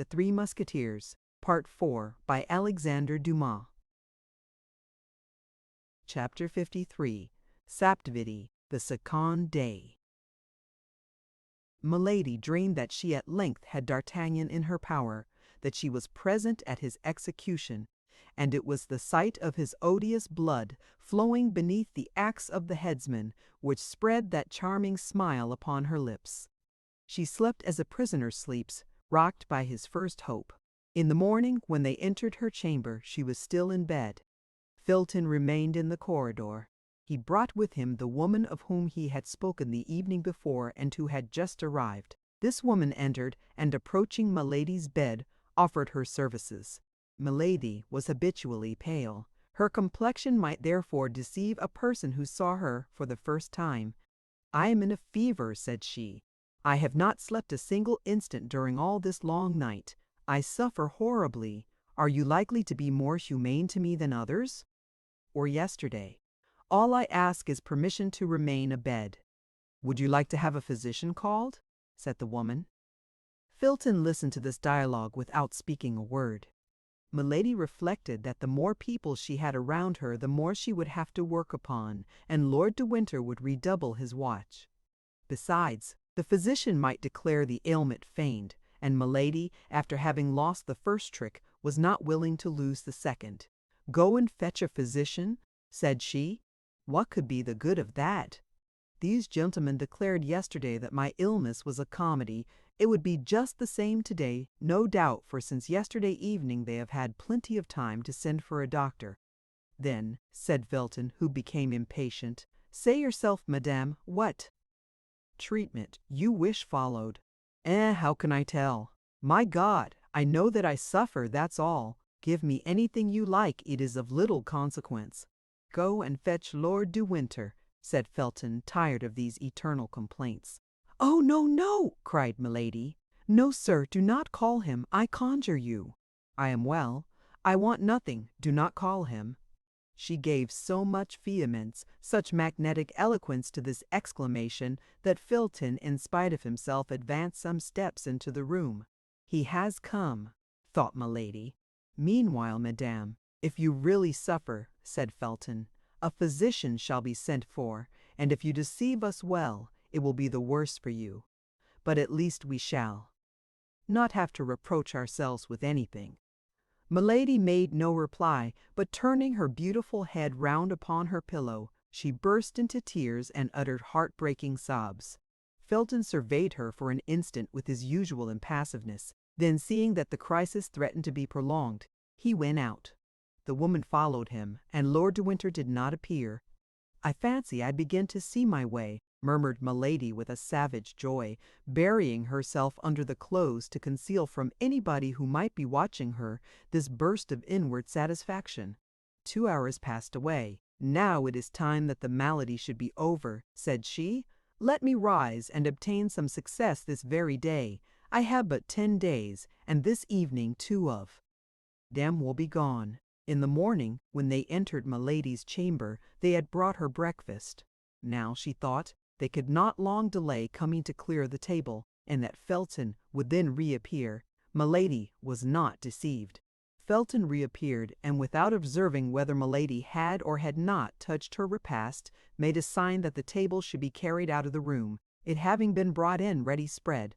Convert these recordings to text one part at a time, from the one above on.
The Three Musketeers, Part 4 by Alexandre Dumas. Chapter 53. Saptivity, the second day. Milady dreamed that she at length had D'Artagnan in her power, that she was present at his execution, and it was the sight of his odious blood flowing beneath the axe of the headsman which spread that charming smile upon her lips. She slept as a prisoner sleeps, rocked by his first hope. In the morning, when they entered her chamber, she was still in bed. Felton remained in the corridor. He brought with him the woman of whom he had spoken the evening before and who had just arrived. This woman entered, and approaching Milady's bed, offered her services. Milady was habitually pale. Her complexion might therefore deceive a person who saw her for the first time. "I am in a fever," said she. "I have not slept a single instant during all this long night. I suffer horribly. Are you likely to be more humane to me than others? Or yesterday? All I ask is permission to remain abed." "Would you like to have a physician called?" said the woman. Felton listened to this dialogue without speaking a word. Milady reflected that the more people she had around her, the more she would have to work upon, and Lord de Winter would redouble his watch. Besides, the physician might declare the ailment feigned, and Milady, after having lost the first trick, was not willing to lose the second. "Go and fetch a physician?" said she. "What could be the good of that? These gentlemen declared yesterday that my illness was a comedy. It would be just the same today, no doubt, for since yesterday evening they have had plenty of time to send for a doctor." "Then," said Felton, who became impatient, "say yourself, madame, what treatment you wish followed." How can I tell? My God, I know that I suffer, that's all. Give me anything you like, it is of little consequence." "Go and fetch Lord de Winter," said Felton, tired of these eternal complaints. "Oh, no, no!" cried Milady. "No, sir, do not call him, I conjure you." "I am well. I want nothing. Do not call him." She gave so much vehemence, such magnetic eloquence to this exclamation, that Felton, in spite of himself, advanced some steps into the room. "He has come," thought Milady. "Meanwhile, madame, if you really suffer," said Felton, "a physician shall be sent for, and if you deceive us well, it will be the worse for you. But at least we shall not have to reproach ourselves with anything." Milady made no reply, but turning her beautiful head round upon her pillow, she burst into tears and uttered heart-breaking sobs. Felton surveyed her for an instant with his usual impassiveness. Then, seeing that the crisis threatened to be prolonged, he went out. The woman followed him, and Lord de Winter did not appear. "I fancy I begin to see my way," murmured Milady with a savage joy, burying herself under the clothes to conceal from anybody who might be watching her this burst of inward satisfaction. 2 hours passed away. "Now it is time that the malady should be over," said she. "Let me rise and obtain some success this very day. I have but 10 days, and this evening 2 of them will be gone." In the morning, when they entered Milady's chamber, they had brought her breakfast. Now, she thought, they could not long delay coming to clear the table, and that Felton would then reappear. Milady was not deceived. Felton reappeared, and without observing whether Milady had or had not touched her repast, made a sign that the table should be carried out of the room, it having been brought in ready spread.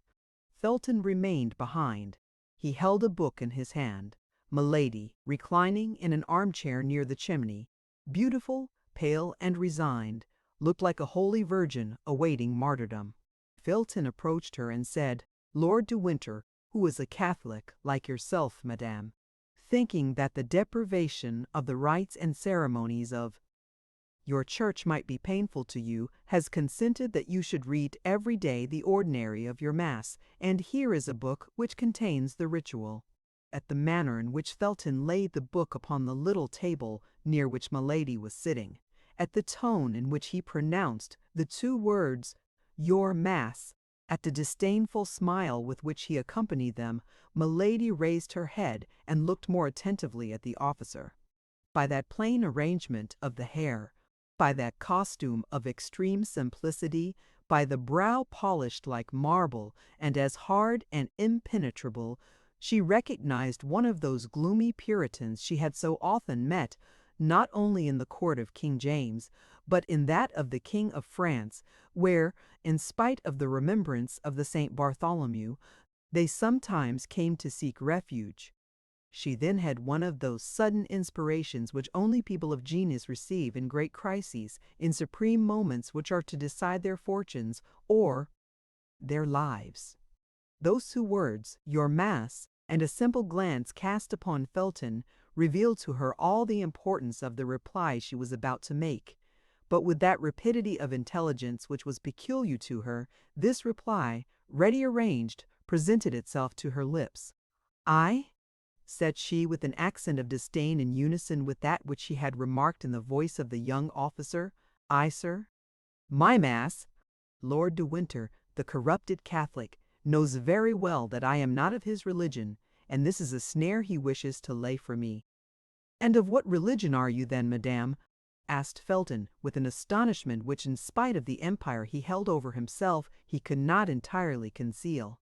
Felton remained behind. He held a book in his hand. Milady, reclining in an armchair near the chimney, beautiful, pale, and resigned, looked like a holy virgin awaiting martyrdom. Felton approached her and said, "Lord de Winter, who is a Catholic, like yourself, madame, thinking that the deprivation of the rites and ceremonies of your church might be painful to you, has consented that you should read every day the ordinary of your Mass, and here is a book which contains the ritual." At the manner in which Felton laid the book upon the little table near which Milady was sitting, at the tone in which he pronounced the 2 words, "your Mass," at the disdainful smile with which he accompanied them, Milady raised her head and looked more attentively at the officer. By that plain arrangement of the hair, by that costume of extreme simplicity, by the brow polished like marble and as hard and impenetrable, She recognized one of those gloomy Puritans she had so often met, not only in the court of King James, but in that of the King of France, where, in spite of the remembrance of the St. Bartholomew, they sometimes came to seek refuge. She then had one of those sudden inspirations which only people of genius receive in great crises, in supreme moments which are to decide their fortunes or their lives. Those two words, your mass, and a simple glance cast upon Felton, revealed to her all the importance of the reply she was about to make. But with that rapidity of intelligence which was peculiar to her, this reply, ready arranged, presented itself to her lips. "I?" said she with an accent of disdain in unison with that which she had remarked in the voice of the young officer. "I, sir? My mass! Lord de Winter, the corrupted Catholic, knows very well that I am not of his religion, and this is a snare he wishes to lay for me." "And of what religion are you then, madame?" asked Felton, with an astonishment which, in spite of the empire he held over himself, he could not entirely conceal.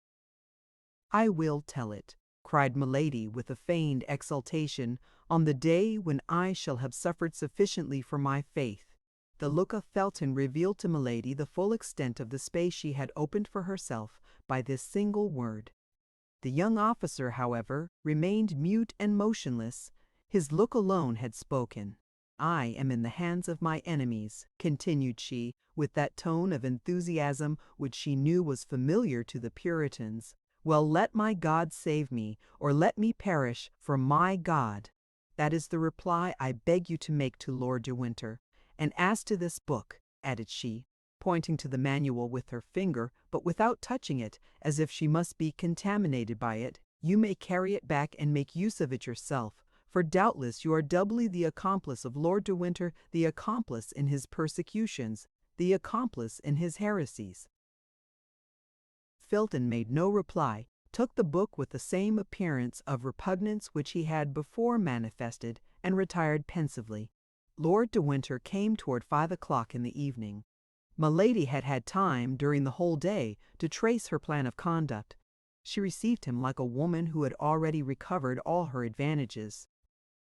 "I will tell it," cried Milady with a feigned exultation, "on the day when I shall have suffered sufficiently for my faith." The look of Felton revealed to Milady the full extent of the space she had opened for herself by this single word. The young officer, however, remained mute and motionless. His look alone had spoken. "I am in the hands of my enemies," continued she, with that tone of enthusiasm which she knew was familiar to the Puritans. "Well, let my God save me, or let me perish for my God. That is the reply I beg you to make to Lord de Winter. And as to this book," added she, pointing to the manual with her finger, but without touching it, as if she must be contaminated by it, "you may carry it back and make use of it yourself, for doubtless you are doubly the accomplice of Lord de Winter, the accomplice in his persecutions, the accomplice in his heresies." Felton made no reply, took the book with the same appearance of repugnance which he had before manifested, and retired pensively. Lord de Winter came toward 5 o'clock in the evening. Milady had had time, during the whole day, to trace her plan of conduct. She received him like a woman who had already recovered all her advantages.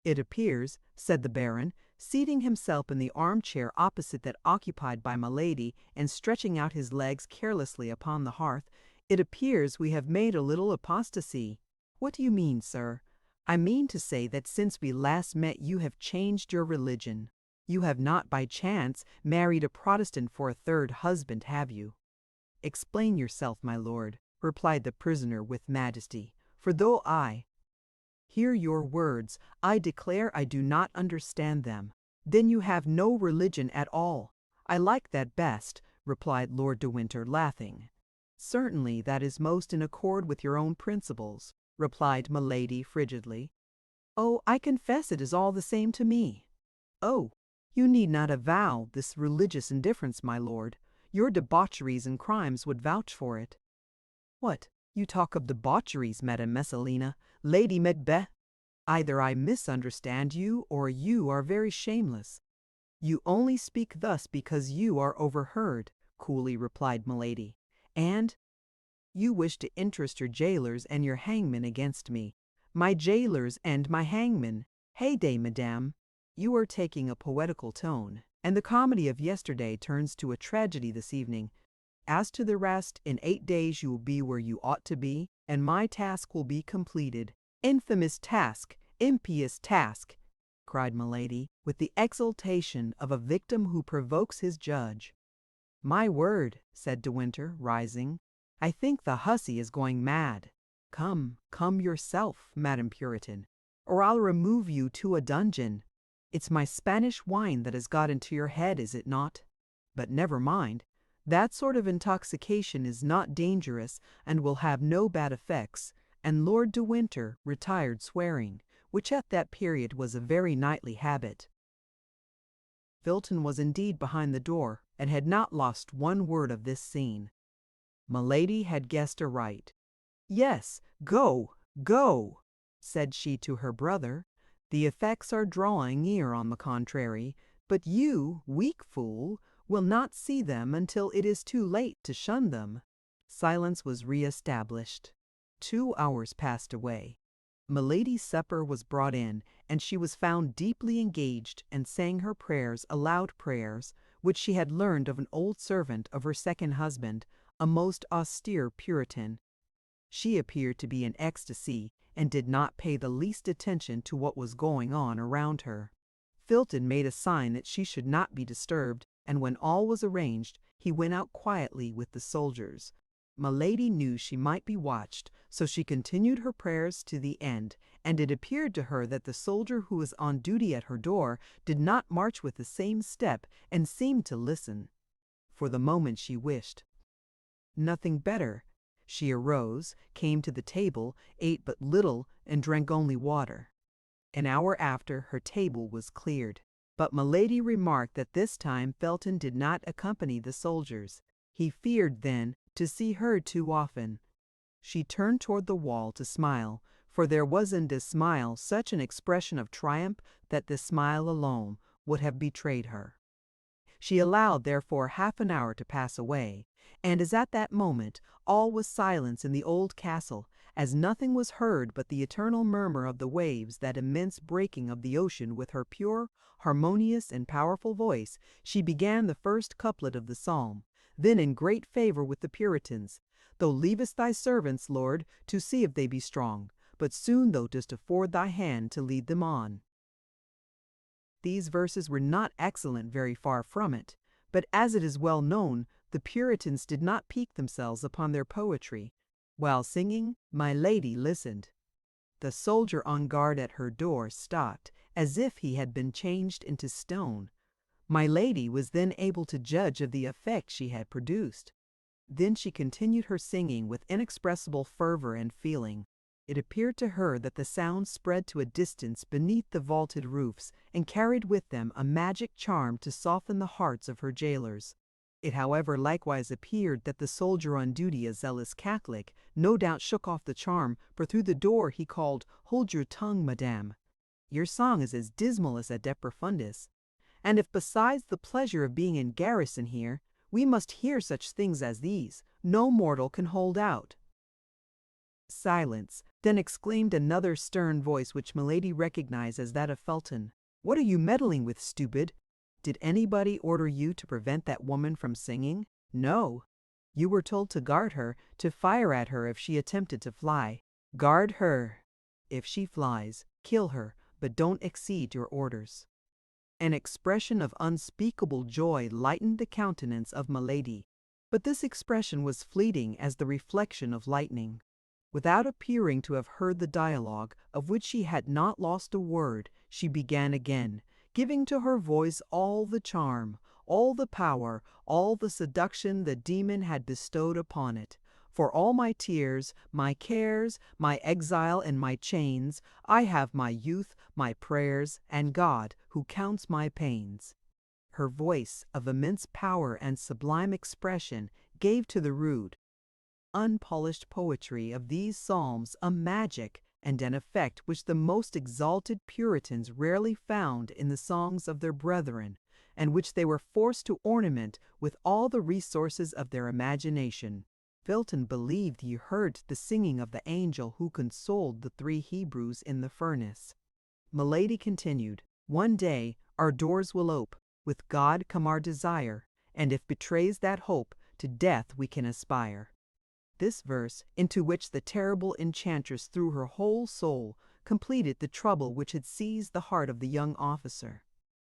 "It appears," said the Baron, seating himself in the armchair opposite that occupied by Milady, and stretching out his legs carelessly upon the hearth, "it appears we have made a little apostasy." "What do you mean, sir?" "I mean to say that since we last met you have changed your religion. You have not by chance married a Protestant for a third husband, have you?" "Explain yourself, my lord," replied the prisoner with majesty, "for though I hear your words, I declare I do not understand them." "Then you have no religion at all." "I like that best," replied Lord de Winter, laughing. "Certainly that is most in accord with your own principles," replied Milady frigidly. "Oh, I confess it is all the same to me." "Oh, you need not avow this religious indifference, my lord. Your debaucheries and crimes would vouch for it." "What, you talk of debaucheries, Madame Messalina, Lady Macbeth? Either I misunderstand you, or you are very shameless." "You only speak thus because you are overheard," coolly replied Milady. "And you wish to interest your jailers and your hangmen against me. My jailers and my hangmen! Heyday, madame! You are taking a poetical tone, and the comedy of yesterday turns to a tragedy this evening. As to the rest, in 8 days you will be where you ought to be, and my task will be completed." "Infamous task! Impious task!" cried Milady, with the exultation of a victim who provokes his judge. "My word," said de Winter, rising, "I think the hussy is going mad. Come, come yourself, Madame Puritan, or I'll remove you to a dungeon. It's my Spanish wine that has got into your head, is it not? But never mind. That sort of intoxication is not dangerous, and will have no bad effects." And Lord de Winter retired swearing, which at that period was a very nightly habit. Felton was indeed behind the door, and had not lost one word of this scene. Milady had guessed aright. "Yes, go, go," said she to her brother. "The effects are drawing near, on the contrary, but you, weak fool, will not see them until it is too late to shun them." Silence was re-established. 2 hours passed away. Milady's supper was brought in, and she was found deeply engaged and sang her prayers aloud, prayers which she had learned of an old servant of her second husband, a most austere Puritan. She appeared to be in ecstasy, and did not pay the least attention to what was going on around her. Felton made a sign that she should not be disturbed, and when all was arranged, he went out quietly with the soldiers. Milady knew she might be watched, so she continued her prayers to the end, and it appeared to her that the soldier who was on duty at her door did not march with the same step, and seemed to listen. For the moment she wished nothing better. She arose, came to the table, ate but little, and drank only water. An hour after, her table was cleared. But Milady remarked that this time Felton did not accompany the soldiers. He feared, then, to see her too often. She turned toward the wall to smile, for there was in this smile such an expression of triumph that this smile alone would have betrayed her. She allowed, therefore, half an hour to pass away, and as at that moment all was silence in the old castle, as nothing was heard but the eternal murmur of the waves, that immense breaking of the ocean, with her pure, harmonious, and powerful voice, she began the first couplet of the psalm, then in great favor with the Puritans. Thou leavest thy servants, Lord, to see if they be strong, but soon thou dost afford thy hand to lead them on. These verses were not excellent, very far from it, but as it is well known, the Puritans did not pique themselves upon their poetry. While singing, Milady listened. The soldier on guard at her door stopped, as if he had been changed into stone. Milady was then able to judge of the effect she had produced. Then she continued her singing with inexpressible fervor and feeling. It appeared to her that the sounds spread to a distance beneath the vaulted roofs, and carried with them a magic charm to soften the hearts of her jailers. It, however, likewise appeared that the soldier on duty, a zealous Catholic, no doubt shook off the charm, for through the door he called, "Hold your tongue, madame. Your song is as dismal as a de profundis. And if besides the pleasure of being in garrison here, we must hear such things as these, no mortal can hold out." Silence. Then exclaimed another stern voice, which Milady recognized as that of Felton. "What are you meddling with, stupid? Did anybody order you to prevent that woman from singing? No. You were told to guard her, to fire at her if she attempted to fly. Guard her. If she flies, kill her, but don't exceed your orders." An expression of unspeakable joy lightened the countenance of Milady, but this expression was fleeting as the reflection of lightning. Without appearing to have heard the dialogue, of which she had not lost a word, she began again, giving to her voice all the charm, all the power, all the seduction the demon had bestowed upon it. For all my tears, my cares, my exile, and my chains, I have my youth, my prayers, and God, who counts my pains. Her voice, of immense power and sublime expression, gave to the rude, unpolished poetry of these psalms a magic and an effect which the most exalted Puritans rarely found in the songs of their brethren, and which they were forced to ornament with all the resources of their imagination. Felton believed he heard the singing of the angel who consoled the 3 Hebrews in the furnace. Milady continued, "One day our doors will ope, with God come our desire, and if betrays that hope, to death we can aspire." This verse, into which the terrible enchantress threw her whole soul, completed the trouble which had seized the heart of the young officer.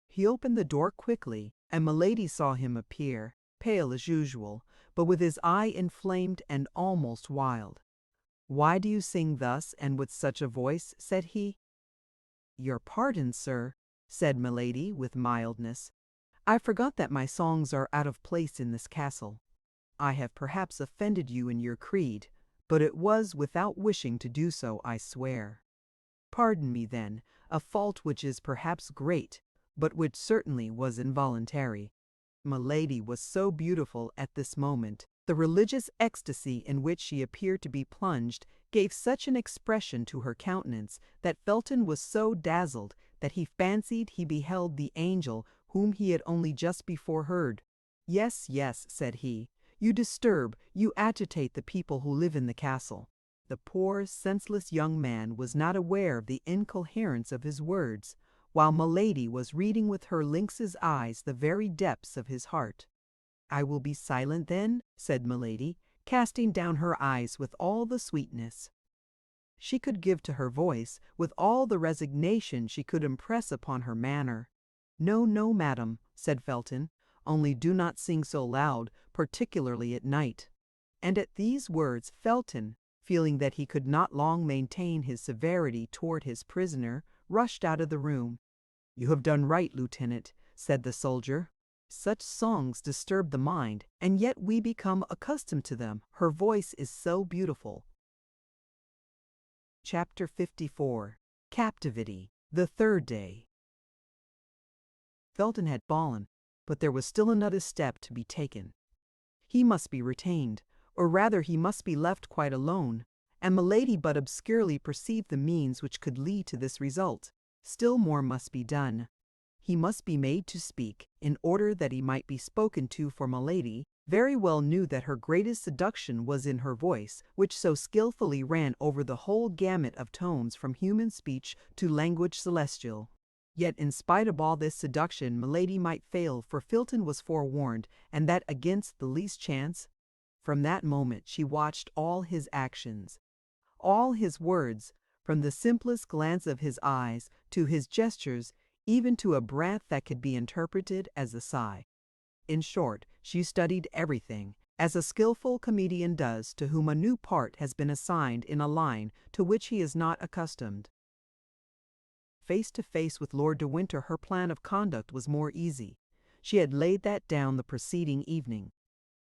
He opened the door quickly, and Milady saw him appear, pale as usual, but with his eye inflamed and almost wild. "Why do you sing thus, and with such a voice?" said he. "Your pardon, sir," said Milady with mildness. "I forgot that my songs are out of place in this castle. I have perhaps offended you in your creed, but it was without wishing to do so, I swear. Pardon me, then, a fault which is perhaps great, but which certainly was involuntary." Milady was so beautiful at this moment, the religious ecstasy in which she appeared to be plunged gave such an expression to her countenance, that Felton was so dazzled that he fancied he beheld the angel whom he had only just before heard. "Yes, yes," said he, "you disturb, you agitate the people who live in the castle. The poor, senseless young man was not aware of the incoherence of his words, while Milady was reading with her lynx's eyes the very depths of his heart. "I will be silent then," said Milady, casting down her eyes with all the sweetness she could give to her voice, with all the resignation she could impress upon her manner. "No, no, madam," said Felton, "only do not sing so loud, particularly at night." And at these words Felton, feeling that he could not long maintain his severity toward his prisoner, rushed out of the room. "You have done right, Lieutenant," said the soldier. "Such songs disturb the mind, and yet we become accustomed to them. Her voice is so beautiful." Chapter 54. Captivity. The third day. Felton had fallen, but there was still another step to be taken. He must be retained, or rather he must be left quite alone, and Milady but obscurely perceived the means which could lead to this result. Still more must be done. He must be made to speak, in order that he might be spoken to, for Milady very well knew that her greatest seduction was in her voice, which so skillfully ran over the whole gamut of tones from human speech to language celestial. Yet in spite of all this seduction Milady might fail, for Felton was forewarned, and that against the least chance. From that moment she watched all his actions, all his words, from the simplest glance of his eyes to his gestures, even to a breath that could be interpreted as a sigh. In short, she studied everything, as a skillful comedian does to whom a new part has been assigned in a line to which he is not accustomed. Face to face with Lord de Winter, her plan of conduct was more easy. She had laid that down the preceding evening.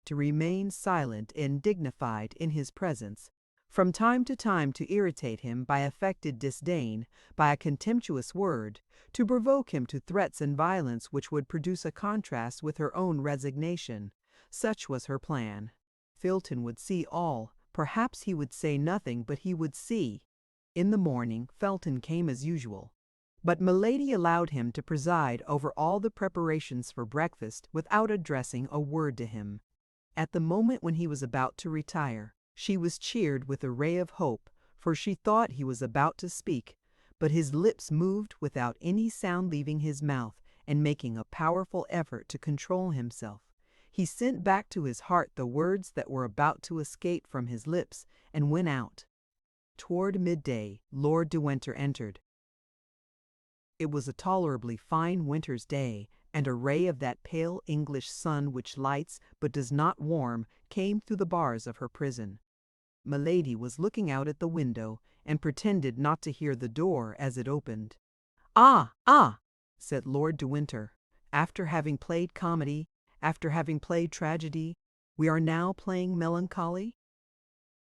To remain silent and dignified in his presence, from time to time to irritate him by affected disdain, by a contemptuous word, to provoke him to threats and violence which would produce a contrast with her own resignation. Such was her plan. Felton would see all. Perhaps he would say nothing, but he would see. In the morning Felton came as usual, but Milady allowed him to preside over all the preparations for breakfast without addressing a word to him. At the moment when he was about to retire, she was cheered with a ray of hope, for she thought he was about to speak, but his lips moved without any sound leaving his mouth, and making a powerful effort to control himself, he sent back to his heart the words that were about to escape from his lips, and went out. Toward midday, Lord de Winter entered. It was a tolerably fine winter's day, and a ray of that pale English sun which lights but does not warm came through the bars of her prison. Milady was looking out at the window, and pretended not to hear the door as it opened. "Ah, ah!" said Lord de Winter. "After having played comedy, after having played tragedy, we are now playing melancholy?"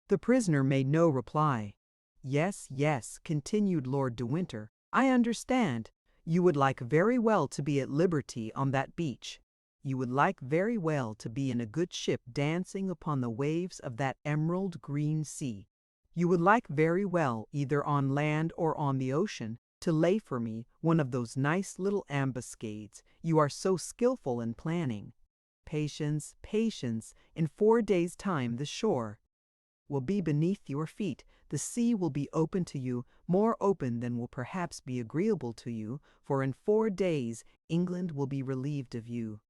The prisoner made no reply. "Yes, yes," continued Lord de Winter, "I understand. You would like very well to be at liberty on that beach. You would like very well to be in a good ship dancing upon the waves of that emerald green sea. You would like very well, either on land or on the ocean, to lay for me one of those nice little ambuscades you are so skillful in planning. Patience, patience, in 4 days' time the shore will be beneath your feet, the sea will be open to you, more open than will perhaps be agreeable to you, for in 4 days England will be relieved of you."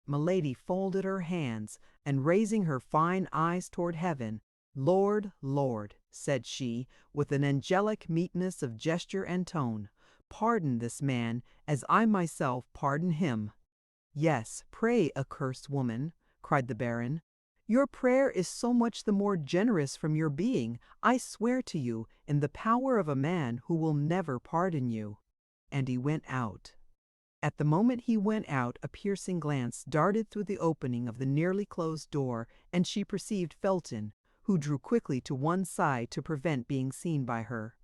Milady folded her hands, and raising her fine eyes toward heaven, "Lord, Lord," said she, with an angelic meekness of gesture and tone, "pardon this man as I myself pardon him." "Yes, pray, accursed woman," cried the Baron. "Your prayer is so much the more generous from your being, I swear to you, in the power of a man who will never pardon you." And he went out. At the moment he went out, a piercing glance darted through the opening of the nearly closed door, and she perceived Felton, who drew quickly to one side to prevent being seen by her.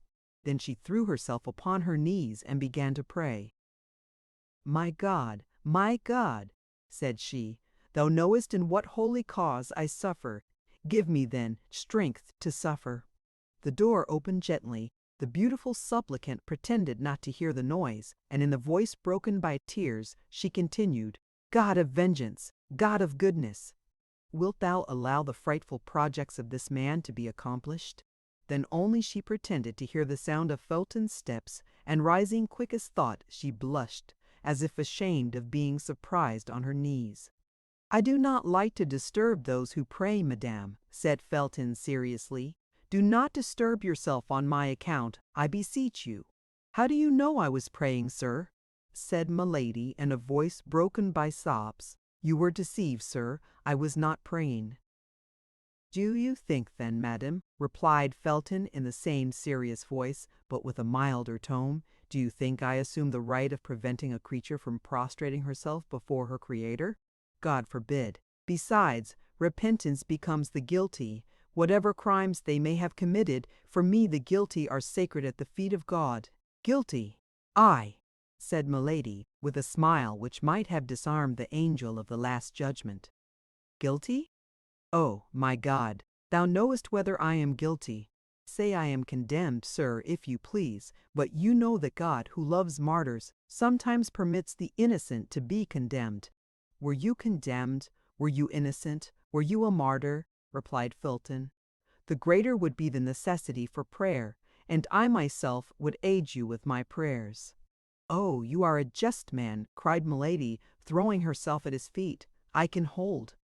Then she threw herself upon her knees and began to pray. my God," said she, "thou knowest in what holy cause I suffer. Give me, then, strength to suffer." The door opened gently. The beautiful supplicant pretended not to hear the noise, and in a voice broken by tears, she continued, "God of vengeance, God of goodness, wilt thou allow the frightful projects of this man to be accomplished? Then only she pretended to hear the sound of Felton's steps, and rising quick as thought, she blushed, as if ashamed of being surprised on her knees. "I do not like to disturb those who pray, madame," said Felton seriously. "Do not disturb yourself on my account, I beseech you." "How do you know I was praying, sir?" said Milady in a voice broken by sobs. "You were deceived, sir. I was not praying." "Do you think then, madam," replied Felton in the same serious voice, but with a milder tone, "do you think I assume the right of preventing a creature from prostrating herself before her Creator? God forbid. Besides, repentance becomes the guilty. Whatever crimes they may have committed, for me the guilty are sacred at the feet of God." "Guilty? I," said Milady, with a smile which might have disarmed the angel of the Last Judgment. "Guilty? Oh, my God, thou knowest whether I am guilty. Say I am condemned, sir, if you please, but you know that God, who loves martyrs, sometimes permits the innocent to be condemned." "Were you condemned? Were you innocent? Were you a martyr?" replied Felton. "The greater would be the necessity for prayer, and I myself would aid you with my prayers." "Oh, you are a just man," cried Milady, throwing herself at his feet. "I can hold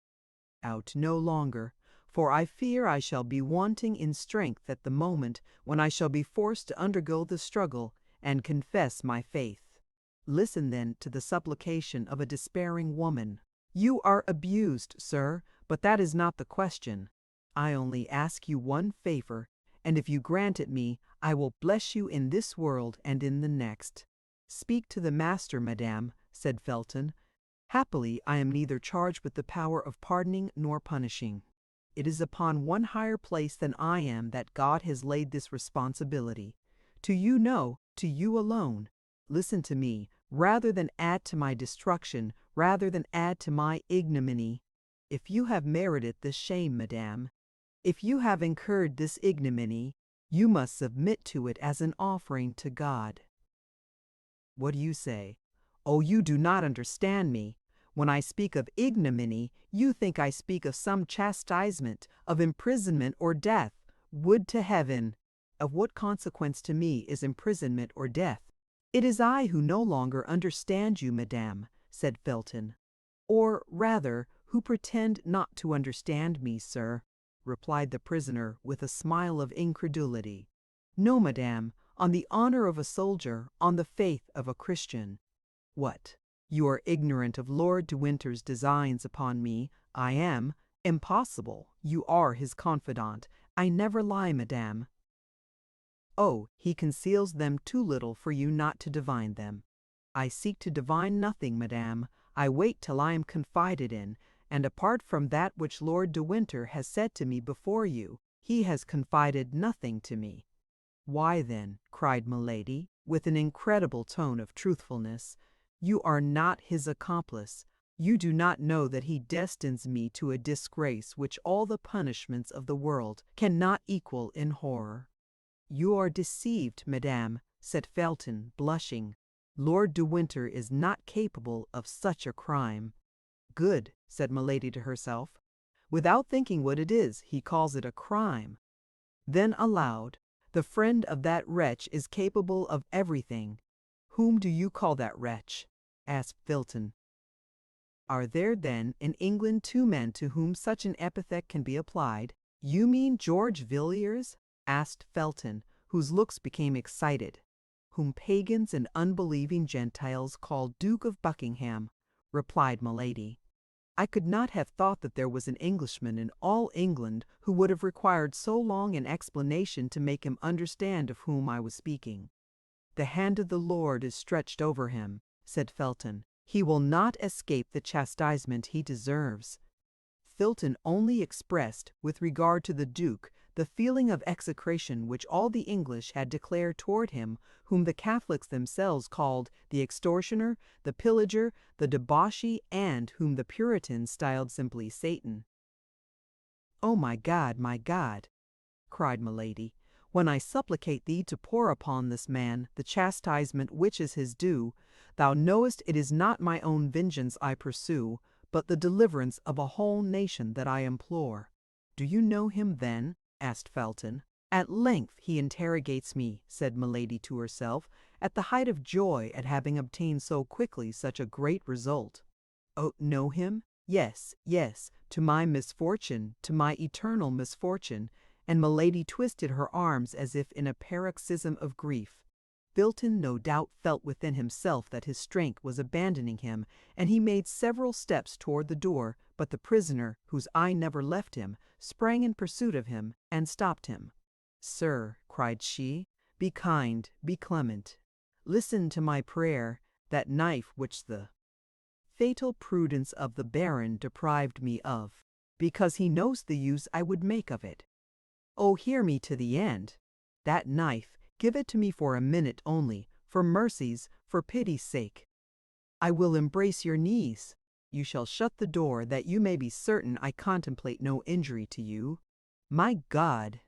out no longer, for I fear I shall be wanting in strength at the moment when I shall be forced to undergo the struggle and confess my faith." "Listen, then, to the supplication of a despairing woman." "You are abused, sir, but that is not the question. I only ask you one favor, and if you grant it me, I will bless you in this world and in the next." "Speak to the master, madame," said Felton. "Happily, I am neither charged with the power of pardoning nor punishing. It is upon one higher place than I am that God has laid this responsibility. To you to you alone. Listen to me, rather than add to my destruction, rather than add to my ignominy. If you have merited this shame, madame, if you have incurred this ignominy, you must submit to it as an offering to God." "What do you say? Oh, you do not understand me. When I speak of ignominy, you think I speak of some chastisement, of imprisonment or death. Would to heaven! Of what consequence to me is imprisonment or death?" "It is I who no longer understand you, madame," said Felton. "Or, rather, who pretend not to understand me, sir," replied the prisoner with a smile of incredulity. "No, madame, on the honor of a soldier, on the faith of a Christian." "What? You are ignorant of Lord de Winter's designs upon me. I am. Impossible. You are his confidant. I never lie, madame." "Oh, he conceals them too little for you not to divine them." "I seek to divine nothing, madame. I wait till I am confided in, and apart from that which Lord de Winter has said to me before you, he has confided nothing to me." "Why, then," cried Milady, with an incredible tone of truthfulness, "you are not his accomplice. You do not know that he destines me to a disgrace which all the punishments of the world cannot equal in horror." "You are deceived, madame," said Felton, blushing. "Lord de Winter is not capable of such a crime." "Good," said Milady to herself. "Without thinking what it is, he calls it a crime." Then aloud, "The friend of that wretch is capable of everything." "Whom do you call that wretch?" asked Felton. "Are there, then, in England 2 men to whom such an epithet can be applied?" "You mean George Villiers?" asked Felton, whose looks became excited. "Whom pagans and unbelieving Gentiles call Duke of Buckingham," replied Milady. "I could not have thought that there was an Englishman in all England who would have required so long an explanation to make him understand of whom I was speaking." "The hand of the Lord is stretched over him," said Felton. "He will not escape the chastisement he deserves." Felton only expressed, with regard to the Duke, the feeling of execration which all the English had declared toward him, whom the Catholics themselves called the extortioner, the pillager, the debauchee, and whom the Puritans styled simply Satan. "Oh, my God, cried Milady, when I supplicate thee to pour upon this man the chastisement which is his due, thou knowest it is not my own vengeance I pursue, but the deliverance of a whole nation that I implore." "Do you know him, then?" asked Felton. At length he interrogates me, said Milady to herself, at the height of joy at having obtained so quickly such a great result. Oh, know him? Yes, yes, to my misfortune, to my eternal misfortune, and Milady twisted her arms as if in a paroxysm of grief. Felton no doubt felt within himself that his strength was abandoning him, and he made several steps toward the door, but the prisoner, whose eye never left him, sprang in pursuit of him, and stopped him. "Sir," cried she, "be kind, be clement. Listen to my prayer, that knife which the fatal prudence of the Baron deprived me of, because he knows the use I would make of it. Oh, hear me to the end. That knife, give it to me for a minute only, for mercy's, for pity's sake. I will embrace your knees. You shall shut the door, that you may be certain I contemplate no injury to you. My God!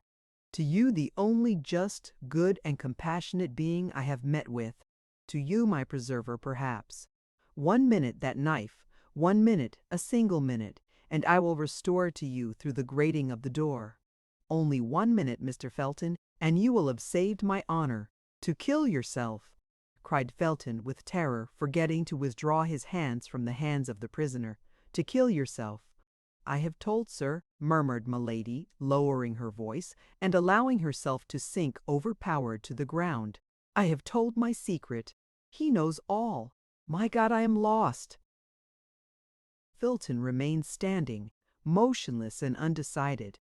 To you, the only just, good, and compassionate being I have met with, to you, my preserver, perhaps. 1 minute that knife, 1 minute, a single minute, and I will restore to you through the grating of the door. Only 1 minute, Mr. Felton, and you will have saved my honor. To kill yourself!" cried Felton with terror, forgetting to withdraw his hands from the hands of the prisoner. "To kill yourself!" "I have told, sir," murmured Milady, lowering her voice, and allowing herself to sink overpowered to the ground. "I have told my secret. He knows all. My God, I am lost!" Felton remained standing, motionless and undecided.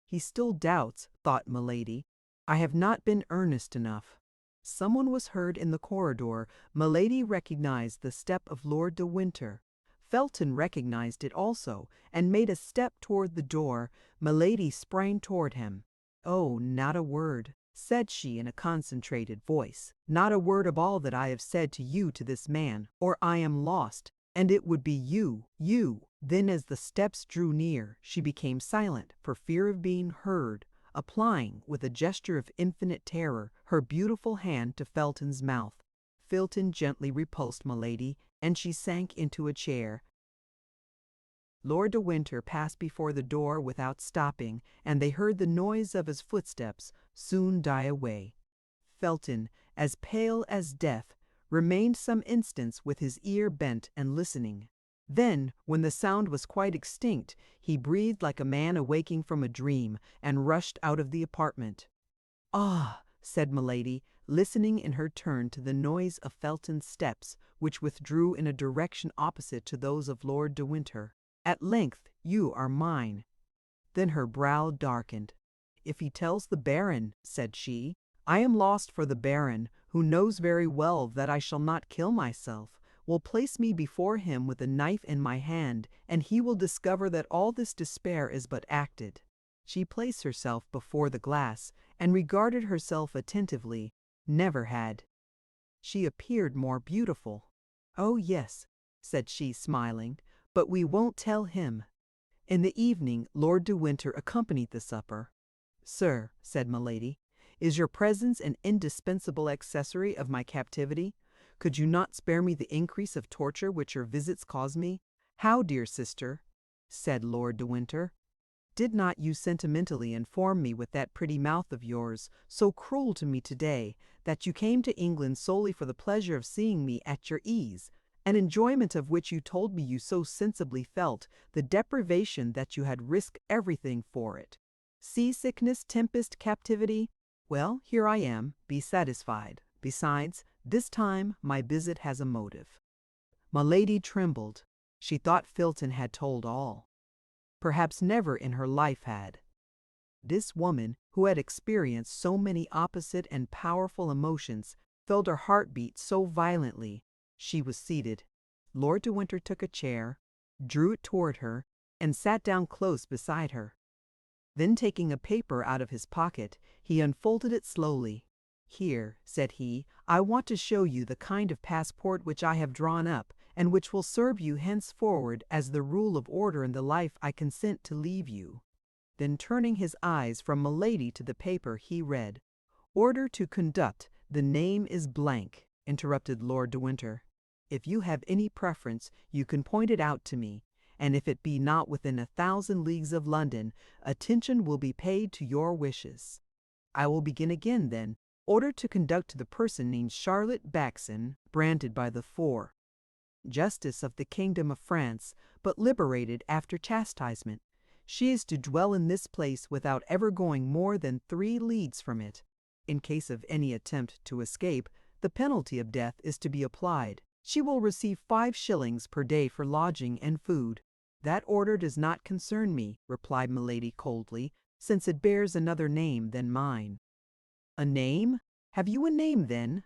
He still doubts, thought Milady. I have not been earnest enough. Someone was heard in the corridor. Milady recognized the step of Lord de Winter. Felton recognized it also, and made a step toward the door. Milady sprang toward him. "Oh, not a word," said she in a concentrated voice. "Not a word of all that I have said to you to this man, or I am lost, and it would be you, you." Then as the steps drew near, she became silent for fear of being heard, applying, with a gesture of infinite terror, her beautiful hand to Felton's mouth. Felton gently repulsed Milady, and she sank into a chair. Lord de Winter passed before the door without stopping, and they heard the noise of his footsteps soon die away. Felton, as pale as death, remained some instants with his ear bent and listening. Then, when the sound was quite extinct, he breathed like a man awaking from a dream, and rushed out of the apartment. "Ah!" said Milady, listening in her turn to the noise of Felton's steps, which withdrew in a direction opposite to those of Lord de Winter. "At length you are mine." Then her brow darkened. "If he tells the Baron," said she, "I am lost, for the Baron, who knows very well that I shall not kill myself, will place me before him with a knife in my hand, and he will discover that all this despair is but acted." She placed herself before the glass, and regarded herself attentively. Never had she appeared more beautiful. "Oh, yes," said she, smiling, "but we won't tell him." In the evening Lord de Winter accompanied the supper. "Sir," said Milady, "is your presence an indispensable accessory of my captivity? Could you not spare me the increase of torture which your visits cause me?" "How, dear sister?" said Lord de Winter. "Did not you sentimentally inform me with that pretty mouth of yours, so cruel to me today, that you came to England solely for the pleasure of seeing me at your ease, an enjoyment of which you told me you so sensibly felt, the deprivation that you had risked everything for it? Seasickness, tempest, captivity? Well, here I am, be satisfied. Besides, this time my visit has a motive." Milady trembled. She thought Felton had told all. Perhaps never in her life had. This woman, who had experienced so many opposite and powerful emotions, felt her heart beat so violently. She was seated. Lord de Winter took a chair, drew it toward her, and sat down close beside her. Then, taking a paper out of his pocket, he unfolded it slowly. "Here," said he, "I want to show you the kind of passport which I have drawn up, and which will serve you henceforward as the rule of order in the life I consent to leave you." Then, turning his eyes from Milady to the paper, he read. "Order to conduct, the name is blank," interrupted Lord de Winter. "If you have any preference, you can point it out to me, and if it be not within 1,000 leagues of London, attention will be paid to your wishes." I will begin again then. Order to conduct to the person named Charlotte Backson, branded by the four. Justice of the Kingdom of France, but liberated after chastisement. She is to dwell in this place without ever going more than 3 leagues from it. In case of any attempt to escape, the penalty of death is to be applied. She will receive 5 shillings per day for lodging and food. That order does not concern me, replied Milady coldly, since it bears another name than mine. A name? Have you a name, then?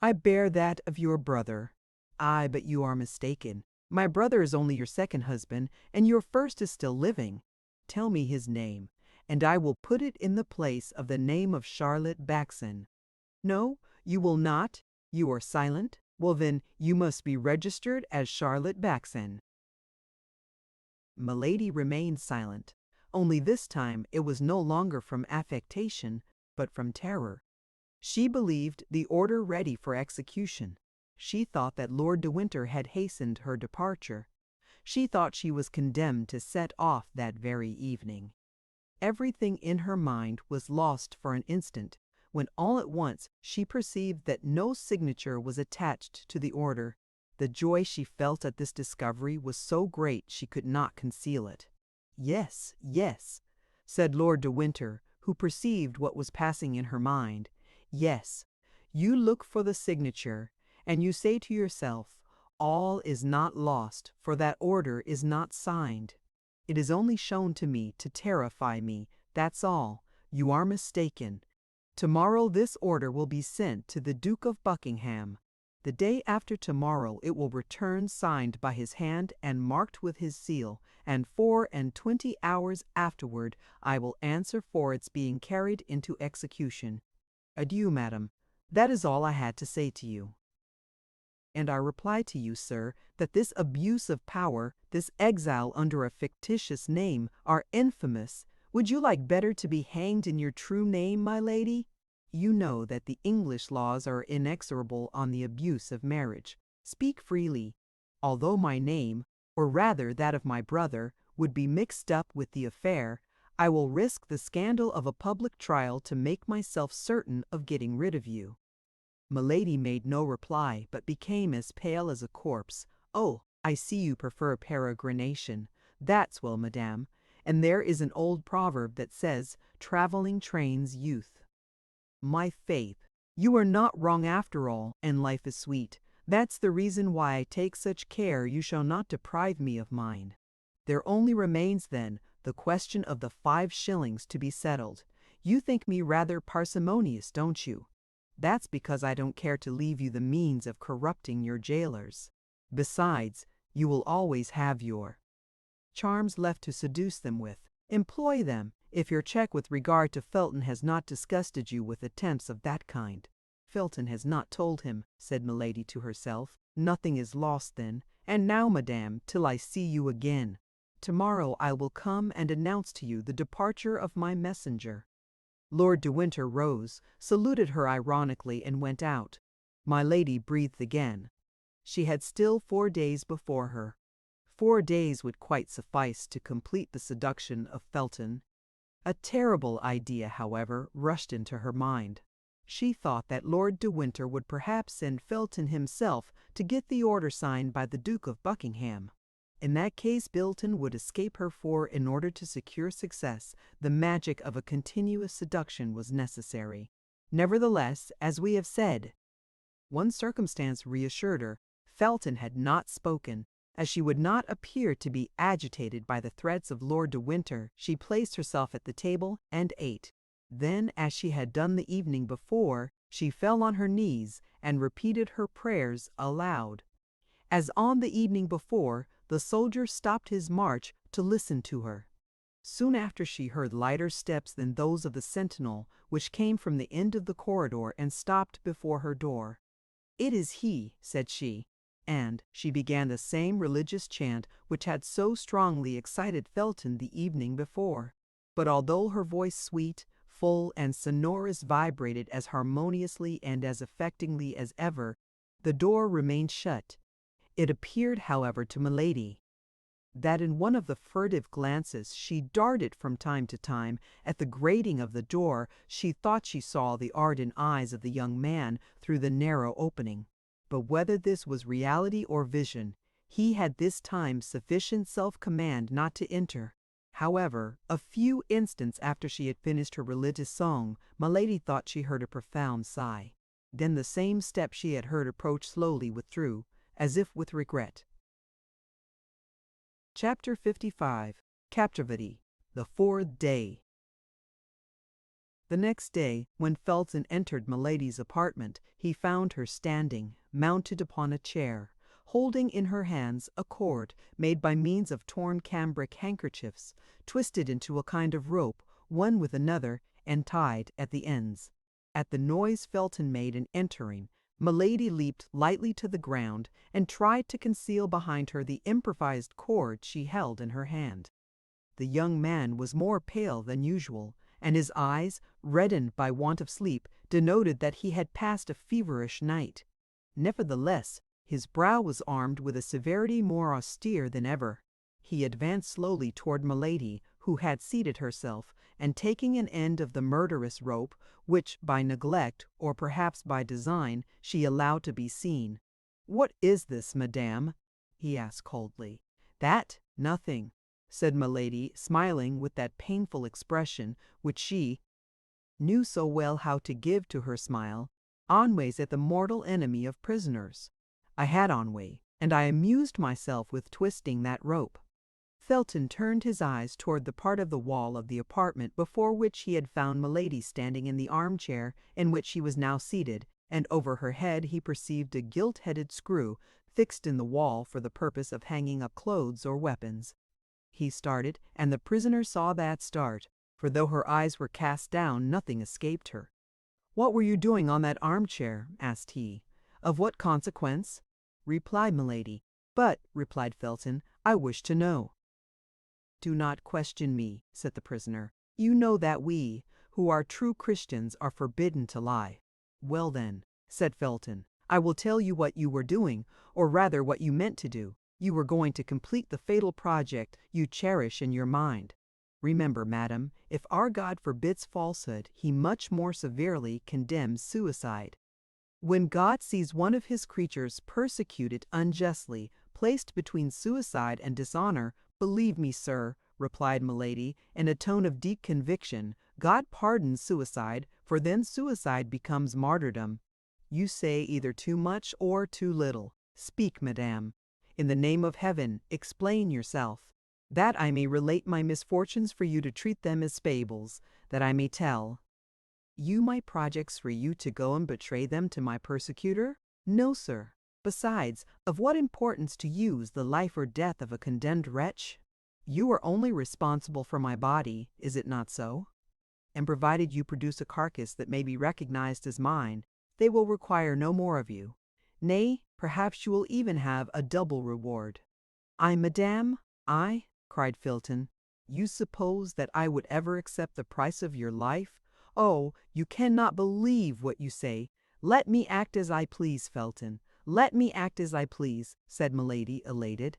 I bear that of your brother. Ay, but you are mistaken. My brother is only your second husband, and your first is still living. Tell me his name, and I will put it in the place of the name of Charlotte Backson. No, you will not? You are silent? Well then, you must be registered as Charlotte Backson. Milady remained silent, only this time it was no longer from affectation, but from terror. She believed the order ready for execution. She thought that Lord de Winter had hastened her departure. She thought she was condemned to set off that very evening. Everything in her mind was lost for an instant, when all at once she perceived that no signature was attached to the order. The joy she felt at this discovery was so great she could not conceal it. "Yes, yes," said Lord de Winter, who perceived what was passing in her mind. "Yes, you look for the signature, and you say to yourself, 'All is not lost, for that order is not signed. It is only shown to me to terrify me, that's all. You are mistaken. Tomorrow this order will be sent to the Duke of Buckingham. The day after tomorrow it will return signed by his hand and marked with his seal, and 24 hours afterward I will answer for its being carried into execution. Adieu, madam. That is all I had to say to you. And I reply to you, sir, that this abuse of power, this exile under a fictitious name, are infamous. Would you like better to be hanged in your true name, my lady? You know that the English laws are inexorable on the abuse of marriage. Speak freely. Although my name, or rather that of my brother, would be mixed up with the affair, I will risk the scandal of a public trial to make myself certain of getting rid of you." Milady made no reply, but became as pale as a corpse. "Oh, I see you prefer peregrination. That's well, madame. And there is an old proverb that says, 'Traveling trains youth.' My faith, you are not wrong after all, and life is sweet. That's the reason why I take such care you shall not deprive me of mine. There only remains, then, the question of the 5 shillings to be settled. You think me rather parsimonious, don't you? That's because I don't care to leave you the means of corrupting your jailers. Besides, you will always have your charms left to seduce them with. Employ them, if your check with regard to Felton has not disgusted you with attempts of that kind." "Felton has not told him," said Milady to herself. "Nothing is lost then. And now, madame, till I see you again. Tomorrow I will come and announce to you the departure of my messenger." Lord de Winter rose, saluted her ironically, and went out. My lady breathed again. She had still 4 days before her. 4 days would quite suffice to complete the seduction of Felton. A terrible idea, however, rushed into her mind. She thought that Lord de Winter would perhaps send Felton himself to get the order signed by the Duke of Buckingham. In that case Felton would escape her, for, in order to secure success, the magic of a continuous seduction was necessary. Nevertheless, as we have said, one circumstance reassured her. Felton had not spoken. As she would not appear to be agitated by the threats of Lord de Winter, she placed herself at the table and ate. Then, as she had done the evening before, she fell on her knees and repeated her prayers aloud. As on the evening before, the soldier stopped his march to listen to her. Soon after she heard lighter steps than those of the sentinel, which came from the end of the corridor and stopped before her door. "It is he," said she, and she began the same religious chant which had so strongly excited Felton the evening before. But although her voice, sweet, full, and sonorous, vibrated as harmoniously and as affectingly as ever, the door remained shut. It appeared, however, to Milady that in one of the furtive glances she darted from time to time at the grating of the door, she thought she saw the ardent eyes of the young man through the narrow opening. But whether this was reality or vision, he had this time sufficient self-command not to enter. However, a few instants after she had finished her religious song, Milady thought she heard a profound sigh. Then the same step she had heard approach slowly withdrew, as if with regret. Chapter 55. Captivity. The Fourth Day. The next day, when Felton entered Milady's apartment, he found her standing, mounted upon a chair, holding in her hands a cord made by means of torn cambric handkerchiefs, twisted into a kind of rope, one with another, and tied at the ends. At the noise Felton made in entering, Milady leaped lightly to the ground and tried to conceal behind her the improvised cord she held in her hand. The young man was more pale than usual, and his eyes, reddened by want of sleep, denoted that he had passed a feverish night. Nevertheless, his brow was armed with a severity more austere than ever. He advanced slowly toward Milady, who had seated herself, and taking an end of the murderous rope, which by neglect, or perhaps by design, she allowed to be seen. "What is this, madame?" he asked coldly. "That? Nothing," said Milady, smiling with that painful expression which she knew so well how to give to her smile. "Ennui is the mortal enemy of prisoners. I had ennui, and I amused myself with twisting that rope." Felton turned his eyes toward the part of the wall of the apartment before which he had found Milady standing in the armchair in which she was now seated, and over her head he perceived a gilt-headed screw fixed in the wall for the purpose of hanging up clothes or weapons. He started, and the prisoner saw that start, for though her eyes were cast down, nothing escaped her. "What were you doing on that armchair?" asked he. "Of what consequence?" replied Milady. "But," replied Felton, "I wish to know." "Do not question me," said the prisoner. "You know that we, who are true Christians, are forbidden to lie." "Well then," said Felton, "I will tell you what you were doing, or rather what you meant to do. You were going to complete the fatal project you cherish in your mind. Remember, madam, if our God forbids falsehood, he much more severely condemns suicide. When God sees one of his creatures persecuted unjustly, placed between suicide and dishonor, believe me, sir," replied Milady, in a tone of deep conviction, "God pardons suicide, for then suicide becomes martyrdom." "You say either too much or too little. Speak, madame. In the name of heaven, explain yourself, that I may relate my misfortunes for you to treat them as fables, that I may tell you my projects for you to go and betray them to my persecutor? No, sir. Besides, of what importance to you is the life or death of a condemned wretch? You are only responsible for my body, is it not so? And provided you produce a carcass that may be recognized as mine, they will require no more of you. Nay, perhaps you will even have a double reward." "I, madame, I?" cried Felton. "You suppose that I would ever accept the price of your life? Oh, you cannot believe what you say. Let me act as I please, Felton. Let me act as I please," said Milady, elated.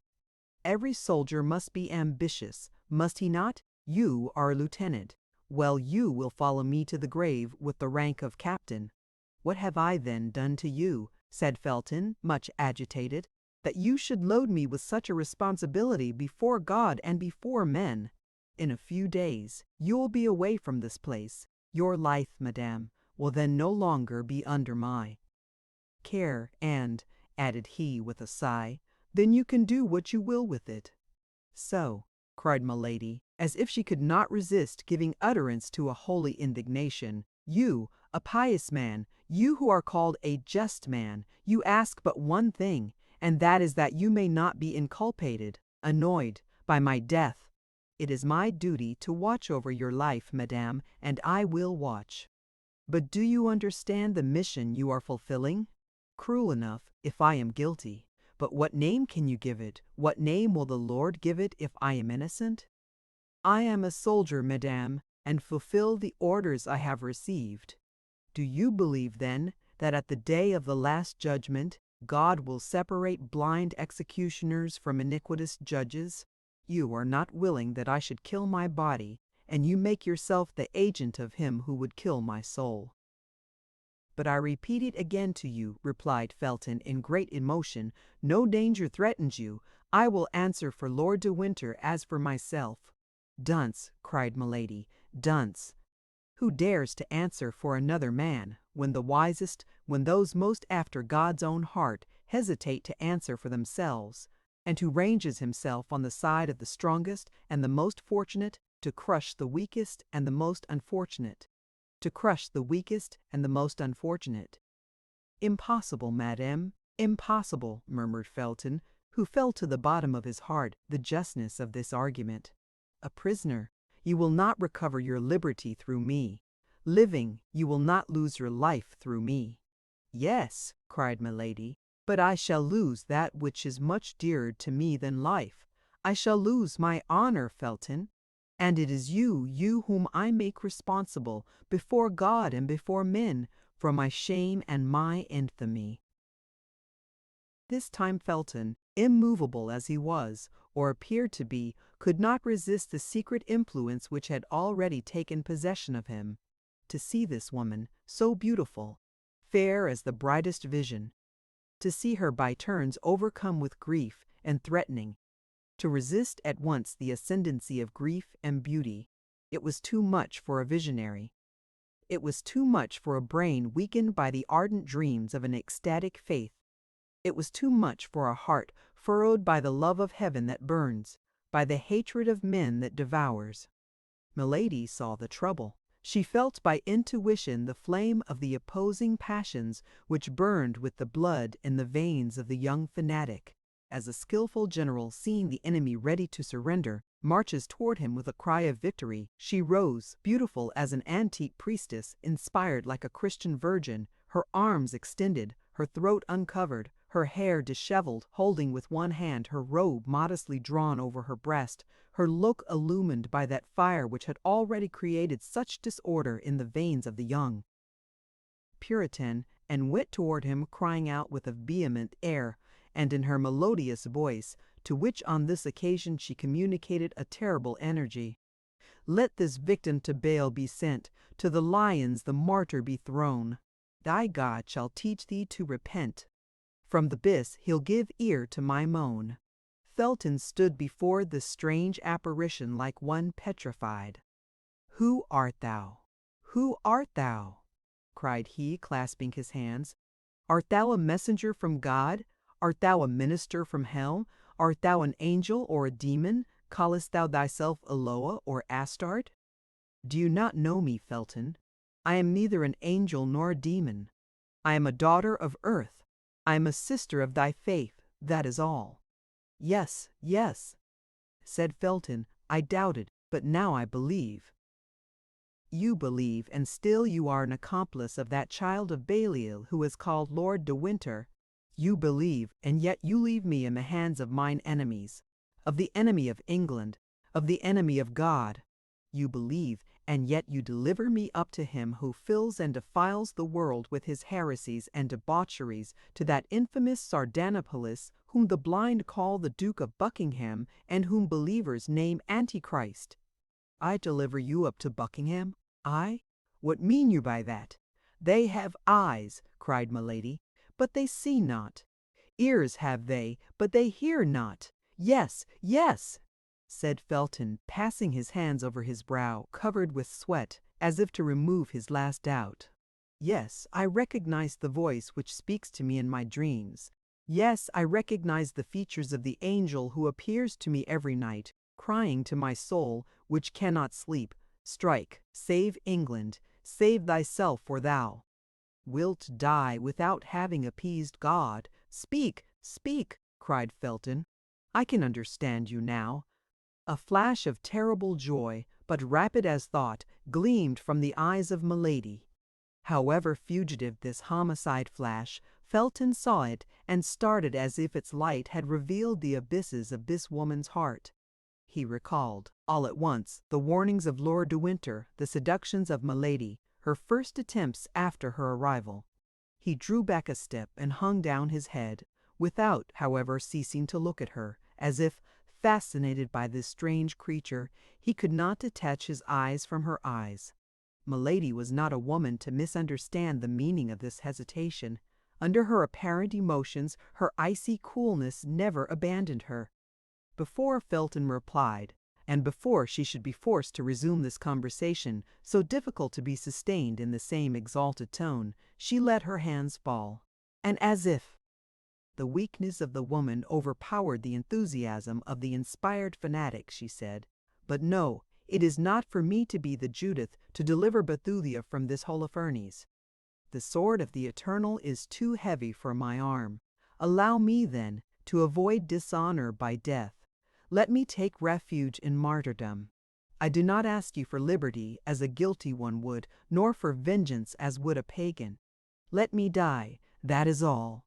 "Every soldier must be ambitious, must he not? You are a lieutenant. Well, you will follow me to the grave with the rank of captain." "What have I, then, done to you," said Felton, much agitated, "that you should load me with such a responsibility before God and before men? In a few days you will be away from this place. Your life, madame, will then no longer be under my care, and," added he with a sigh, "then you can do what you will with it." "So," cried Milady, as if she could not resist giving utterance to a holy indignation, "you, a pious man, you who are called a just man, you ask but one thing, and that is that you may not be inculpated, annoyed, by my death. It is my duty to watch over your life, madame, and I will watch. But do you understand the mission you are fulfilling? Cruel enough, if I am guilty. But what name can you give it? What name will the Lord give it if I am innocent? I am a soldier, madame, and fulfill the orders I have received. Do you believe, then, that at the day of the last judgment, God will separate blind executioners from iniquitous judges? You are not willing that I should kill my body, and you make yourself the agent of him who would kill my soul. But I repeat it again to you, replied Felton in great emotion, no danger threatens you. I will answer for Lord de Winter as for myself. Dunce, cried Milady, dunce! Who dares to answer for another man, when the wisest, when those most after God's own heart, hesitate to answer for themselves, and who ranges himself on the side of the strongest and the most fortunate, to crush the weakest and the most unfortunate? To crush the weakest and the most unfortunate. Impossible, madame, impossible, murmured Felton, who felt to the bottom of his heart the justness of this argument. A prisoner, you will not recover your liberty through me. Living, you will not lose your life through me. Yes, cried Milady, but I shall lose that which is much dearer to me than life. I shall lose my honor, Felton. And it is you whom I make responsible, before God and before men, for my shame and my infamy. This time Felton, immovable as he was, or appeared to be, could not resist the secret influence which had already taken possession of him. To see this woman, so beautiful, fair as the brightest vision, to see her by turns overcome with grief and threatening, to resist at once the ascendancy of grief and beauty, it was too much for a visionary. It was too much for a brain weakened by the ardent dreams of an ecstatic faith. It was too much for a heart furrowed by the love of heaven that burns, by the hatred of men that devours. Milady saw the trouble. She felt by intuition the flame of the opposing passions which burned with the blood in the veins of the young fanatic. As a skillful general, seeing the enemy ready to surrender, marches toward him with a cry of victory, she rose, beautiful as an antique priestess, inspired like a Christian virgin, her arms extended, her throat uncovered, her hair disheveled, holding with one hand her robe modestly drawn over her breast, her look illumined by that fire which had already created such disorder in the veins of the young Puritan, and went toward him, crying out with a vehement air, and in her melodious voice, to which on this occasion she communicated a terrible energy, "Let this victim to Baal be sent, to the lions the martyr be thrown. Thy God shall teach thee to repent. From the abyss he'll give ear to my moan." Felton stood before this strange apparition like one petrified. "Who art thou? Who art thou?" cried he, clasping his hands. "Art thou a messenger from God? Art thou a minister from hell? Art thou an angel or a demon? Callest thou thyself Eloa or Astarte? Do you not know me, Felton? I am neither an angel nor a demon. I am a daughter of earth. I am a sister of thy faith, that is all." "Yes, yes," said Felton, "I doubted, but now I believe." "You believe, and still you are an accomplice of that child of Belial who is called Lord de Winter. You believe, and yet you leave me in the hands of mine enemies, of the enemy of England, of the enemy of God. You believe, and yet you deliver me up to him who fills and defiles the world with his heresies and debaucheries, to that infamous Sardanapalus whom the blind call the Duke of Buckingham, and whom believers name Antichrist. I deliver you up to Buckingham? I? What mean you by that?" "They have eyes," cried Milady, "but they see not. Ears have they, but they hear not. Yes, yes," said Felton, passing his hands over his brow, covered with sweat, as if to remove his last doubt. "Yes, I recognize the voice which speaks to me in my dreams. Yes, I recognize the features of the angel who appears to me every night, crying to my soul, which cannot sleep, 'Strike, save England, save thyself for thou wilt die without having appeased God.' Speak, speak," cried Felton. "I can understand you now." A flash of terrible joy, but rapid as thought, gleamed from the eyes of Milady. However fugitive this homicide flash, Felton saw it and started as if its light had revealed the abysses of this woman's heart. He recalled, all at once, the warnings of Lord de Winter, the seductions of Milady, her first attempts after her arrival. He drew back a step and hung down his head, without, however, ceasing to look at her, as if, Fascinated by this strange creature, he could not detach his eyes from her eyes. Milady was not a woman to misunderstand the meaning of this hesitation. Under her apparent emotions, her icy coolness never abandoned her. Before Felton replied, and before she should be forced to resume this conversation, so difficult to be sustained in the same exalted tone, she let her hands fall, and as if the weakness of the woman overpowered the enthusiasm of the inspired fanatic, she said, "But no, it is not for me to be the Judith to deliver Bethulia from this Holofernes. The sword of the Eternal is too heavy for my arm. Allow me, then, to avoid dishonor by death. Let me take refuge in martyrdom. I do not ask you for liberty as a guilty one would, nor for vengeance as would a pagan. Let me die, that is all.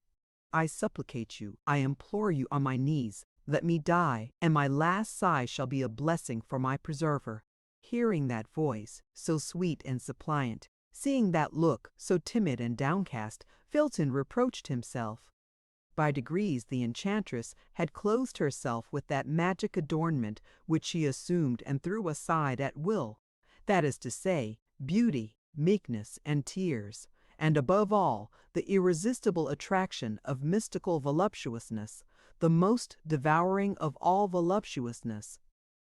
I supplicate you, I implore you on my knees, let me die, and my last sigh shall be a blessing for my preserver." Hearing that voice, so sweet and suppliant, seeing that look, so timid and downcast, Felton reproached himself. By degrees the enchantress had clothed herself with that magic adornment which she assumed and threw aside at will, that is to say, beauty, meekness, and tears, and above all, the irresistible attraction of mystical voluptuousness, the most devouring of all voluptuousness.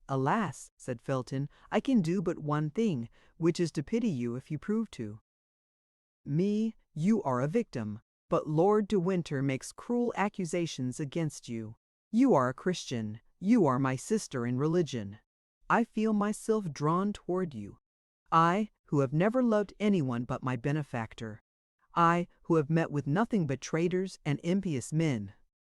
"Alas," said Felton, "I can do but one thing, which is to pity you if you prove to me you are a victim. But Lord de Winter makes cruel accusations against you. You are a Christian. You are my sister in religion. I feel myself drawn toward you. I, who have never loved anyone but my benefactor. I, who have met with nothing but traitors and impious men.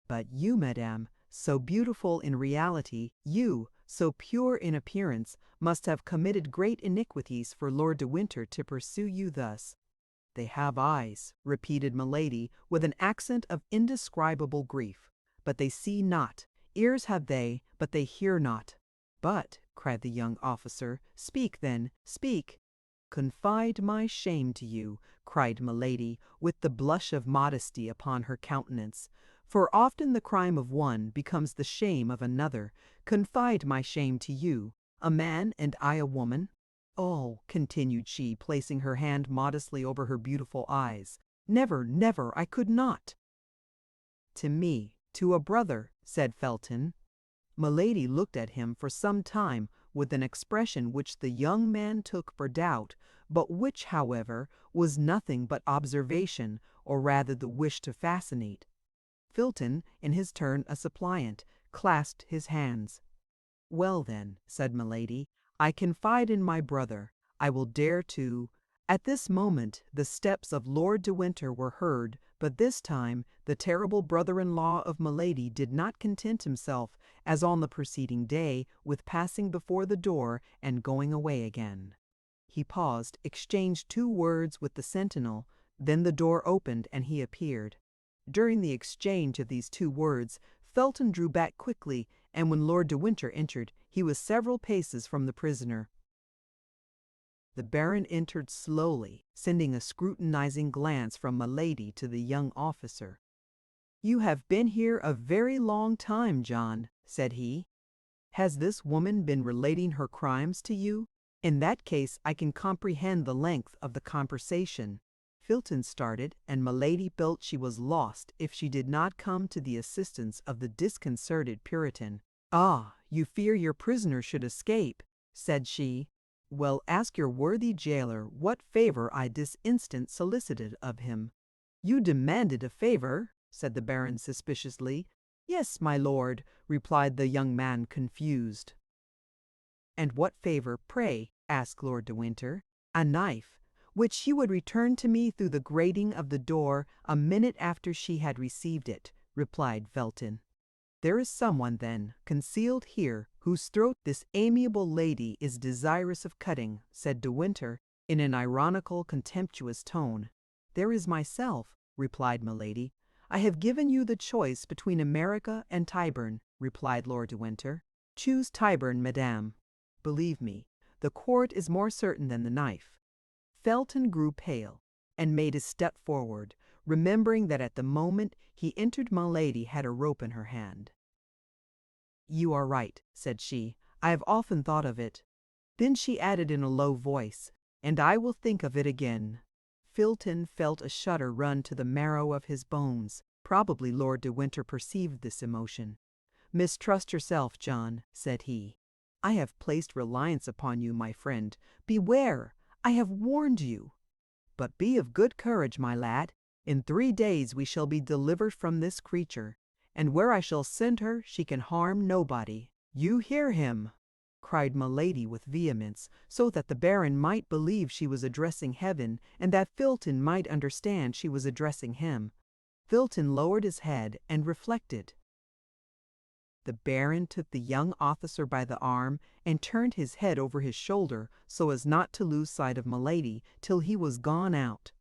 But you, madame, so beautiful in reality, you, so pure in appearance, must have committed great iniquities for Lord de Winter to pursue you thus." "They have eyes," repeated Milady, with an accent of indescribable grief, "but they see not. Ears have they, but they hear not." "But," cried the young officer, "speak then, speak." "Confide my shame to you," cried Milady, with the blush of modesty upon her countenance, "for often the crime of one becomes the shame of another. Confide my shame to you, a man and I a woman. Oh," continued she, placing her hand modestly over her beautiful eyes, "never, never, I could not." "To me, to a brother," said Felton. Milady looked at him for some time with an expression which the young man took for doubt, but which, however, was nothing but observation, or rather the wish to fascinate. Felton, in his turn a suppliant, clasped his hands. "Well, then," said Milady, "I confide in my brother. I will dare to—" At this moment the steps of Lord de Winter were heard, but this time the terrible brother-in-law of Milady did not content himself, as on the preceding day, with passing before the door and going away again. He paused, exchanged 2 words with the sentinel, then the door opened and he appeared. During the exchange of these 2 words, Felton drew back quickly, and when Lord de Winter entered, he was several paces from the prisoner. The Baron entered slowly, sending a scrutinizing glance from Milady to the young officer. "You have been here a very long time, John," said he. "Has this woman been relating her crimes to you? In that case I can comprehend the length of the conversation." Felton started, and Milady felt she was lost if she did not come to the assistance of the disconcerted Puritan. "Ah, you fear your prisoner should escape," said she. "Well, ask your worthy jailer what favour I this instant solicited of him." "You demanded a favour?" said the Baron suspiciously. "Yes, my lord," replied the young man, confused. "And what favour, pray?" asked Lord de Winter. "A knife, which she would return to me through the grating of the door a minute after she had received it," replied Felton. "There is someone, then, concealed here, whose throat this amiable lady is desirous of cutting," said de Winter, in an ironical, contemptuous tone. "There is myself," replied Milady. "I have given you the choice between America and Tyburn," replied Lord de Winter. "Choose Tyburn, madame. Believe me, the court is more certain than the knife." Felton grew pale, and made a step forward, remembering that at the moment he entered Milady had a rope in her hand. "You are right," said she. "I have often thought of it." Then she added in a low voice, "And I will think of it again." Felton felt a shudder run to the marrow of his bones. Probably Lord de Winter perceived this emotion. "Mistrust yourself, John," said he. "I have placed reliance upon you, my friend. Beware! I have warned you. But be of good courage, my lad. In 3 days we shall be delivered from this creature, and where I shall send her she can harm nobody." "You hear him!" cried Milady with vehemence, so that the Baron might believe she was addressing heaven, and that Felton might understand she was addressing him. Felton lowered his head and reflected. The Baron took the young officer by the arm and turned his head over his shoulder so as not to lose sight of Milady till he was gone out.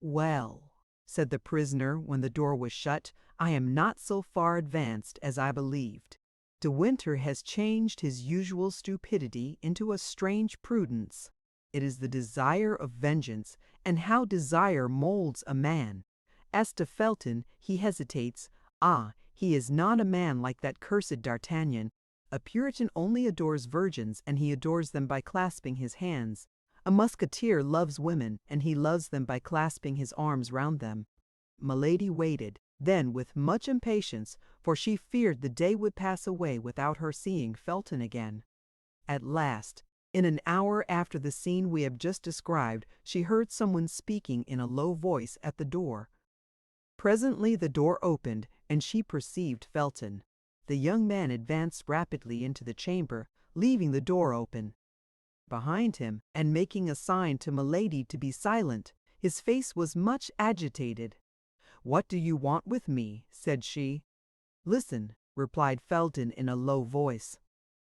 "Well," said the prisoner when the door was shut, "I am not so far advanced as I believed. De Winter has changed his usual stupidity into a strange prudence. It is the desire of vengeance, and how desire molds a man. As to Felton, he hesitates. He is not a man like that cursed D'Artagnan. A Puritan only adores virgins, and he adores them by clasping his hands. A musketeer loves women, and he loves them by clasping his arms round them." Milady waited, then with much impatience, for she feared the day would pass away without her seeing Felton again. At last, in an hour after the scene we have just described, she heard someone speaking in a low voice at the door. Presently the door opened, and she perceived Felton. The young man advanced rapidly into the chamber, leaving the door open behind him, and making a sign to Milady to be silent. His face was much agitated. "What do you want with me?" said she. "Listen," replied Felton in a low voice.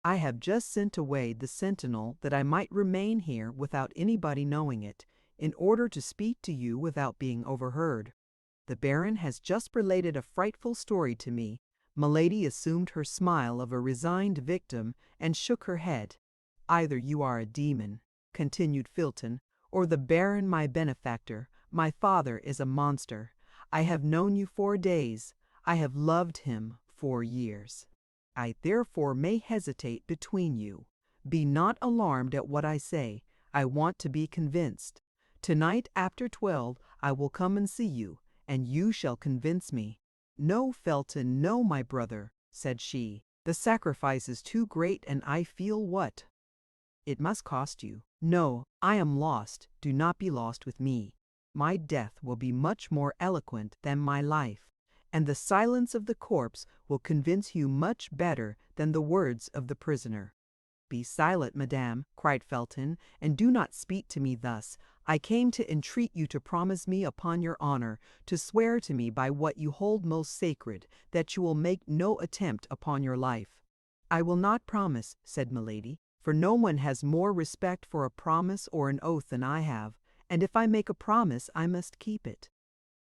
"I have just sent away the sentinel that I might remain here without anybody knowing it, in order to speak to you without being overheard. The Baron has just related a frightful story to me." Milady assumed her smile of a resigned victim, and shook her head. "Either you are a demon," continued Felton, "or the Baron, my benefactor, my father, is a monster. I have known you 4 days. I have loved him 4 years. I therefore may hesitate between you. Be not alarmed at what I say. I want to be convinced. Tonight after 12 I will come and see you, and you shall convince me." "No, Felton, no, my brother," said she. "The sacrifice is too great, and I feel what it must cost you. No, I am lost. Do not be lost with me. My death will be much more eloquent than my life, and the silence of the corpse will convince you much better than the words of the prisoner." "Be silent, madame," cried Felton, "and do not speak to me thus. I came to entreat you to promise me upon your honor, to swear to me by what you hold most sacred, that you will make no attempt upon your life." "I will not promise," said Milady, "for no one has more respect for a promise or an oath than I have, and if I make a promise I must keep it."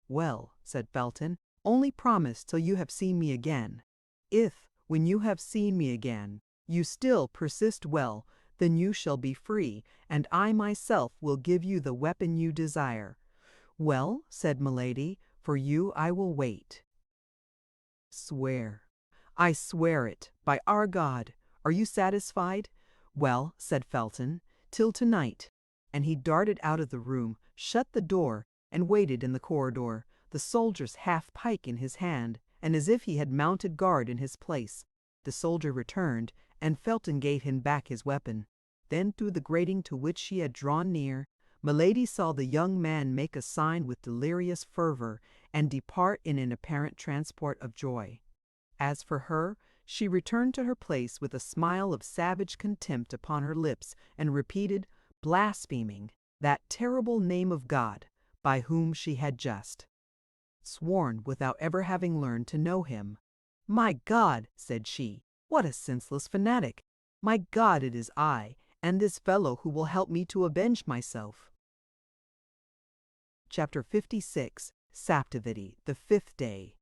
"Well," said Felton, "only promise till you have seen me again. If, when you have seen me again, you still persist, well, then you shall be free, and I myself will give you the weapon you desire." "Well," said Milady, "for you I will wait." "Swear." "I swear it, by our God. Are you satisfied?" "Well," said Felton, "till tonight." And he darted out of the room, shut the door, and waited in the corridor, the soldier's half-pike in his hand, and as if he had mounted guard in his place. The soldier returned, and Felton gave him back his weapon. Then through the grating to which she had drawn near, Milady saw the young man make a sign with delirious fervour, and depart in an apparent transport of joy. As for her, she returned to her place with a smile of savage contempt upon her lips, and repeated, blaspheming, that terrible name of God, by whom she had just sworn without ever having learned to know him. "My God!" said she, "what a senseless fanatic! My God, it is I, and this fellow who will help me to avenge myself." Chapter 56. Saptivity, the 5th day.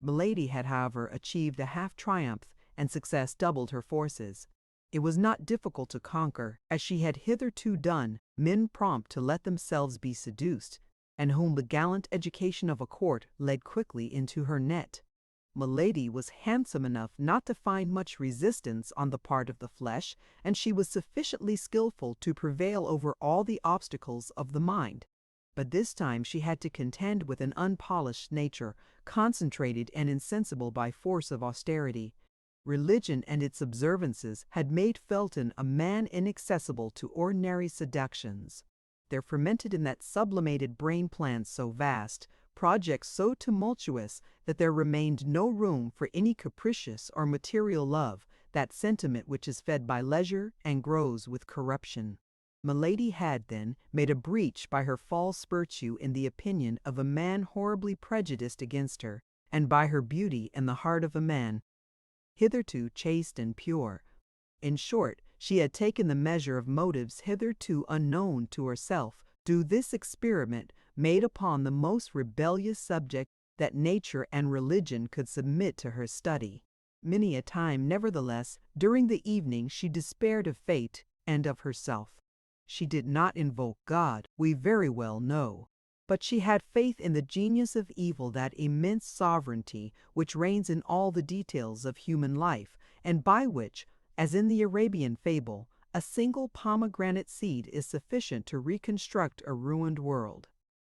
Milady had, however, achieved a half-triumph, and success doubled her forces. It was not difficult to conquer, as she had hitherto done, men prompt to let themselves be seduced, and whom the gallant education of a court led quickly into her net. Milady was handsome enough not to find much resistance on the part of the flesh, and she was sufficiently skillful to prevail over all the obstacles of the mind. But this time she had to contend with an unpolished nature, concentrated and insensible by force of austerity. Religion and its observances had made Felton a man inaccessible to ordinary seductions. There fermented in that sublimated brain plans so vast, projects so tumultuous, that there remained no room for any capricious or material love, that sentiment which is fed by leisure and grows with corruption. Milady had, then, made a breach by her false virtue in the opinion of a man horribly prejudiced against her, and by her beauty in the heart of a man hitherto chaste and pure. In short, she had taken the measure of motives hitherto unknown to herself, do this experiment made upon the most rebellious subject that nature and religion could submit to her study. Many a time, nevertheless, during the evening she despaired of fate and of herself. She did not invoke God, we very well know, but she had faith in the genius of evil, that immense sovereignty which reigns in all the details of human life, and by which, as in the Arabian fable, a single pomegranate seed is sufficient to reconstruct a ruined world.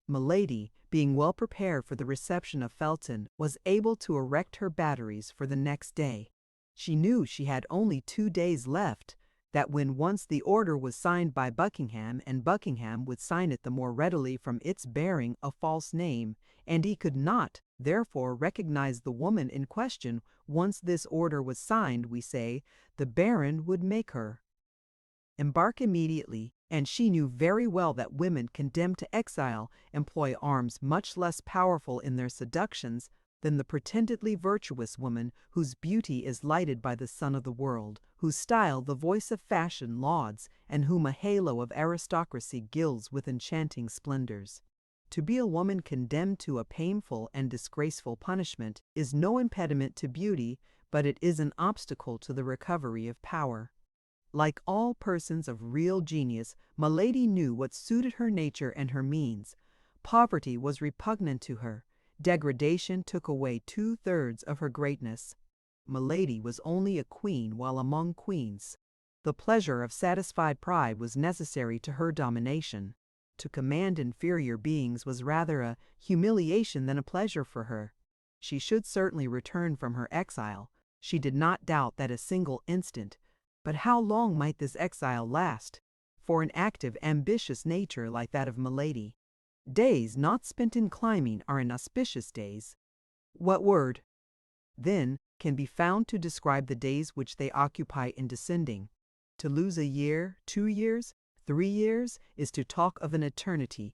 Milady, being well prepared for the reception of Felton, was able to erect her batteries for the next day. She knew she had only 2 days left, that when once the order was signed by Buckingham, and Buckingham would sign it the more readily from its bearing a false name, and he could not, therefore, recognize the woman in question, once this order was signed, we say, the Baron would make her embark immediately, and she knew very well that women condemned to exile employ arms much less powerful in their seductions than the pretendedly virtuous woman whose beauty is lighted by the sun of the world, whose style the voice of fashion lauds, and whom a halo of aristocracy gilds with enchanting splendors. To be a woman condemned to a painful and disgraceful punishment is no impediment to beauty, but it is an obstacle to the recovery of power. Like all persons of real genius, Milady knew what suited her nature and her means. Poverty was repugnant to her. Degradation took away 2/3 of her greatness. Milady was only a queen while among queens. The pleasure of satisfied pride was necessary to her domination. To command inferior beings was rather a humiliation than a pleasure for her. She should certainly return from her exile. She did not doubt that a single instant. But how long might this exile last, for an active, ambitious nature like that of Milady? Days not spent in climbing are inauspicious days. What word, then, can be found to describe the days which they occupy in descending? To lose a year, 2 years, 3 years, is to talk of an eternity.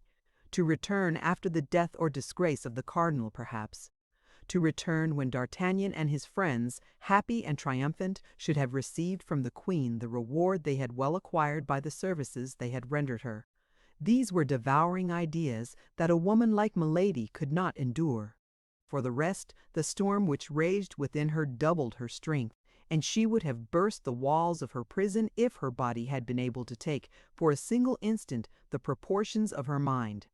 To return after the death or disgrace of the cardinal, perhaps. To return when D'Artagnan and his friends, happy and triumphant, should have received from the queen the reward they had well acquired by the services they had rendered her. These were devouring ideas that a woman like Milady could not endure. For the rest, the storm which raged within her doubled her strength, and she would have burst the walls of her prison if her body had been able to take, for a single instant, the proportions of her mind.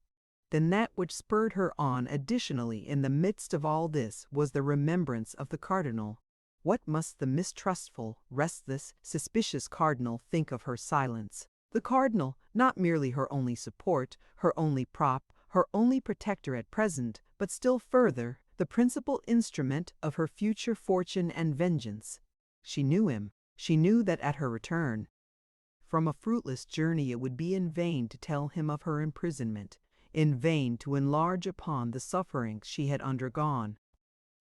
Then that which spurred her on additionally in the midst of all this was the remembrance of the cardinal. What must the mistrustful, restless, suspicious cardinal think of her silence? The cardinal, not merely her only support, her only prop, her only protector at present, but still further, the principal instrument of her future fortune and vengeance. She knew him. She knew that at her return from a fruitless journey it would be in vain to tell him of her imprisonment, in vain to enlarge upon the sufferings she had undergone.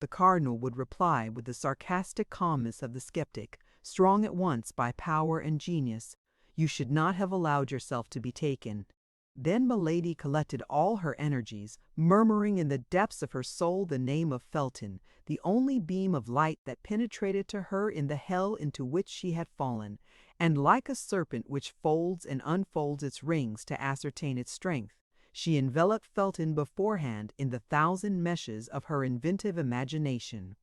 The cardinal would reply with the sarcastic calmness of the skeptic, strong at once by power and genius, "You should not have allowed yourself to be taken." Then Milady collected all her energies, murmuring in the depths of her soul the name of Felton, the only beam of light that penetrated to her in the hell into which she had fallen, and like a serpent which folds and unfolds its rings to ascertain its strength, she enveloped Felton beforehand in the 1,000 meshes of her inventive imagination.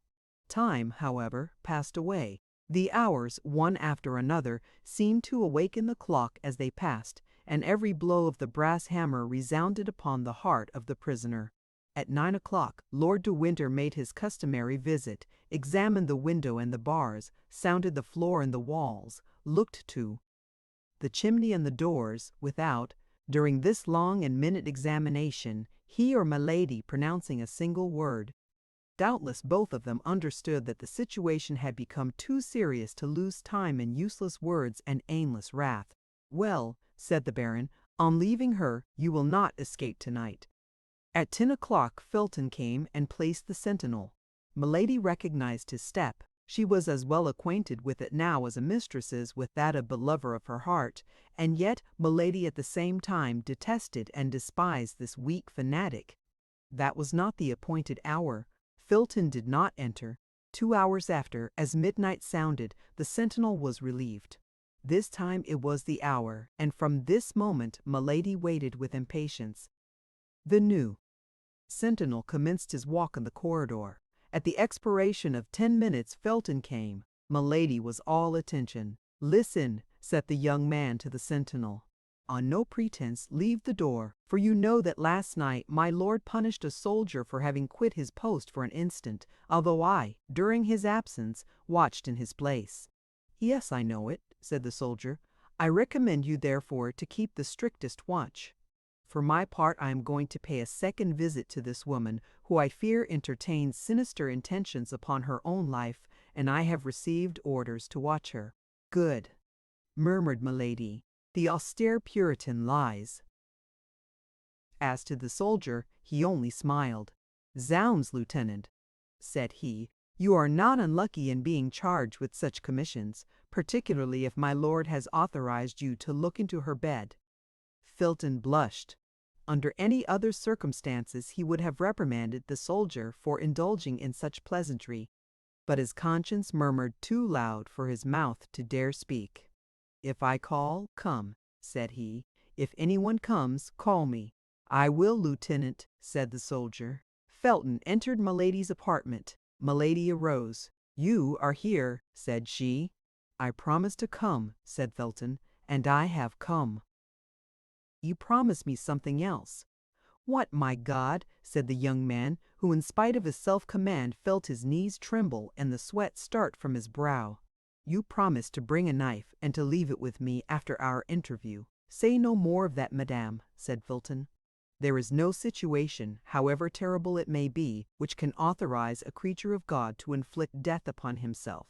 Time, however, passed away. The hours, one after another, seemed to awaken the clock as they passed, and every blow of the brass hammer resounded upon the heart of the prisoner. At 9 o'clock, Lord de Winter made his customary visit, examined the window and the bars, sounded the floor and the walls, looked to the chimney and the doors without. During this long and minute examination, he or Milady pronouncing a single word. Doubtless both of them understood that the situation had become too serious to lose time in useless words and aimless wrath. "Well," said the Baron, "on leaving her, you will not escape tonight." At 10 o'clock Felton came and placed the sentinel. Milady recognized his step. She was as well acquainted with it now as a mistress is with that of the lover of her heart, and yet Milady at the same time detested and despised this weak fanatic. That was not the appointed hour. Felton did not enter. 2 hours after, as midnight sounded, the sentinel was relieved. This time it was the hour, and from this moment Milady waited with impatience. The new sentinel commenced his walk in the corridor. At the expiration of 10 minutes Felton came. Milady was all attention. "Listen," said the young man to the sentinel. "On no pretense leave the door, for you know that last night my lord punished a soldier for having quit his post for an instant, although I, during his absence, watched in his place." "Yes, I know it," said the soldier. "I recommend you therefore to keep the strictest watch. For my part, I am going to pay a second visit to this woman, who I fear entertains sinister intentions upon her own life, and I have received orders to watch her." "Good," murmured Milady. "The austere Puritan lies." As to the soldier, he only smiled. "Zounds, Lieutenant," said he, "you are not unlucky in being charged with such commissions, particularly if my lord has authorized you to look into her bed." Felton blushed. Under any other circumstances he would have reprimanded the soldier for indulging in such pleasantry, but his conscience murmured too loud for his mouth to dare speak. "If I call, come," said he. "If anyone comes, call me." "I will, Lieutenant," said the soldier. Felton entered Milady's apartment. Milady arose. "You are here," said she. "I promised to come," said Felton, "and I have come." "You promised me something else." "What, my God?" said the young man, who in spite of his self-command felt his knees tremble and the sweat start from his brow. "You promised to bring a knife and to leave it with me after our interview." "Say no more of that, madame," said Felton. "There is no situation, however terrible it may be, which can authorize a creature of God to inflict death upon himself.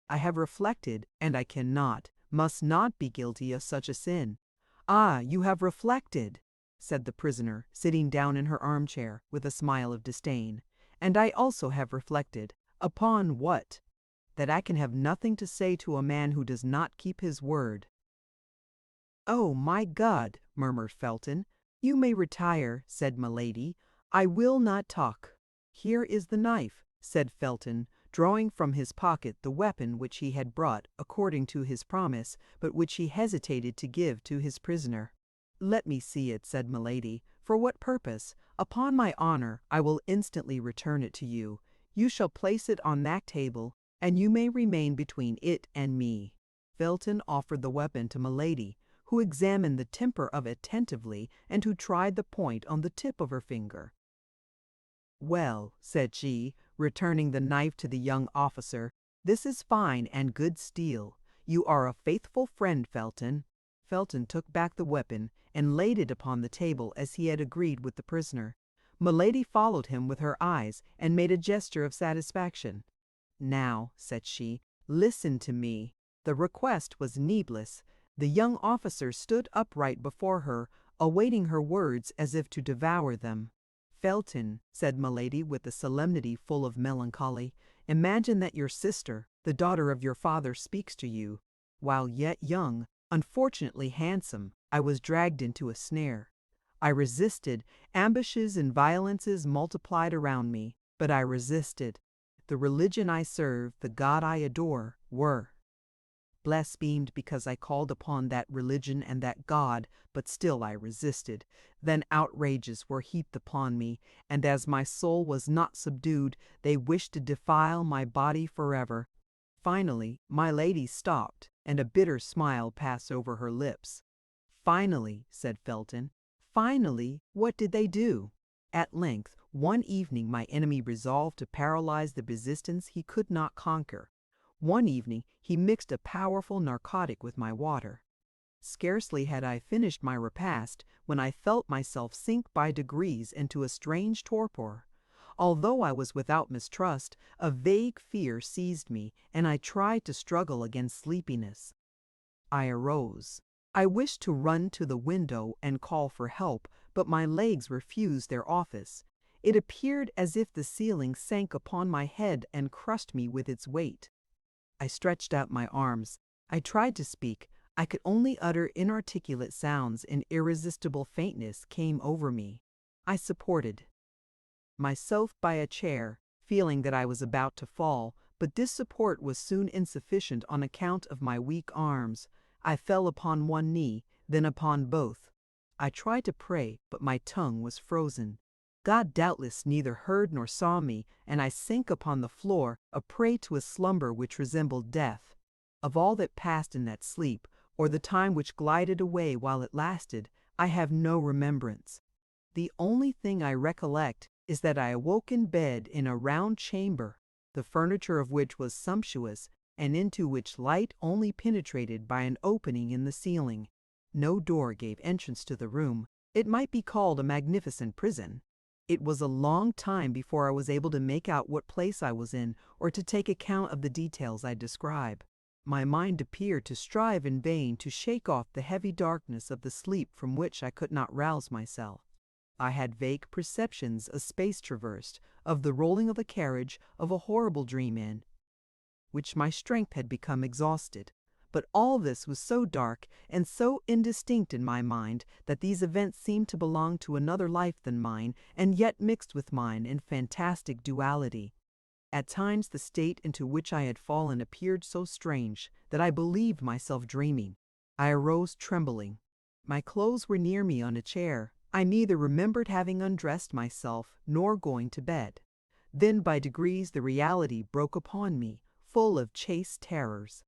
I have reflected, and I cannot, must not be guilty of such a sin." "Ah, you have reflected," said the prisoner, sitting down in her armchair, with a smile of disdain. "And I also have reflected." "Upon what?" "That I can have nothing to say to a man who does not keep his word." "Oh, my God!" murmured Felton. "You may retire," said Milady. "I will not talk." "Here is the knife," said Felton, drawing from his pocket the weapon which he had brought according to his promise, but which he hesitated to give to his prisoner. "Let me see it," said Milady. "For what purpose? Upon my honor, I will instantly return it to you. You shall place it on that table, and you may remain between it and me." Felton offered the weapon to Milady, who examined the temper of it attentively, and who tried the point on the tip of her finger. "Well," said she, returning the knife to the young officer, "this is fine and good steel. You are a faithful friend, Felton." Felton took back the weapon and laid it upon the table as he had agreed with the prisoner. Milady followed him with her eyes and made a gesture of satisfaction. "Now," said she, "listen to me." The request was needless. The young officer stood upright before her, awaiting her words as if to devour them. "Felton," said Milady with a solemnity full of melancholy, "imagine that your sister, the daughter of your father, speaks to you. While yet young, unfortunately handsome, I was dragged into a snare. I resisted. Ambushes and violences multiplied around me, but I resisted. The religion I serve, the God I adore, were blasphemed because I called upon that religion and that God, but still I resisted. Then outrages were heaped upon me, and as my soul was not subdued, they wished to defile my body forever. Finally, my lady stopped, and a bitter smile passed over her lips. "Finally," said Felton, "finally, what did they do?" "At length, One evening my enemy resolved to paralyze the resistance he could not conquer. One evening he mixed a powerful narcotic with my water. Scarcely had I finished my repast when I felt myself sink by degrees into a strange torpor. Although I was without mistrust, a vague fear seized me, and I tried to struggle against sleepiness. I arose. I wished to run to the window and call for help, but my legs refused their office. It appeared as if the ceiling sank upon my head and crushed me with its weight. I stretched out my arms. I tried to speak. I could only utter inarticulate sounds, and irresistible faintness came over me. I supported myself by a chair, feeling that I was about to fall, but this support was soon insufficient on account of my weak arms. I fell upon one knee, then upon both. I tried to pray, but my tongue was frozen. God doubtless neither heard nor saw me, and I sank upon the floor, a prey to a slumber which resembled death. Of all that passed in that sleep, or the time which glided away while it lasted, I have no remembrance. The only thing I recollect is that I awoke in bed in a round chamber, the furniture of which was sumptuous, and into which light only penetrated by an opening in the ceiling. No door gave entrance to the room. It might be called a magnificent prison. It was a long time before I was able to make out what place I was in, or to take account of the details I describe. My mind appeared to strive in vain to shake off the heavy darkness of the sleep from which I could not rouse myself. I had vague perceptions of space traversed, of the rolling of a carriage, of a horrible dream in which my strength had become exhausted. But all this was so dark and so indistinct in my mind that these events seemed to belong to another life than mine, and yet mixed with mine in fantastic duality. At times the state into which I had fallen appeared so strange that I believed myself dreaming. I arose trembling. My clothes were near me on a chair. I neither remembered having undressed myself nor going to bed. Then by degrees the reality broke upon me, full of chaste terrors.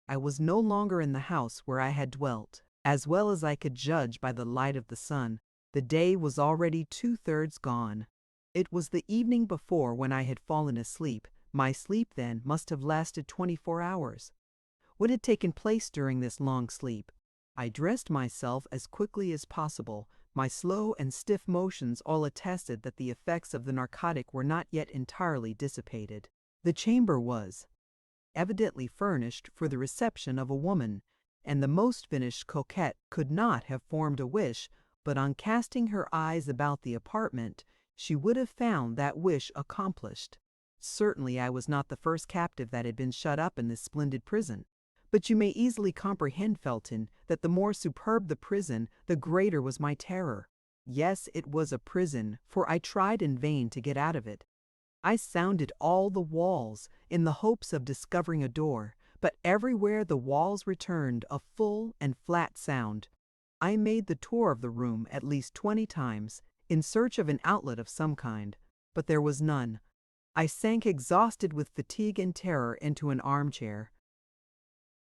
I was no longer in the house where I had dwelt. As well as I could judge by the light of the sun, the day was already 2/3 gone. It was the evening before when I had fallen asleep. My sleep, then, must have lasted 24 hours. What had taken place during this long sleep? I dressed myself as quickly as possible. My slow and stiff motions all attested that the effects of the narcotic were not yet entirely dissipated. The chamber was evidently furnished for the reception of a woman, and the most finished coquette could not have formed a wish, but on casting her eyes about the apartment, she would have found that wish accomplished. Certainly I was not the first captive that had been shut up in this splendid prison. But you may easily comprehend, Felton, that the more superb the prison, the greater was my terror. Yes, it was a prison, for I tried in vain to get out of it. I sounded all the walls in the hopes of discovering a door, but everywhere the walls returned a full and flat sound. I made the tour of the room at least 20 times, in search of an outlet of some kind, but there was none. I sank exhausted with fatigue and terror into an armchair.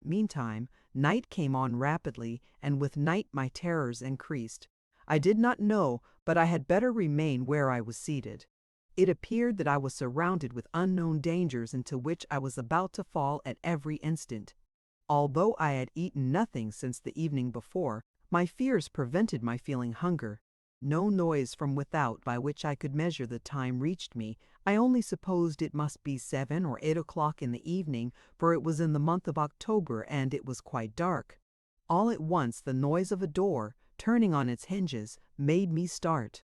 Meantime, night came on rapidly, and with night my terrors increased. I did not know, but I had better remain where I was seated. It appeared that I was surrounded with unknown dangers into which I was about to fall at every instant. Although I had eaten nothing since the evening before, my fears prevented my feeling hunger. No noise from without by which I could measure the time reached me. I only supposed it must be 7 or 8 o'clock in the evening, for it was in the month of October and it was quite dark. All at once the noise of a door, turning on its hinges, made me start.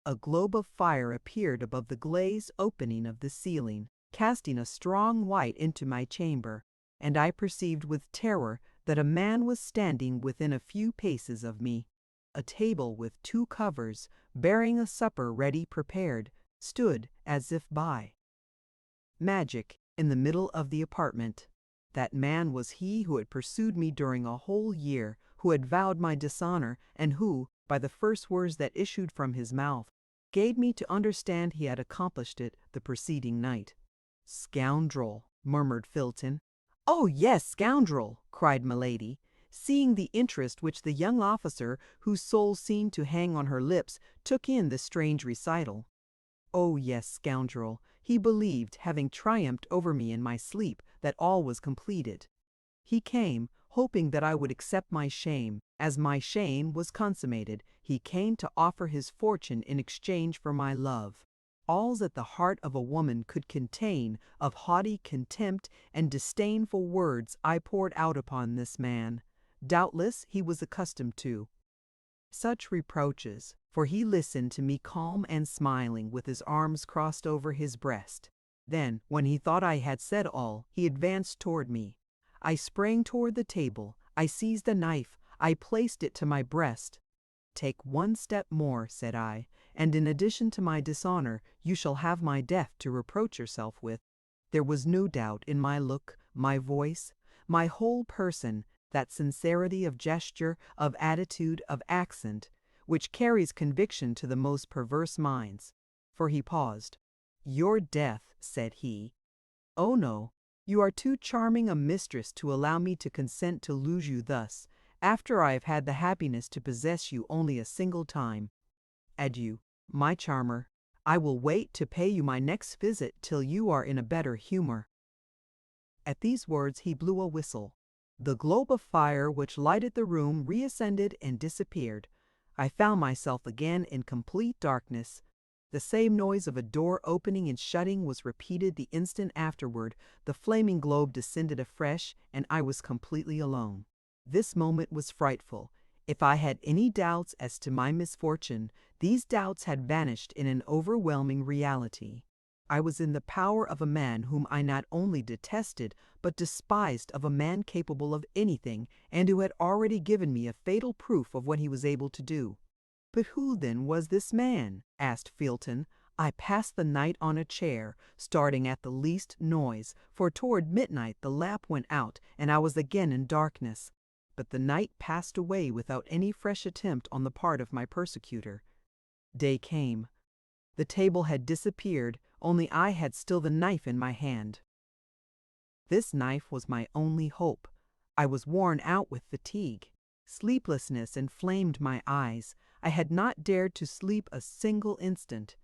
A globe of fire appeared above the glazed opening of the ceiling, casting a strong light into my chamber, and I perceived with terror that a man was standing within a few paces of me. A table with 2 covers, bearing a supper ready prepared, stood as if by magic in the middle of the apartment. That man was he who had pursued me during a whole year, who had vowed my dishonor, and who, by the first words that issued from his mouth, gave me to understand he had accomplished it the preceding night. "Scoundrel!" murmured Felton. "Oh, yes, scoundrel!" cried Milady, seeing the interest which the young officer, whose soul seemed to hang on her lips, took in the strange recital. Oh yes, scoundrel, he believed, having triumphed over me in my sleep, that all was completed. He came, hoping that I would accept my shame. As my shame was consummated, he came to offer his fortune in exchange for my love. All that the heart of a woman could contain of haughty contempt and disdainful words I poured out upon this man. Doubtless he was accustomed to such reproaches, for he listened to me calm and smiling with his arms crossed over his breast. Then, when he thought I had said all, he advanced toward me. I sprang toward the table, I seized a knife, I placed it to my breast. "Take one step more," said I, "and in addition to my dishonor, you shall have my death to reproach yourself with." There was no doubt in my look, my voice, my whole person, that sincerity of gesture, of attitude, of accent, which carries conviction to the most perverse minds. For he paused. "Your death," said he. "Oh no, you are too charming a mistress to allow me to consent to lose you thus, after I have had the happiness to possess you only a single time. Adieu, my charmer. I will wait to pay you my next visit till you are in a better humor." At these words he blew a whistle. The globe of fire which lighted the room reascended and disappeared. I found myself again in complete darkness. The same noise of a door opening and shutting was repeated the instant afterward. The flaming globe descended afresh, and I was completely alone. This moment was frightful. If I had any doubts as to my misfortune, these doubts had vanished in an overwhelming reality. I was in the power of a man whom I not only detested, but despised, of a man capable of anything, and who had already given me a fatal proof of what he was able to do. "But who then was this man?" asked Felton. I passed the night on a chair, starting at the least noise, for toward midnight the lamp went out, and I was again in darkness. But the night passed away without any fresh attempt on the part of my persecutor. Day came. The table had disappeared, only I had still the knife in my hand. This knife was my only hope. I was worn out with fatigue. Sleeplessness inflamed my eyes. I had not dared to sleep a single instant.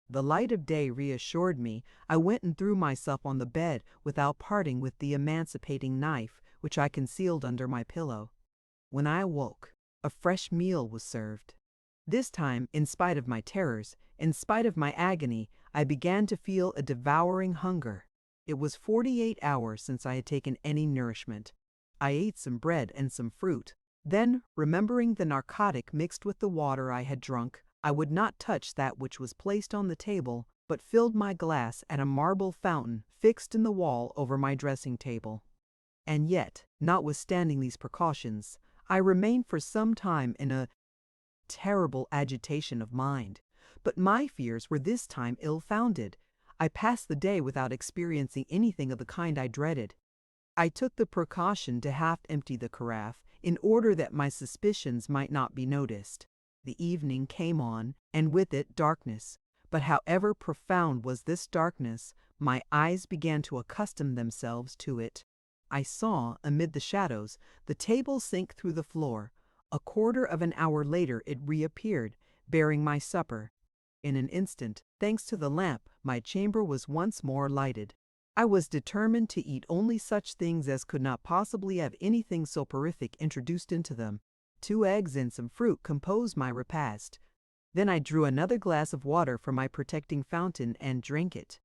The light of day reassured me. I went and threw myself on the bed without parting with the emancipating knife, which I concealed under my pillow. When I awoke, a fresh meal was served. This time, in spite of my terrors, in spite of my agony, I began to feel a devouring hunger. It was 48 hours since I had taken any nourishment. I ate some bread and some fruit. Then, remembering the narcotic mixed with the water I had drunk, I would not touch that which was placed on the table, but filled my glass at a marble fountain fixed in the wall over my dressing table. And yet, notwithstanding these precautions, I remained for some time in a terrible agitation of mind. But my fears were this time ill-founded. I passed the day without experiencing anything of the kind I dreaded. I took the precaution to half-empty the carafe, in order that my suspicions might not be noticed. The evening came on, and with it darkness. But however profound was this darkness, my eyes began to accustom themselves to it. I saw, amid the shadows, the table sink through the floor. A quarter of an hour later it reappeared, bearing my supper. In an instant, thanks to the lamp, my chamber was once more lighted. I was determined to eat only such things as could not possibly have anything soporific introduced into them. 2 eggs and some fruit composed my repast. Then I drew another glass of water from my protecting fountain and drank it.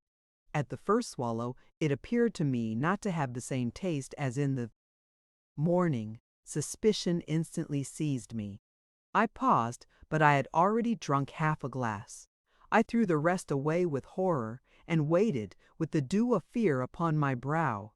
At the first swallow, it appeared to me not to have the same taste as in the morning. Suspicion instantly seized me. I paused, but I had already drunk half a glass. I threw the rest away with horror, and waited, with the dew of fear upon my brow.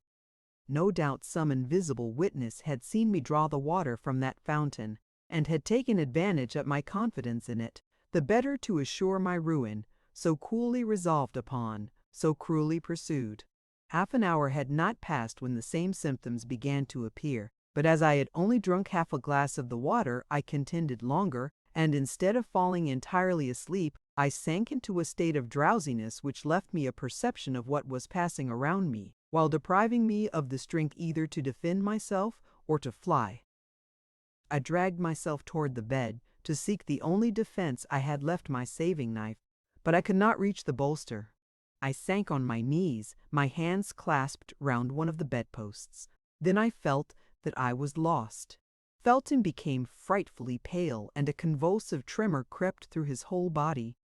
No doubt some invisible witness had seen me draw the water from that fountain, and had taken advantage of my confidence in it, the better to assure my ruin, so coolly resolved upon, so cruelly pursued. Half an hour had not passed when the same symptoms began to appear, but as I had only drunk half a glass of the water, I contended longer, and instead of falling entirely asleep, I sank into a state of drowsiness which left me a perception of what was passing around me, while depriving me of the strength either to defend myself or to fly. I dragged myself toward the bed, to seek the only defense I had left, my saving knife, but I could not reach the bolster. I sank on my knees, my hands clasped round one of the bedposts. Then I felt that I was lost. Felton became frightfully pale, and a convulsive tremor crept through his whole body.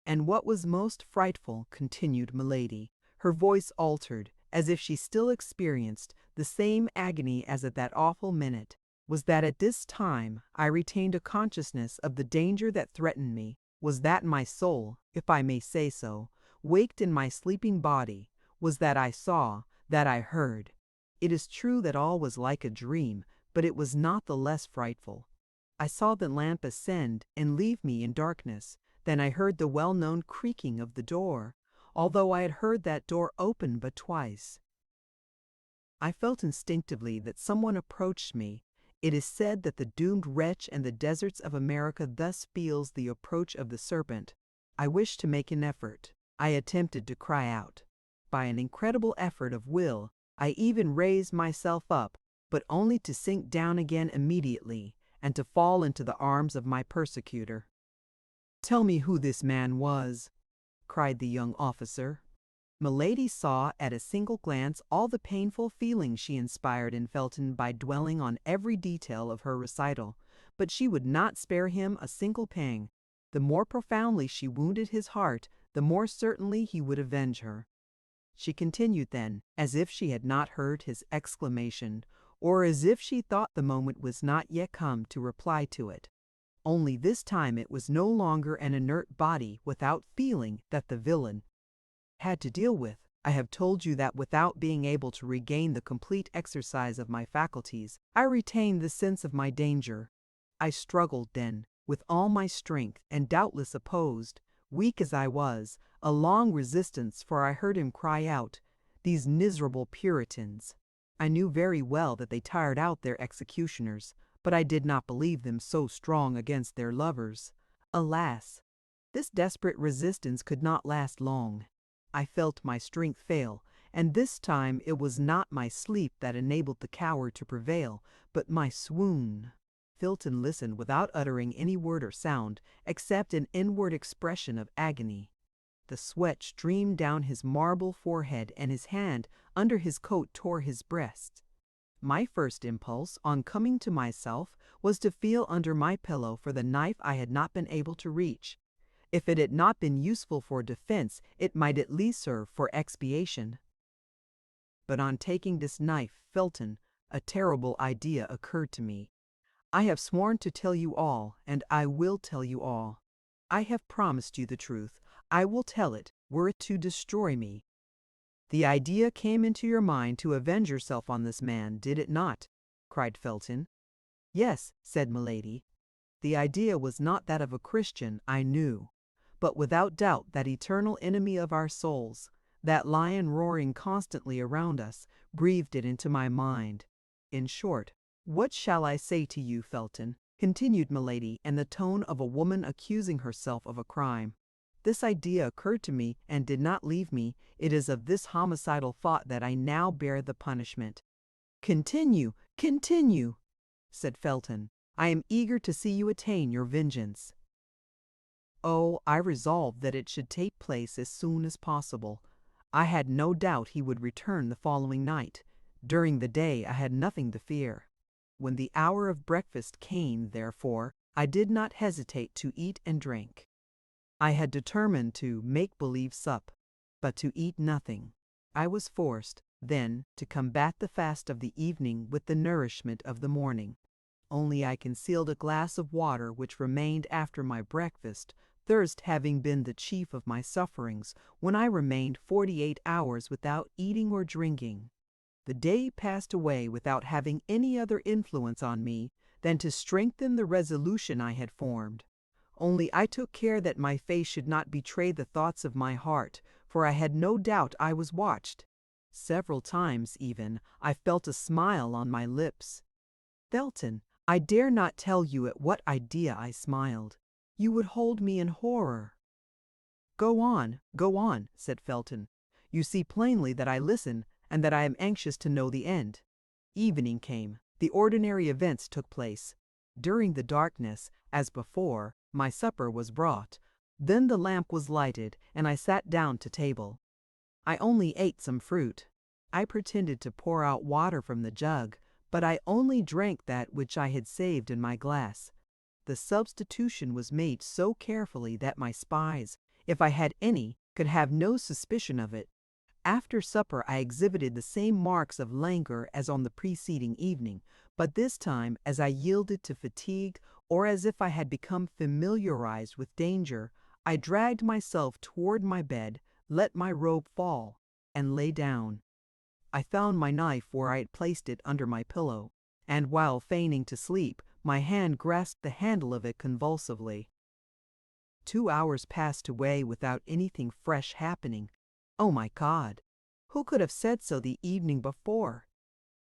And what was most frightful, continued Milady, her voice altered, as if she still experienced the same agony as at that awful minute, was that at this time I retained a consciousness of the danger that threatened me, was that my soul, if I may say so, waked in my sleeping body, was that I saw, that I heard. It is true that all was like a dream, but it was not the less frightful. I saw the lamp ascend and leave me in darkness. Then I heard the well-known creaking of the door, although I had heard that door open but twice. I felt instinctively that someone approached me. It is said that the doomed wretch in the deserts of America thus feels the approach of the serpent. I wished to make an effort. I attempted to cry out. By an incredible effort of will, I even raised myself up, but only to sink down again immediately, and to fall into the arms of my persecutor. "Tell me who this man was," cried the young officer. Milady saw at a single glance all the painful feelings she inspired in Felton by dwelling on every detail of her recital, but she would not spare him a single pang. The more profoundly she wounded his heart, the more certainly he would avenge her. She continued then, as if she had not heard his exclamation, or as if she thought the moment was not yet come to reply to it. Only this time it was no longer an inert body without feeling that the villain had to deal with. I have told you that without being able to regain the complete exercise of my faculties, I retained the sense of my danger. I struggled then, with all my strength, and doubtless opposed, weak as I was, a long resistance, for I heard him cry out, "These miserable Puritans!" I knew very well that they tired out their executioners, but I did not believe them so strong against their lovers. Alas! This desperate resistance could not last long. I felt my strength fail, and this time it was not my sleep that enabled the coward to prevail, but my swoon. Felton listened without uttering any word or sound, except an inward expression of agony. The sweat streamed down his marble forehead, and his hand under his coat tore his breast. My first impulse, on coming to myself, was to feel under my pillow for the knife I had not been able to reach. If it had not been useful for defense, it might at least serve for expiation. But on taking this knife, Felton, a terrible idea occurred to me. I have sworn to tell you all, and I will tell you all. I have promised you the truth. I will tell it, were it to destroy me. The idea came into your mind to avenge yourself on this man, did it not?" cried Felton. "Yes," said Milady. "The idea was not that of a Christian, I knew, but without doubt that eternal enemy of our souls, that lion roaring constantly around us, breathed it into my mind. In short, what shall I say to you, Felton?" continued Milady, in the tone of a woman accusing herself of a crime. "This idea occurred to me and did not leave me. It is of this homicidal thought that I now bear the punishment." "Continue, continue," said Felton. "I am eager to see you attain your vengeance." "Oh, I resolved that it should take place as soon as possible. I had no doubt he would return the following night. During the day I had nothing to fear. When the hour of breakfast came, therefore, I did not hesitate to eat and drink. I had determined to make-believe sup, but to eat nothing. I was forced, then, to combat the fast of the evening with the nourishment of the morning. Only I concealed a glass of water which remained after my breakfast, thirst having been the chief of my sufferings, when I remained 48 hours without eating or drinking. The day passed away without having any other influence on me than to strengthen the resolution I had formed. Only I took care that my face should not betray the thoughts of my heart, for I had no doubt I was watched. Several times, even, I felt a smile on my lips. Felton, I dare not tell you at what idea I smiled. You would hold me in horror. Go on, said Felton. "You see plainly that I listen, and that I am anxious to know the end." Evening came. The ordinary events took place. During the darkness, as before, my supper was brought. Then the lamp was lighted, and I sat down to table. I only ate some fruit. I pretended to pour out water from the jug, but I only drank that which I had saved in my glass. The substitution was made so carefully that my spies, if I had any, could have no suspicion of it. After supper I exhibited the same marks of languor as on the preceding evening, but this time, as I yielded to fatigue, or as if I had become familiarized with danger, I dragged myself toward my bed, let my robe fall, and lay down. I found my knife where I had placed it under my pillow, and while feigning to sleep, my hand grasped the handle of it convulsively. 2 hours passed away without anything fresh happening. Oh my God! Who could have said so the evening before?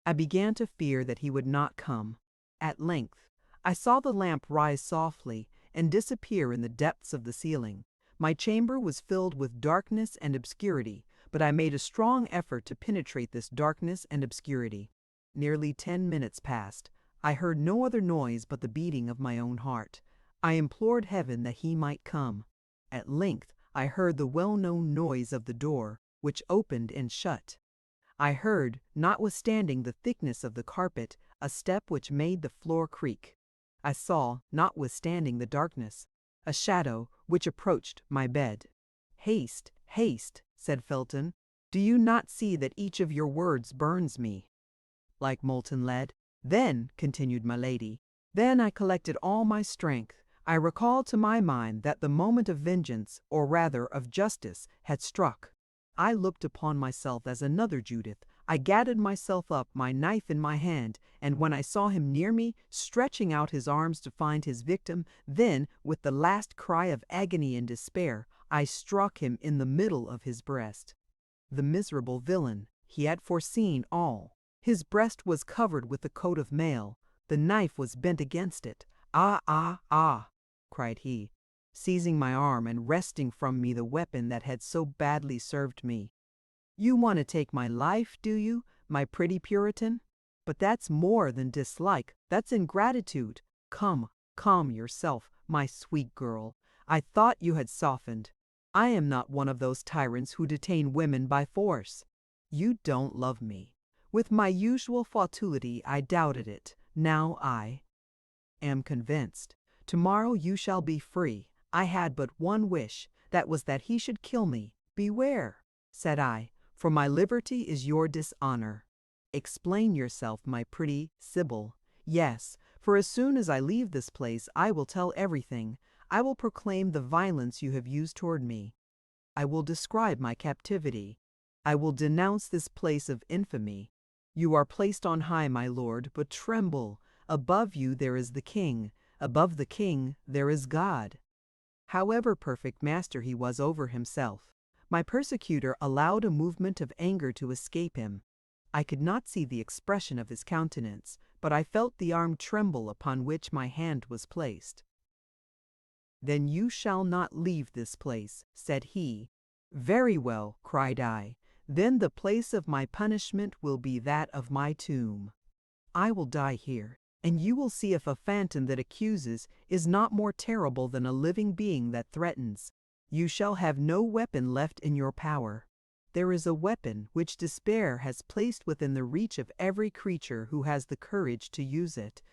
I began to fear that he would not come. At length, I saw the lamp rise softly and disappear in the depths of the ceiling. My chamber was filled with darkness and obscurity, but I made a strong effort to penetrate this darkness and obscurity. Nearly 10 minutes passed. I heard no other noise but the beating of my own heart. I implored heaven that he might come. At length, I heard the well-known noise of the door, which opened and shut. I heard, notwithstanding the thickness of the carpet, a step which made the floor creak. I saw, notwithstanding the darkness, a shadow which approached my bed. "Haste, haste," said Felton. "Do you not see that each of your words burns me like molten lead?" "Then," continued my lady, "then I collected all my strength. I recalled to my mind that the moment of vengeance, or rather of justice, had struck. I looked upon myself as another Judith. I gathered myself up, my knife in my hand, and when I saw him near me, stretching out his arms to find his victim, then, with the last cry of agony and despair, I struck him in the middle of his breast. The miserable villain, he had foreseen all. His breast was covered with a coat of mail. The knife was bent against it. "Ah, ah, ah!" cried he, seizing my arm and wresting from me the weapon that had so badly served me. "You want to take my life, do you, my pretty Puritan? But that's more than dislike, that's ingratitude. Come, calm yourself, my sweet girl. I thought you had softened. I am not one of those tyrants who detain women by force. You don't love me. With my usual fatuity I doubted it. Now I am convinced. Tomorrow you shall be free. I had but one wish, that was that he should kill me. Beware," said I, "for my liberty is your dishonor. Explain yourself, my pretty Sibyl. Yes, for as soon as I leave this place I will tell everything. I will proclaim the violence you have used toward me. I will describe my captivity. I will denounce this place of infamy. You are placed on high, my lord, but tremble. Above you there is the king. Above the king there is God." However perfect master he was over himself, my persecutor allowed a movement of anger to escape him. I could not see the expression of his countenance, but I felt the arm tremble upon which my hand was placed. "Then you shall not leave this place," said he. "Very well," cried I. "Then the place of my punishment will be that of my tomb. I will die here, and you will see if a phantom that accuses is not more terrible than a living being that threatens. You shall have no weapon left in your power. There is a weapon which despair has placed within the reach of every creature who has the courage to use it.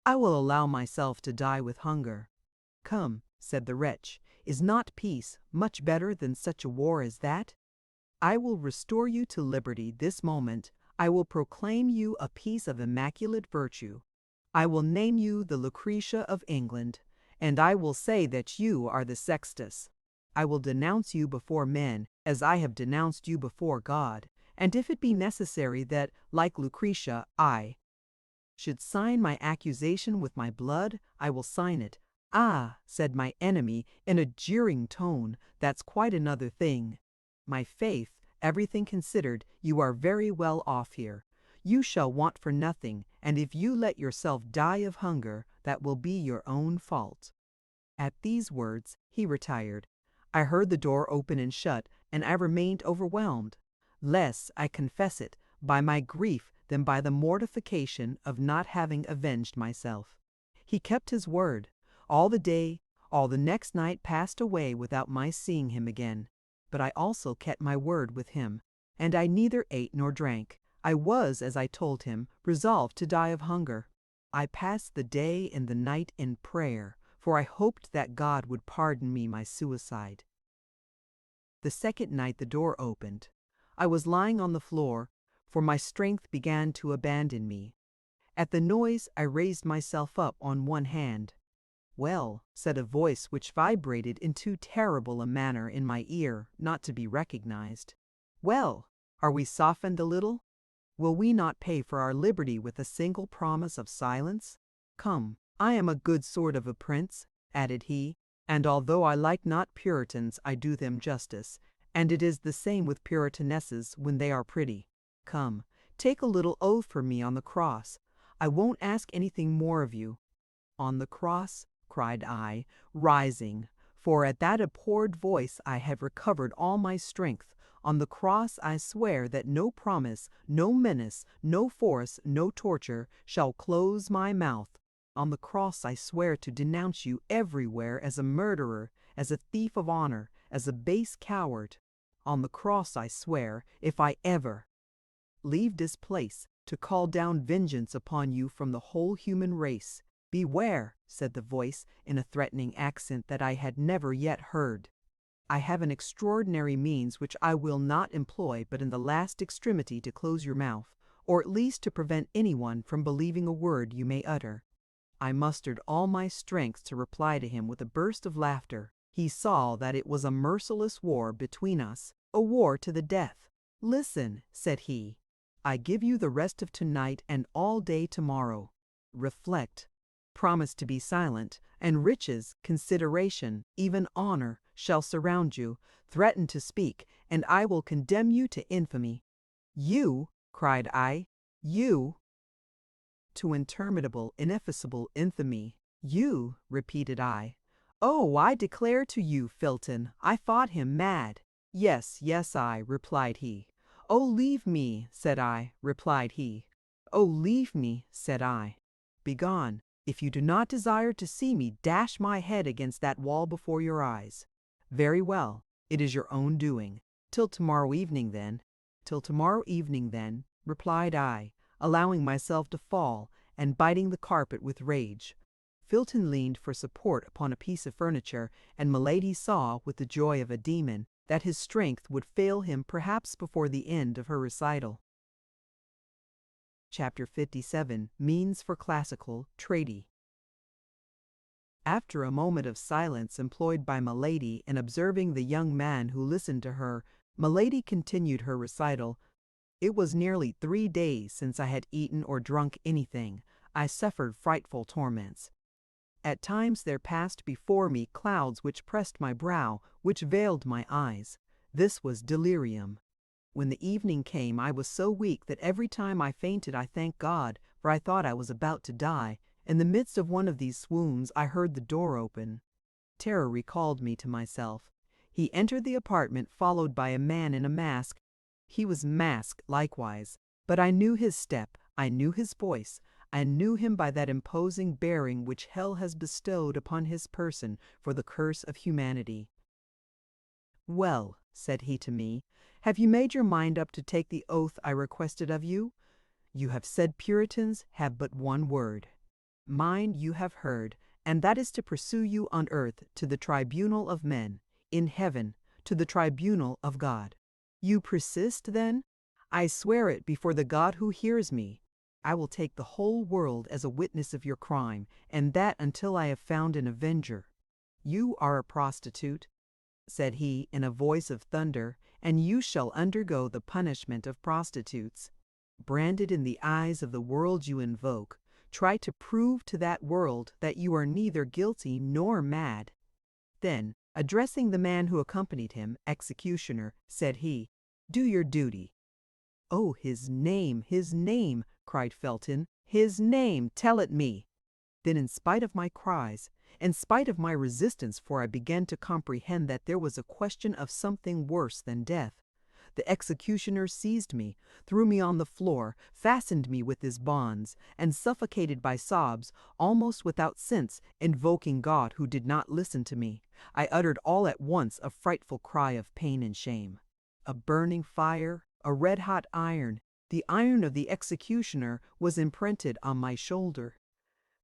I will allow myself to die with hunger." "Come," said the wretch, "is not peace much better than such a war as that? I will restore you to liberty this moment. I will proclaim you a piece of immaculate virtue. I will name you the Lucretia of England, and I will say that you are the Sextus. I will denounce you before men, as I have denounced you before God, and if it be necessary that, like Lucretia, I should sign my accusation with my blood, I will sign it." "Ah," said my enemy in a jeering tone, "that's quite another thing. My faith, everything considered, you are very well off here. You shall want for nothing, and if you let yourself die of hunger, that will be your own fault." At these words he retired. I heard the door open and shut, and I remained overwhelmed, less, I confess it, by my grief than by the mortification of not having avenged myself. He kept his word. All the day, All the next night passed away without my seeing him again. But I also kept my word with him, and I neither ate nor drank. I was, as I told him, resolved to die of hunger. I passed the day and the night in prayer, for I hoped that God would pardon me my suicide. The second night the door opened. I was lying on the floor, for my strength began to abandon me. At the noise I raised myself up on one hand. "Well," said a voice which vibrated in too terrible a manner in my ear not to be recognized. "Well, are we softened a little? Will we not pay for our liberty with a single promise of silence? Come, I am a good sort of a prince," added he, "and although I like not Puritans, I do them justice, and it is the same with Puritanesses when they are pretty. Come, take a little oath for me on the cross. I won't ask anything more of you." "On the cross?" cried I, rising, for at that abhorred voice I had recovered all my strength. "On the cross I swear that no promise, no menace, no force, no torture shall close my mouth. On the cross I swear to denounce you everywhere as a murderer, as a thief of honor, as a base coward. On the cross I swear, if I ever leave this place, to call down vengeance upon you from the whole human race. Beware," said the voice in a threatening accent that I had never yet heard. "I have an extraordinary means which I will not employ but in the last extremity to close your mouth, or at least to prevent anyone from believing a word you may utter." I mustered all my strength to reply to him with a burst of laughter. He saw that it was a merciless war between us, a war to the death. "Listen," said he. "I give you the rest of tonight and all day tomorrow. Reflect. Promise to be silent, and riches, consideration, even honor, shall surround you. Threaten to speak, and I will condemn you to infamy." "You!" cried I. "You!" "To interminable, ineffaceable infamy." "You!" repeated I. "Oh, I declare to you, Felton, I thought him mad." "Yes, yes, I," replied he. "Oh, leave me," said I, replied he. "Oh, leave me," said I. "Begone. If you do not desire to see me dash my head against that wall before your eyes." "Very well, it is your own doing. Till tomorrow evening, then." "Till tomorrow evening, then," replied I, allowing myself to fall, and biting the carpet with rage. Felton leaned for support upon a piece of furniture, and Milady saw, with the joy of a demon, that his strength would fail him perhaps before the end of her recital. Chapter 57. Means for Classical Treaty. After a moment of silence employed by Milady in observing the young man who listened to her, Milady continued her recital. "It was nearly 3 days since I had eaten or drunk anything. I suffered frightful torments. At times there passed before me clouds which pressed my brow, which veiled my eyes. This was delirium. When the evening came I was so weak that every time I fainted I thanked God, for I thought I was about to die. In the midst of one of these swoons I heard the door open. Terror recalled me to myself. He entered the apartment followed by a man in a mask. He was masked likewise, but I knew his step, I knew his voice, I knew him by that imposing bearing which hell has bestowed upon his person for the curse of humanity. "Well," said he to me, "have you made your mind up to take the oath I requested of you? You have said Puritans have but one word. Mind, you have heard, and that is to pursue you on earth to the tribunal of men, in heaven to the tribunal of God. You persist, then? I swear it before the God who hears me. I will take the whole world as a witness of your crime, and that until I have found an avenger. You are a prostitute," said he in a voice of thunder, "and you shall undergo the punishment of prostitutes. Branded in the eyes of the world you invoke, try to prove to that world that you are neither guilty nor mad." Then, addressing the man who accompanied him, executioner, said he, "Do your duty." "Oh, his name, cried Felton. "His name, tell it me." Then, in spite of my cries, in spite of my resistance, for I began to comprehend that there was a question of something worse than death, the executioner seized me, threw me on the floor, fastened me with his bonds, and suffocated by sobs, almost without sense, invoking God who did not listen to me. I uttered all at once a frightful cry of pain and shame. A burning fire, a red-hot iron, the iron of the executioner, was imprinted on my shoulder.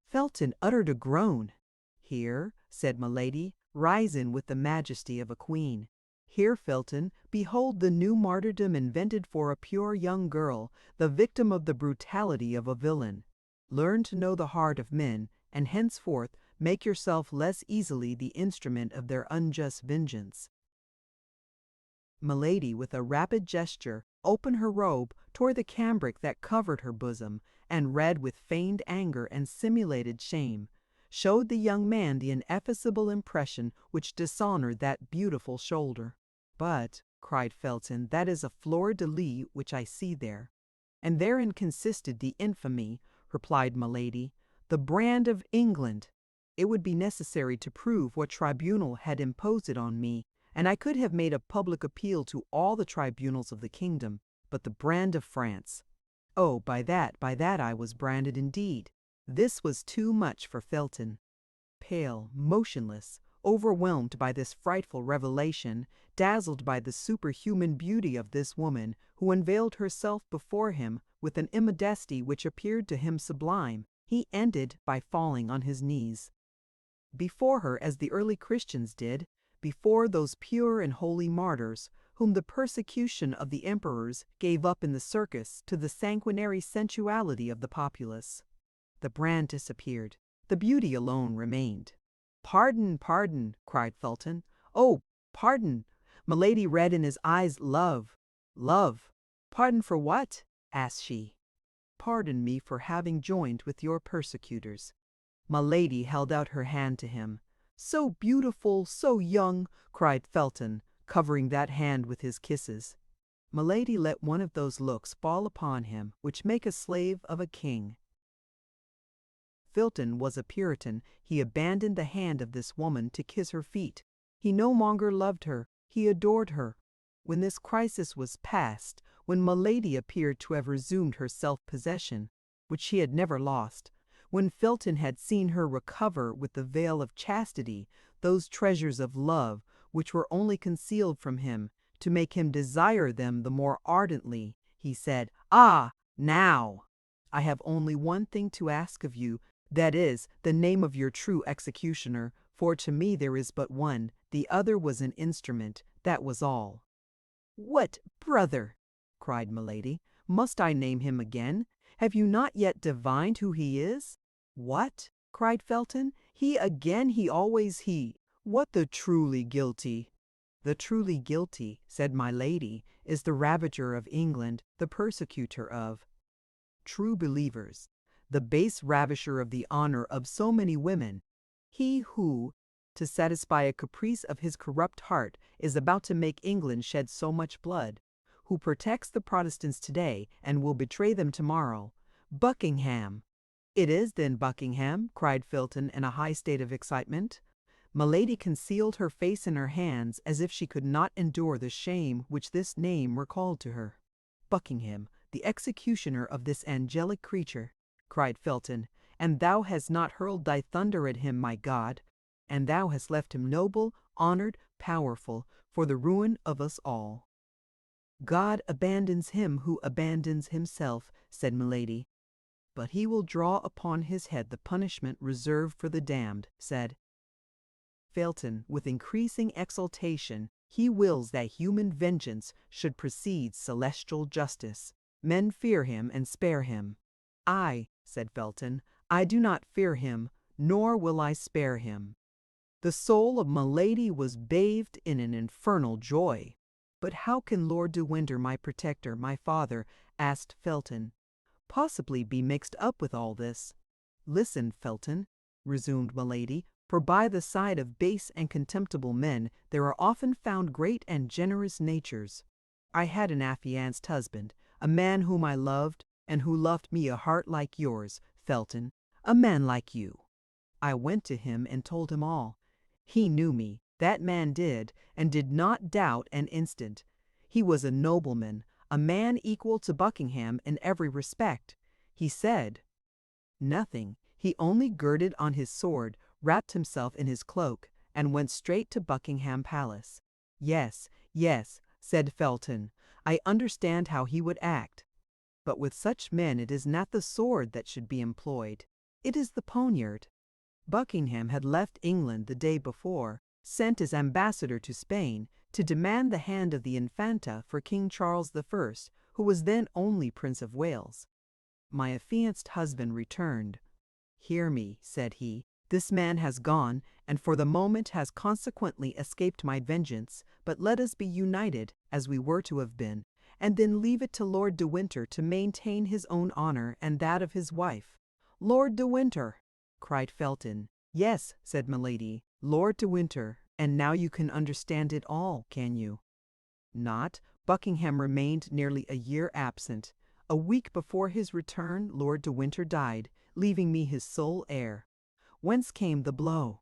Felton uttered a groan. "Here," said Milady, rising with the majesty of a queen. "Here, Felton, behold the new martyrdom invented for a pure young girl, the victim of the brutality of a villain. Learn to know the heart of men, and henceforth make yourself less easily the instrument of their unjust vengeance." Milady, with a rapid gesture, opened her robe, tore the cambric that covered her bosom, and read with feigned anger and simulated shame, showed the young man the ineffaceable impression which dishonored that beautiful shoulder. "But," cried Felton, "that is a fleur-de-lis which I see there." "And therein consisted the infamy," replied Milady, "the brand of England. It would be necessary to prove what tribunal had imposed it on me, and I could have made a public appeal to all the tribunals of the kingdom, but the brand of France. Oh, by that I was branded indeed." This was too much for Felton. Pale, motionless, overwhelmed by this frightful revelation, dazzled by the superhuman beauty of this woman, who unveiled herself before him with an immodesty which appeared to him sublime, he ended by falling on his knees before her, as the early Christians did, before those pure and holy martyrs, whom the persecution of the emperors gave up in the circus to the sanguinary sensuality of the populace. The brand disappeared. The beauty alone remained. "Pardon, pardon!" cried Felton. "Oh, pardon!" Milady read in his eyes love. "Love! Pardon for what?" asked she. "Pardon me for having joined with your persecutors." Milady held out her hand to him. "So beautiful, so young!" cried Felton, covering that hand with his kisses. Milady let one of those looks fall upon him which make a slave of a king. Felton was a Puritan. He abandoned the hand of this woman to kiss her feet. He no longer loved her, he adored her. When this crisis was past, when Milady appeared to have resumed her self-possession, which she had never lost, when Felton had seen her recover with the veil of chastity those treasures of love which were only concealed from him to make him desire them the more ardently, he said, "Ah, now! I have only one thing to ask of you, that is, the name of your true executioner, for to me there is but one, the other was an instrument, that was all." "What, brother!" cried Milady. "Must I name him again? Have you not yet divined who he is?" "What?" cried Felton. "He again, he always he. What the truly guilty?" "The truly guilty," said my lady, "is the ravager of England, the persecutor of true believers, the base ravisher of the honor of so many women, he who, to satisfy a caprice of his corrupt heart, is about to make England shed so much blood, who protects the Protestants today and will betray them tomorrow. Buckingham!" "It is then Buckingham!" cried Felton in a high state of excitement. Milady concealed her face in her hands as if she could not endure the shame which this name recalled to her. "Buckingham, the executioner of this angelic creature!" cried Felton, "and thou hast not hurled thy thunder at him, my God, and thou hast left him noble, honored, powerful, for the ruin of us all." "God abandons him who abandons himself," said Milady. "But he will draw upon his head the punishment reserved for the damned," said Felton, with increasing exultation. "He wills that human vengeance should precede celestial justice. Men fear him and spare him." "I," said Felton, "I do not fear him, nor will I spare him." The soul of Milady was bathed in an infernal joy. "But how can Lord de Winter, my protector, my father," asked Felton, "possibly be mixed up with all this?" "Listen, Felton," resumed Milady, "for by the side of base and contemptible men there are often found great and generous natures. I had an affianced husband, a man whom I loved, and who loved me a heart like yours, Felton, a man like you. I went to him and told him all. He knew me, that man did, and did not doubt an instant. He was a nobleman, a man equal to Buckingham in every respect. He said nothing. He only girded on his sword, wrapped himself in his cloak, and went straight to Buckingham Palace. Yes, yes, said Felton, I understand how he would act. But with such men it is not the sword that should be employed. It is the poniard. Buckingham had left England the day before, sent his ambassador to Spain to demand the hand of the Infanta for King Charles I, who was then only Prince of Wales. My affianced husband returned. Hear me, said he, this man has gone, and for the moment has consequently escaped my vengeance, but let us be united, as we were to have been, and then leave it to Lord de Winter to maintain his own honor and that of his wife. Lord de Winter, cried Felton. Yes, said Milady, Lord de Winter, and now you can understand it all, can you? Not. Buckingham remained nearly a year absent. A week before his return, Lord de Winter died, leaving me his sole heir. Whence came the blow?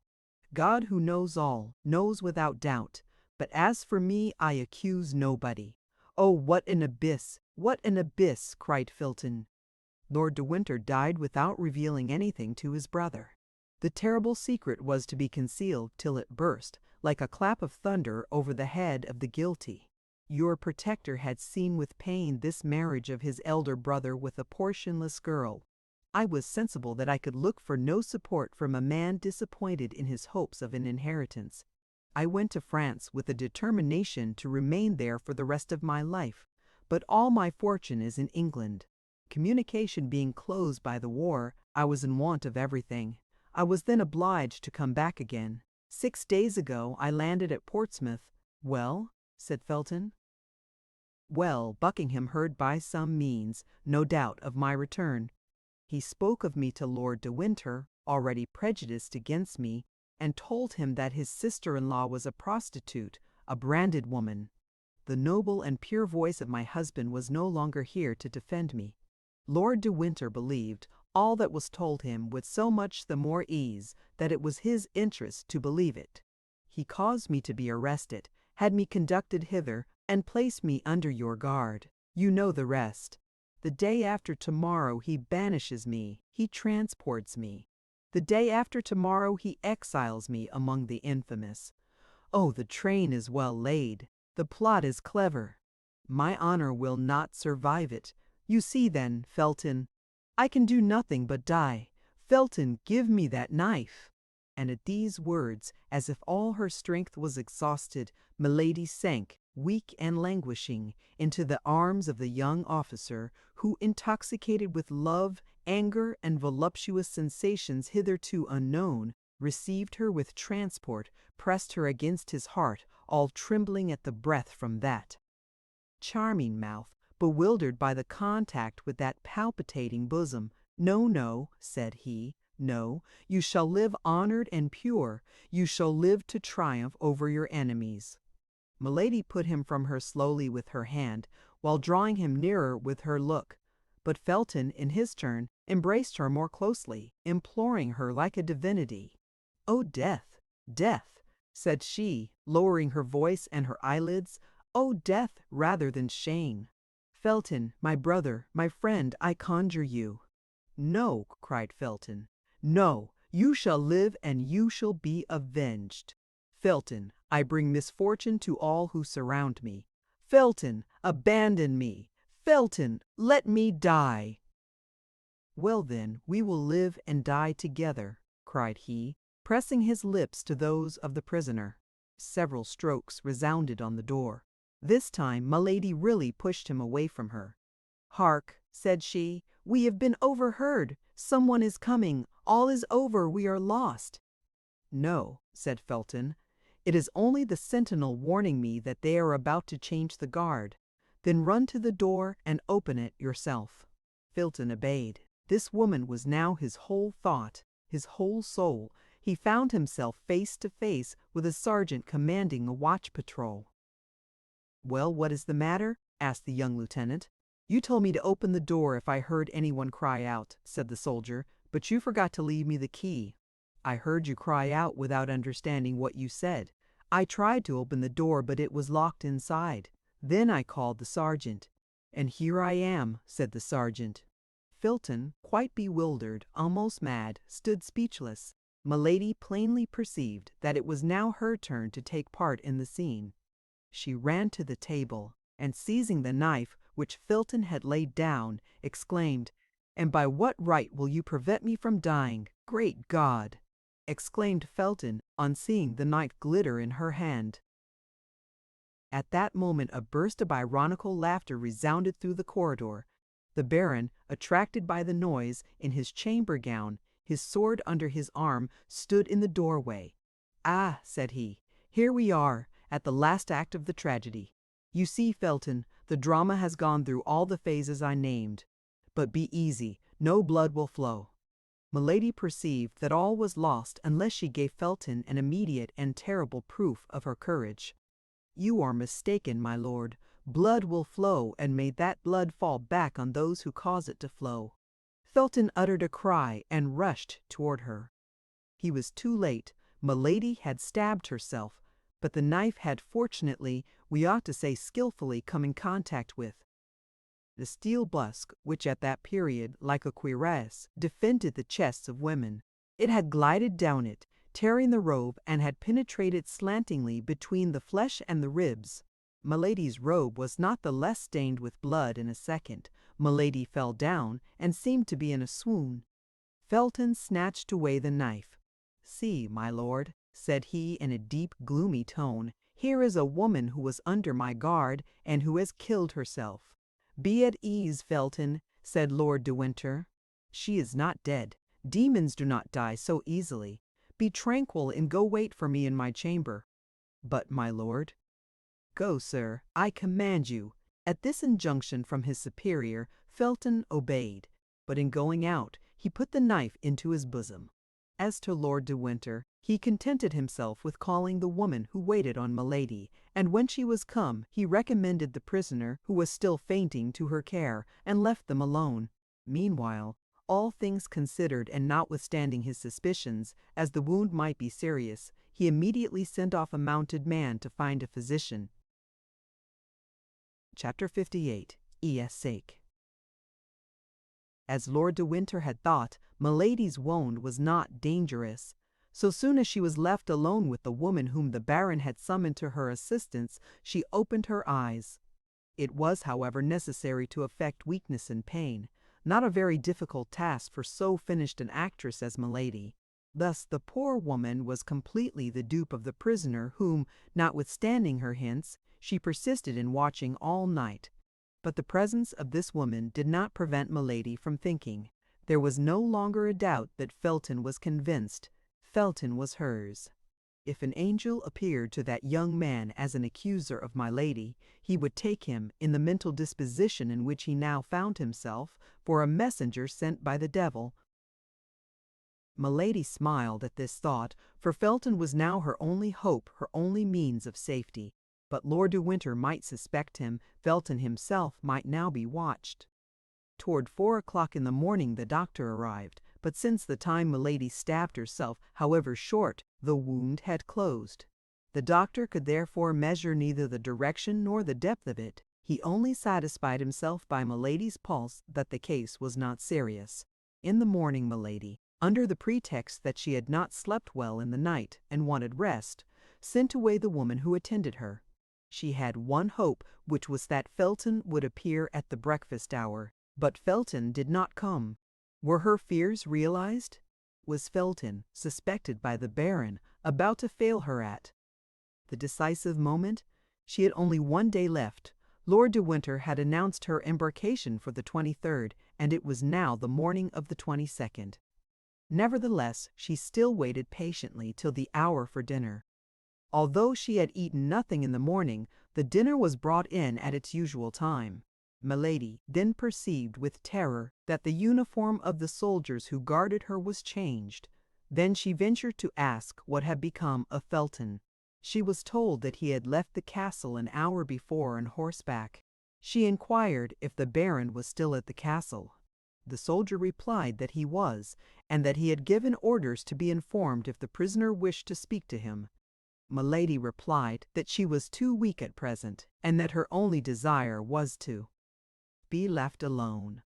God, who knows all, knows without doubt. But as for me, I accuse nobody. Oh, what an abyss! What an abyss! Cried Felton. Lord de Winter died without revealing anything to his brother. The terrible secret was to be concealed till it burst, like a clap of thunder, over the head of the guilty. Your protector had seen with pain this marriage of his elder brother with a portionless girl. I was sensible that I could look for no support from a man disappointed in his hopes of an inheritance. I went to France with a determination to remain there for the rest of my life, but all my fortune is in England. Communication being closed by the war, I was in want of everything. I was then obliged to come back again. 6 days ago I landed at Portsmouth. Well, said Felton. Well, Buckingham heard by some means, no doubt, of my return. He spoke of me to Lord de Winter, already prejudiced against me, and told him that his sister-in-law was a prostitute, a branded woman. The noble and pure voice of my husband was no longer here to defend me. Lord de Winter believed all that was told him with so much the more ease that it was his interest to believe it. He caused me to be arrested, had me conducted hither, and placed me under your guard. You know the rest. The day after tomorrow he banishes me, he transports me. The day after tomorrow he exiles me among the infamous. Oh, the train is well laid. The plot is clever. My honor will not survive it. You see then, Felton, I can do nothing but die. Felton, give me that knife. And at these words, as if all her strength was exhausted, Milady sank, weak and languishing, into the arms of the young officer, who, intoxicated with love, anger, and voluptuous sensations hitherto unknown, received her with transport, pressed her against his heart, all trembling at the breath from that charming mouth, bewildered by the contact with that palpitating bosom. No, no, said he, no, you shall live honored and pure, you shall live to triumph over your enemies. Milady put him from her slowly with her hand, while drawing him nearer with her look. But Felton, in his turn, embraced her more closely, imploring her like a divinity. "Oh, death, death!" said she, lowering her voice and her eyelids. "Oh, death rather than shame! Felton, my brother, my friend, I conjure you." "No," cried Felton. "No, you shall live and you shall be avenged. Felton, I bring misfortune to all who surround me. Felton, abandon me. Felton, let me die." "Well then, we will live and die together," cried he, pressing his lips to those of the prisoner. Several strokes resounded on the door. This time Milady really pushed him away from her. "Hark," said she, "we have been overheard. Someone is coming. All is over. We are lost." "No," said Felton. "It is only the sentinel warning me that they are about to change the guard. Then run to the door and open it yourself." Felton obeyed. This woman was now his whole thought, his whole soul. He found himself face to face with a sergeant commanding a watch patrol. "Well, what is the matter?" asked the young lieutenant. "You told me to open the door if I heard anyone cry out," said the soldier, "but you forgot to leave me the key." "I heard you cry out without understanding what you said. I tried to open the door, but it was locked inside. Then I called the sergeant. "And here I am," said the sergeant. Felton, quite bewildered, almost mad, stood speechless. Milady plainly perceived that it was now her turn to take part in the scene. She ran to the table, and seizing the knife which Felton had laid down, exclaimed, "And by what right will you prevent me from dying? Great God!" exclaimed Felton on seeing the knife glitter in her hand. At that moment a burst of ironical laughter resounded through the corridor. The Baron, attracted by the noise, in his chamber gown, his sword under his arm, stood in the doorway. "Ah," said he, "here we are, at the last act of the tragedy. You see, Felton, the drama has gone through all the phases I named. But be easy, no blood will flow." Milady perceived that all was lost unless she gave Felton an immediate and terrible proof of her courage. "You are mistaken, my lord. Blood will flow, and may that blood fall back on those who cause it to flow." Felton uttered a cry and rushed toward her. He was too late. Milady had stabbed herself, but the knife had fortunately, we ought to say skillfully, come in contact with the steel busk which at that period, like a cuirass, defended the chests of women. It had glided down it, tearing the robe, and had penetrated slantingly between the flesh and the ribs. Milady's robe was not the less stained with blood in a second. Milady fell down, and seemed to be in a swoon. Felton snatched away the knife. "See, my lord," said he in a deep, gloomy tone, "here is a woman who was under my guard, and who has killed herself." "Be at ease, Felton," said Lord de Winter. "She is not dead. Demons do not die so easily. Be tranquil and go wait for me in my chamber." "But, my lord—" "Go, sir, I command you." At this injunction from his superior, Felton obeyed, but in going out, he put the knife into his bosom. As to Lord de Winter, he contented himself with calling the woman who waited on Milady, and when she was come, he recommended the prisoner, who was still fainting, to her care, and left them alone. Meanwhile, all things considered, and notwithstanding his suspicions, as the wound might be serious, he immediately sent off a mounted man to find a physician. Chapter 58. E.S. sake. As Lord de Winter had thought, Milady's wound was not dangerous. So soon as she was left alone with the woman whom the Baron had summoned to her assistance, she opened her eyes. It was, however, necessary to affect weakness and pain, not a very difficult task for so finished an actress as Milady. Thus the poor woman was completely the dupe of the prisoner whom, notwithstanding her hints, she persisted in watching all night. But the presence of this woman did not prevent Milady from thinking. There was no longer a doubt that Felton was convinced. Felton was hers. If an angel appeared to that young man as an accuser of my lady, he would take him, in the mental disposition in which he now found himself, for a messenger sent by the devil. Milady smiled at this thought, for Felton was now her only hope, her only means of safety. But Lord de Winter might suspect him, Felton himself might now be watched. Toward 4 o'clock in the morning the doctor arrived, but since the time Milady stabbed herself, however short, the wound had closed. The doctor could therefore measure neither the direction nor the depth of it. He only satisfied himself by Milady's pulse that the case was not serious. In the morning Milady, under the pretext that she had not slept well in the night and wanted rest, sent away the woman who attended her. She had one hope, which was that Felton would appear at the breakfast hour. But Felton did not come. Were her fears realized? Was Felton, suspected by the Baron, about to fail her at the decisive moment? She had only 1 day left. Lord de Winter had announced her embarkation for the 23rd, and it was now the morning of the 22nd. Nevertheless, she still waited patiently till the hour for dinner. Although she had eaten nothing in the morning, the dinner was brought in at its usual time. Milady then perceived with terror that the uniform of the soldiers who guarded her was changed. Then she ventured to ask what had become of Felton. She was told that he had left the castle an hour before on horseback. She inquired if the Baron was still at the castle. The soldier replied that he was, and that he had given orders to be informed if the prisoner wished to speak to him. Milady replied that she was too weak at present, and that her only desire was to be left alone.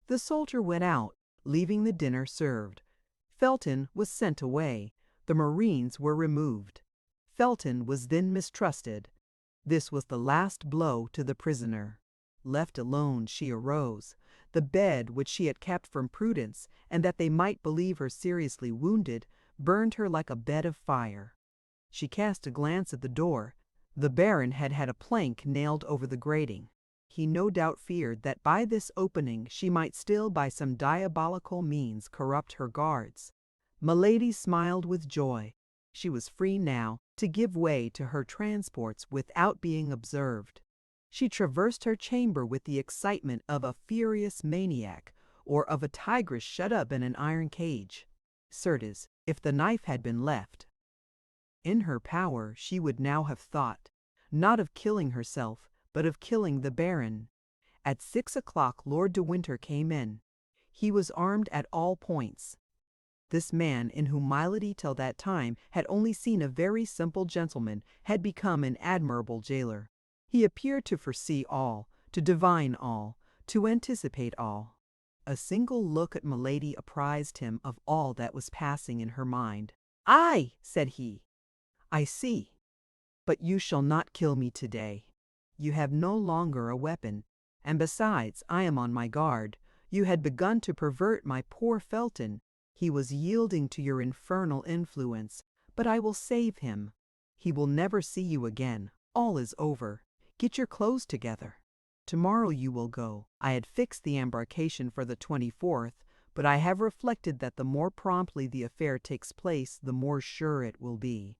The soldier went out, leaving the dinner served. Felton was sent away. The marines were removed. Felton was then mistrusted. This was the last blow to the prisoner. Left alone, she arose. The bed which she had kept from prudence, and that they might believe her seriously wounded, burned her like a bed of fire. She cast a glance at the door. The Baron had had a plank nailed over the grating. He no doubt feared that by this opening she might still by some diabolical means corrupt her guards. Milady smiled with joy. She was free now to give way to her transports without being observed. She traversed her chamber with the excitement of a furious maniac, or of a tigress shut up in an iron cage. Certes, if the knife had been left in her power, she would now have thought, not of killing herself, but of killing the Baron. At 6 o'clock Lord de Winter came in. He was armed at all points. This man, in whom Milady till that time had only seen a very simple gentleman, had become an admirable jailer. He appeared to foresee all, to divine all, to anticipate all. A single look at Milady apprised him of all that was passing in her mind. "Aye," said he, "I see. But you shall not kill me today. You have no longer a weapon, and besides, I am on my guard. You had begun to pervert my poor Felton. He was yielding to your infernal influence, but I will save him. He will never see you again. All is over. Get your clothes together. Tomorrow you will go. I had fixed the embarkation for the 24th, but I have reflected that the more promptly the affair takes place, the more sure it will be.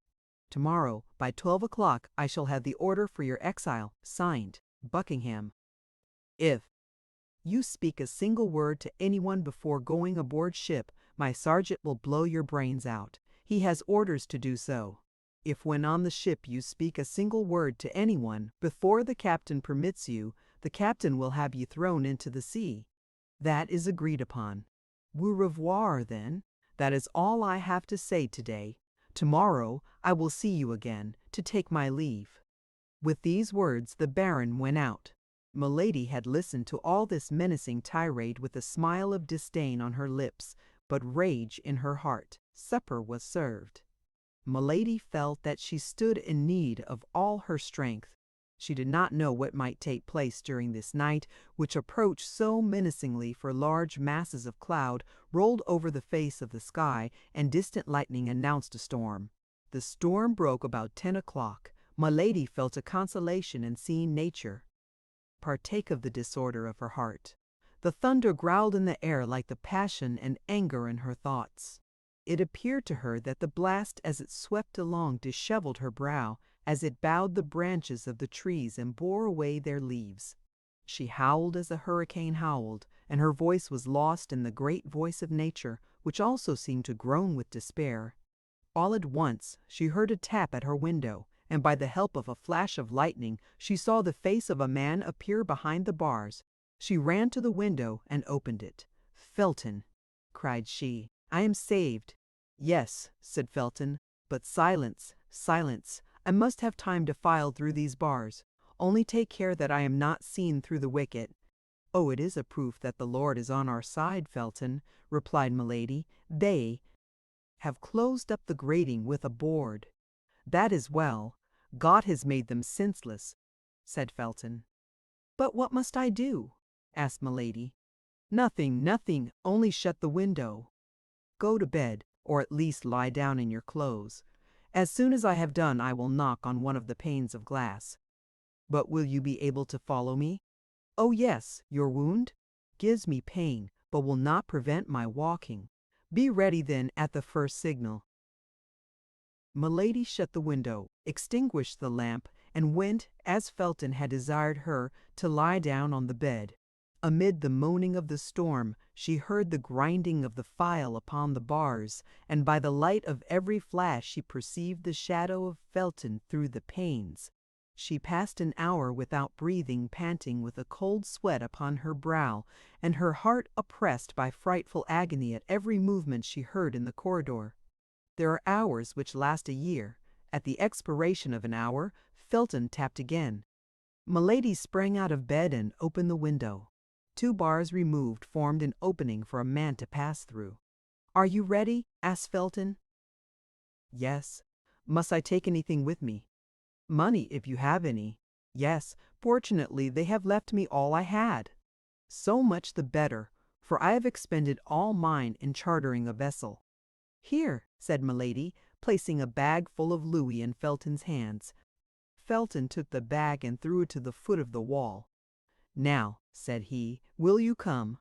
Tomorrow, by 12 o'clock, I shall have the order for your exile, signed, Buckingham. If you speak a single word to anyone before going aboard ship, my sergeant will blow your brains out. He has orders to do so. If when on the ship you speak a single word to anyone before the captain permits you, the captain will have you thrown into the sea. That is agreed upon. Au revoir, then. That is all I have to say today. Tomorrow I will see you again, to take my leave." With these words the Baron went out. Milady had listened to all this menacing tirade with a smile of disdain on her lips, but rage in her heart. Supper was served. Milady felt that she stood in need of all her strength. She did not know what might take place during this night, which approached so menacingly, for large masses of cloud rolled over the face of the sky, and distant lightning announced a storm. The storm broke about 10 o'clock. Milady felt a consolation in seeing nature partake of the disorder of her heart. The thunder growled in the air like the passion and anger in her thoughts. It appeared to her that the blast as it swept along dishevelled her brow, as it bowed the branches of the trees and bore away their leaves. She howled as a hurricane howled, and her voice was lost in the great voice of nature, which also seemed to groan with despair. All at once she heard a tap at her window, and by the help of a flash of lightning she saw the face of a man appear behind the bars. She ran to the window and opened it. "Felton," cried she, "I am saved." "Yes," said Felton, "but silence, silence. I must have time to file through these bars. Only take care that I am not seen through the wicket." "Oh, it is a proof that the Lord is on our side, Felton," replied Milady. "They have closed up the grating with a board." "That is well. God has made them senseless," said Felton. "But what must I do?" asked Milady. "Nothing, nothing, only shut the window. Go to bed, or at least lie down in your clothes. As soon as I have done I will knock on one of the panes of glass." "But will you be able to follow me?" "Oh yes. Your wound?" "Gives me pain, but will not prevent my walking." "Be ready then at the first signal." Milady shut the window, extinguished the lamp, and went, as Felton had desired her, to lie down on the bed. Amid the moaning of the storm she heard the grinding of the file upon the bars, and by the light of every flash she perceived the shadow of Felton through the panes. She passed an hour without breathing, panting, with a cold sweat upon her brow, and her heart oppressed by frightful agony at every movement she heard in the corridor. There are hours which last a year, At the expiration of an hour, Felton tapped again. Milady sprang out of bed and opened the window. 2 bars removed formed an opening for a man to pass through. "Are you ready?" asked Felton. "Yes." "Must I take anything with me?" "Money, if you have any." "Yes, fortunately they have left me all I had." "So much the better, for I have expended all mine in chartering a vessel." "Here," said Milady, placing a bag full of louis in Felton's hands. Felton took the bag and threw it to the foot of the wall. "Now," said he, "will you come?"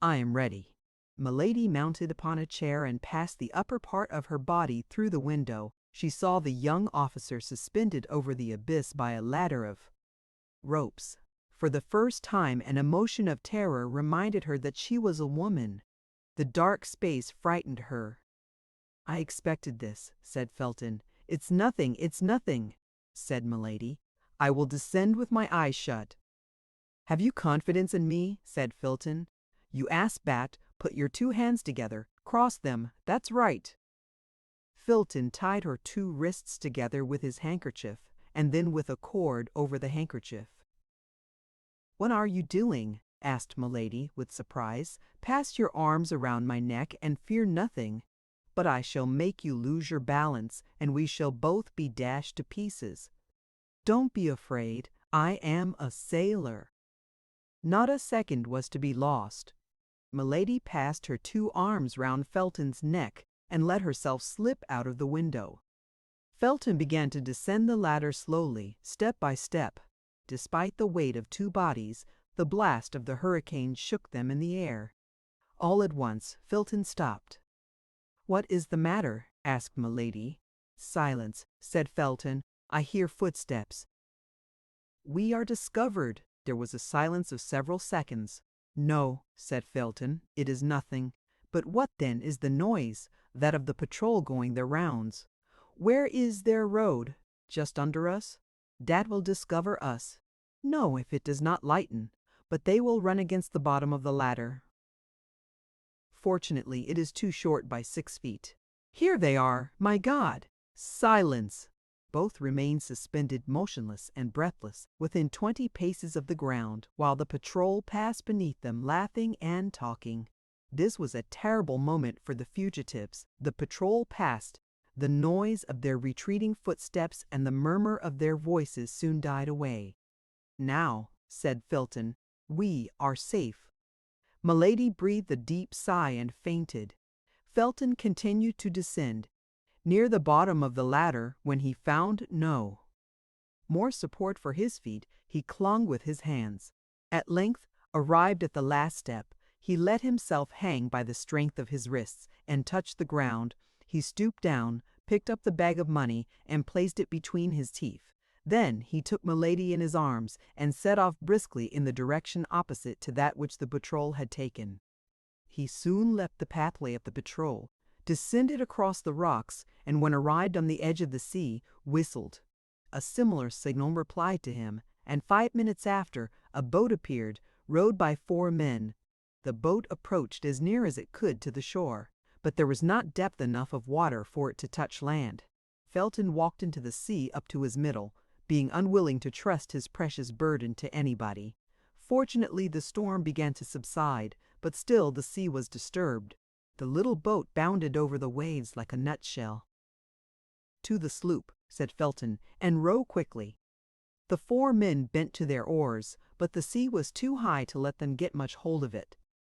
"I am ready." Milady mounted upon a chair and passed the upper part of her body through the window. She saw the young officer suspended over the abyss by a ladder of ropes. For the first time an emotion of terror reminded her that she was a woman. The dark space frightened her. "I expected this," said Felton. "It's nothing, it's nothing," said Milady. "I will descend with my eyes shut." "Have you confidence in me?" said Felton. "You ask that. Put your 2 hands together. Cross them. That's right." Felton tied her 2 wrists together with his handkerchief, and then with a cord over the handkerchief. "What are you doing?" asked Milady, with surprise. "Pass your arms around my neck and fear nothing. But I shall make you lose your balance, and we shall both be dashed to pieces. Don't be afraid. I am a sailor." Not a second was to be lost. Milady passed her 2 arms round Felton's neck and let herself slip out of the window. Felton began to descend the ladder slowly, step by step. Despite the weight of 2 bodies, the blast of the hurricane shook them in the air. All at once Felton stopped. "What is the matter?" asked Milady. "Silence," said Felton. "I hear footsteps." "We are discovered." There was a silence of several seconds. "No," said Felton, "it is nothing. But what, then, is the noise? That of the patrol going their rounds." "Where is their road?" "Just under us." "That will discover us." "No, if it does not lighten. But they will run against the bottom of the ladder. Fortunately, it is too short by 6 feet. Here they are! My God!" "Silence!" Both remained suspended, motionless and breathless, within 20 paces of the ground, while the patrol passed beneath them, laughing and talking. This was a terrible moment for the fugitives. The patrol passed. The noise of their retreating footsteps and the murmur of their voices soon died away. "Now," said Felton, "we are safe." Milady breathed a deep sigh and fainted. Felton continued to descend. Near the bottom of the ladder, when he found no more support for his feet, he clung with his hands. At length, arrived at the last step, he let himself hang by the strength of his wrists, and touched the ground. He stooped down, picked up the bag of money, and placed it between his teeth. Then he took Milady in his arms, and set off briskly in the direction opposite to that which the patrol had taken. He soon left the pathway of the patrol, descended across the rocks, and when arrived on the edge of the sea, whistled. A similar signal replied to him, and 5 minutes after, a boat appeared, rowed by 4 men. The boat approached as near as it could to the shore, but there was not depth enough of water for it to touch land. Felton walked into the sea up to his middle, being unwilling to trust his precious burden to anybody. Fortunately, the storm began to subside, but still the sea was disturbed. The little boat bounded over the waves like a nutshell. "To the sloop," said Felton, "and row quickly." The 4 men bent to their oars, but the sea was too high to let them get much hold of it.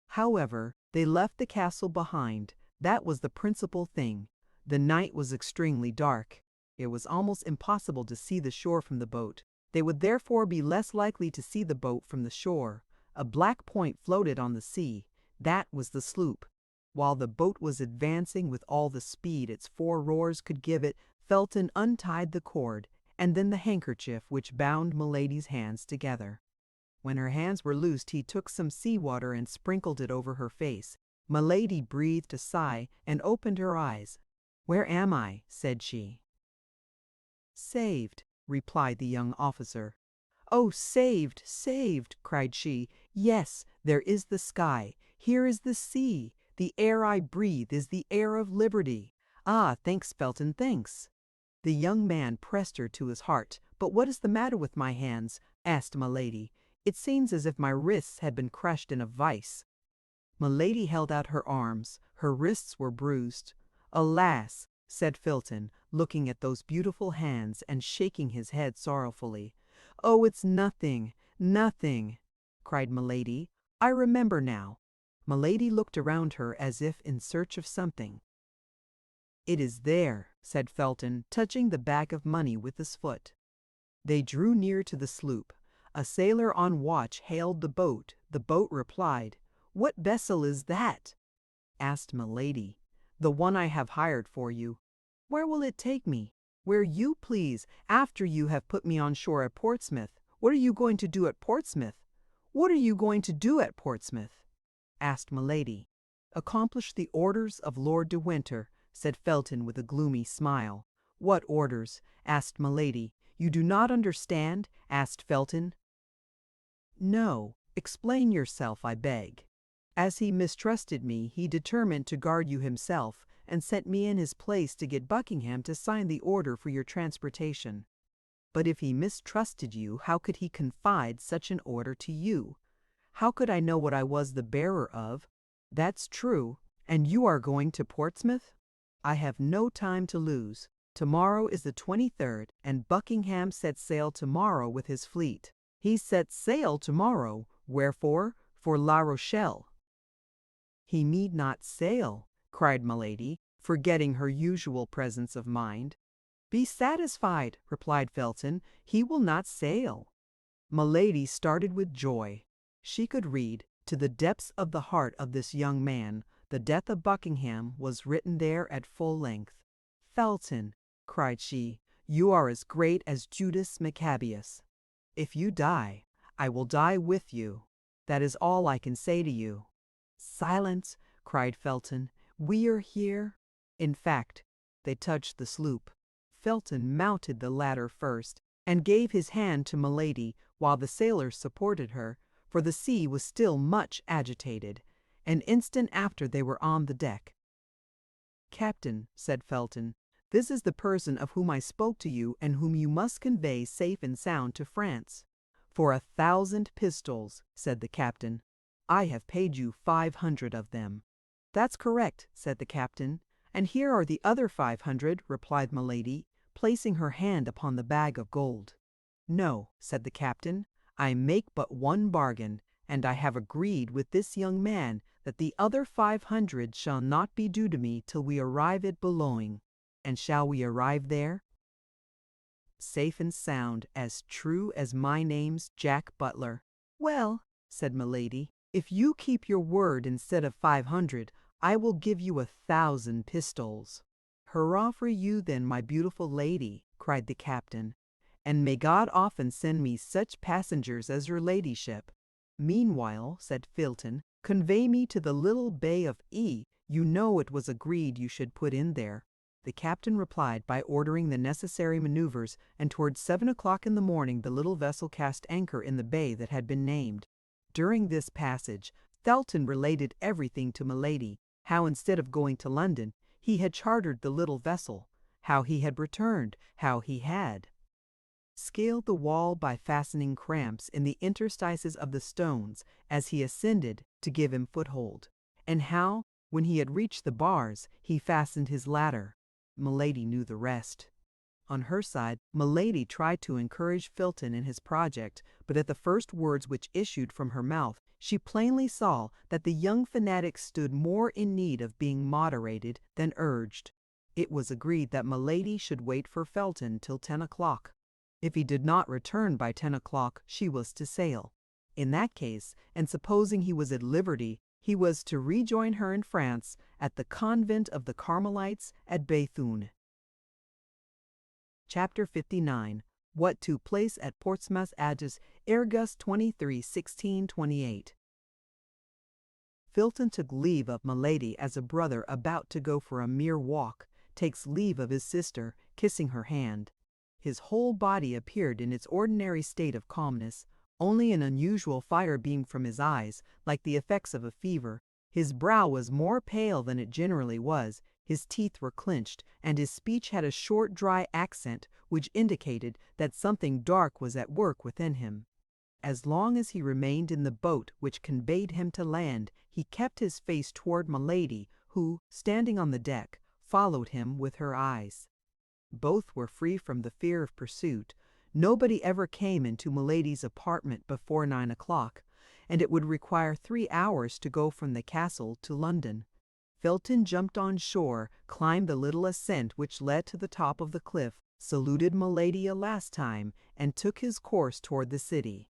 However, they left the castle behind. That was the principal thing. The night was extremely dark. It was almost impossible to see the shore from the boat. They would therefore be less likely to see the boat from the shore. A black point floated on the sea. That was the sloop. While the boat was advancing with all the speed its 4 roars could give it, Felton untied the cord, and then the handkerchief which bound Milady's hands together. When her hands were loosed, he took some sea water and sprinkled it over her face. Milady breathed a sigh and opened her eyes. "Where am I?" said she. "Saved," replied the young officer. "Oh, saved, saved!" cried she. "Yes, there is the sky. Here is the sea. The air I breathe is the air of liberty. Ah, thanks, Felton, thanks." The young man pressed her to his heart. "But what is the matter with my hands?" asked Milady. "It seems as if my wrists had been crushed in a vice." Milady held out her arms. Her wrists were bruised. "Alas!" said Felton, looking at those beautiful hands and shaking his head sorrowfully. "Oh, it's nothing, nothing!" cried Milady. "I remember now." Milady looked around her as if in search of something. "It is there," said Felton, touching the bag of money with his foot. They drew near to the sloop. A sailor on watch hailed the boat. The boat replied. "What vessel is that?" asked Milady. "The one I have hired for you." "Where will it take me?" "Where you please, after you have put me on shore at Portsmouth." "What are you going to do at Portsmouth?" "What are you going to do at Portsmouth?" asked Milady. "Accomplish the orders of Lord de Winter," said Felton with a gloomy smile. "What orders?" asked Milady. "You do not understand?" asked Felton. "No, explain yourself, I beg." "As he mistrusted me, he determined to guard you himself, and sent me in his place to get Buckingham to sign the order for your transportation." "But if he mistrusted you, how could he confide such an order to you?" "How could I know what I was the bearer of?" "That's true. And you are going to Portsmouth?" "I have no time to lose. Tomorrow is the 23rd, and Buckingham sets sail tomorrow with his fleet." "He sets sail tomorrow? Wherefore?" "For La Rochelle." "He need not sail," cried Milady, forgetting her usual presence of mind. "Be satisfied," replied Felton. "He will not sail." Milady started with joy. She could read, to the depths of the heart of this young man. The death of Buckingham was written there at full length. "Felton," cried she, "you are as great as Judas Maccabeus. If you die, I will die with you. That is all I can say to you." "Silence!" cried Felton. "We are here." In fact, they touched the sloop. Felton mounted the ladder first, and gave his hand to Milady, while the sailors supported her, for the sea was still much agitated. An instant after they were on the deck. "Captain," said Felton, "this is the person of whom I spoke to you, and whom you must convey safe and sound to France." "For 1,000 pistols," said the captain. "I have paid you 500 of them." "That's correct," said the captain. "And here are the other 500, replied Milady, placing her hand upon the bag of gold. "No," said the captain, "I make but one bargain, and I have agreed with this young man that the other 500 shall not be due to me till we arrive at Boulogne. And shall we arrive there?" "Safe and sound, as true as my name's Jack Butler." "Well," said Milady, "if you keep your word instead of 500, I will give you 1,000 pistols." "Hurrah for you, then, my beautiful lady," cried the captain, "and may God often send me such passengers as your ladyship." "Meanwhile," said Felton, "convey me to the little bay of E. You know it was agreed you should put in there." The captain replied by ordering the necessary maneuvers, and towards 7 o'clock in the morning the little vessel cast anchor in the bay that had been named. During this passage, Felton related everything to Milady, how instead of going to London, he had chartered the little vessel, how he had returned, how he had scaled the wall by fastening cramps in the interstices of the stones as he ascended to give him foothold, and how, when he had reached the bars, he fastened his ladder. Milady knew the rest. On her side, Milady tried to encourage Felton in his project, but at the first words which issued from her mouth, she plainly saw that the young fanatic stood more in need of being moderated than urged. It was agreed that Milady should wait for Felton till 10 o'clock. If he did not return by 10 o'clock, she was to sail. In that case, and supposing he was at liberty, he was to rejoin her in France at the convent of the Carmelites at Béthune. Chapter 59. What took place at Portsmouth August 23, 1628. Felton took leave of Milady as a brother about to go for a mere walk takes leave of his sister, kissing her hand. His whole body appeared in its ordinary state of calmness. Only an unusual fire beamed from his eyes, like the effects of a fever. His brow was more pale than it generally was. His teeth were clenched, and his speech had a short, dry accent which indicated that something dark was at work within him. As long as he remained in the boat which conveyed him to land, he kept his face toward Milady, who, standing on the deck, followed him with her eyes. Both were free from the fear of pursuit. Nobody ever came into Milady's apartment before 9 o'clock, and it would require 3 hours to go from the castle to London. Felton jumped on shore, climbed the little ascent which led to the top of the cliff, saluted Milady a last time, and took his course toward the city.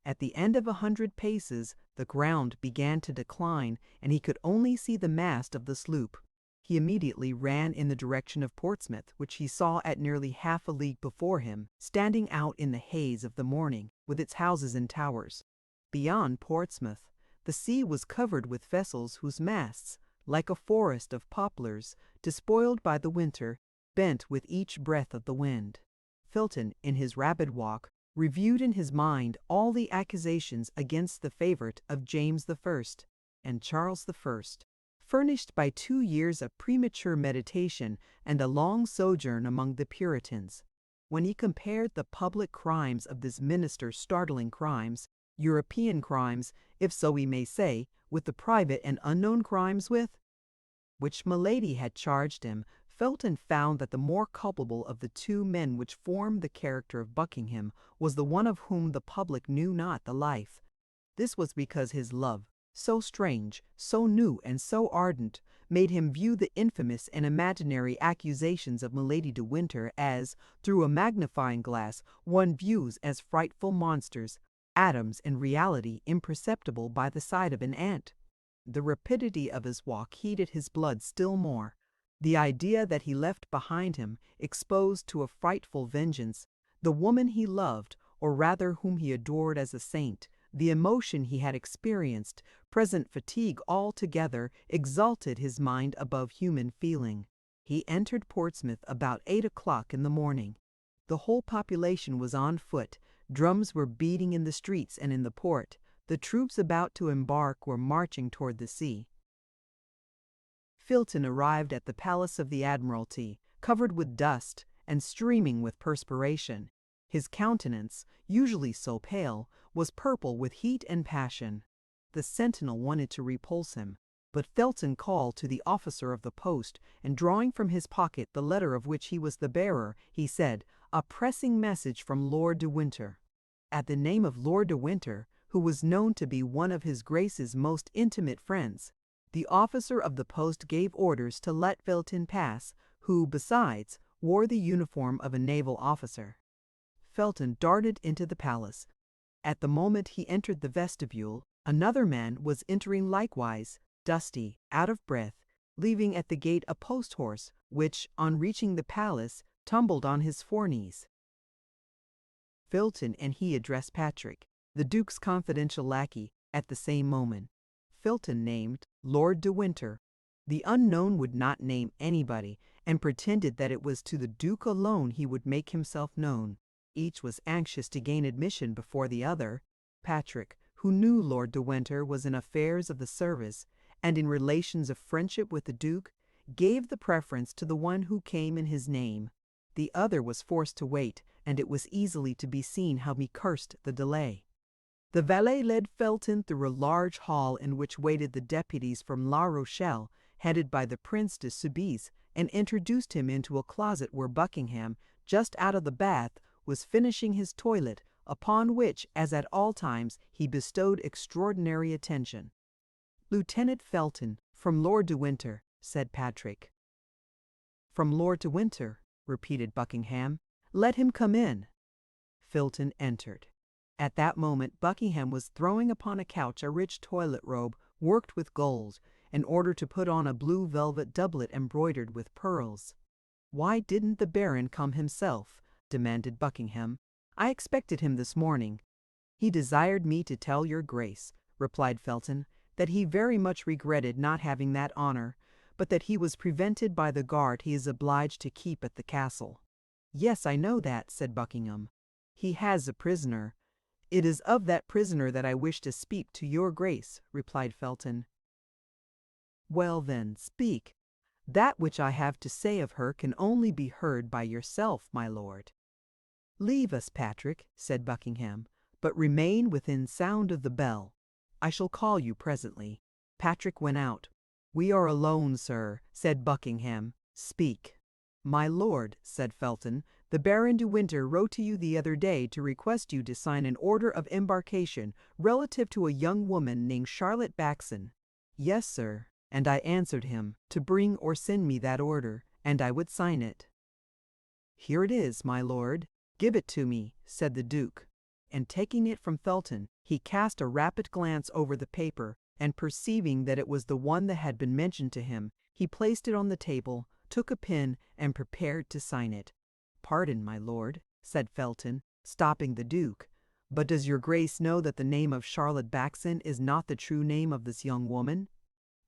At the end of 100 paces, the ground began to decline, and he could only see the mast of the sloop. He immediately ran in the direction of Portsmouth, which he saw at nearly half a league before him, standing out in the haze of the morning, with its houses and towers. Beyond Portsmouth, the sea was covered with vessels whose masts, like a forest of poplars, despoiled by the winter, bent with each breath of the wind. Felton, in his rapid walk, reviewed in his mind all the accusations against the favorite of James I and Charles I, furnished by 2 years of premature meditation and a long sojourn among the Puritans. When he compared the public crimes of this minister's startling crimes, European crimes, if so we may say, with the private and unknown crimes which Milady had charged him, Felton found that the more culpable of the 2 men which formed the character of Buckingham was the one of whom the public knew not the life. This was because his love, so strange, so new, and so ardent, made him view the infamous and imaginary accusations of Milady de Winter as, through a magnifying glass, one views as frightful monsters, atoms in reality imperceptible by the side of an ant. The rapidity of his walk heated his blood still more. The idea that he left behind him, exposed to a frightful vengeance, the woman he loved, or rather whom he adored as a saint, the emotion he had experienced, present fatigue altogether, exalted his mind above human feeling. He entered Portsmouth about 8 o'clock in the morning. The whole population was on foot. Drums were beating in the streets and in the port. The troops about to embark were marching toward the sea. Felton arrived at the Palace of the Admiralty, covered with dust and streaming with perspiration. His countenance, usually so pale, was purple with heat and passion. The sentinel wanted to repulse him, but Felton called to the officer of the post, and drawing from his pocket the letter of which he was the bearer, he said, "A pressing message from Lord de Winter." At the name of Lord de Winter, who was known to be one of his Grace's most intimate friends, the officer of the post gave orders to let Felton pass, who, besides, wore the uniform of a naval officer. Felton darted into the palace. At the moment he entered the vestibule, another man was entering likewise, dusty, out of breath, leaving at the gate a post-horse, which, on reaching the palace, tumbled on his foreknees. Felton and he addressed Patrick, the Duke's confidential lackey, at the same moment. Felton named Lord de Winter. The unknown would not name anybody, and pretended that it was to the Duke alone he would make himself known. Each was anxious to gain admission before the other. Patrick, who knew Lord de Winter was in affairs of the service, and in relations of friendship with the Duke, gave the preference to the one who came in his name. The other was forced to wait, and it was easily to be seen how he cursed the delay. The valet led Felton through a large hall in which waited the deputies from La Rochelle, headed by the Prince de Soubise, and introduced him into a closet where Buckingham, just out of the bath, was finishing his toilet, upon which, as at all times, he bestowed extraordinary attention. "Lieutenant Felton, from Lord de Winter," said Patrick. "From Lord de Winter," repeated Buckingham. "Let him come in." Felton entered. At that moment Buckingham was throwing upon a couch a rich toilet robe worked with gold, in order to put on a blue velvet doublet embroidered with pearls. "Why didn't the Baron come himself?" demanded Buckingham. "I expected him this morning." "He desired me to tell your Grace," replied Felton, "that he very much regretted not having that honor, but that he was prevented by the guard he is obliged to keep at the castle." "Yes, I know that," said Buckingham. "He has a prisoner." "It is of that prisoner that I wish to speak to your Grace," replied Felton. Well then, speak. That which I have to say of her can only be heard by yourself, my lord." "Leave us, Patrick," said Buckingham, "but remain within sound of the bell. I shall call you presently." Patrick went out. "We are alone, sir," said Buckingham. "Speak." "My lord," said Felton, "the Baron de Winter wrote to you the other day to request you to sign an order of embarkation relative to a young woman named Charlotte Backson." "Yes, sir, and I answered him to bring or send me that order, and I would sign it." "Here it is, my lord." "Give it to me," said the Duke, and taking it from Felton, he cast a rapid glance over the paper, and perceiving that it was the one that had been mentioned to him, he placed it on the table, took a pen, and prepared to sign it. "Pardon, my lord," said Felton, stopping the Duke, "but does your grace know that the name of Charlotte Backson is not the true name of this young woman?"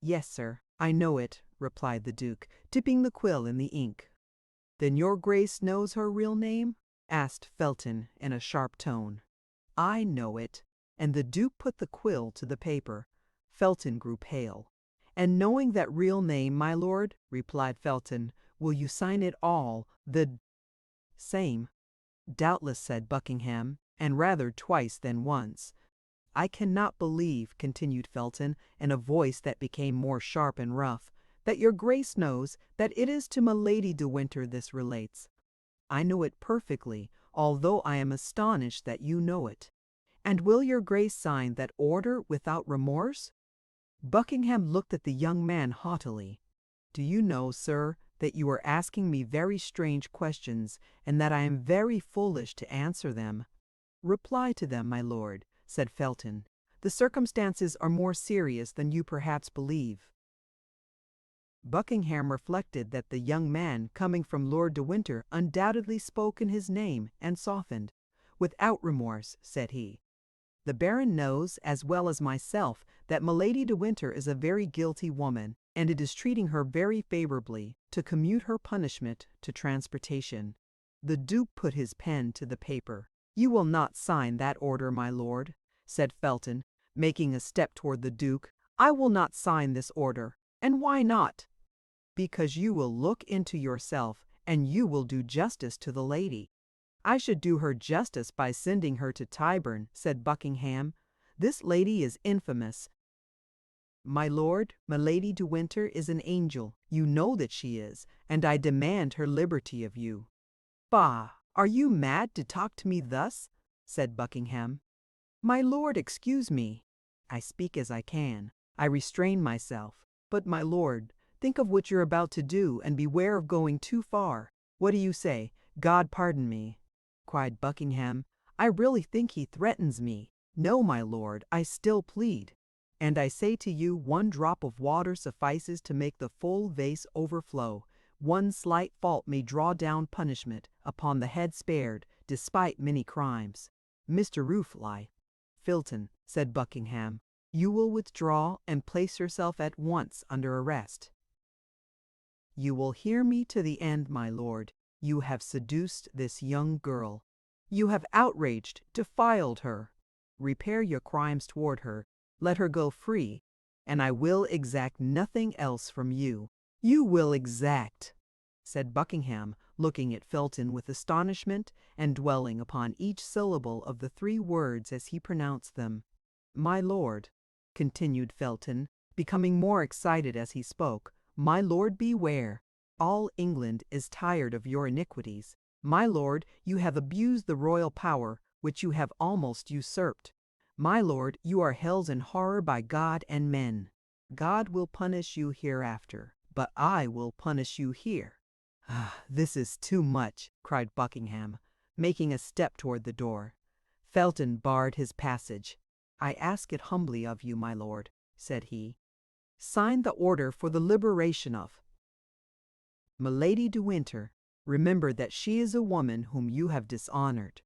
"Yes, sir, I know it," replied the Duke, dipping the quill in the ink. "Then your grace knows her real name?" asked Felton in a sharp tone. "I know it," and the Duke put the quill to the paper. Felton grew pale. "And knowing that real name, my lord," replied Felton, "will you sign it all the same?" "Doubtless," said Buckingham, and rather twice than once. "I cannot believe," continued Felton, in a voice that became more sharp and rough, "that your grace knows that it is to Milady de Winter this relates. I know it perfectly, although I am astonished that you know it. And will your grace sign that order without remorse?" Buckingham looked at the young man haughtily. "Do you know, sir, that you are asking me very strange questions, and that I am very foolish to answer them?" "Reply to them, my lord," said Felton. "The circumstances are more serious than you perhaps believe." Buckingham reflected that the young man coming from Lord de Winter undoubtedly spoke in his name, and softened. "Without remorse," said he. "The Baron knows, as well as myself, that Milady de Winter is a very guilty woman, and it is treating her very favourably to commute her punishment to transportation." The Duke put his pen to the paper. "You will not sign that order, my lord," said Felton, making a step toward the Duke. "I will not sign this order. And why not?" "Because you will look into yourself, and you will do justice to the lady." "I should do her justice by sending her to Tyburn," said Buckingham. "This lady is infamous." "My lord, Milady de Winter is an angel. You know that she is, and I demand her liberty of you." "Bah! Are you mad to talk to me thus?" said Buckingham. "My lord, excuse me. I speak as I can. I restrain myself. But, my lord, think of what you're about to do, and beware of going too far. What do you say? God pardon me," cried Buckingham. "I really think he threatens me. No, my lord, I still plead. And I say to you, one drop of water suffices to make the full vase overflow. One slight fault may draw down punishment upon the head spared, despite many crimes. Mr. Ruffly." "Felton," said Buckingham, "you will withdraw and place yourself at once under arrest." "You will hear me to the end, my lord. You have seduced this young girl. You have outraged, defiled her. Repair your crimes toward her. Let her go free, and I will exact nothing else from you." "You will exact," said Buckingham, looking at Felton with astonishment, and dwelling upon each syllable of the three words as he pronounced them. "My lord," continued Felton, becoming more excited as he spoke, "my lord, beware. All England is tired of your iniquities. My lord, you have abused the royal power, which you have almost usurped. My lord, you are held in horror by God and men. God will punish you hereafter, but I will punish you here." "Ah, this is too much," cried Buckingham, making a step toward the door. Felton barred his passage. "I ask it humbly of you, my lord," said he. "Sign the order for the liberation of Milady de Winter. Remember that she is a woman whom you have dishonored."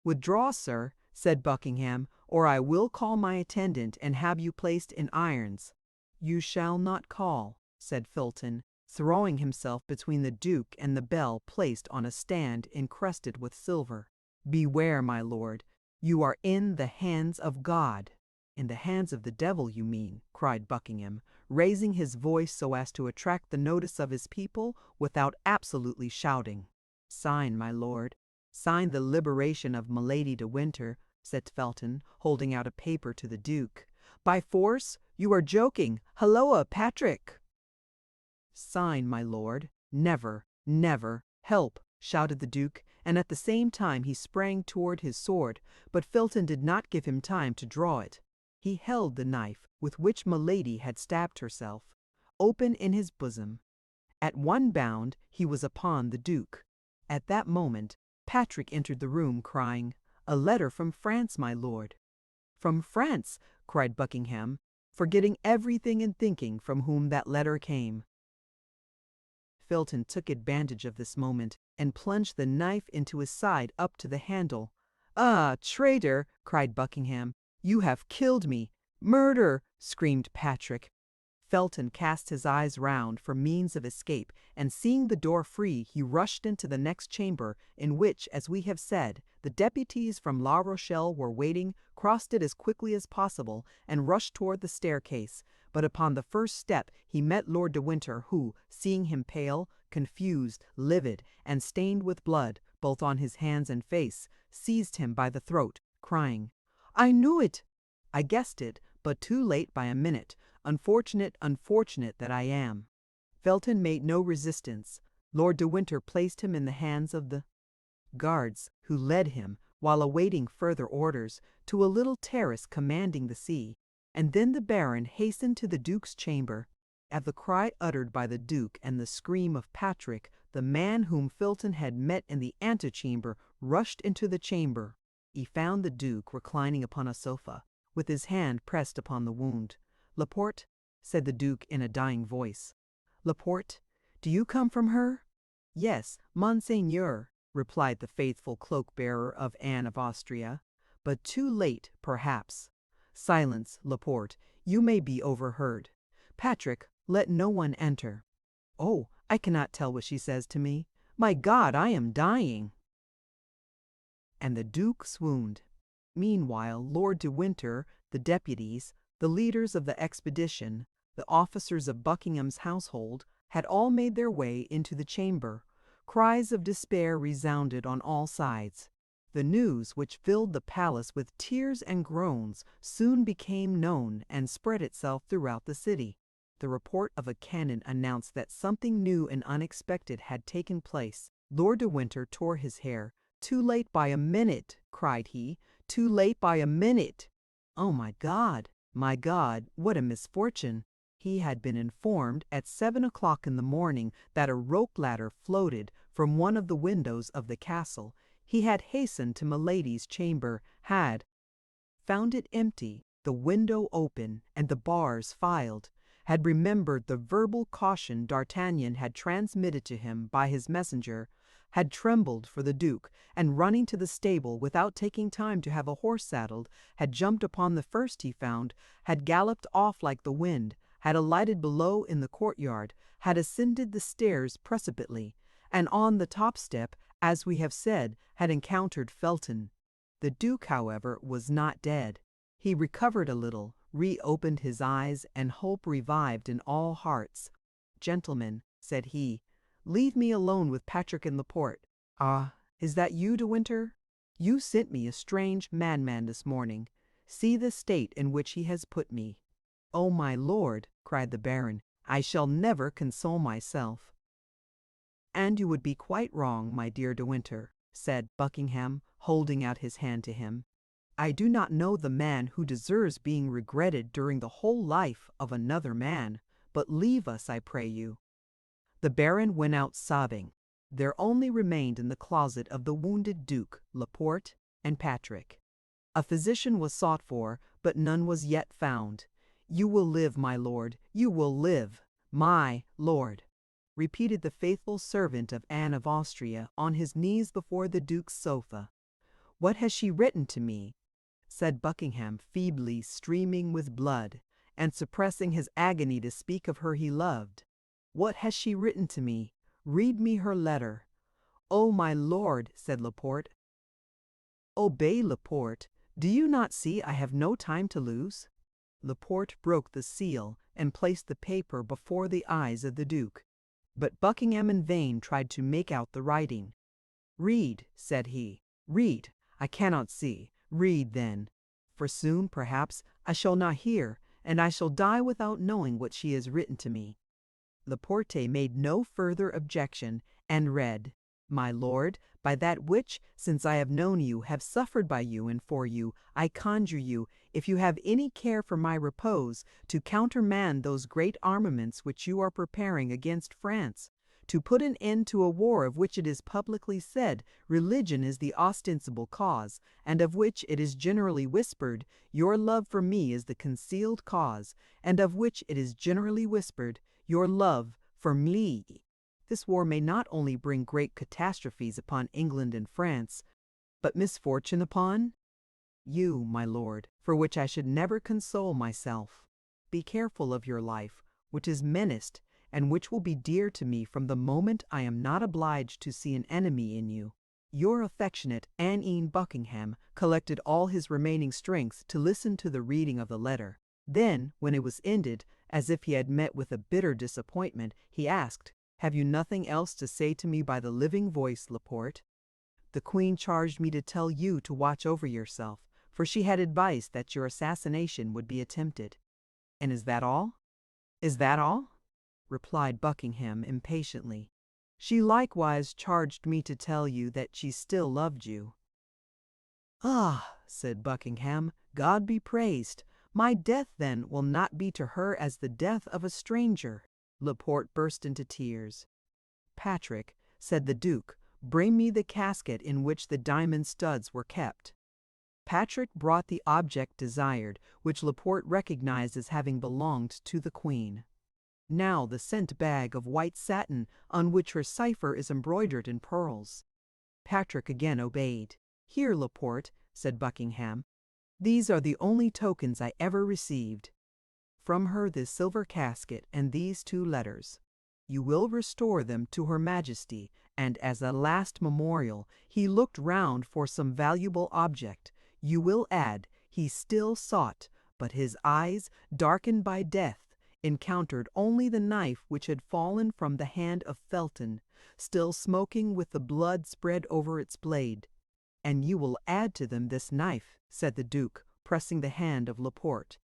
"Withdraw, sir," said Buckingham, "or I will call my attendant and have you placed in irons." "You shall not call," said Felton, throwing himself between the Duke and the bell placed on a stand encrusted with silver. "Beware, my lord. You are in the hands of God." "In the hands of the devil, you mean," cried Buckingham, raising his voice so as to attract the notice of his people without absolutely shouting. "Sign, my lord. Sign the liberation of Milady de Winter," said Felton, holding out a paper to the Duke. "By force? You are joking. Halloa, Patrick!" "Sign, my lord. Never, never. Help!" shouted the Duke, and at the same time he sprang toward his sword, but Felton did not give him time to draw it. He held the knife with which Milady had stabbed herself, open in his bosom. At one bound he was upon the Duke. At that moment Patrick entered the room, crying, "A letter from France, my lord." "From France!" cried Buckingham, forgetting everything and thinking from whom that letter came. Felton took advantage of this moment, and plunged the knife into his side up to the handle. "Ah, traitor!" cried Buckingham. "You have killed me!" "Murder!" screamed Patrick. Felton cast his eyes round for means of escape, and seeing the door free, he rushed into the next chamber, in which, as we have said, the deputies from La Rochelle were waiting, crossed it as quickly as possible, and rushed toward the staircase. But upon the first step he met Lord de Winter, who, seeing him pale, confused, livid, and stained with blood, both on his hands and face, seized him by the throat, crying, "I knew it! I guessed it, but too late by a minute. Unfortunate, unfortunate that I am." Felton made no resistance. Lord de Winter placed him in the hands of the guards, who led him, while awaiting further orders, to a little terrace commanding the sea, and then the Baron hastened to the Duke's chamber. At the cry uttered by the Duke and the scream of Patrick, the man whom Felton had met in the antechamber rushed into the chamber. He found the Duke reclining upon a sofa, with his hand pressed upon the wound. "Laporte," said the Duke in a dying voice. "Laporte, do you come from her?" "Yes, Monseigneur," replied the faithful cloak-bearer of Anne of Austria, "but too late, perhaps." "Silence, Laporte, you may be overheard. Patrick, let no one enter." "Oh, I cannot tell what she says to me. My God, I am dying!" And the Duke swooned. Meanwhile, Lord de Winter, the deputies, the leaders of the expedition, the officers of Buckingham's household, had all made their way into the chamber. Cries of despair resounded on all sides. The news, which filled the palace with tears and groans, soon became known and spread itself throughout the city. The report of a cannon announced that something new and unexpected had taken place. Lord de Winter tore his hair. "Too late by a minute!" cried he. "Too late by a minute! Oh, my God! My God, what a misfortune!" He had been informed at 7 o'clock in the morning that a rope ladder floated from one of the windows of the castle. He had hastened to Milady's chamber, had found it empty, the window open, and the bars filed, had remembered the verbal caution D'Artagnan had transmitted to him by his messenger, had trembled for the Duke, and running to the stable without taking time to have a horse saddled, had jumped upon the first he found, had galloped off like the wind, had alighted below in the courtyard, had ascended the stairs precipitately, and on the top step, as we have said, had encountered Felton. The Duke, however, was not dead. He recovered a little, reopened his eyes, and hope revived in all hearts. "Gentlemen," said he, "leave me alone with Patrick and Laporte. Ah, is that you, De Winter? You sent me a strange madman this morning. See the state in which he has put me." "Oh, my lord," cried the Baron, "I shall never console myself." "And you would be quite wrong, my dear De Winter," said Buckingham, holding out his hand to him. "I do not know the man who deserves being regretted during the whole life of another man, but leave us, I pray you." The Baron went out sobbing. There only remained in the closet of the wounded Duke, Laporte and Patrick. A physician was sought for, but none was yet found. "You will live, my lord, you will live, my lord," repeated the faithful servant of Anne of Austria on his knees before the Duke's sofa. "What has she written to me?" said Buckingham, feebly streaming with blood, and suppressing his agony to speak of her he loved. "What has she written to me? Read me her letter." "Oh, my lord," said Laporte. "Obey, Laporte. Do you not see I have no time to lose?" Laporte broke the seal and placed the paper before the eyes of the Duke. But Buckingham in vain tried to make out the writing. "Read," said he. "Read. I cannot see. Read, then. For soon, perhaps, I shall not hear, and I shall die without knowing what she has written to me." Laporte made no further objection, and read, "My lord, by that which, since I have known you, have suffered by you and for you, I conjure you, if you have any care for my repose, to countermand those great armaments which you are preparing against France, to put an end to a war of which it is publicly said religion is the ostensible cause, and of which it is generally whispered your love for me is the concealed cause, and of which it is generally whispered your love for me. This war may not only bring great catastrophes upon England and France, but misfortune upon you, my lord, for which I should never console myself. Be careful of your life, which is menaced, and which will be dear to me from the moment I am not obliged to see an enemy in you." Your affectionate Anne Buckingham collected all his remaining strength to listen to the reading of the letter. Then, when it was ended, as if he had met with a bitter disappointment, he asked, "Have you nothing else to say to me by the living voice, Laporte?" "The Queen charged me to tell you to watch over yourself, for she had advised that your assassination would be attempted." "And is that all? Is that all?" replied Buckingham impatiently. "She likewise charged me to tell you that she still loved you." "Ah," said Buckingham, "God be praised. My death, then, will not be to her as the death of a stranger." Laporte burst into tears. "Patrick," said the Duke, "bring me the casket in which the diamond studs were kept." Patrick brought the object desired, which Laporte recognized as having belonged to the Queen. "Now the scent bag of white satin, on which her cipher is embroidered in pearls." Patrick again obeyed. "Here, Laporte," said Buckingham, "these are the only tokens I ever received. From her this silver casket and these 2 letters. You will restore them to Her Majesty, and as a last memorial, he looked round for some valuable object. You will add, he still sought, but his eyes, darkened by death, encountered only the knife which had fallen from the hand of Felton, still smoking with the blood spread over its blade. And you will add to them this knife," said the Duke, pressing the hand of Laporte.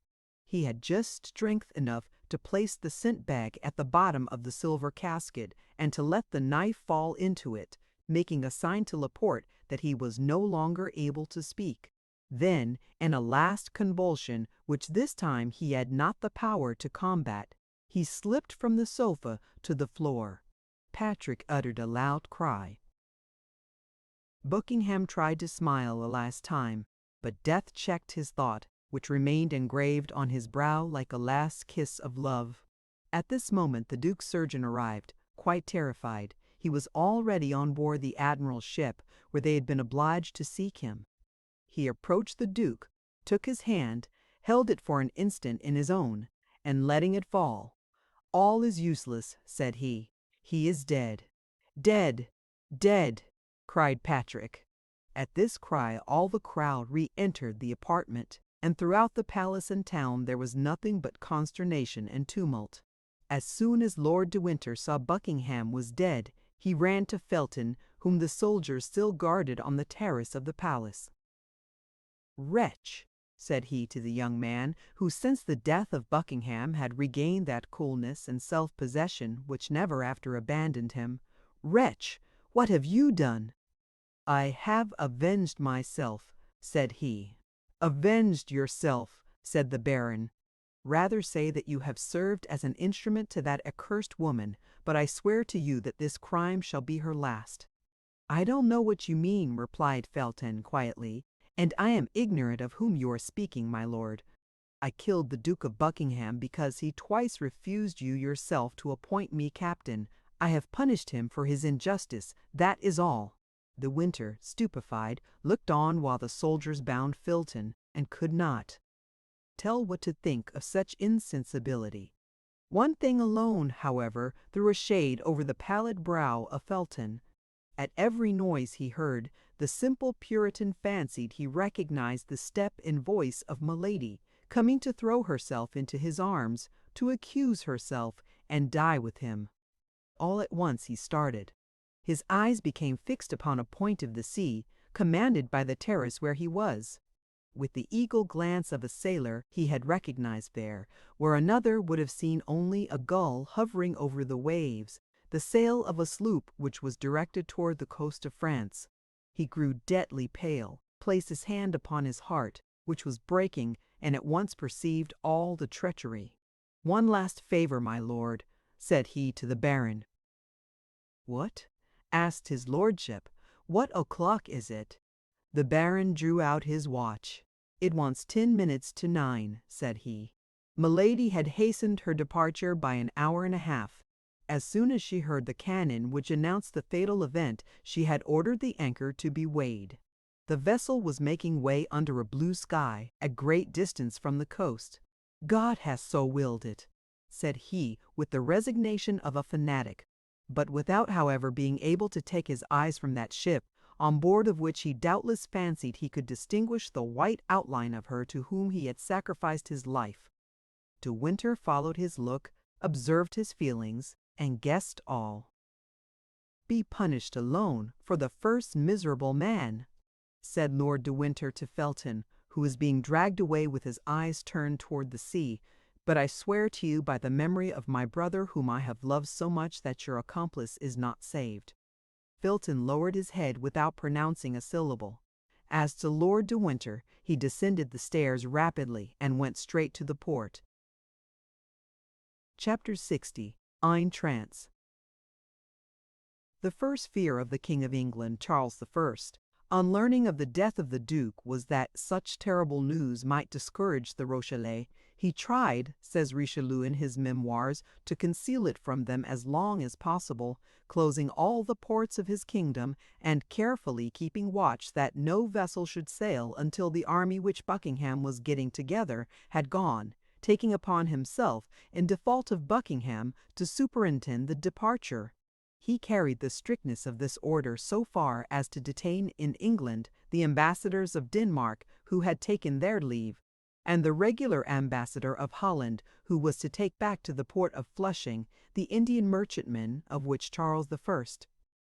He had just strength enough to place the scent bag at the bottom of the silver casket, and to let the knife fall into it, making a sign to Laporte that he was no longer able to speak. Then, in a last convulsion, which this time he had not the power to combat, he slipped from the sofa to the floor. Patrick uttered a loud cry. Buckingham tried to smile a last time, but death checked his thought, which remained engraved on his brow like a last kiss of love. At this moment the Duke's surgeon arrived, quite terrified. He was already on board the Admiral's ship, where they had been obliged to seek him. He approached the Duke, took his hand, held it for an instant in his own, and letting it fall, "All is useless," said he. "He is dead." "Dead! Dead!" cried Patrick. At this cry all the crowd re-entered the apartment, and throughout the palace and town there was nothing but consternation and tumult. As soon as Lord de Winter saw Buckingham was dead, he ran to Felton, whom the soldiers still guarded on the terrace of the palace. "Wretch!" said he to the young man, who since the death of Buckingham had regained that coolness and self-possession which never after abandoned him. "Wretch! What have you done?" "I have avenged myself," said he. "Avenged yourself," said the Baron. "Rather say that you have served as an instrument to that accursed woman, but I swear to you that this crime shall be her last." "I don't know what you mean," replied Felton quietly, "and I am ignorant of whom you are speaking, my lord. I killed the Duke of Buckingham because he twice refused you yourself to appoint me captain. I have punished him for his injustice, that is all." De Winter, stupefied, looked on while the soldiers bound Felton, and could not tell what to think of such insensibility. One thing alone, however, threw a shade over the pallid brow of Felton. At every noise he heard, The simple Puritan fancied he recognized the step and voice of Milady, coming to throw herself into his arms, to accuse herself, and die with him. All at once he started. His eyes became fixed upon a point of the sea, commanded by the terrace where he was. With the eagle glance of a sailor he had recognized there, where another would have seen only a gull hovering over the waves, the sail of a sloop which was directed toward the coast of France. He grew deadly pale, placed his hand upon his heart, which was breaking, and at once perceived all the treachery. "One last favor, my lord," said he to the Baron. "What?" asked his lordship. "What o'clock is it?" The Baron drew out his watch. "It wants 10 minutes to 9, said he. Milady had hastened her departure by an hour and a half. As soon as she heard the cannon which announced the fatal event, she had ordered the anchor to be weighed. The vessel was making way under a blue sky, at great distance from the coast. "God has so willed it," said he, with the resignation of a fanatic, but without, however, being able to take his eyes from that ship, on board of which he doubtless fancied he could distinguish the white outline of her to whom he had sacrificed his life. De Winter followed his look, observed his feelings, and guessed all. "Be punished alone for the first miserable man," said Lord de Winter to Felton, who was being dragged away with his eyes turned toward the sea, "but I swear to you by the memory of my brother whom I have loved so much that your accomplice is not saved." Felton lowered his head without pronouncing a syllable. As to Lord de Winter, he descended the stairs rapidly and went straight to the port. Chapter 60. Ein Trance. The first fear of the King of England, Charles I, on learning of the death of the Duke, was that such terrible news might discourage the Rochellais. He tried, says Richelieu in his memoirs, to conceal it from them as long as possible, closing all the ports of his kingdom, and carefully keeping watch that no vessel should sail until the army which Buckingham was getting together had gone, taking upon himself, in default of Buckingham, to superintend the departure. He carried the strictness of this order so far as to detain in England the ambassadors of Denmark who had taken their leave, and the regular ambassador of Holland who was to take back to the port of Flushing the Indian merchantmen of which Charles I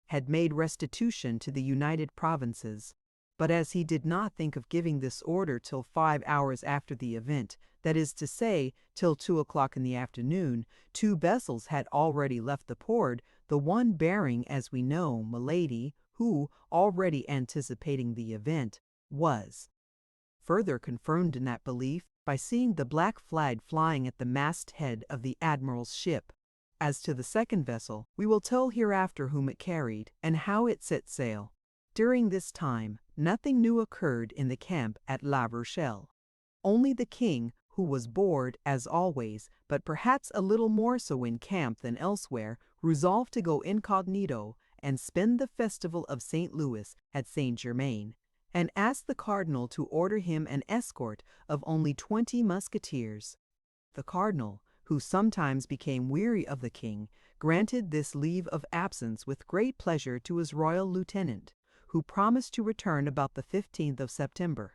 had made restitution to the United Provinces. But as he did not think of giving this order till 5 hours after the event, that is to say, till 2 o'clock in the afternoon, 2 vessels had already left the port, the one bearing, as we know, Milady, who, already anticipating the event, was further confirmed in that belief by seeing the black flag flying at the masthead of the Admiral's ship. As to the second vessel, we will tell hereafter whom it carried, and how it set sail. During this time, nothing new occurred in the camp at La Rochelle. Only the king, who was bored, as always, but perhaps a little more so in camp than elsewhere, resolved to go incognito and spend the festival of St. Louis at St. Germain, and asked the cardinal to order him an escort of only 20 musketeers. The cardinal, who sometimes became weary of the king, granted this leave of absence with great pleasure to his royal lieutenant, who promised to return about the 15th of September.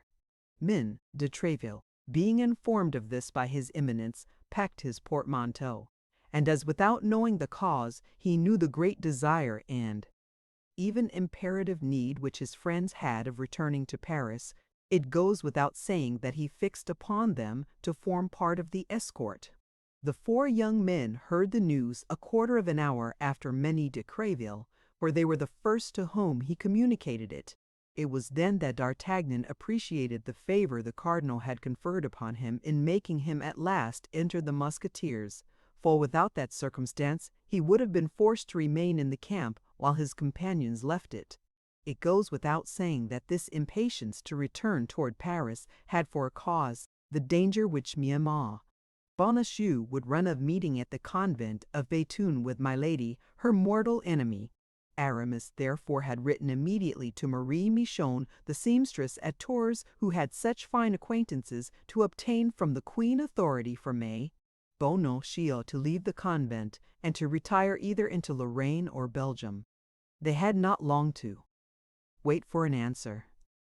Min de Treville, being informed of this by his Eminence, packed his portmanteau, and as without knowing the cause he knew the great desire and even imperative need which his friends had of returning to Paris, it goes without saying that he fixed upon them to form part of the escort. The 4 young men heard the news a quarter of an hour after Menis de Treville, for they were the first to whom he communicated it. It was then that D'Artagnan appreciated the favor the cardinal had conferred upon him in making him at last enter the Musketeers, for without that circumstance he would have been forced to remain in the camp while his companions left it. It goes without saying that this impatience to return toward Paris had for a cause the danger which Miamma, Bonacieux, would run of meeting at the convent of Béthune with Milady, her mortal enemy. Aramis therefore had written immediately to Marie Michon, the seamstress at Tours, who had such fine acquaintances, to obtain from the Queen authority for May Bonacieux to leave the convent and to retire either into Lorraine or Belgium. They had not long to. Wait for an answer."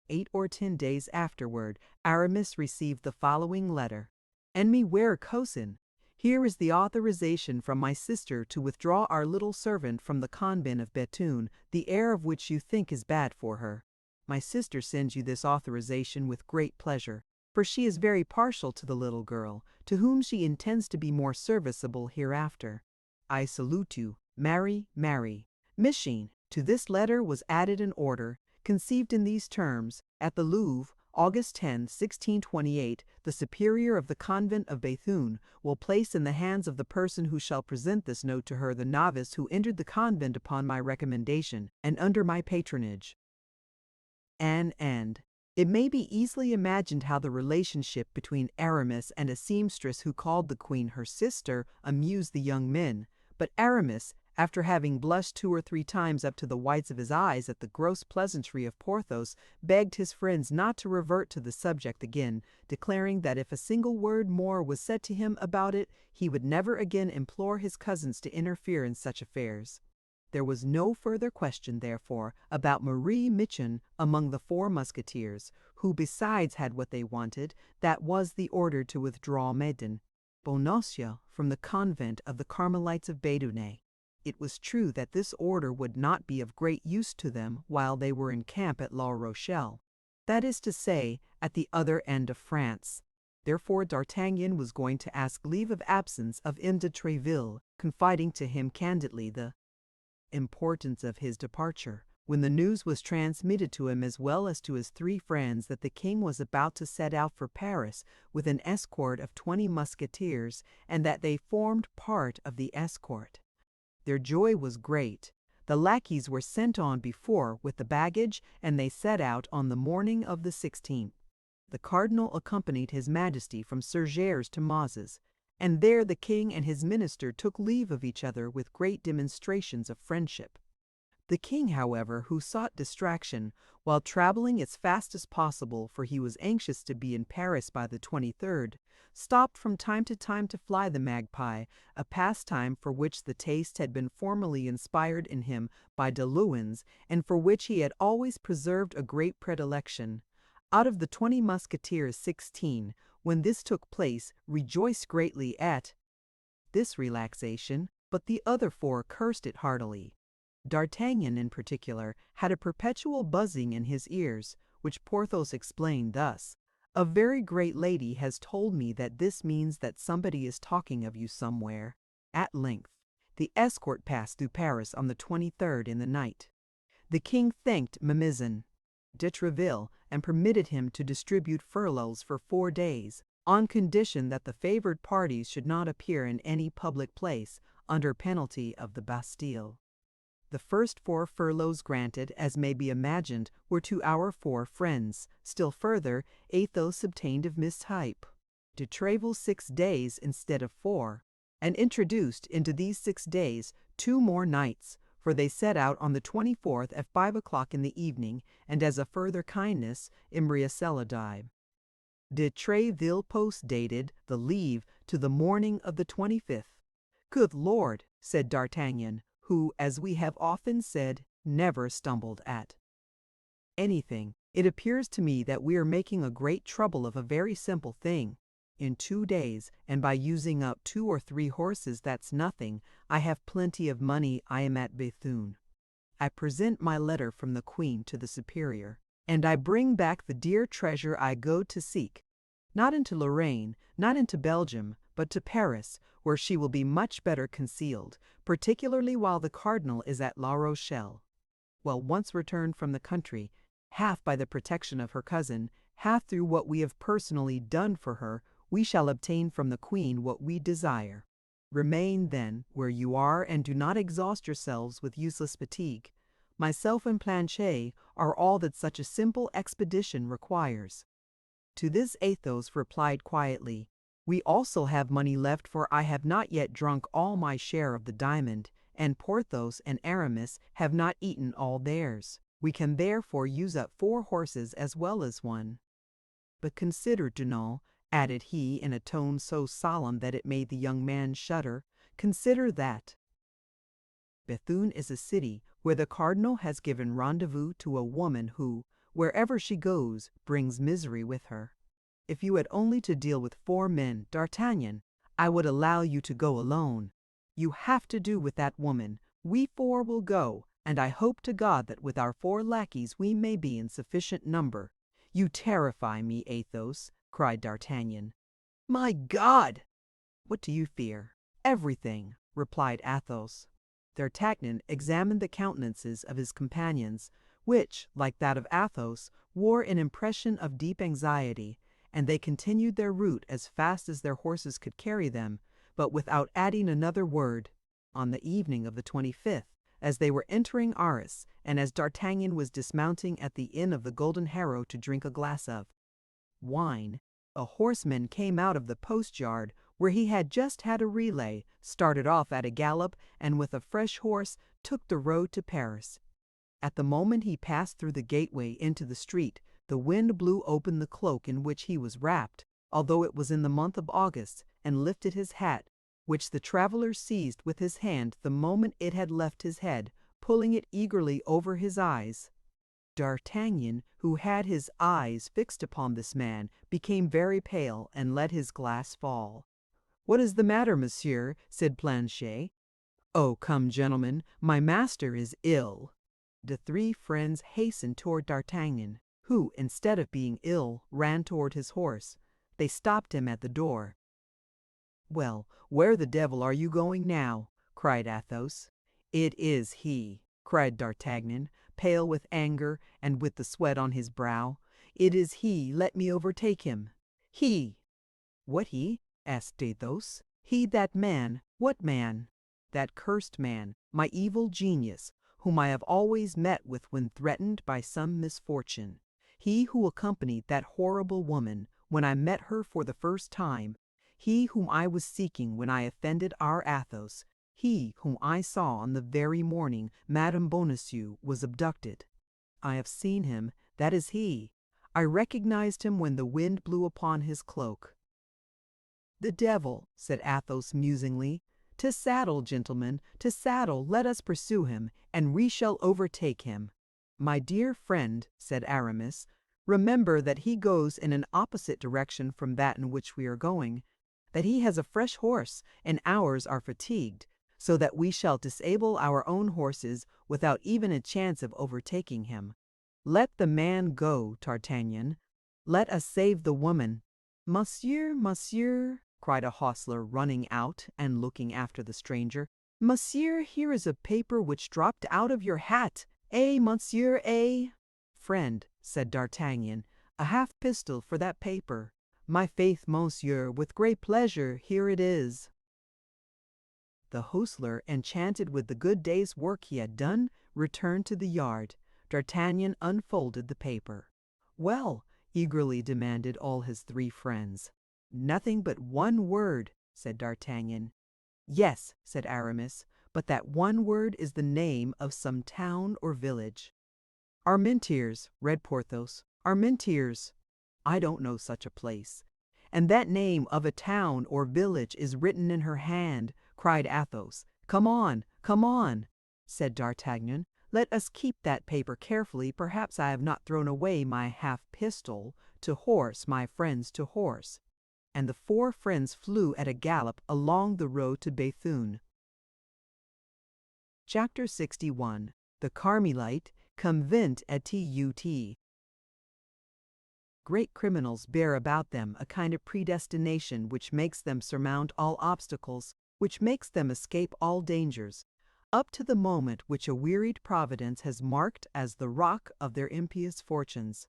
8 or 10 days afterward, Aramis received the following letter. "Enemy where cousin? Here is the authorization from my sister to withdraw our little servant from the convent of Bethune, the air of which you think is bad for her. My sister sends you this authorization with great pleasure, for she is very partial to the little girl, to whom she intends to be more serviceable hereafter. I salute you. Mary, Mary." Machine. To this letter was added an order, conceived in these terms: "At the Louvre, August 10, 1628, the superior of the convent of Bethune will place in the hands of the person who shall present this note to her the novice who entered the convent upon my recommendation and under my patronage." And it may be easily imagined how the relationship between Aramis and a seamstress who called the queen her sister amused the young men, but Aramis, after having blushed 2 or 3 times up to the whites of his eyes at the gross pleasantry of Porthos, begged his friends not to revert to the subject again, declaring that if a single word more was said to him about it, he would never again implore his cousins to interfere in such affairs. There was no further question, therefore, about Marie Michon among the 4 Musketeers, who besides had what they wanted, that was the order to withdraw Mesdames Bonacieux from the convent of the Carmelites of Béthune. It was true that this order would not be of great use to them while they were in camp at La Rochelle, that is to say, at the other end of France. Therefore D'Artagnan was going to ask leave of absence of M. de Tréville, confiding to him candidly the importance of his departure, when the news was transmitted to him as well as to his 3 friends that the king was about to set out for Paris with an escort of 20 musketeers, and that they formed part of the escort. Their joy was great. The lackeys were sent on before with the baggage, and they set out on the morning of the 16th. The cardinal accompanied his majesty from Surgères to Mazas, and there the king and his minister took leave of each other with great demonstrations of friendship. The king, however, who sought distraction, while traveling as fast as possible, for he was anxious to be in Paris by the 23rd, stopped from time to time to fly the magpie, a pastime for which the taste had been formerly inspired in him by de Luynes, and for which he had always preserved a great predilection. Out of the 20 musketeers, 16, when this took place, rejoiced greatly at this relaxation, but the other 4 cursed it heartily. D'Artagnan, in particular, had a perpetual buzzing in his ears, which Porthos explained thus: "A very great lady has told me that this means that somebody is talking of you somewhere." At length, the escort passed through Paris on the 23rd in the night. The king thanked Mamizon de Tréville and permitted him to distribute furloughs for 4 days, on condition that the favored parties should not appear in any public place, under penalty of the Bastille. The first 4 furloughs granted, as may be imagined, were to our 4 friends. Still further, Athos obtained of Miss Hype de Tréville 6 days instead of 4, and introduced into these 6 days 2 more nights, for they set out on the 24th at 5 o'clock in the evening, and as a further kindness, Imbriaceladi de Tréville post-dated the leave to the morning of the 25th. "Good Lord," said D'Artagnan, who, as we have often said, never stumbled at anything, "it appears to me that we are making a great trouble of a very simple thing. In 2 days, and by using up 2 or 3 horses, that's nothing, I have plenty of money. I am at Bethune. I present my letter from the queen to the superior, and I bring back the dear treasure I go to seek, not into Lorraine, not into Belgium, but to Paris, where she will be much better concealed, particularly while the cardinal is at La Rochelle. Well, once returned from the country, half by the protection of her cousin, half through what we have personally done for her, we shall obtain from the queen what we desire. Remain, then, where you are, and do not exhaust yourselves with useless fatigue. Myself and Planchet are all that such a simple expedition requires." To this Athos replied quietly, "We also have money left, for I have not yet drunk all my share of the diamond, and Porthos and Aramis have not eaten all theirs. We can therefore use up 4 horses as well as 1. But consider, Dunant," added he in a tone so solemn that it made the young man shudder, "consider that Bethune is a city where the cardinal has given rendezvous to a woman who, wherever she goes, brings misery with her. If you had only to deal with 4 men, D'Artagnan, I would allow you to go alone. You have to do with that woman. We 4 will go, and I hope to God that with our 4 lackeys we may be in sufficient number. You terrify me, Athos, cried D'Artagnan. My God! What do you fear? Everything, replied Athos. D'Artagnan examined the countenances of his companions, which, like that of Athos, wore an impression of deep anxiety, and they continued their route as fast as their horses could carry them, but without adding another word. On the evening of the 25th, as they were entering Arras, and as D'Artagnan was dismounting at the inn of the Golden Harrow to drink a glass of wine, a horseman came out of the post-yard, where he had just had a relay, started off at a gallop, and with a fresh horse took the road to Paris. At the moment he passed through the gateway into the street, the wind blew open the cloak in which he was wrapped, although it was in the month of August, and lifted his hat, which the traveller seized with his hand the moment it had left his head, pulling it eagerly over his eyes. D'Artagnan, who had his eyes fixed upon this man, became very pale and let his glass fall. "What is the matter, monsieur?" said Planchet. "Oh, come, gentlemen, my master is ill." The 3 friends hastened toward D'Artagnan, who, instead of being ill, ran toward his horse. They stopped him at the door. "Well, where the devil are you going now?" cried Athos. "It is he," cried D'Artagnan, pale with anger and with the sweat on his brow. "It is he. Let me overtake him." "He!" "What he?" asked Athos. "He, that man." "What man?" "That cursed man, my evil genius, whom I have always met with when threatened by some misfortune. He who accompanied that horrible woman when I met her for the first time. He whom I was seeking when I offended our Athos. He whom I saw on the very morning Madame Bonacieux was abducted. I have seen him. That is he. I recognized him when the wind blew upon his cloak." "The devil," said Athos musingly. "To saddle, gentlemen, to saddle, let us pursue him, and we shall overtake him." "My dear friend," said Aramis, "remember that he goes in an opposite direction from that in which we are going, that he has a fresh horse, and ours are fatigued, so that we shall disable our own horses without even a chance of overtaking him. Let the man go, D'Artagnan. Let us save the woman." "Monsieur, monsieur," cried a hostler, running out and looking after the stranger. "Monsieur, here is a paper which dropped out of your hat. Eh, monsieur, eh?" "Friend," said D'Artagnan, "a half pistole for that paper." "My faith, monsieur, with great pleasure, here it is." The hostler, enchanted with the good day's work he had done, returned to the yard. D'Artagnan unfolded the paper. "Well?" eagerly demanded all his 3 friends. "Nothing but one word," said D'Artagnan. "Yes," said Aramis, "but that one word is the name of some town or village." "Armentières," read Porthos. "Armentières." "I don't know such a place." "And that name of a town or village is written in her hand," cried Athos. "Come on, come on," said D'Artagnan. "Let us keep that paper carefully. Perhaps I have not thrown away my half pistole. To horse, my friends, to horse." And the 4 friends flew at a gallop along the road to Béthune. Chapter 61. The Carmelite Convent at Tut. Great criminals bear about them a kind of predestination which makes them surmount all obstacles, which makes them escape all dangers, up to the moment which a wearied Providence has marked as the rock of their impious fortunes.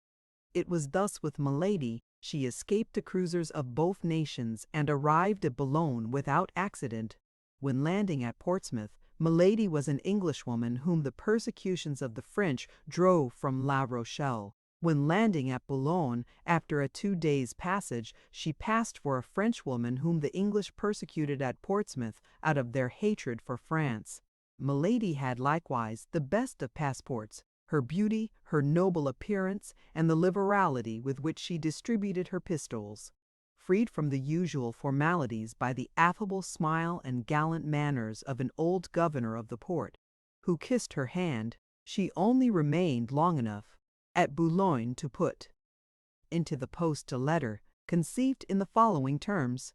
It was thus with Milady. She escaped the cruisers of both nations, and arrived at Boulogne without accident. When landing at Portsmouth, Milady was an Englishwoman whom the persecutions of the French drove from La Rochelle. When landing at Boulogne, after a 2 days' passage, she passed for a Frenchwoman whom the English persecuted at Portsmouth out of their hatred for France. Milady had likewise the best of passports, her beauty, her noble appearance, and the liberality with which she distributed her pistoles. Freed from the usual formalities by the affable smile and gallant manners of an old governor of the port, who kissed her hand. She only remained long enough at Boulogne to put into the post a letter conceived in the following terms: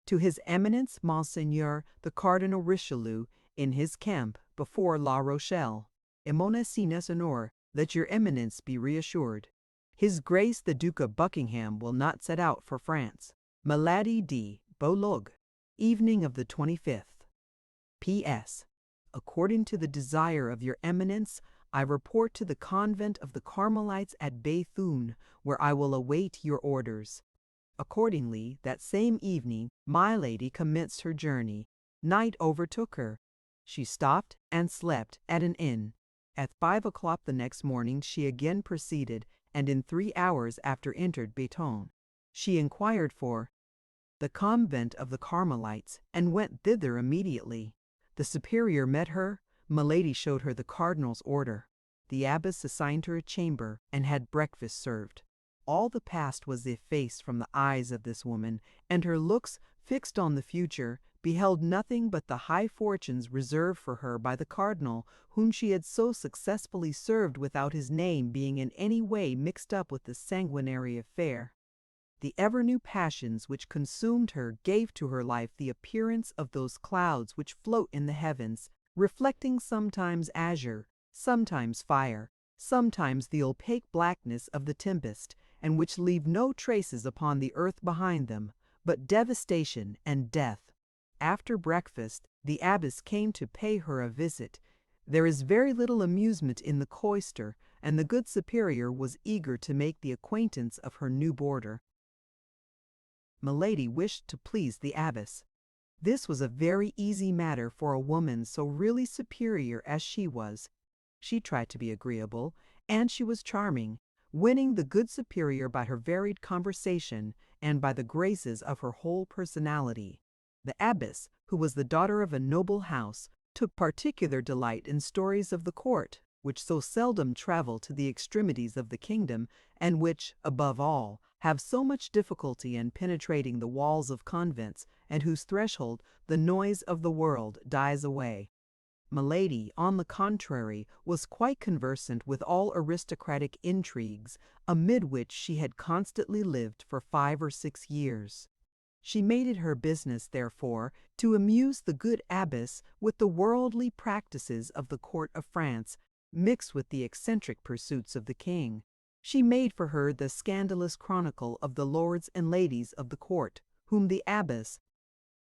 to His Eminence Monseigneur the Cardinal Richelieu, in his camp before La Rochelle. Emonessines honor, let your Eminence be reassured. His Grace the Duke of Buckingham will not set out for France. Malady de Beaulog. Evening of the 25th. P.S. According to the desire of your Eminence, I report to the convent of the Carmelites at Béthune, where I will await your orders. Accordingly, that same evening, my lady commenced her journey. Night overtook her. She stopped and slept at an inn. At 5 o'clock the next morning she again proceeded, and in 3 hours after entered Béthune. She inquired for the convent of the Carmelites, and went thither immediately. The superior met her. Milady showed her the cardinal's order. The abbess assigned her a chamber, and had breakfast served. All the past was effaced from the eyes of this woman, and her looks, fixed on the future, beheld nothing but the high fortunes reserved for her by the cardinal, whom she had so successfully served without his name being in any way mixed up with the sanguinary affair. The ever-new passions which consumed her gave to her life the appearance of those clouds which float in the heavens, reflecting sometimes azure, sometimes fire, sometimes the opaque blackness of the tempest, and which leave no traces upon the earth behind them, but devastation and death. After breakfast, the abbess came to pay her a visit. There is very little amusement in the cloister, and the good superior was eager to make the acquaintance of her new boarder. Milady wished to please the abbess. This was a very easy matter for a woman so really superior as she was. She tried to be agreeable, and she was charming, winning the good superior by her varied conversation and by the graces of her whole personality. The abbess, who was the daughter of a noble house, took particular delight in stories of the court, which so seldom travel to the extremities of the kingdom, and which, above all, have so much difficulty in penetrating the walls of convents, and whose threshold the noise of the world dies away. Milady, on the contrary, was quite conversant with all aristocratic intrigues, amid which she had constantly lived for 5 or 6 years. She made it her business, therefore, to amuse the good abbess with the worldly practices of the court of France, mixed with the eccentric pursuits of the king. She made for her the scandalous chronicle of the lords and ladies of the court, whom the abbess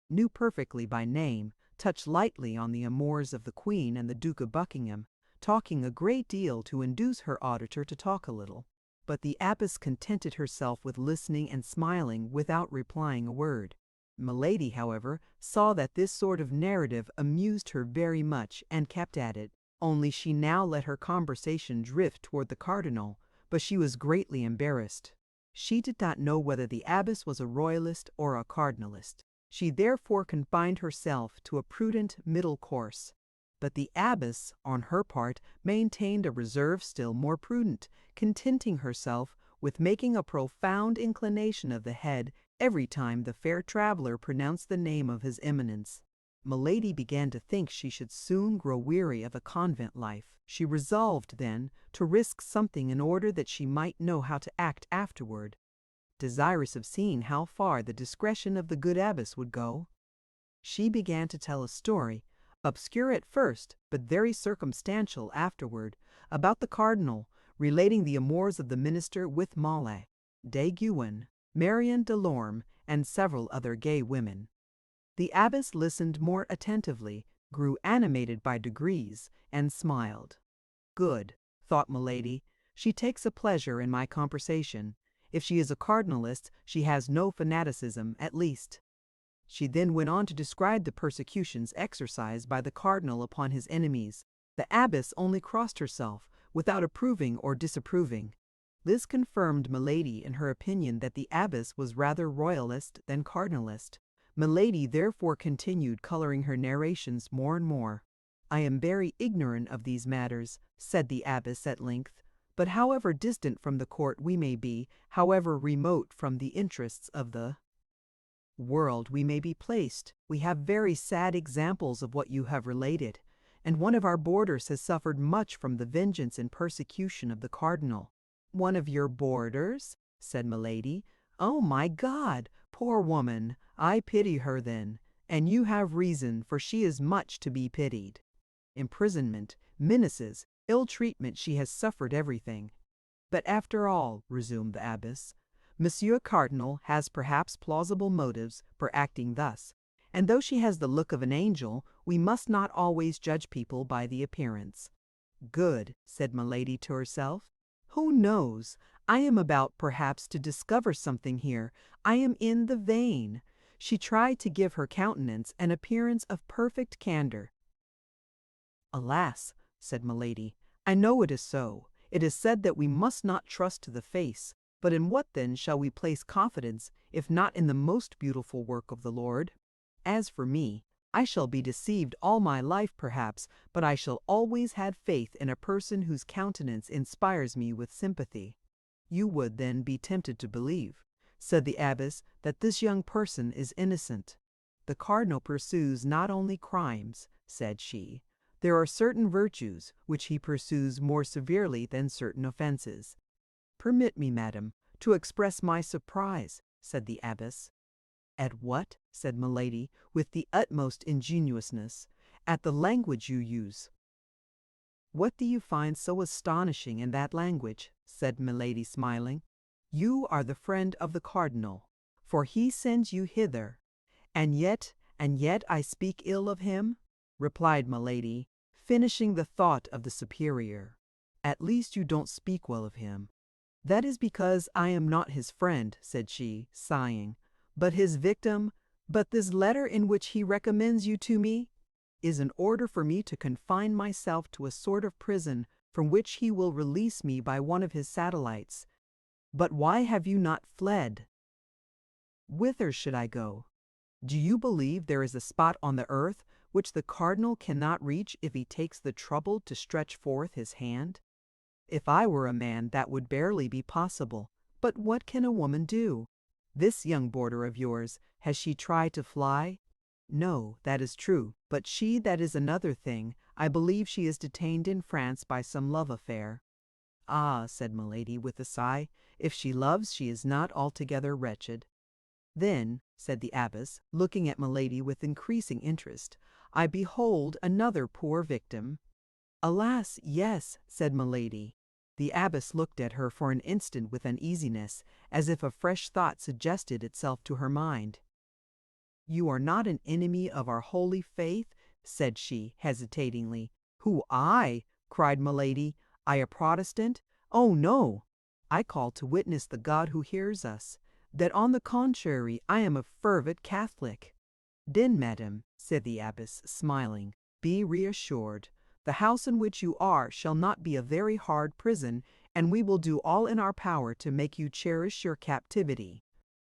knew perfectly by name, touched lightly on the amours of the Queen and the Duke of Buckingham, talking a great deal to induce her auditor to talk a little. But the abbess contented herself with listening and smiling without replying a word. Milady, however, saw that this sort of narrative amused her very much, and kept at it, only she now let her conversation drift toward the cardinal, but she was greatly embarrassed. She did not know whether the abbess was a royalist or a cardinalist. She therefore confined herself to a prudent middle course. But the abbess, on her part, maintained a reserve still more prudent, contenting herself with making a profound inclination of the head every time the fair traveller pronounced the name of his Eminence. Milady began to think she should soon grow weary of a convent life. She resolved, then, to risk something in order that she might know how to act afterward. Desirous of seeing how far the discretion of the good abbess would go, she began to tell a story, obscure at first, but very circumstantial afterward, about the cardinal, relating the amours of the minister with Molly, d'Aiguillon, Marion Delorme, and several other gay women. The abbess listened more attentively, grew animated by degrees, and smiled. Good, thought Milady, she takes a pleasure in my conversation. If she is a cardinalist, she has no fanaticism, at least. She then went on to describe the persecutions exercised by the cardinal upon his enemies. The abbess only crossed herself, without approving or disapproving. This confirmed Milady in her opinion that the abbess was rather royalist than cardinalist. Milady therefore continued coloring her narrations more and more. "I am very ignorant of these matters," said the abbess at length, "but however distant from the court we may be, however remote from the interests of the world we may be placed, we have very sad examples of what you have related, and one of our boarders has suffered much from the vengeance and persecution of the cardinal." "One of your boarders?" said Milady. "Oh, my God! Poor woman! I pity her then, and you have reason, for she is much to be pitied. Imprisonment, menaces, ill treatment, she has suffered everything." "But after all," resumed the abbess, "Monsieur Cardinal has perhaps plausible motives for acting thus, and though she has the look of an angel, we must not always judge people by the appearance." "Good," said Milady to herself. "Who knows? I am about perhaps to discover something here. I am in the vein." She tried to give her countenance an appearance of perfect candor. "Alas," said Milady, "I know it is so. It is said that we must not trust to the face. But in what then shall we place confidence, if not in the most beautiful work of the Lord? As for me, I shall be deceived all my life perhaps, but I shall always have faith in a person whose countenance inspires me with sympathy." "You would, then, be tempted to believe," said the abbess, "that this young person is innocent." "The cardinal pursues not only crimes," said she. "There are certain virtues which he pursues more severely than certain offences." "Permit me, madam, to express my surprise," said the abbess. "At what?" said Milady, with the utmost ingenuousness. "At the language you use." "What do you find so astonishing in that language?" said Milady, smiling. "You are the friend of the cardinal, for he sends you hither." And yet I speak ill of him?" replied Milady, finishing the thought of the superior. "At least you don't speak well of him." "That is because I am not his friend," said she, sighing, "but his victim. But this letter in which he recommends you to me is an order for me to confine myself to a sort of prison from which he will release me by one of his satellites. But why have you not fled?" "Whither should I go? Do you believe there is a spot on the earth which the cardinal cannot reach if he takes the trouble to stretch forth his hand? If I were a man, that would barely be possible. But what can a woman do? This young boarder of yours, has she tried to fly?" "No, that is true, but that is another thing. I believe she is detained in France by some love affair." "Ah," said Milady, with a sigh, "if she loves, she is not altogether wretched." "Then," said the abbess, looking at Milady with increasing interest, "I behold another poor victim." "Alas, yes," said Milady. The abbess looked at her for an instant with uneasiness, as if a fresh thought suggested itself to her mind. "You are not an enemy of our holy faith?" said she, hesitatingly. "Who, I?" cried Milady. "I a Protestant? Oh, no! I call to witness the God who hears us, that on the contrary I am a fervent Catholic." "Then, madam," said the abbess, smiling, "be reassured. The house in which you are shall not be a very hard prison, and we will do all in our power to make you cherish your captivity.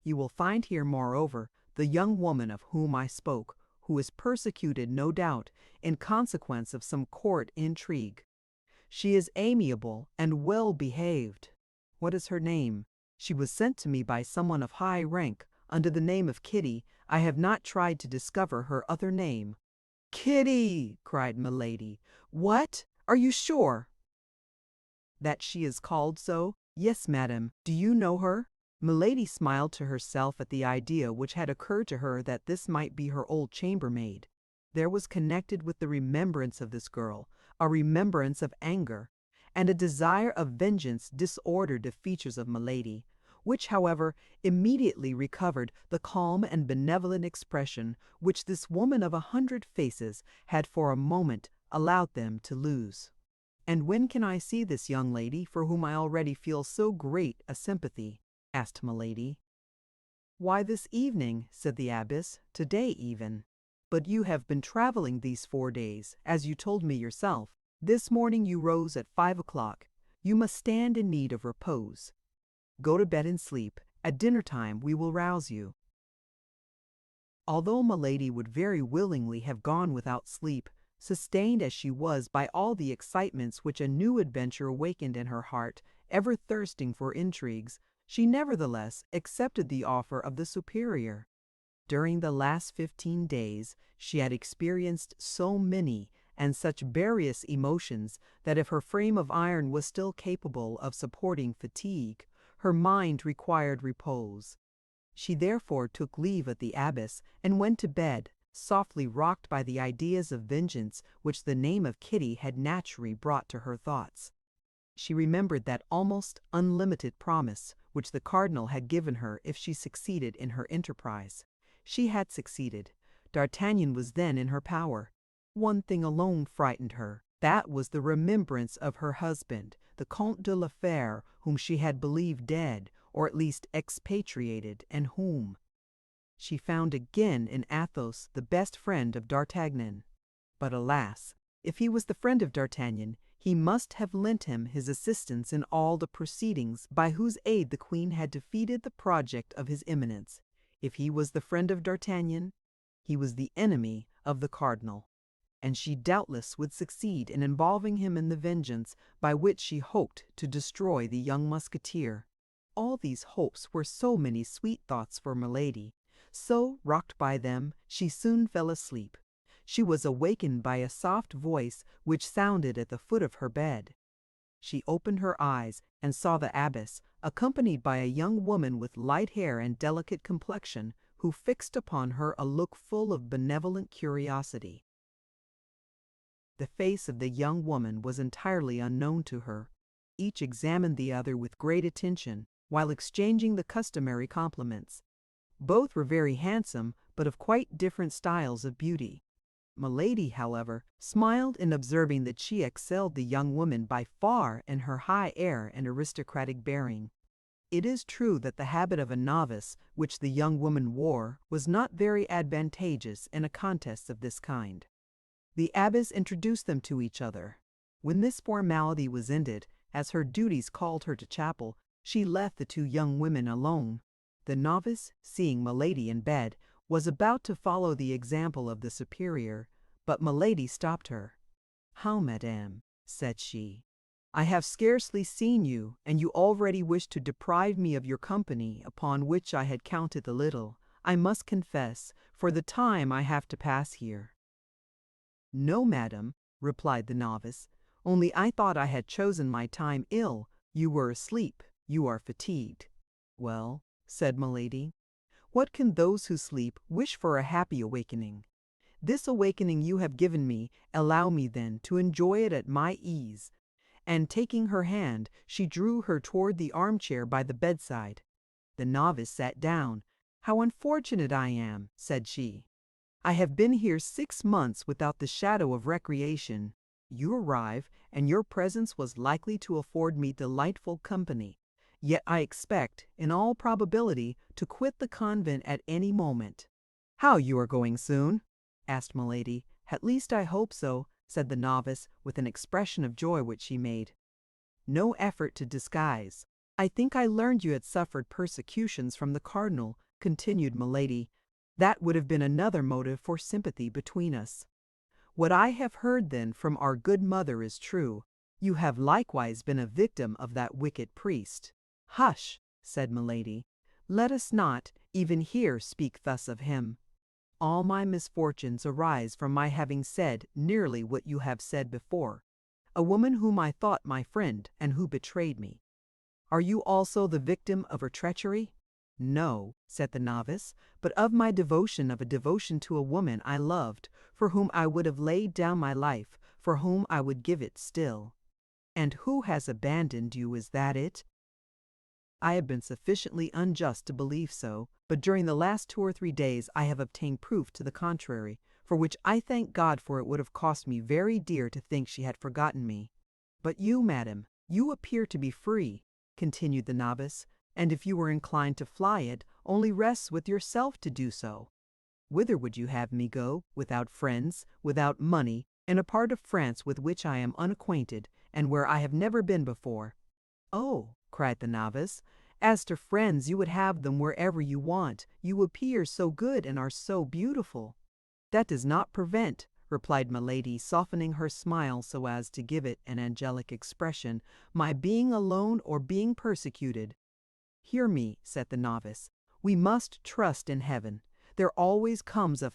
You will find here, moreover, the young woman of whom I spoke, who is persecuted, no doubt, in consequence of some court intrigue. She is amiable and well behaved." "What is her name?" "She was sent to me by someone of high rank, under the name of Kitty. I have not tried to discover her other name." "Kitty!" cried Milady. "What? Are you sure?" "That she is called so? Yes, madam. Do you know her?" Milady smiled to herself at the idea which had occurred to her that this might be her old chambermaid. There was connected with the remembrance of this girl a remembrance of anger, and a desire of vengeance disordered the features of Milady, which, however, immediately recovered the calm and benevolent expression which this woman of 100 faces had for a moment allowed them to lose. "And when can I see this young lady for whom I already feel so great a sympathy?" asked Milady. "Why, this evening," said the abbess, "today even." "But you have been traveling these 4 days, as you told me yourself. This morning you rose at 5 o'clock. You must stand in need of repose. Go to bed and sleep. At dinner time we will rouse you." Although Milady would very willingly have gone without sleep, sustained as she was by all the excitements which a new adventure awakened in her heart, ever thirsting for intrigues, she nevertheless accepted the offer of the superior. During the last 15 days she had experienced so many and such various emotions that if her frame of iron was still capable of supporting fatigue, her mind required repose. She therefore took leave of the abbess and went to bed, softly rocked by the ideas of vengeance which the name of Kitty had naturally brought to her thoughts. She remembered that almost unlimited promise which the cardinal had given her if she succeeded in her enterprise. She had succeeded. D'Artagnan was then in her power. One thing alone frightened her. That was the remembrance of her husband, the Comte de la Fère, whom she had believed dead, or at least expatriated, and whom she found again in Athos, the best friend of D'Artagnan. But alas, if he was the friend of D'Artagnan, he must have lent him his assistance in all the proceedings by whose aid the queen had defeated the project of his eminence. If he was the friend of D'Artagnan, he was the enemy of the cardinal, and she doubtless would succeed in involving him in the vengeance by which she hoped to destroy the young musketeer. All these hopes were so many sweet thoughts for Milady. So, rocked by them, she soon fell asleep. She was awakened by a soft voice which sounded at the foot of her bed. She opened her eyes and saw the abbess, accompanied by a young woman with light hair and delicate complexion, who fixed upon her a look full of benevolent curiosity. The face of the young woman was entirely unknown to her. Each examined the other with great attention, while exchanging the customary compliments. Both were very handsome, but of quite different styles of beauty. Milady, however, smiled in observing that she excelled the young woman by far in her high air and aristocratic bearing. It is true that the habit of a novice, which the young woman wore, was not very advantageous in a contest of this kind. The abbess introduced them to each other. When this formality was ended, as her duties called her to chapel, she left the two young women alone. The novice, seeing Milady in bed, was about to follow the example of the superior, but Milady stopped her. "How, madame?" said she. "I have scarcely seen you, and you already wish to deprive me of your company, upon which I had counted a little, I must confess, for the time I have to pass here." "No, madam," replied the novice, "only I thought I had chosen my time ill. You were asleep, you are fatigued." "Well," said Milady, "what can those who sleep wish for a happy awakening? This awakening you have given me, allow me then to enjoy it at my ease." And taking her hand, she drew her toward the armchair by the bedside. The novice sat down. "How unfortunate I am," said she. "I have been here 6 months without the shadow of recreation. You arrive, and your presence was likely to afford me delightful company. Yet I expect, in all probability, to quit the convent at any moment." "How, you are going soon?" asked Milady. "At least I hope so," said the novice, with an expression of joy which she made no effort to disguise. "I think I learned you had suffered persecutions from the cardinal," continued Milady. "That would have been another motive for sympathy between us." "What I have heard, then, from our good mother is true. You have likewise been a victim of that wicked priest." "Hush!" said Milady. "Let us not, even here, speak thus of him. All my misfortunes arise from my having said nearly what you have said before. A woman whom I thought my friend, and who betrayed me. Are you also the victim of her treachery?" "No," said the novice, "but of my devotion, of a devotion to a woman I loved, for whom I would have laid down my life, for whom I would give it still." "And who has abandoned you, is that it?" "I have been sufficiently unjust to believe so, but during the last 2 or 3 days I have obtained proof to the contrary, for which I thank God, for it would have cost me very dear to think she had forgotten me. But you, madam, you appear to be free," continued the novice, "and if you were inclined to fly it, only rests with yourself to do so. Whither would you have me go, without friends, without money, in a part of France with which I am unacquainted, and where I have never been before?" "Oh," cried the novice, "as to friends, you would have them wherever you want. You appear so good and are so beautiful." "That does not prevent," replied Milady, softening her smile so as to give it an angelic expression, "my being alone or being persecuted." "Hear me," said the novice. "We must trust in heaven. There always comes a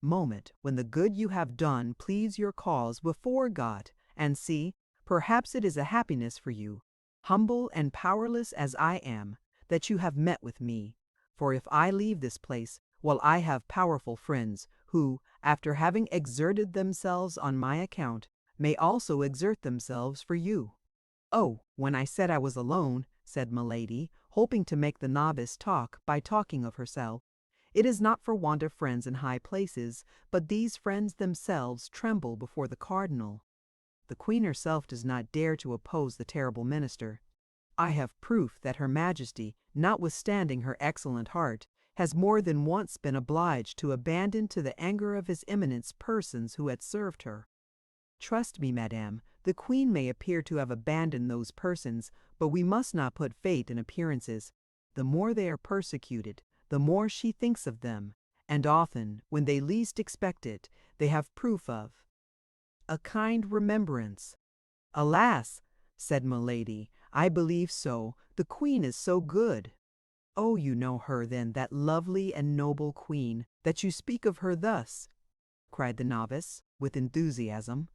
moment when the good you have done please your cause before God, and see, perhaps it is a happiness for you, humble and powerless as I am, that you have met with me. For if I leave this place, while I have powerful friends, who, after having exerted themselves on my account, may also exert themselves for you." "Oh, when I said I was alone," said Milady, hoping to make the novice talk by talking of herself, "it is not for want of friends in high places, but these friends themselves tremble before the cardinal. The queen herself does not dare to oppose the terrible minister. I have proof that her majesty, notwithstanding her excellent heart, has more than once been obliged to abandon to the anger of his eminence persons who had served her. Trust me, madame, the queen may appear to have abandoned those persons, but we must not put faith in appearances. The more they are persecuted, the more she thinks of them, and often, when they least expect it, they have proof of a kind remembrance." "Alas!" said Milady, "I believe so. The queen is so good." "Oh, you know her, then, that lovely and noble queen, that you speak of her thus?" cried the novice, with enthusiasm.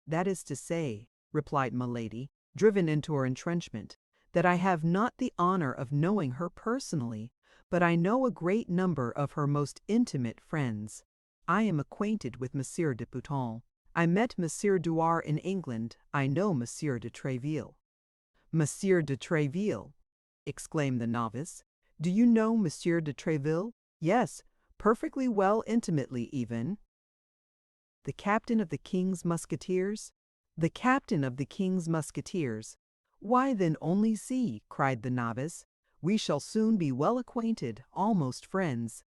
"That is to say," replied Milady, driven into her entrenchment, "that I have not the honor of knowing her personally, but I know a great number of her most intimate friends. I am acquainted with Monsieur de Putange. I met Monsieur Duar in England. I know Monsieur de Tréville." "Monsieur de Tréville!" exclaimed the novice. "Do you know Monsieur de Tréville?" "Yes, perfectly well, intimately even." "The captain of the King's Musketeers?" "The captain of the King's Musketeers." "Why, then, only see," cried the novice, "we shall soon be well acquainted, almost friends.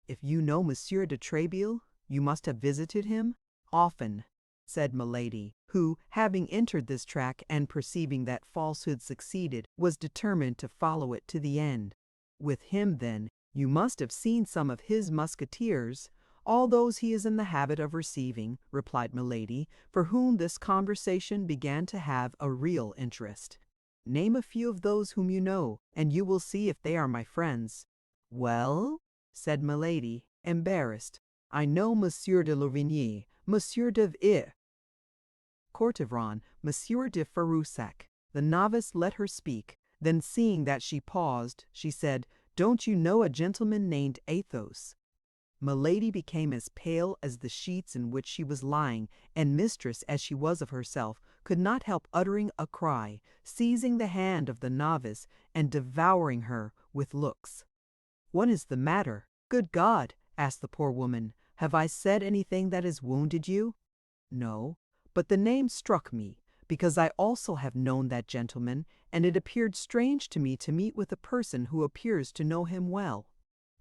If you know Monsieur de Tréville, you must have visited him?" "Often," said Milady, who, having entered this track and perceiving that falsehood succeeded, was determined to follow it to the end. "With him, then, you must have seen some of his musketeers, all those he is in the habit of receiving," replied Milady, for whom this conversation began to have a real interest. "Name a few of those whom you know, and you will see if they are my friends." "Well," said Milady, embarrassed, "I know Monsieur de Louvigny, Monsieur de Courtivron, Monsieur de Ferussac." The novice let her speak, then seeing that she paused, she said, "Don't you know a gentleman named Athos?" Milady became as pale as the sheets in which she was lying, and mistress as she was of herself, could not help uttering a cry, seizing the hand of the novice, and devouring her with looks. "What is the matter? Good God!" asked the poor woman. "Have I said anything that has wounded you?" "No, but the name struck me, because I also have known that gentleman, and it appeared strange to me to meet with a person who appears to know him well."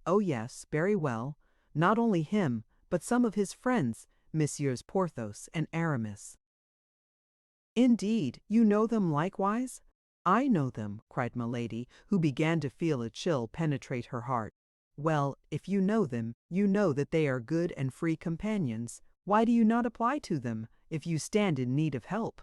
"Oh yes, very well. Not only him, but some of his friends, Messieurs Porthos and Aramis." "Indeed, you know them likewise?" "I know them," cried Milady, who began to feel a chill penetrate her heart. "Well, if you know them, you know that they are good and free companions. Why do you not apply to them, if you stand in need of help?"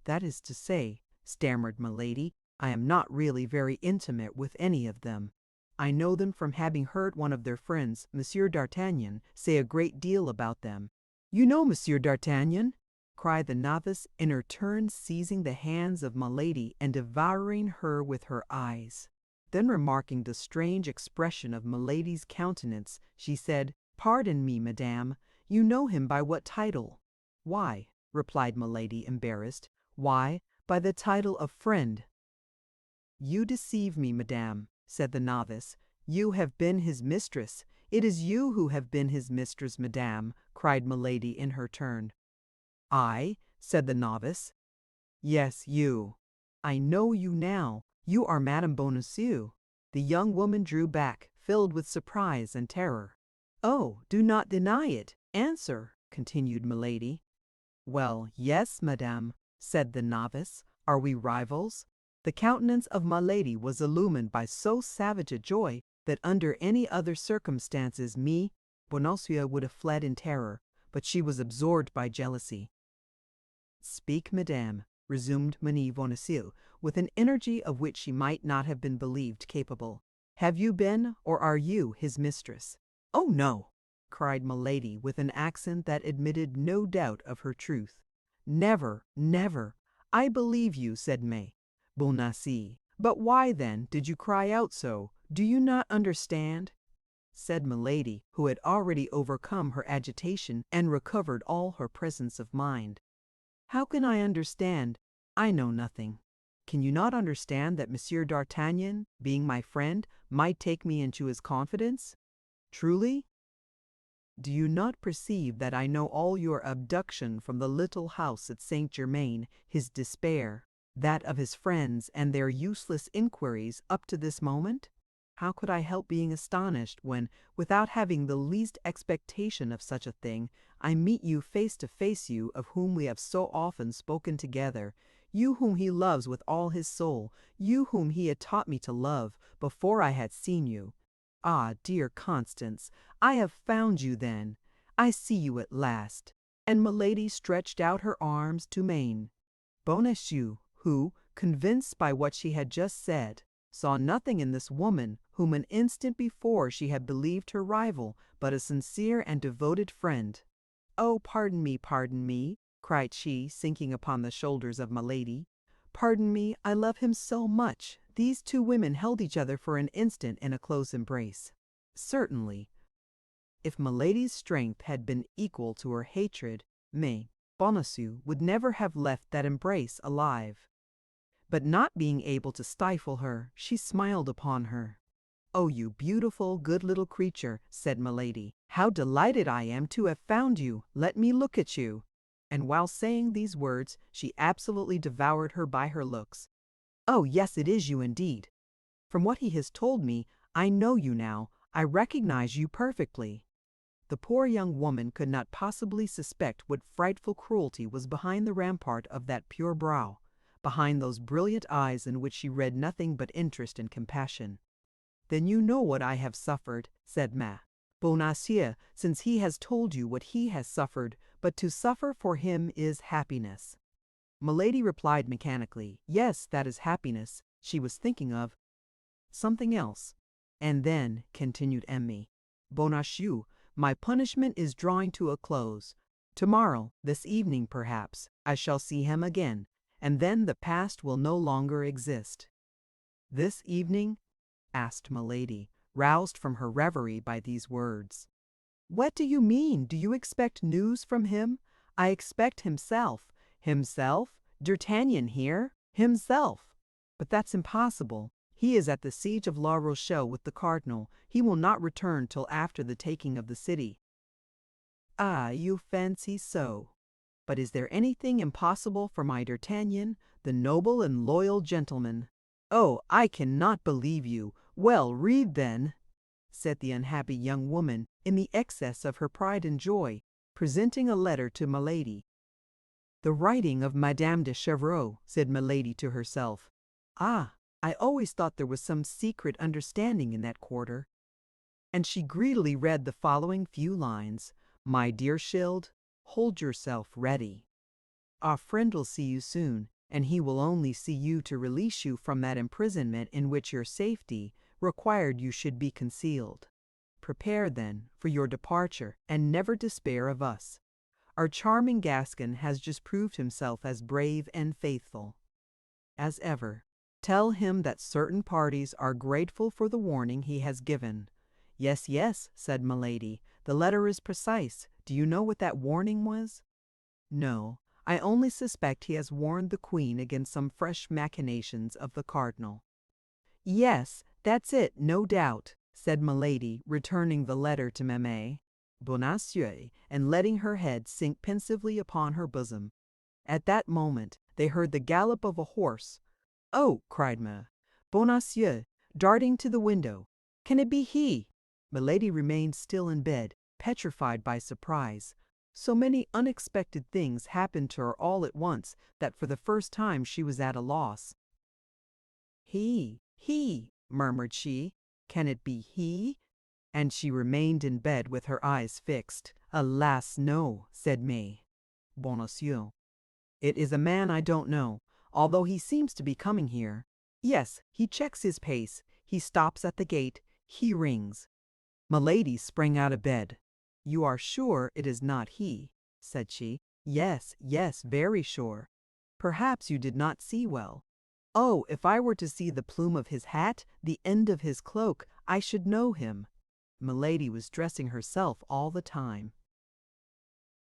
"That is to say," stammered Milady, "I am not really very intimate with any of them. I know them from having heard one of their friends, Monsieur d'Artagnan, say a great deal about them." "You know Monsieur d'Artagnan?" cried the novice, in her turn seizing the hands of Milady and devouring her with her eyes. Then, remarking the strange expression of Milady's countenance, she said, "Pardon me, madame, you know him by what title?" "Why," replied Milady, embarrassed, "why, by the title of friend." "You deceive me, madame," said the novice. "You have been his mistress. It is you who have been his mistress, madame," cried Milady in her turn. "I?" said the novice. "Yes, you. I know you now. You are Madame Bonacieux." The young woman drew back, filled with surprise and terror. "Oh, do not deny it. Answer," continued Milady. "Well, yes, madame," said the novice. "Are we rivals?" The countenance of Milady was illumined by so savage a joy that under any other circumstances Bonacieux would have fled in terror, but she was absorbed by jealousy. "Speak, madame," resumed Bonacieux, with an energy of which she might not have been believed capable. "Have you been, or are you, his mistress?" "Oh, no!" cried Milady with an accent that admitted no doubt of her truth. "Never, never. I believe you," said May Bonacieux. "But why, then, did you cry out so? Do you not understand?" said Milady, who had already overcome her agitation and recovered all her presence of mind. "How can I understand? I know nothing. Can you not understand that Monsieur d'Artagnan, being my friend, might take me into his confidence? Truly? Do you not perceive that I know all your abduction from the little house at Saint Germain, his despair, that of his friends, and their useless inquiries up to this moment? How could I help being astonished when, without having the least expectation of such a thing, I meet you face to face, you of whom we have so often spoken together, you whom he loves with all his soul, you whom he had taught me to love before I had seen you? Ah, dear Constance, I have found you then. I see you at last." And Milady stretched out her arms to Maine Bonacieux, who, convinced by what she had just said, saw nothing in this woman whom an instant before she had believed her rival, but a sincere and devoted friend. "Oh, pardon me," cried she, sinking upon the shoulders of Milady. "Pardon me, I love him so much." These two women held each other for an instant in a close embrace. Certainly, if Milady's strength had been equal to her hatred, May Bonacieux would never have left that embrace alive. But not being able to stifle her, she smiled upon her. "Oh, you beautiful, good little creature," said Milady. "How delighted I am to have found you! Let me look at you." And while saying these words, she absolutely devoured her by her looks. "Oh, yes, it is you indeed. From what he has told me, I know you now. I recognize you perfectly." The poor young woman could not possibly suspect what frightful cruelty was behind the rampart of that pure brow, behind those brilliant eyes in which she read nothing but interest and compassion. "Then you know what I have suffered," said Bonacieux, "since he has told you what he has suffered, but to suffer for him is happiness." Milady replied mechanically, "Yes, that is happiness." She was thinking of something else. "And then," continued Bonacieux, "my punishment is drawing to a close. Tomorrow, this evening perhaps, I shall see him again, and then the past will no longer exist." "This evening?" asked Milady, roused from her reverie by these words. "What do you mean? Do you expect news from him?" "I expect himself." "Himself? D'Artagnan here? Himself? But that's impossible. He is at the siege of La Rochelle with the cardinal. He will not return till after the taking of the city." "Ah, you fancy so. But is there anything impossible for my D'Artagnan, the noble and loyal gentleman?" "Oh, I cannot believe you. Well, read then," said the unhappy young woman, in the excess of her pride and joy, presenting a letter to Milady. "The writing of Madame de Chevreuse," said Milady to herself. "Ah, I always thought there was some secret understanding in that quarter." And she greedily read the following few lines: "My dear Schild, hold yourself ready. Our friend will see you soon, and he will only see you to release you from that imprisonment in which your safety required you should be concealed. Prepare, then, for your departure, and never despair of us. Our charming Gascon has just proved himself as brave and faithful as ever. Tell him that certain parties are grateful for the warning he has given." "Yes, yes," said Milady. "The letter is precise. Do you know what that warning was?" "No, I only suspect he has warned the Queen against some fresh machinations of the cardinal." "Yes, that's it, no doubt," said Milady, returning the letter to Bonacieux, and letting her head sink pensively upon her bosom. At that moment they heard the gallop of a horse. "Oh!" cried Bonacieux, darting to the window. "Can it be he?" Milady remained still in bed, petrified by surprise. So many unexpected things happened to her all at once that for the first time she was at a loss. He, murmured she. "Can it be he?" And she remained in bed with her eyes fixed. "Alas, no," said Bonacieux. "It is a man I don't know, although he seems to be coming here. Yes, he checks his pace, he stops at the gate, he rings." Milady sprang out of bed. "You are sure it is not he?" said she. "Yes, yes, very sure." "Perhaps you did not see well." "Oh, if I were to see the plume of his hat, the end of his cloak, I should know him." Milady was dressing herself all the time.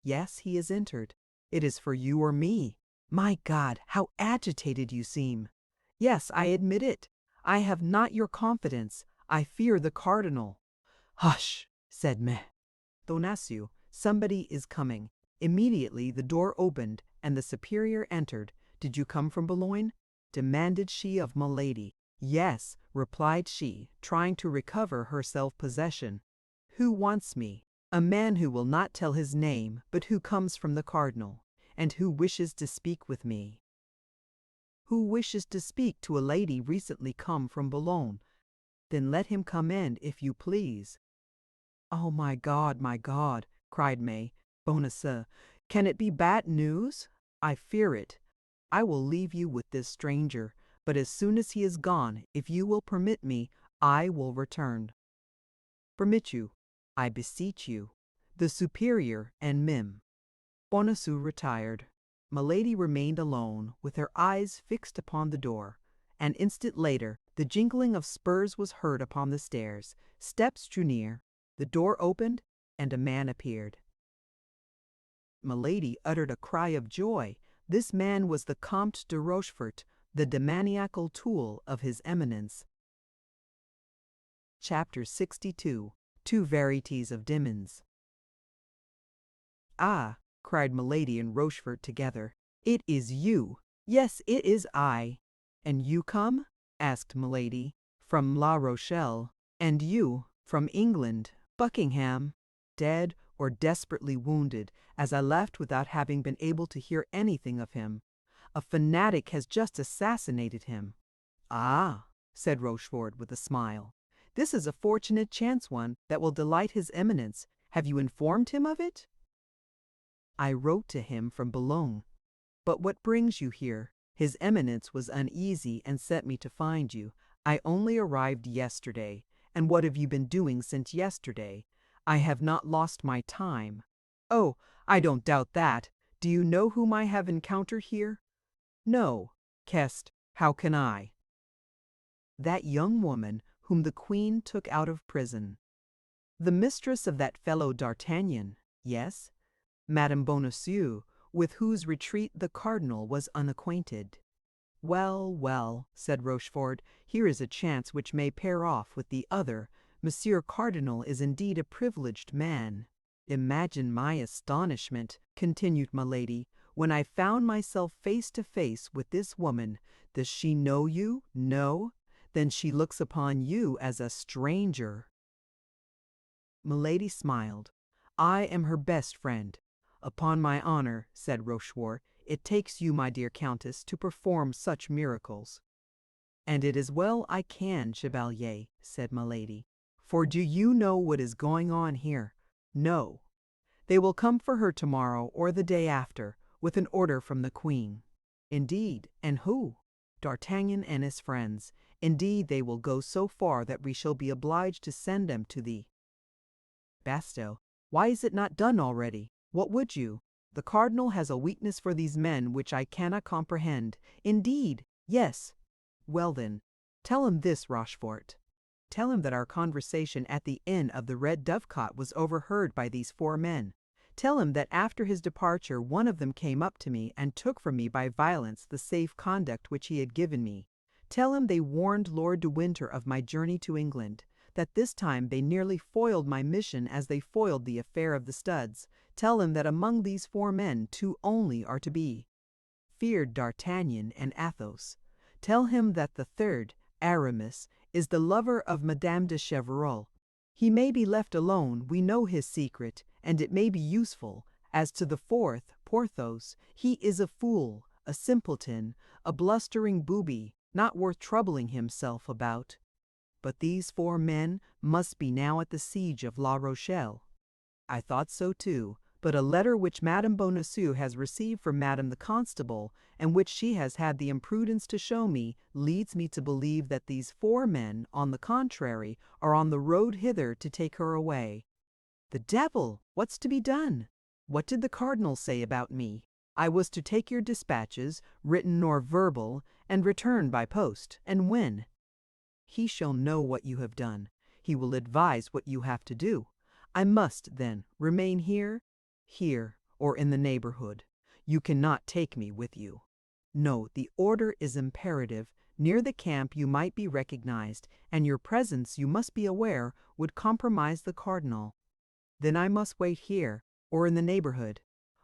"Yes, he has entered. It is for you or me. My God, how agitated you seem!" "Yes, I admit it. I have not your confidence. I fear the cardinal." "Hush!" said Bonacieux. "Somebody is coming." Immediately the door opened, and the superior entered. "Did you come from Boulogne?" demanded she of Milady. "Yes," replied she, trying to recover her self-possession. "Who wants me?" "A man who will not tell his name, but who comes from the cardinal, and who wishes to speak with me." "Who wishes to speak to a lady recently come from Boulogne?" "Then let him come in, if you please." "Oh, my God," cried Bonacieux. "Can it be bad news? I fear it. I will leave you with this stranger, but as soon as he is gone, if you will permit me, I will return." "Permit you, I beseech you." The superior and Mim. Bonacieux retired. Milady remained alone, with her eyes fixed upon the door. An instant later, the jingling of spurs was heard upon the stairs. Steps drew near, the door opened, and a man appeared. Milady uttered a cry of joy. This man was the Comte de Rochefort, the demoniacal tool of his Eminence. Chapter 62. Two Varieties of Demons. "Ah!" cried Milady and Rochefort together. "It is you!" "Yes, it is I." "And you come?" asked Milady. "From La Rochelle." "And you?" "From England, Buckingham." "Dead or desperately wounded, as I left without having been able to hear anything of him. A fanatic has just assassinated him." "Ah!" said Rochefort with a smile. "This is a fortunate chance one that will delight his Eminence. Have you informed him of it?" "I wrote to him from Boulogne." "But what brings you here?" "His Eminence was uneasy and sent me to find you. I only arrived yesterday." "And what have you been doing since yesterday?" "I have not lost my time." "Oh, I don't doubt that. Do you know whom I have encountered here?" "No." "Qu'est-ce? How can I?" "That young woman whom the Queen took out of prison." "The mistress of that fellow D'Artagnan?" "Yes." "Madame Bonacieux, with whose retreat the cardinal was unacquainted." "Well, well," said Rochefort, "here is a chance which may pair off with the other. Monsieur Cardinal is indeed a privileged man." "Imagine my astonishment," continued Milady, "when I found myself face to face with this woman. Does she know you? No? Then she looks upon you as a stranger." Milady smiled. "I am her best friend." "Upon my honor," said Rochefort, "it takes you, my dear Countess, to perform such miracles." "And it is well I can, Chevalier," said Milady. "For do you know what is going on here?" "No." "They will come for her tomorrow or the day after, with an order from the Queen." "Indeed, and who?" "D'Artagnan and his friends. Indeed, they will go so far that we shall be obliged to send them to the Bastille. Why is it not done already? What would you? The cardinal has a weakness for these men which I cannot comprehend. Indeed, yes. Well then, tell him this, Rochefort. Tell him that our conversation at the inn of the Red Dovecot was overheard by these four men. Tell him that after his departure one of them came up to me and took from me by violence the safe conduct which he had given me. Tell him they warned Lord de Winter of my journey to England, that this time they nearly foiled my mission as they foiled the affair of the studs. Tell him that among these four men two only are to be feared, D'Artagnan and Athos. Tell him that the third, Aramis, is the lover of Madame de Chevreuse. He may be left alone, we know his secret, and it may be useful. As to the fourth, Porthos, he is a fool, a simpleton, a blustering booby, not worth troubling himself about. But these four men must be now at the siege of La Rochelle." "I thought so too, but a letter which Madame Bonacieux has received from Madame the Constable, and which she has had the imprudence to show me, leads me to believe that these four men, on the contrary, are on the road hither to take her away." The devil! What's to be done? What did the cardinal say about me? I was to take your dispatches, written or verbal, and return by post. And when? He shall know what you have done. He will advise what you have to do. I must, then, remain here, or in the neighborhood. You cannot take me with you. No, the order is imperative. Near the camp you might be recognized, and your presence, you must be aware, would compromise the cardinal. Then I must wait here, or in the neighborhood.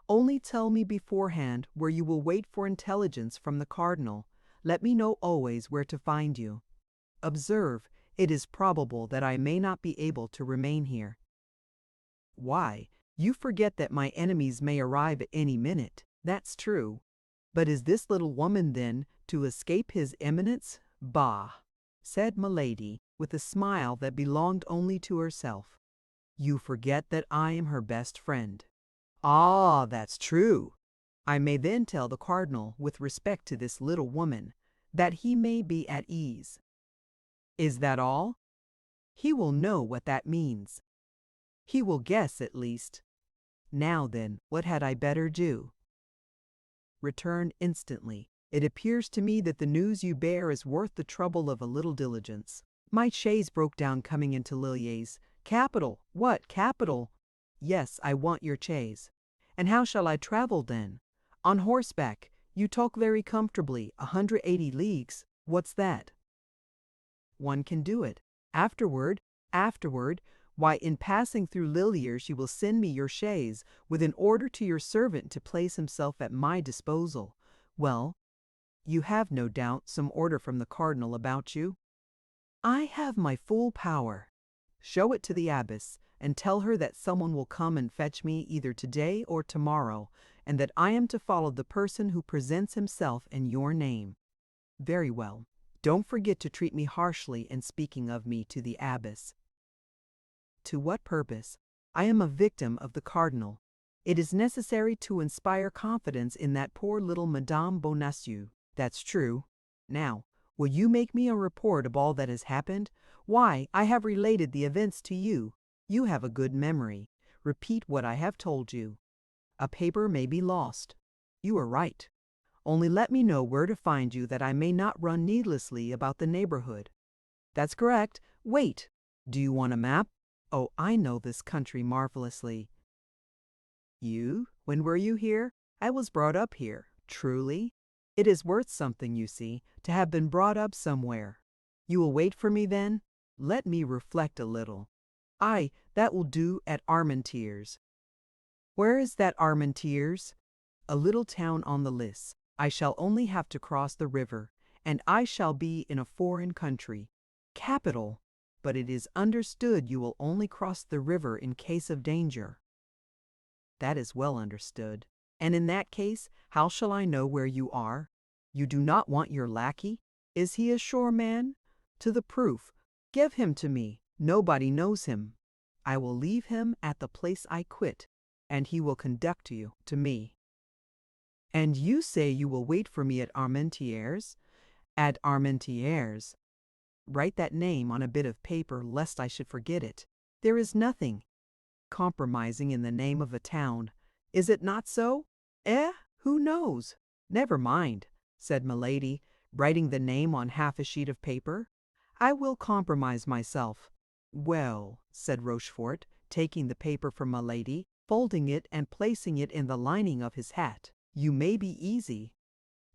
Only tell me beforehand where you will wait for intelligence from the cardinal. Let me know always where to find you. Observe, it is probable that I may not be able to remain here. Why, you forget that my enemies may arrive at any minute. That's true. But is this little woman, then, to escape his eminence? Bah! Said Milady, with a smile that belonged only to herself. You forget that I am her best friend. Ah, that's true. I may then tell the cardinal, with respect to this little woman, that he may be at ease. Is that all? He will know what that means. He will guess, at least. Now then, what had I better do? Return instantly. It appears to me that the news you bear is worth the trouble of a little diligence. My chaise broke down coming into Lilliers. Capital! What, capital? Yes, I want your chaise. And how shall I travel, then? On horseback. You talk very comfortably. 180 leagues. What's that? One can do it. Afterward, why, in passing through Lilliers you will send me your chaise, with an order to your servant to place himself at my disposal. Well, you have, no doubt, some order from the cardinal about you? I have my full power. Show it to the abbess, and tell her that someone will come and fetch me either today or tomorrow, and that I am to follow the person who presents himself in your name. Very well. Don't forget to treat me harshly in speaking of me to the abbess. To what purpose? I am a victim of the cardinal. It is necessary to inspire confidence in that poor little Madame Bonacieux. That's true. Now, will you make me a report of all that has happened? Why, I have related the events to you. You have a good memory. Repeat what I have told you. A paper may be lost. You are right. Only let me know where to find you, that I may not run needlessly about the neighborhood. That's correct. Wait. Do you want a map? Oh, I know this country marvelously. You? When were you here? I was brought up here. Truly? It is worth something, you see, to have been brought up somewhere. You will wait for me, then? Let me reflect a little. Aye, that will do, at Armentières. Where is that Armentières? A little town on the Lys. I shall only have to cross the river, and I shall be in a foreign country. Capital! But it is understood you will only cross the river in case of danger. That is well understood. And in that case, how shall I know where you are? You do not want your lackey? Is he a sure man? To the proof. Give him to me. Nobody knows him. I will leave him at the place I quit, and he will conduct you to me. And you say you will wait for me at Armentières? At Armentières. Write that name on a bit of paper, lest I should forget it. There is nothing compromising in the name of a town. Is it not so? Eh? Who knows? Never mind, said Milady, writing the name on half a sheet of paper. I will compromise myself. Well, said Rochefort, taking the paper from Milady, folding it and placing it in the lining of his hat. You may be easy.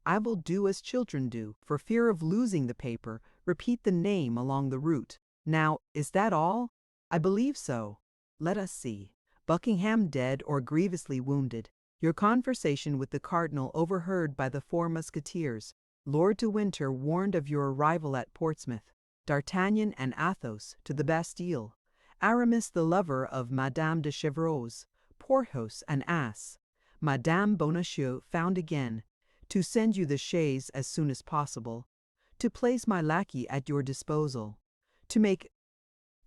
I will do as children do, for fear of losing the paper. Repeat the name along the route. Now, is that all? I believe so. Let us see. Buckingham dead or grievously wounded. Your conversation with the cardinal overheard by the Four Musketeers. Lord de Winter warned of your arrival at Portsmouth. D'Artagnan and Athos to the Bastille. Aramis the lover of Madame de Chevreuse. Porthos an ass. Madame Bonacieux found again. To send you the chaise as soon as possible. To place my lackey at your disposal. To make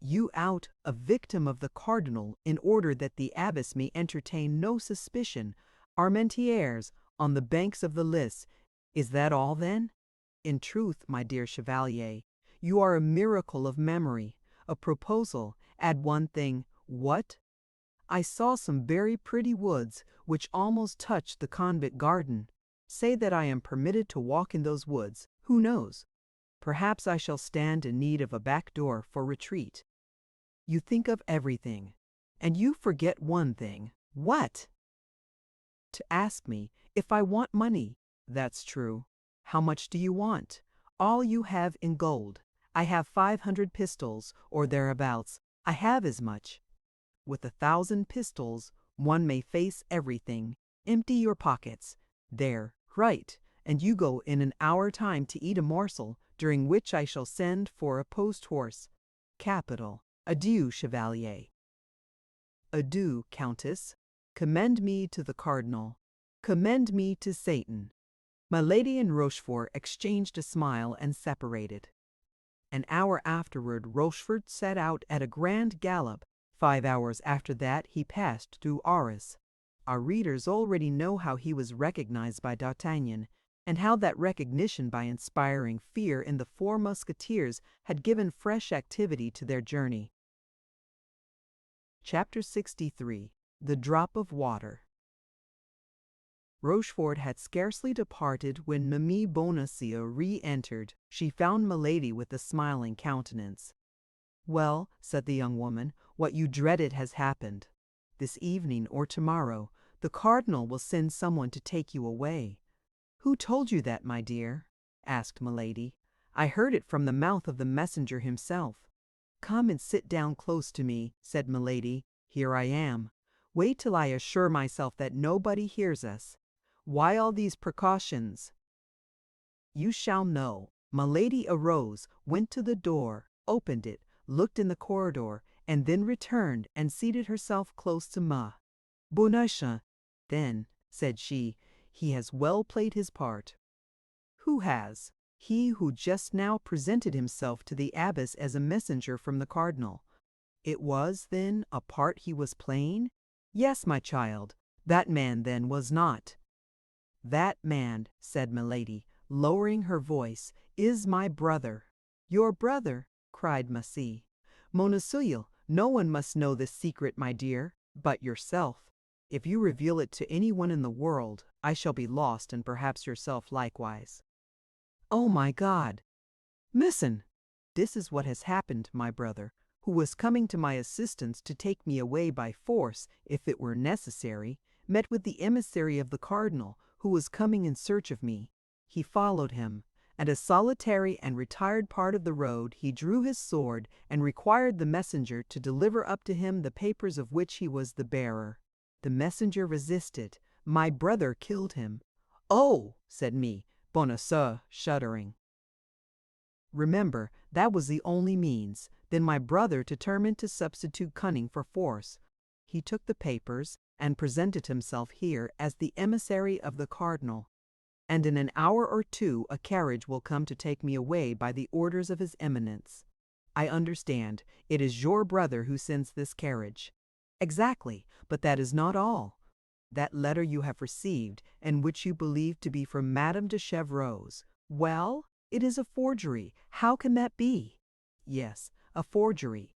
you out a victim of the cardinal, in order that the abbess may entertain no suspicion. Armentières, on the banks of the Lys. Is that all, then? In truth, my dear chevalier, you are a miracle of memory. A proposal. Add one thing. What? I saw some very pretty woods which almost touched the convent garden. Say that I am permitted to walk in those woods, who knows? Perhaps I shall stand in need of a back door for retreat. You think of everything, and you forget one thing. What? To ask me if I want money. That's true. How much do you want? All you have in gold. I have 500 pistols, or thereabouts. I have as much. With 1,000 pistols, one may face everything. Empty your pockets. There, right, and you go in an hour time to eat a morsel, during which I shall send for a post-horse. Capital. Adieu, Chevalier. Adieu, Countess. Commend me to the Cardinal. Commend me to Satan. Milady and Rochefort exchanged a smile and separated. An hour afterward Rochefort set out at a grand gallop. 5 hours after that he passed through Arras. Our readers already know how he was recognized by D'Artagnan, and how that recognition by inspiring fear in the four Musketeers had given fresh activity to their journey. Chapter 63. The Drop of Water. Rochefort had scarcely departed when Mimi Bonacieux re-entered. She found Milady with a smiling countenance. "Well," said the young woman, "what you dreaded has happened. This evening or tomorrow, the cardinal will send someone to take you away." "Who told you that, my dear?" asked Milady. "I heard it from the mouth of the messenger himself." "Come and sit down close to me," said Milady. "Here I am. Wait till I assure myself that nobody hears us. Why all these precautions?" "You shall know." Milady arose, went to the door, opened it, looked in the corridor, and then returned and seated herself close to Bonacieux. "Then," said she, "he has well played his part." "Who has?" "He who just now presented himself to the abbess as a messenger from the cardinal." "It was, then, a part he was playing?" "Yes, my child. That man, then, was not." "That man," said Milady, lowering her voice, "is my brother." "Your brother?" cried Massy. "Bonacieux, no one must know this secret, my dear, but yourself. If you reveal it to anyone in the world, I shall be lost, and perhaps yourself likewise." "Oh, my God!" "Listen! This is what has happened. My brother, who was coming to my assistance to take me away by force, if it were necessary, met with the emissary of the cardinal, who was coming in search of me. He followed him. At a solitary and retired part of the road he drew his sword and required the messenger to deliver up to him the papers of which he was the bearer. The messenger resisted. My brother killed him." "Oh!" said Bonacieux, shuddering. "Remember, that was the only means. Then my brother determined to substitute cunning for force. He took the papers, and presented himself here as the emissary of the cardinal. And in an hour or two a carriage will come to take me away by the orders of his eminence." "I understand. It is your brother who sends this carriage." "Exactly, but that is not all. That letter you have received, and which you believe to be from Madame de Chevreuse." "Well, it is a forgery. How can that be?" "Yes, a forgery.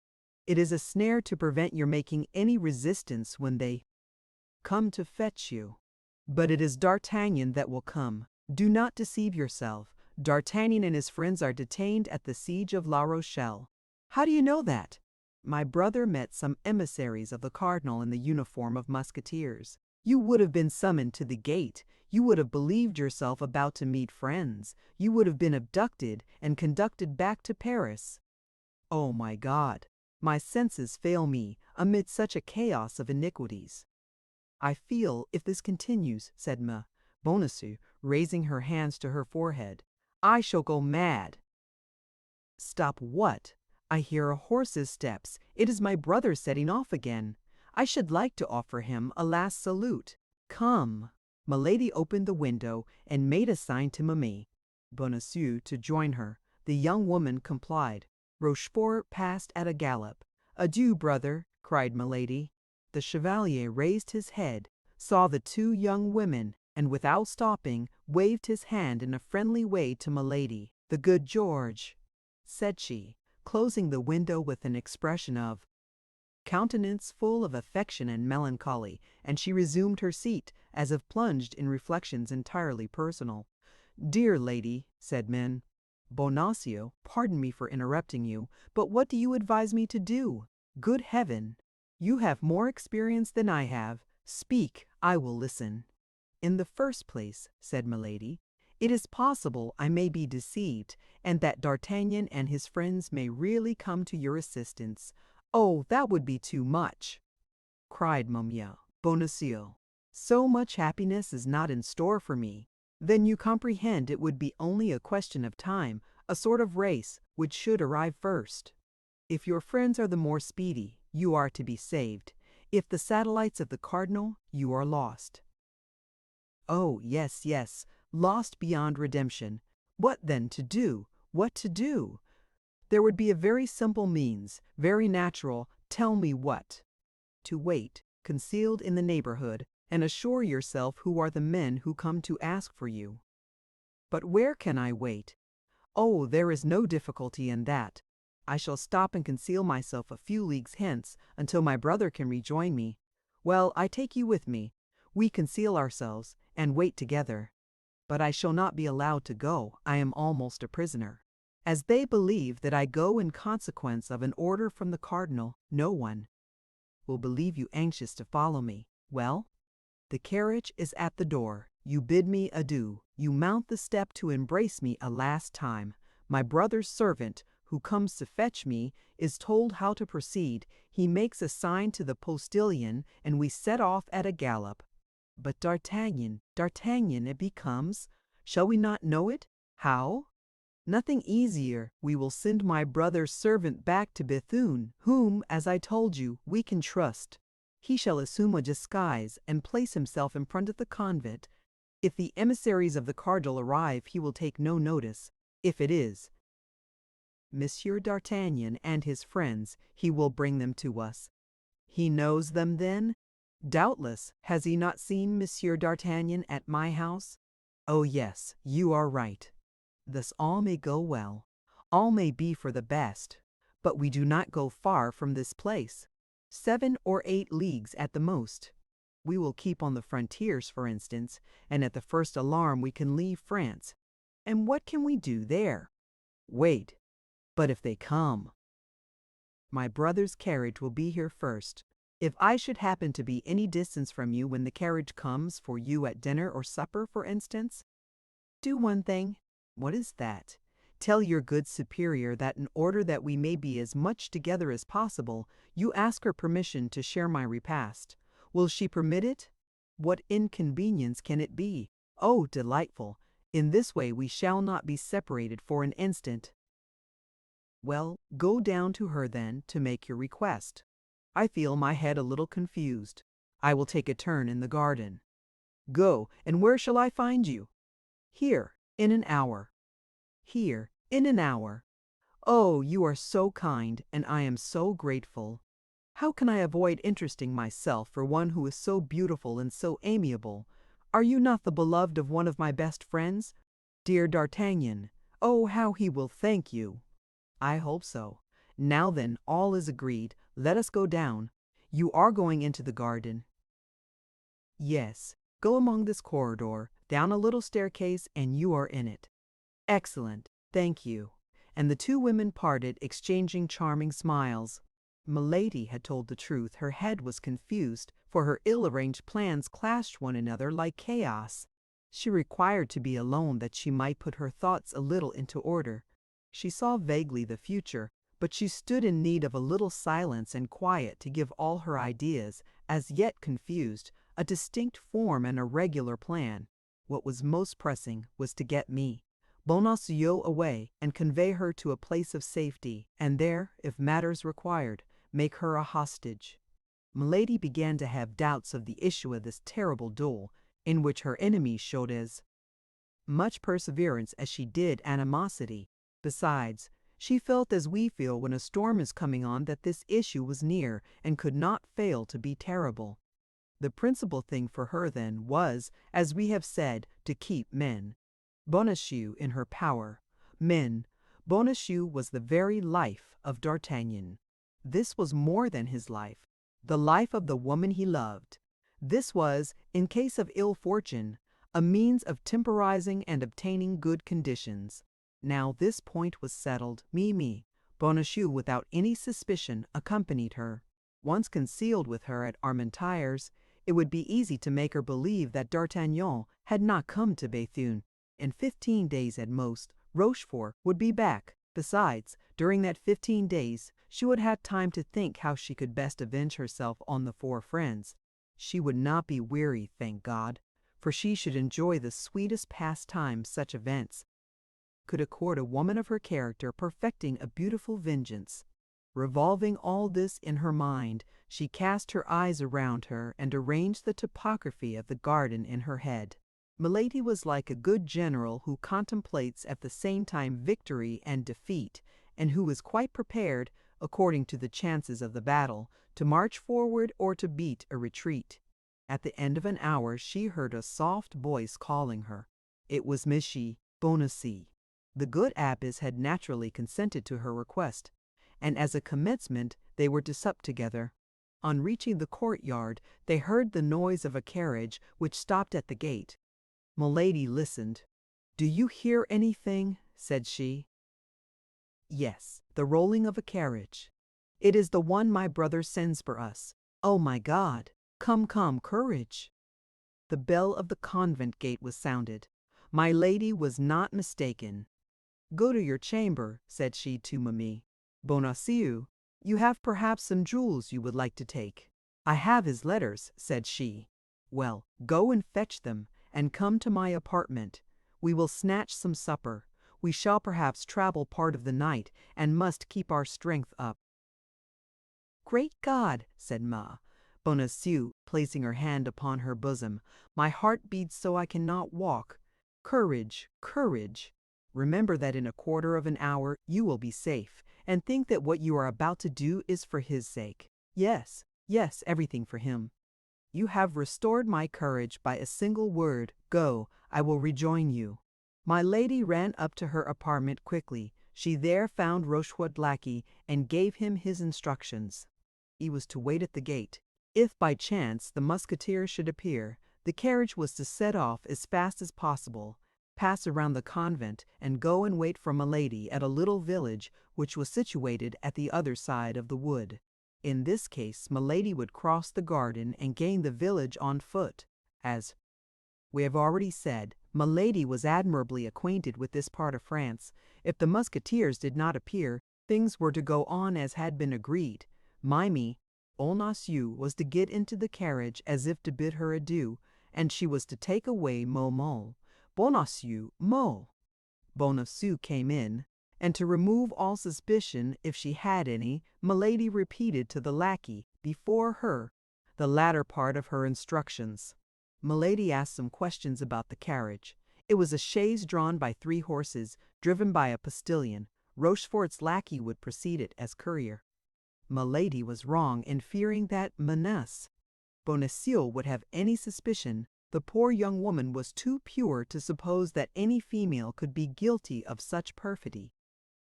It is a snare to prevent your making any resistance when they come to fetch you. But it is D'Artagnan that will come. Do not deceive yourself. D'Artagnan and his friends are detained at the siege of La Rochelle." "How do you know that?" "My brother met some emissaries of the cardinal in the uniform of musketeers. You would have been summoned to the gate. You would have believed yourself about to meet friends. You would have been abducted and conducted back to Paris." "Oh, my God! My senses fail me amid such a chaos of iniquities." "I feel, if this continues," said Bonacieux, raising her hands to her forehead, "I shall go mad." "Stop what? I hear a horse's steps. It is my brother setting off again. I should like to offer him a last salute. Come." Milady opened the window and made a sign to Bonacieux to join her. The young woman complied. Rochefort passed at a gallop. "Adieu, brother," cried Milady. The chevalier raised his head, saw the two young women, and without stopping, waved his hand in a friendly way to Milady. "The good George," said she, closing the window with an expression of countenance full of affection and melancholy, and she resumed her seat, as if plunged in reflections entirely personal. "Dear lady," said men, "Bonacieux, pardon me for interrupting you, but what do you advise me to do? Good heaven! You have more experience than I have. Speak, I will listen." "In the first place," said Milady, "it is possible I may be deceived, and that D'Artagnan and his friends may really come to your assistance." "Oh, that would be too much!" cried Bonacieux. "So much happiness is not in store for me. Then you comprehend it would be only a question of time, a sort of race, which should arrive first. If your friends are the more speedy, you are to be saved. If the satellites of the cardinal, you are lost." "Oh, yes, yes, lost beyond redemption. What then to do? What to do?" "There would be a very simple means, very natural. Tell me what." "To wait, concealed in the neighborhood, and assure yourself who are the men who come to ask for you." "But where can I wait?" "Oh, there is no difficulty in that. I shall stop and conceal myself a few leagues hence, until my brother can rejoin me. Well, I take you with me. We conceal ourselves, and wait together. But I shall not be allowed to go. I am almost a prisoner. As they believe that I go in consequence of an order from the cardinal, no one will believe you anxious to follow me. Well, the carriage is at the door. You bid me adieu. You mount the step to embrace me a last time. My brother's servant, who comes to fetch me, is told how to proceed. He makes a sign to the postilion, and we set off at a gallop. But D'Artagnan, it becomes. Shall we not know it? How? Nothing easier. We will send my brother's servant back to Bethune, whom, as I told you, we can trust. He shall assume a disguise and place himself in front of the convent. If the emissaries of the cardinal arrive, he will take no notice. If it is Monsieur d'Artagnan and his friends, he will bring them to us. He knows them, then? Doubtless. Has he not seen Monsieur d'Artagnan at my house? Oh yes, you are right. Thus all may go well. All may be for the best. But we do not go far from this place. 7 or 8 leagues at the most. We will keep on the frontiers, for instance, and at the first alarm we can leave France. And what can we do there? Wait. But if they come? My brother's carriage will be here first. If I should happen to be any distance from you when the carriage comes for you at dinner or supper, for instance, do one thing. What is that? Tell your good superior that in order that we may be as much together as possible, you ask her permission to share my repast. Will she permit it? What inconvenience can it be? Oh, delightful! In this way we shall not be separated for an instant. Well, go down to her then to make your request. I feel my head a little confused. I will take a turn in the garden. Go, and where shall I find you? Here, in an hour. Here, in an hour. Oh, you are so kind, and I am so grateful. How can I avoid interesting myself for one who is so beautiful and so amiable? Are you not the beloved of one of my best friends? Dear D'Artagnan, oh, how he will thank you! I hope so. Now then, all is agreed. Let us go down. You are going into the garden. Yes, go along this corridor, down a little staircase, and you are in it. Excellent, thank you. And the two women parted, exchanging charming smiles. Milady had told the truth. Her head was confused, for her ill-arranged plans clashed one another like chaos. She required to be alone that she might put her thoughts a little into order. She saw vaguely the future, but she stood in need of a little silence and quiet to give all her ideas, as yet confused, a distinct form and a regular plan. What was most pressing was to get me, Bonacieux, away and convey her to a place of safety, and there, if matters required, make her a hostage. Milady began to have doubts of the issue of this terrible duel, in which her enemies showed as much perseverance as she did animosity. Besides, she felt as we feel when a storm is coming on, that this issue was near and could not fail to be terrible. The principal thing for her, then, was, as we have said, to keep men. Bonacieux in her power. Men. Bonacieux was the very life of D'Artagnan. This was more than his life, the life of the woman he loved. This was, in case of ill fortune, a means of temporizing and obtaining good conditions. Now this point was settled. Bonacieux, without any suspicion, accompanied her. Once concealed with her at Armentières, it would be easy to make her believe that D'Artagnan had not come to Béthune. In 15 days at most, Rochefort would be back. Besides, during that 15 days, she would have time to think how she could best avenge herself on the four friends. She would not be weary, thank God, for she should enjoy the sweetest pastime such events could accord a woman of her character, perfecting a beautiful vengeance. Revolving all this in her mind, she cast her eyes around her and arranged the topography of the garden in her head. Milady was like a good general who contemplates at the same time victory and defeat, and who is quite prepared, according to the chances of the battle, to march forward or to beat a retreat. At the end of an hour she heard a soft voice calling her. It was Monsieur Bonacieux. The good abbess had naturally consented to her request, and as a commencement they were to sup together. On reaching the courtyard, they heard the noise of a carriage which stopped at the gate. Milady listened. "Do you hear anything?" said she. "Yes, the rolling of a carriage. It is the one my brother sends for us. Oh, my God! Come, come, courage!" The bell of the convent gate was sounded. My lady was not mistaken. "Go to your chamber," said she to Mimi. "Bonacieux, you have perhaps some jewels you would like to take." "I have his letters," said she. "Well, go and fetch them, and come to my apartment. We will snatch some supper. We shall perhaps travel part of the night, and must keep our strength up." "Great God!" said Bonacieux, placing her hand upon her bosom. "My heart beats so I cannot walk. Courage, courage! Remember that in a quarter of an hour you will be safe, and think that what you are about to do is for his sake. Yes, yes, everything for him. You have restored my courage by a single word. Go, I will rejoin you." My lady ran up to her apartment quickly. She there found Rochefort's lackey, and gave him his instructions. He was to wait at the gate. If by chance the Musketeers should appear, the carriage was to set off as fast as possible, pass around the convent, and go and wait for Milady at a little village which was situated at the other side of the wood. In this case Milady would cross the garden and gain the village on foot. As we have already said, Milady was admirably acquainted with this part of France. If the Musketeers did not appear, things were to go on as had been agreed. Bonacieux was to get into the carriage as if to bid her adieu, and she was to take away Bonacieux came in, and to remove all suspicion, if she had any, Milady repeated to the lackey, before her, the latter part of her instructions. Milady asked some questions about the carriage. It was a chaise drawn by 3 horses, driven by a postilion. Rochefort's lackey would precede it as courier. Milady was wrong in fearing that Bonacieux would have any suspicion. The poor young woman was too pure to suppose that any female could be guilty of such perfidy.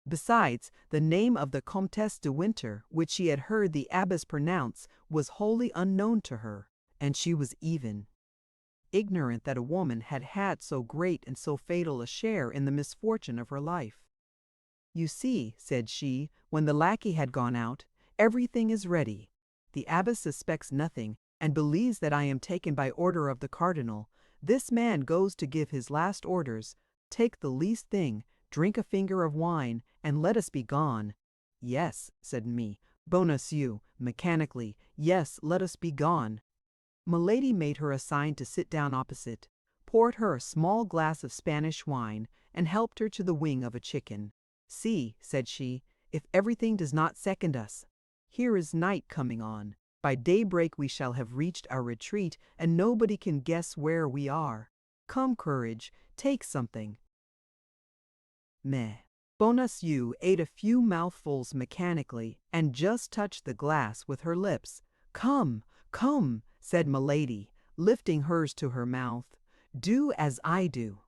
Besides, the name of the Comtesse de Winter, which she had heard the abbess pronounce, was wholly unknown to her, and she was even ignorant that a woman had had so great and so fatal a share in the misfortune of her life. "You see," said she, when the lackey had gone out, "everything is ready. The abbess suspects nothing, and believes that I am taken by order of the cardinal. This man goes to give his last orders. Take the least thing, drink a finger of wine, and let us be gone." "Yes," said Bonacieux, mechanically, "yes, let us be gone." Milady made her a sign to sit down opposite, poured her a small glass of Spanish wine, and helped her to the wing of a chicken. "See," said she, "if everything does not second us. Here is night coming on. By daybreak we shall have reached our retreat, and nobody can guess where we are. Come, courage, take something." Bonacieux ate a few mouthfuls mechanically, and just touched the glass with her lips. "Come, come," said Milady, lifting hers to her mouth. "Do as I do."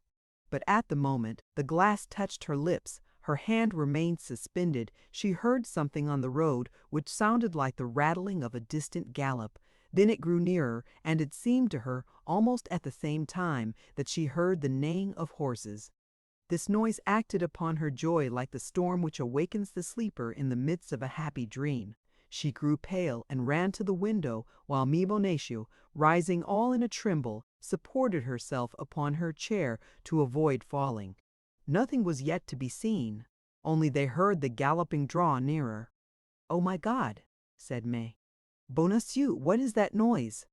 But at the moment the glass touched her lips, Her hand remained suspended. She heard something on the road which sounded like the rattling of a distant gallop. Then it grew nearer, and it seemed to her, almost at the same time, that she heard the neighing of horses. This noise acted upon her joy like the storm which awakens the sleeper in the midst of a happy dream. She grew pale and ran to the window, while Bonacieux, rising all in a tremble, supported herself upon her chair to avoid falling. Nothing was yet to be seen, only they heard the galloping draw nearer. "Oh, my God!" said May. "Bonacieux, what is that noise?"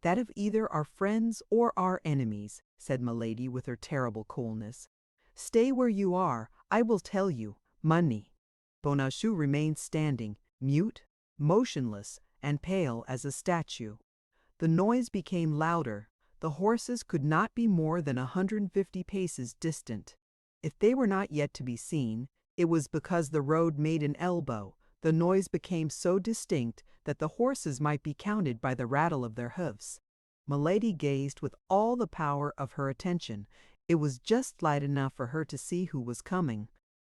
"That of either our friends or our enemies," said Milady with her terrible coolness. "Stay where you are, I will tell you. Money." Bonacieux remained standing, mute, motionless, and pale as a statue. The noise became louder. The horses could not be more than 150 paces distant. If they were not yet to be seen, it was because the road made an elbow. The noise became so distinct that the horses might be counted by the rattle of their hoofs. Milady gazed with all the power of her attention. It was just light enough for her to see who was coming.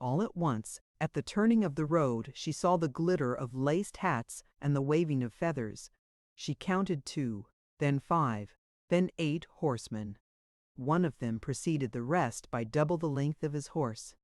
All at once, at the turning of the road, she saw the glitter of laced hats and the waving of feathers. She counted 2, then 5, then 8 horsemen. One of them preceded the rest by double the length of his horse.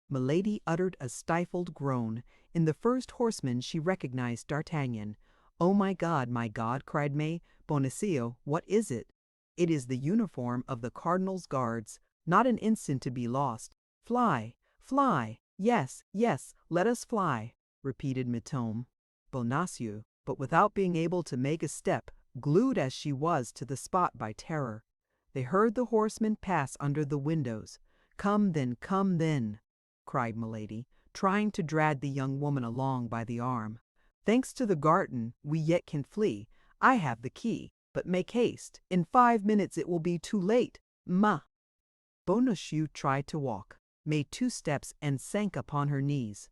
Milady uttered a stifled groan. In the first horseman she recognized D'Artagnan. "Oh, my God, my God!" cried May. "Bonacieux, what is it?" "It is the uniform of the cardinal's guards. Not an instant to be lost. Fly, fly! Yes, yes, let us fly!" repeated Mitome. Bonacieux, but without being able to make a step, glued as she was to the spot by terror. They heard the horsemen pass under the windows. Come then," cried Milady, trying to drag the young woman along by the arm. "Thanks to the garden, we yet can flee. I have the key, but make haste. In 5 minutes it will be too late. Ma!" Bonacieux tried to walk, made 2 steps, and sank upon her knees.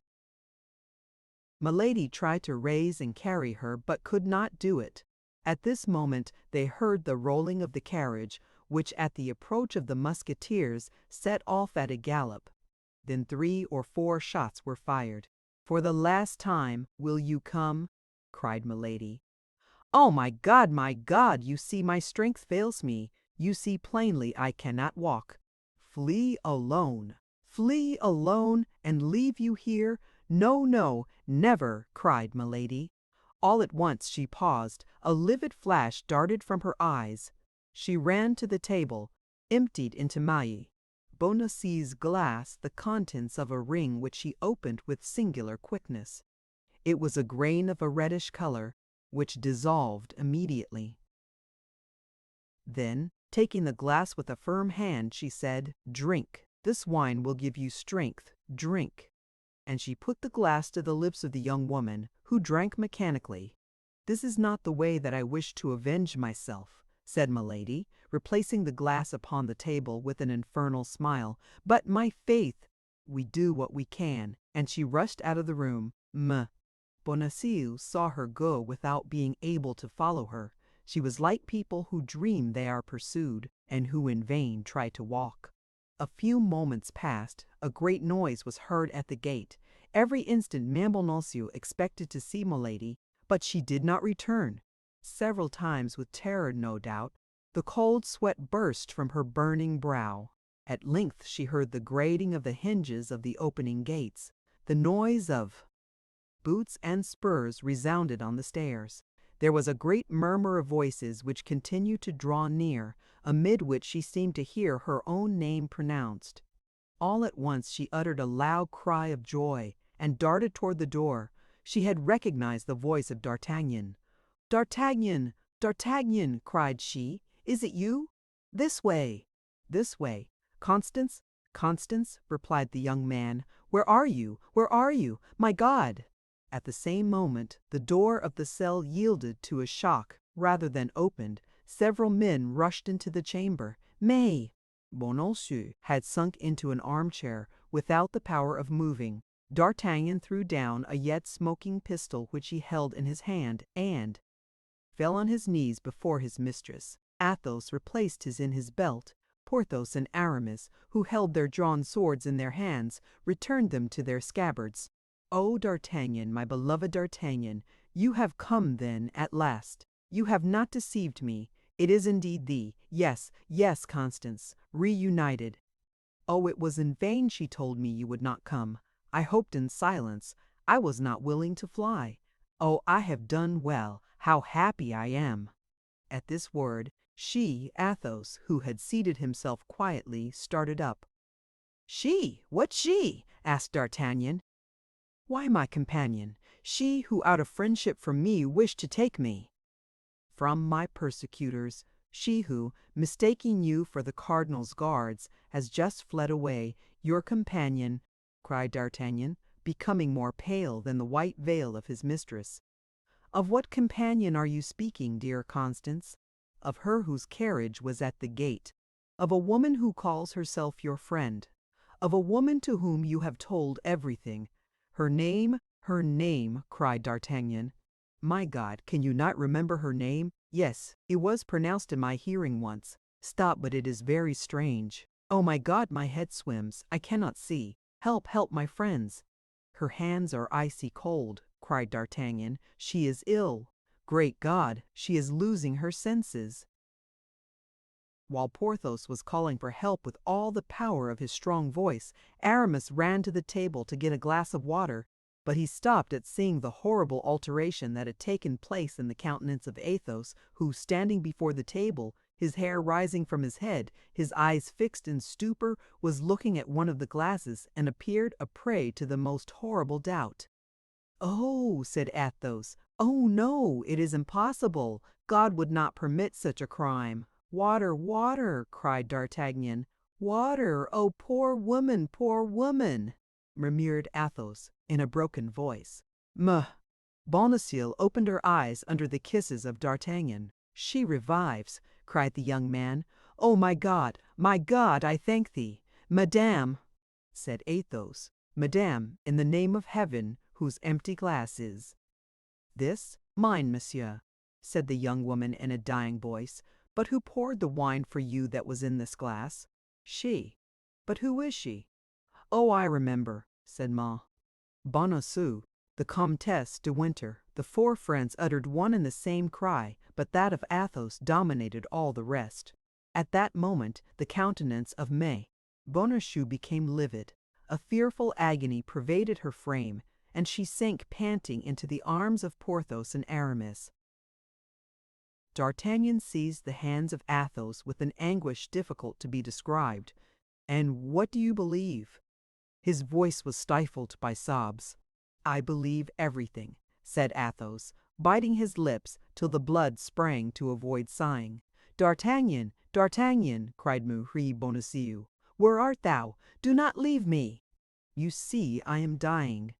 Milady tried to raise and carry her, but could not do it. At this moment they heard the rolling of the carriage, which at the approach of the Musketeers set off at a gallop. Then 3 or 4 shots were fired. "For the last time, will you come?" cried Milady. "Oh, my God, my God! You see my strength fails me. You see plainly I cannot walk. Flee alone, and leave you here? No, no, never!" cried Milady. All at once she paused. A livid flash darted from her eyes. She ran to the table, emptied into Mailly Bonacieux's glass the contents of a ring which she opened with singular quickness. It was a grain of a reddish color, which dissolved immediately. Then, taking the glass with a firm hand, she said, "Drink. This wine will give you strength. Drink." And she put the glass to the lips of the young woman, who drank mechanically. "This is not the way that I wish to avenge myself," said Milady, replacing the glass upon the table with an infernal smile. "But, my faith, we do what we can," and she rushed out of the room. Bonacieux saw her go without being able to follow her. She was like people who dream they are pursued, and who in vain try to walk. A few moments passed. A great noise was heard at the gate. Every instant Bonacieux expected to see Milady, but she did not return. Several times, with terror no doubt, the cold sweat burst from her burning brow. At length she heard the grating of the hinges of the opening gates. The noise of boots and spurs resounded on the stairs. There was a great murmur of voices which continued to draw near, amid which she seemed to hear her own name pronounced. All at once she uttered a loud cry of joy, and darted toward the door. She had recognized the voice of D'Artagnan. "D'Artagnan! D'Artagnan!" cried she. "Is it you? This way! This way! Constance! Constance!" replied the young man. "Where are you? Where are you? My God!" At the same moment the door of the cell yielded to a shock rather than opened. Several men rushed into the chamber. "May!" Bonacieux had sunk into an armchair without the power of moving. D'Artagnan threw down a yet smoking pistol which he held in his hand, and fell on his knees before his mistress. Athos replaced his in his belt. Porthos and Aramis, who held their drawn swords in their hands, returned them to their scabbards. "Oh, D'Artagnan, my beloved D'Artagnan, you have come then at last. You have not deceived me. It is indeed thee. Yes, yes, Constance, reunited. Oh, it was in vain she told me you would not come. I hoped in silence. I was not willing to fly. Oh, I have done well. How happy I am!" At this word, she, Athos, who had seated himself quietly, started up. "She? What she?" asked D'Artagnan. "Why, my companion, she who out of friendship for me wished to take me from my persecutors, she who, mistaking you for the cardinal's guards, has just fled away, your companion," cried D'Artagnan, becoming more pale than the white veil of his mistress. "Of what companion are you speaking, dear Constance?" "Of her whose carriage was at the gate, of a woman who calls herself your friend, of a woman to whom you have told everything. Her name, her name," cried D'Artagnan. "My God, can you not remember her name? Yes, it was pronounced in my hearing once. Stop, but it is very strange. Oh my God, my head swims. I cannot see. Help, help, my friends." "Her hands are icy cold," cried D'Artagnan. "She is ill. Great God, she is losing her senses." While Porthos was calling for help with all the power of his strong voice, Aramis ran to the table to get a glass of water, but he stopped at seeing the horrible alteration that had taken place in the countenance of Athos, who, standing before the table, his hair rising from his head, his eyes fixed in stupor, was looking at one of the glasses, and appeared a prey to the most horrible doubt. "Oh," said Athos, "oh no, it is impossible. God would not permit such a crime." "Water, water!" cried D'Artagnan. "Water! Oh, poor woman, murmured Athos in a broken voice. Bonacieux opened her eyes under the kisses of D'Artagnan. "She revives!" cried the young man. "Oh, my God, I thank thee." "Madame," said Athos, "Madame, in the name of heaven, whose empty glass is." "This? Mine, monsieur," said the young woman in a dying voice. "But who poured the wine for you that was in this glass?" "She." "But who is she?" "Oh, I remember," said Bonacieux, the Comtesse de Winter. The four friends uttered one and the same cry, but that of Athos dominated all the rest. At that moment the countenance of Bonacieux became livid. A fearful agony pervaded her frame, and she sank panting into the arms of Porthos and Aramis. D'Artagnan seized the hands of Athos with an anguish difficult to be described. "And what do you believe?" His voice was stifled by sobs. "I believe everything," said Athos, biting his lips till the blood sprang to avoid sighing. "D'Artagnan, D'Artagnan!" cried Marie Bonacieux. "Where art thou? Do not leave me!" "You see, I am dying."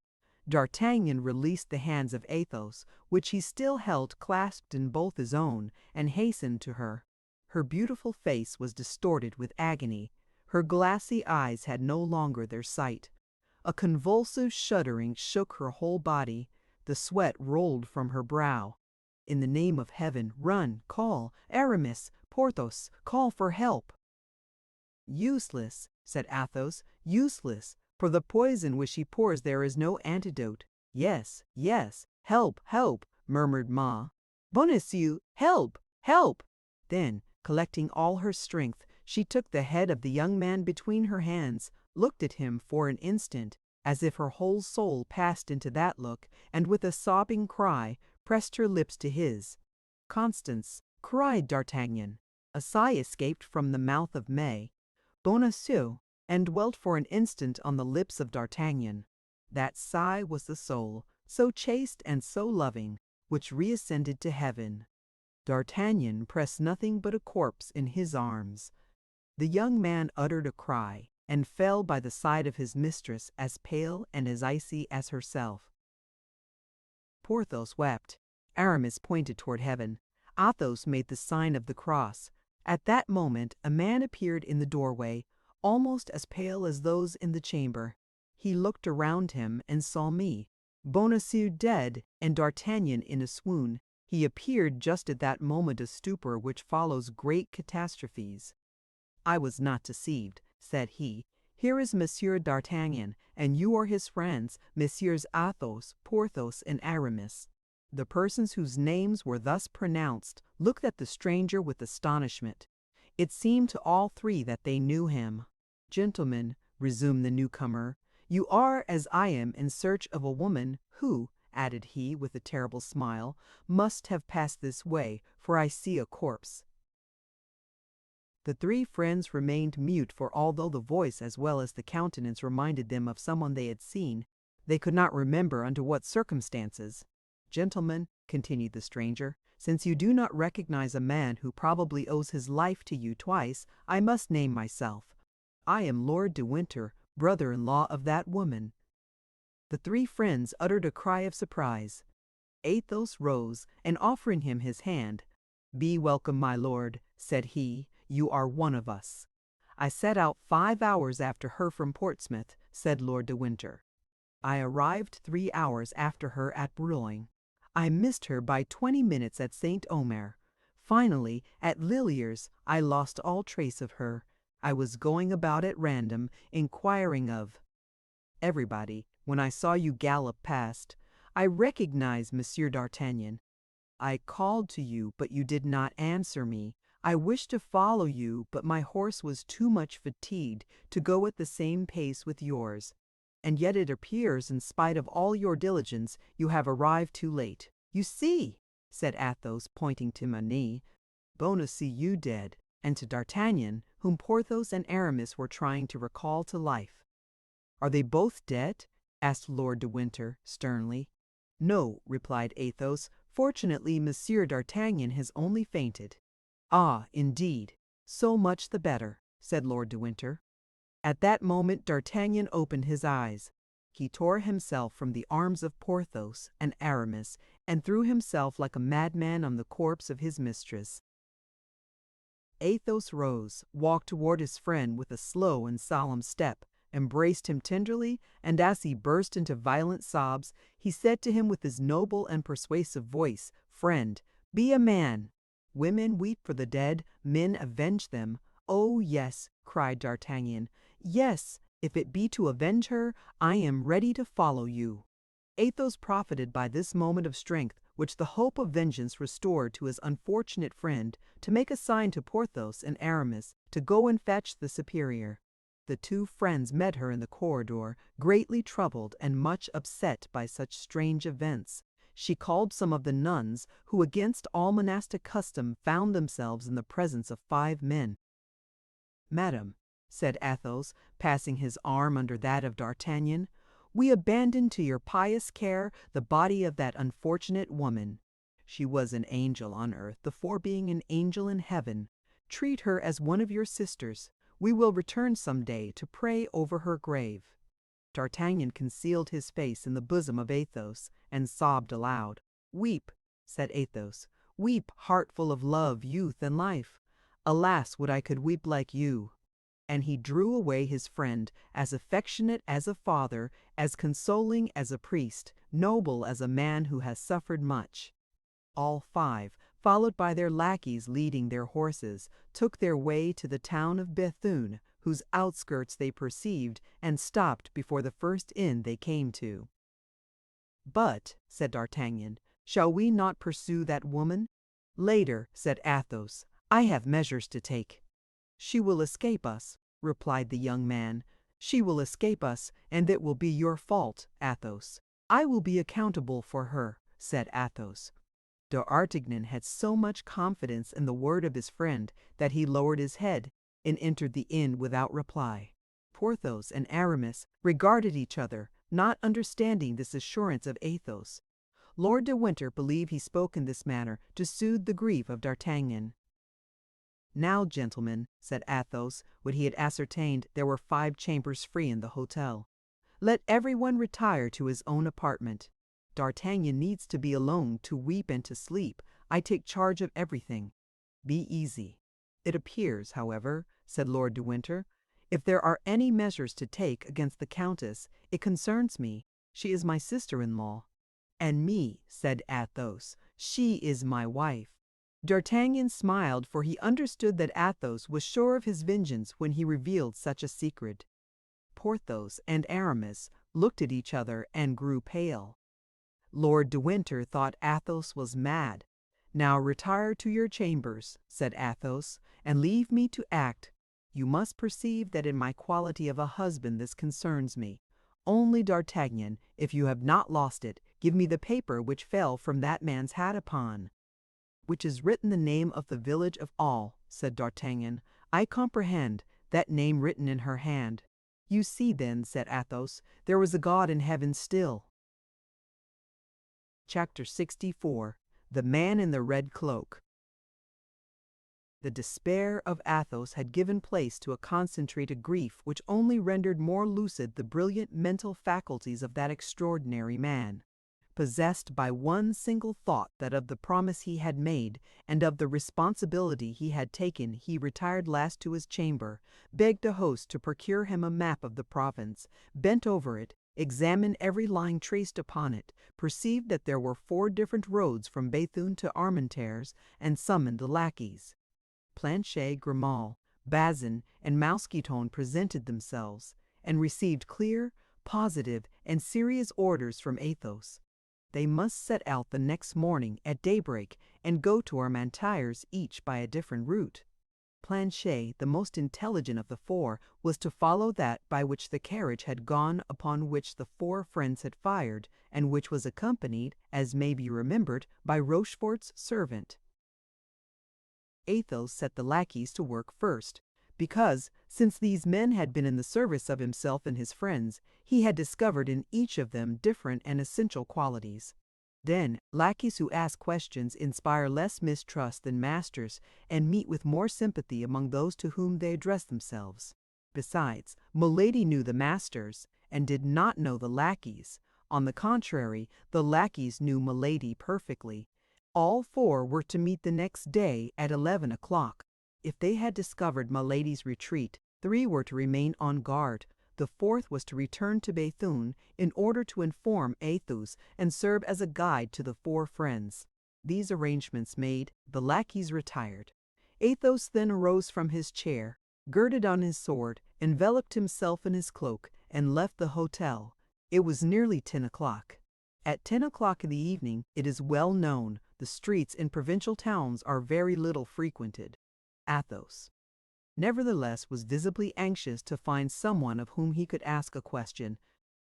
D'Artagnan released the hands of Athos, which he still held clasped in both his own, and hastened to her. Her beautiful face was distorted with agony. Her glassy eyes had no longer their sight. A convulsive shuddering shook her whole body. The sweat rolled from her brow. "In the name of heaven, run, call, Aramis, Porthos, call for help." "Useless," said Athos, "useless. For the poison which she pours there is no antidote." "Yes, yes, help, help," murmured Bonacieux, help, help!" Then, collecting all her strength, she took the head of the young man between her hands, looked at him for an instant, as if her whole soul passed into that look, and with a sobbing cry, pressed her lips to his. "Constance!" cried D'Artagnan. A sigh escaped from the mouth of Bonacieux, and dwelt for an instant on the lips of D'Artagnan. That sigh was the soul, so chaste and so loving, which reascended to heaven. D'Artagnan pressed nothing but a corpse in his arms. The young man uttered a cry, and fell by the side of his mistress as pale and as icy as herself. Porthos wept. Aramis pointed toward heaven. Athos made the sign of the cross. At that moment a man appeared in the doorway, almost as pale as those in the chamber. He looked around him and saw me, Bonacieux dead, and D'Artagnan in a swoon. He appeared just at that moment of stupor which follows great catastrophes. I was not deceived, said he. Here is Monsieur d'Artagnan, and you are his friends, Messieurs Athos, Porthos, and Aramis. The persons whose names were thus pronounced looked at the stranger with astonishment. It seemed to all three that they knew him. Gentlemen, resumed the newcomer, you are, as I am, in search of a woman who, added he with a terrible smile, must have passed this way, for I see a corpse. The three friends remained mute, for although the voice as well as the countenance reminded them of someone they had seen, they could not remember under what circumstances. Gentlemen, continued the stranger, since you do not recognize a man who probably owes his life to you twice, I must name myself. I am Lord de Winter, brother-in-law of that woman. The three friends uttered a cry of surprise. Athos rose, and offering him his hand, "Be welcome, my lord," said he, "you are one of us." "I set out 5 hours after her from Portsmouth," said Lord de Winter. "I arrived 3 hours after her at Boulogne. I missed her by 20 minutes at Saint Omer. Finally, at Lilliers, I lost all trace of her. I was going about at random, inquiring of everybody, when I saw you gallop past. I recognized Monsieur d'Artagnan. I called to you, but you did not answer me. I wished to follow you, but my horse was too much fatigued to go at the same pace with yours. And yet it appears, in spite of all your diligence, you have arrived too late." "You see," said Athos, pointing to Manet, "Bona see you dead," and to D'Artagnan, whom Porthos and Aramis were trying to recall to life. "Are they both dead?" asked Lord de Winter, sternly. "No," replied Athos. "Fortunately, Monsieur d'Artagnan has only fainted." "Ah, indeed! So much the better," said Lord de Winter. At that moment D'Artagnan opened his eyes. He tore himself from the arms of Porthos and Aramis, and threw himself like a madman on the corpse of his mistress. Athos rose, walked toward his friend with a slow and solemn step, embraced him tenderly, and as he burst into violent sobs, he said to him with his noble and persuasive voice, "Friend, be a man. Women weep for the dead, men avenge them." "Oh, yes," cried D'Artagnan. "Yes, if it be to avenge her, I am ready to follow you." Athos profited by this moment of strength which the hope of vengeance restored to his unfortunate friend to make a sign to Porthos and Aramis to go and fetch the superior. The two friends met her in the corridor, greatly troubled and much upset by such strange events. She called some of the nuns, who against all monastic custom found themselves in the presence of 5 men. "Madame," said Athos, passing his arm under that of D'Artagnan, "we abandon to your pious care the body of that unfortunate woman. She was an angel on earth before being an angel in heaven. Treat her as one of your sisters. We will return some day to pray over her grave." D'Artagnan concealed his face in the bosom of Athos, and sobbed aloud. "Weep," said Athos, "weep, heart full of love, youth, and life. Alas, would I could weep like you." And he drew away his friend, as affectionate as a father, as consoling as a priest, noble as a man who has suffered much. All 5, followed by their lackeys leading their horses, took their way to the town of Bethune, whose outskirts they perceived, and stopped before the first inn they came to. "But," said D'Artagnan, "shall we not pursue that woman?" "Later," said Athos. "I have measures to take." "She will escape us," replied the young man. "She will escape us, and it will be your fault, Athos." "I will be accountable for her," said Athos. D'Artagnan had so much confidence in the word of his friend that he lowered his head and entered the inn without reply. Porthos and Aramis regarded each other, not understanding this assurance of Athos. Lord de Winter believed he spoke in this manner to soothe the grief of D'Artagnan. "Now, gentlemen," said Athos, when he had ascertained there were 5 chambers free in the hotel, "let everyone retire to his own apartment. D'Artagnan needs to be alone to weep and to sleep. I take charge of everything. Be easy. It appears, however," said Lord de Winter, "if there are any measures to take against the Countess, it concerns me. She is my sister-in-law." "And me," said Athos. "She is my wife." D'Artagnan smiled, for he understood that Athos was sure of his vengeance when he revealed such a secret. Porthos and Aramis looked at each other and grew pale. Lord de Winter thought Athos was mad. "Now retire to your chambers," said Athos, "and leave me to act. You must perceive that in my quality of a husband this concerns me. Only, D'Artagnan, if you have not lost it, give me the paper which fell from that man's hat upon." "Which is written the name of the village of all," said D'Artagnan. "I comprehend, that name written in her hand." "You see, then," said Athos, "there was a God in heaven still." Chapter 64. The Man in the Red Cloak. The despair of Athos had given place to a concentrated grief which only rendered more lucid the brilliant mental faculties of that extraordinary man. Possessed by one single thought, that of the promise he had made, and of the responsibility he had taken, he retired last to his chamber, begged a host to procure him a map of the province, bent over it, examined every line traced upon it, perceived that there were 4 different roads from Béthune to Armentières, and summoned the lackeys. Planchet, Grimaud, Bazin, and Mousqueton presented themselves, and received clear, positive, and serious orders from Athos. They must set out the next morning at daybreak, and go to Armentières, each by a different route. Planchet, the most intelligent of the 4, was to follow that by which the carriage had gone upon which the 4 friends had fired, and which was accompanied, as may be remembered, by Rochefort's servant. Athos set the lackeys to work first, because, since these men had been in the service of himself and his friends, he had discovered in each of them different and essential qualities. Then, lackeys who ask questions inspire less mistrust than masters, and meet with more sympathy among those to whom they address themselves. Besides, Milady knew the masters, and did not know the lackeys. On the contrary, the lackeys knew Milady perfectly. All 4 were to meet the next day at 11 o'clock. If they had discovered Milady's retreat, 3 were to remain on guard. The 4th was to return to Béthune in order to inform Athos and serve as a guide to the 4 friends. These arrangements made, the lackeys retired. Athos then arose from his chair, girded on his sword, enveloped himself in his cloak, and left the hotel. It was nearly 10 o'clock. At 10 o'clock in the evening, it is well known, the streets in provincial towns are very little frequented. Athos, nevertheless, was visibly anxious to find someone of whom he could ask a question.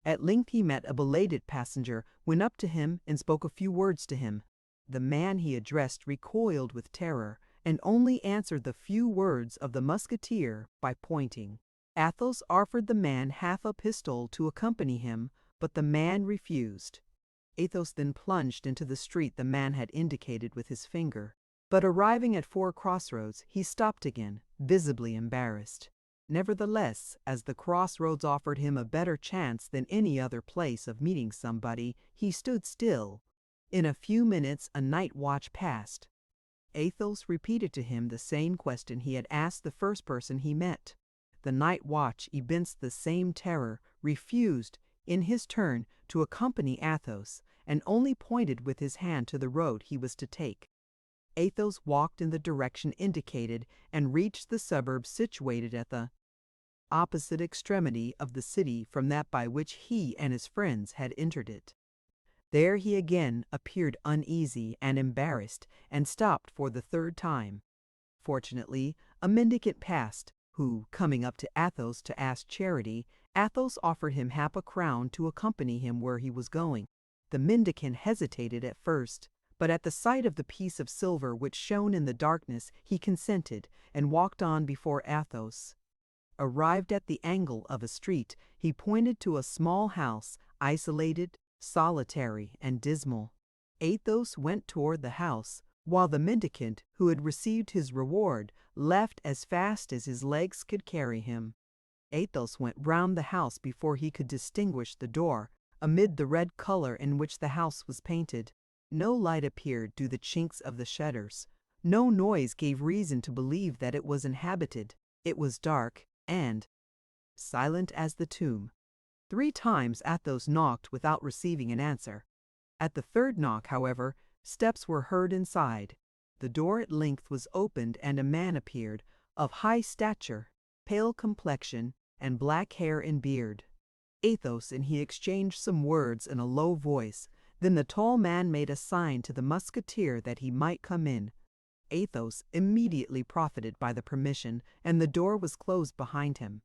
At length he met a belated passenger, went up to him, and spoke a few words to him. The man he addressed recoiled with terror, and only answered the few words of the Musketeer by pointing. Athos offered the man half a pistole to accompany him, but the man refused. Athos then plunged into the street the man had indicated with his finger. But arriving at 4 crossroads, he stopped again, visibly embarrassed. Nevertheless, as the crossroads offered him a better chance than any other place of meeting somebody, he stood still. In a few minutes a night watch passed. Athos repeated to him the same question he had asked the first person he met. The night watch evinced the same terror, refused, in his turn, to accompany Athos, and only pointed with his hand to the road he was to take. Athos walked in the direction indicated, and reached the suburb situated at the opposite extremity of the city from that by which he and his friends had entered it. There he again appeared uneasy and embarrassed, and stopped for the 3rd time. Fortunately, a mendicant passed, who, coming up to Athos to ask charity, Athos offered him half a crown to accompany him where he was going. The mendicant hesitated at first, but at the sight of the piece of silver which shone in the darkness, he consented, and walked on before Athos. Arrived at the angle of a street, he pointed to a small house, isolated, solitary, and dismal. Athos went toward the house, while the mendicant, who had received his reward, left as fast as his legs could carry him. Athos went round the house before he could distinguish the door, amid the red color in which the house was painted. No light appeared through the chinks of the shutters. No noise gave reason to believe that it was inhabited. It was dark, and silent as the tomb. 3 times Athos knocked without receiving an answer. At the 3rd knock, however, steps were heard inside. The door at length was opened, and a man appeared, of high stature, pale complexion, and black hair and beard. Athos and he exchanged some words in a low voice. Then the tall man made a sign to the musketeer that he might come in. Athos immediately profited by the permission, and the door was closed behind him.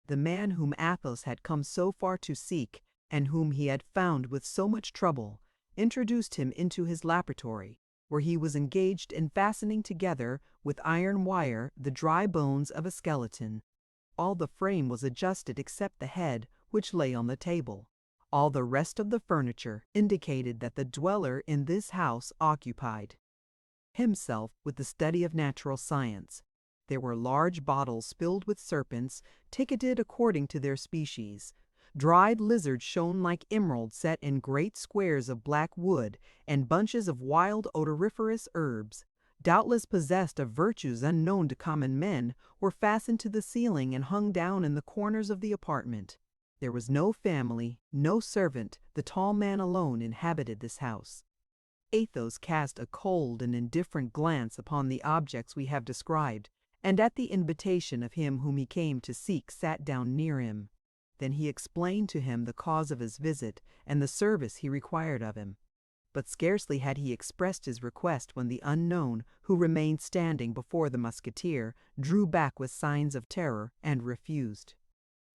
The man whom Athos had come so far to seek, and whom he had found with so much trouble, introduced him into his laboratory, where he was engaged in fastening together with iron wire the dry bones of a skeleton. All the frame was adjusted except the head, which lay on the table. All the rest of the furniture indicated that the dweller in this house occupied himself with the study of natural science. There were large bottles filled with serpents, ticketed according to their species. Dried lizards shone like emeralds set in great squares of black wood, and bunches of wild odoriferous herbs, doubtless possessed of virtues unknown to common men, were fastened to the ceiling and hung down in the corners of the apartment. There was no family, no servant. The tall man alone inhabited this house. Athos cast a cold and indifferent glance upon the objects we have described, and at the invitation of him whom he came to seek sat down near him. Then he explained to him the cause of his visit and the service he required of him. But scarcely had he expressed his request when the unknown, who remained standing before the musketeer, drew back with signs of terror and refused.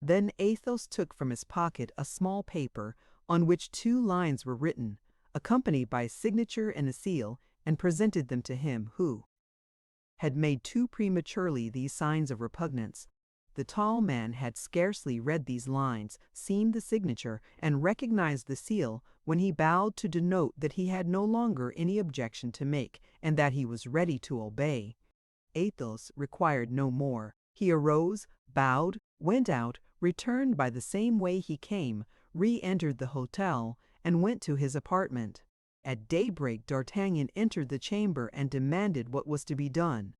Then Athos took from his pocket a small paper on which 2 lines were written, accompanied by a signature and a seal, and presented them to him who had made too prematurely these signs of repugnance. The tall man had scarcely read these lines, seen the signature, and recognized the seal, when he bowed to denote that he had no longer any objection to make, and that he was ready to obey. Athos required no more. He arose, bowed, went out, returned by the same way he came, re-entered the hotel, and went to his apartment. At daybreak D'Artagnan entered the chamber and demanded what was to be done.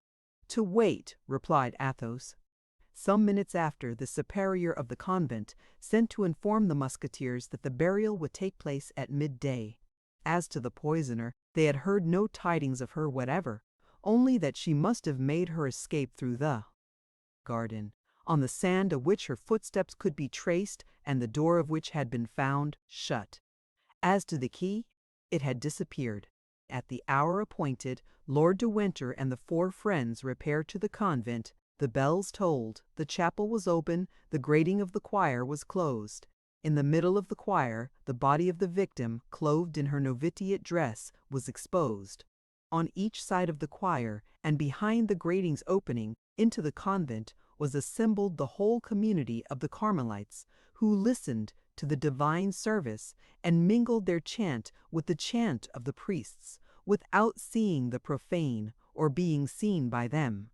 "To wait," replied Athos. Some minutes after, the superior of the convent sent to inform the musketeers that the burial would take place at midday. As to the poisoner, they had heard no tidings of her whatever, only that she must have made her escape through the garden, on the sand of which her footsteps could be traced, and the door of which had been found shut. As to the key, it had disappeared. At the hour appointed, Lord de Winter and the 4 friends repaired to the convent. The bells tolled, the chapel was open, the grating of the choir was closed. In the middle of the choir, the body of the victim, clothed in her novitiate dress, was exposed. On each side of the choir, and behind the gratings opening into the convent, was assembled the whole community of the Carmelites, who listened to the divine service and mingled their chant with the chant of the priests, without seeing the profane or being seen by them.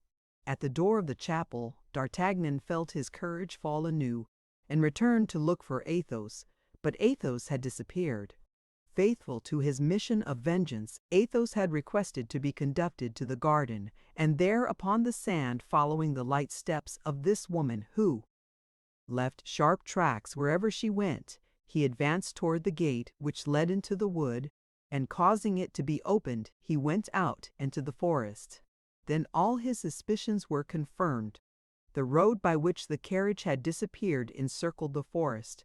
At the door of the chapel, D'Artagnan felt his courage fall anew, and returned to look for Athos, but Athos had disappeared. Faithful to his mission of vengeance, Athos had requested to be conducted to the garden, and there upon the sand, following the light steps of this woman who left sharp tracks wherever she went, he advanced toward the gate which led into the wood, and causing it to be opened, he went out into the forest. Then all his suspicions were confirmed. The road by which the carriage had disappeared encircled the forest.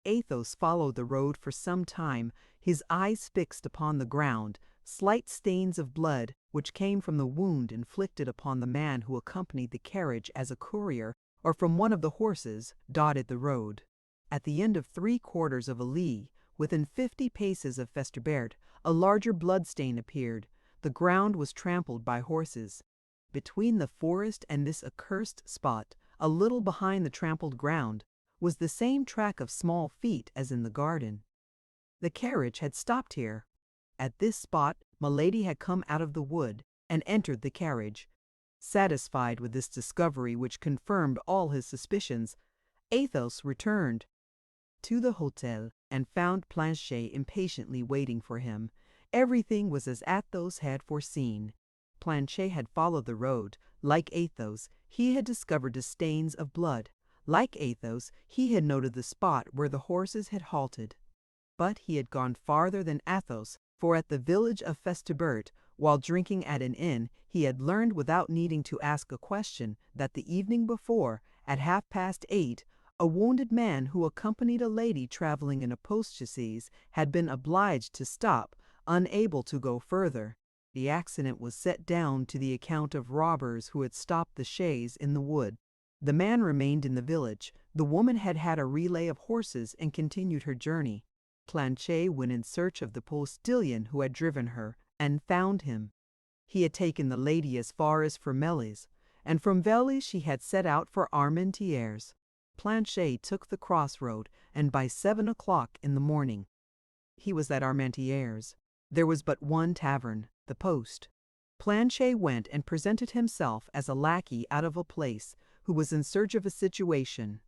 Athos followed the road for some time, his eyes fixed upon the ground. Slight stains of blood, which came from the wound inflicted upon the man who accompanied the carriage as a courier, or from one of the horses, dotted the road. At the end of 3/4 of a league, within 50 paces of Festubert, a larger bloodstain appeared. The ground was trampled by horses. Between the forest and this accursed spot, a little behind the trampled ground, was the same track of small feet as in the garden. The carriage had stopped here. At this spot, Milady had come out of the wood and entered the carriage. Satisfied with this discovery, which confirmed all his suspicions, Athos returned to the hotel and found Planchet impatiently waiting for him. Everything was as Athos had foreseen. Planchet had followed the road. Like Athos, he had discovered the stains of blood. Like Athos, he had noted the spot where the horses had halted. But he had gone farther than Athos, for at the village of Festubert, While drinking at an inn, he had learned without needing to ask a question that the evening before, at 8:30, a wounded man who accompanied a lady traveling in a post-chaise had been obliged to stop, unable to go further. The accident was set down to the account of robbers who had stopped the chaise in the wood. The man remained in the village. The woman had had a relay of horses and continued her journey. Planchet went in search of the postilion who had driven her, and found him. He had taken the lady as far as Vermelles, and from Velies she had set out for Armentières. Planchet took the crossroad, and by 7 o'clock in the morning he was at Armentières. There was but one tavern, the Post. Planchet went and presented himself as a lackey out of a place, who was in search of a situation.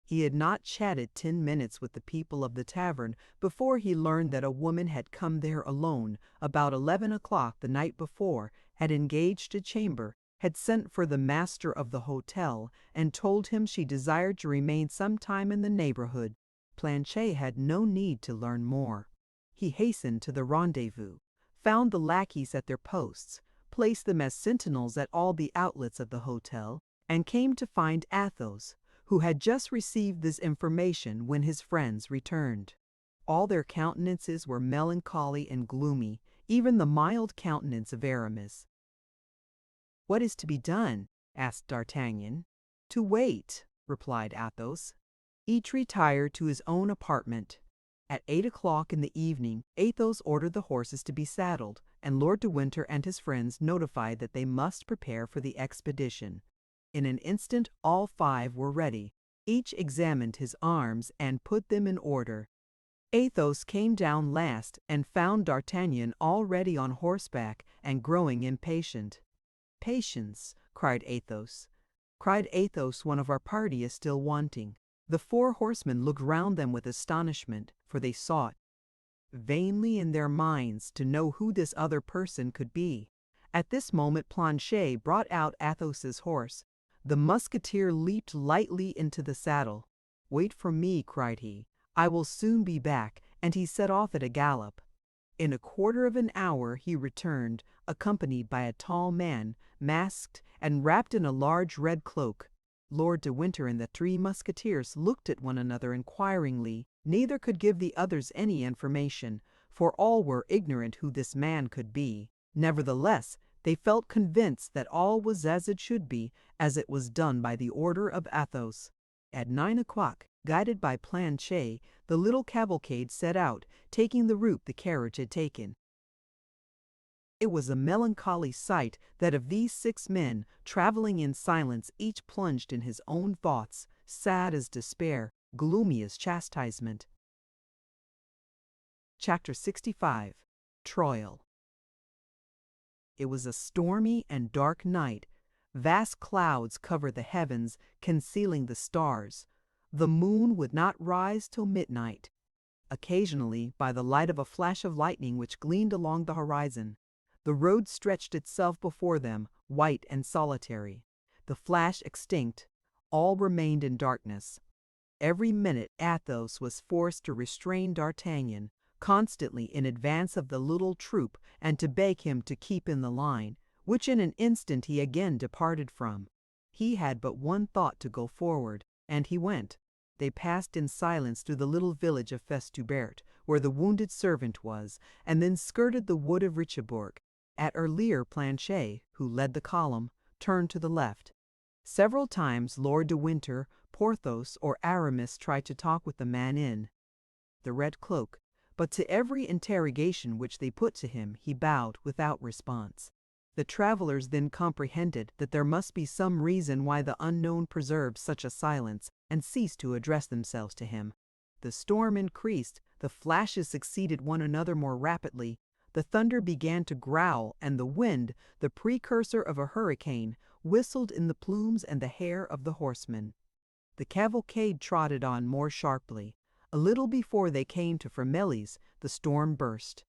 He had not chatted 10 minutes with the people of the tavern before he learned that a woman had come there alone about 11 o'clock the night before, had engaged a chamber, had sent for the master of the hotel, and told him she desired to remain some time in the neighborhood. Planchet had no need to learn more. He hastened to the rendezvous, found the lackeys at their posts, placed them as sentinels at all the outlets of the hotel, and came to find Athos, who had just received this information when his friends returned. All their countenances were melancholy and gloomy, even the mild countenance of Aramis. "What is to be done?" asked D'Artagnan. "To wait," replied Athos. Each retired to his own apartment. At 8 o'clock in the evening, Athos ordered the horses to be saddled, and Lord de Winter and his friends notified that they must prepare for the expedition. In an instant all 5 were ready. Each examined his arms and put them in order. Athos came down last and found D'Artagnan already on horseback and growing impatient. "Patience," cried Athos. "One of our party is still wanting." The 4 horsemen looked round them with astonishment, for they sought vainly in their minds to know who this other person could be. At this moment Planchet brought out Athos's horse. The Musketeer leaped lightly into the saddle. "Wait for me," cried he. "I will soon be back," and he set off at a gallop. In a quarter of an hour he returned, accompanied by a tall man, masked and wrapped in a large red cloak. Lord de Winter and the 3 Musketeers looked at one another inquiringly. Neither could give the others any information, for all were ignorant who this man could be. Nevertheless, they felt convinced that all was as it should be, as it was done by the order of Athos. At 9 o'clock, guided by Planchet, the little cavalcade set out, taking the route the carriage had taken. It was a melancholy sight, that of these 6 men, traveling in silence, each plunged in his own thoughts, sad as despair, gloomy as chastisement. Chapter 65. Troyal. It was a stormy and dark night. Vast clouds covered the heavens, concealing the stars. The moon would not rise till midnight. Occasionally, by the light of a flash of lightning which gleamed along the horizon, the road stretched itself before them, white and solitary. The flash extinct, all remained in darkness. Every minute Athos was forced to restrain D'Artagnan, constantly in advance of the little troop, and to beg him to keep in the line, which in an instant he again departed from. He had but one thought, to go forward, and he went. They passed in silence through the little village of Festubert, where the wounded servant was, and then skirted the wood of Richebourg. At Erlier, Planchet, who led the column, turned to the left. Several times Lord de Winter, Porthos, or Aramis tried to talk with the man in the red cloak, but to every interrogation which they put to him he bowed without response. The travelers then comprehended that there must be some reason why the unknown preserved such a silence, and ceased to address themselves to him. The storm increased, the flashes succeeded one another more rapidly, the thunder began to growl, and the wind, the precursor of a hurricane, whistled in the plumes and the hair of the horsemen. The cavalcade trotted on more sharply. A little before they came to Vermelles, the storm burst.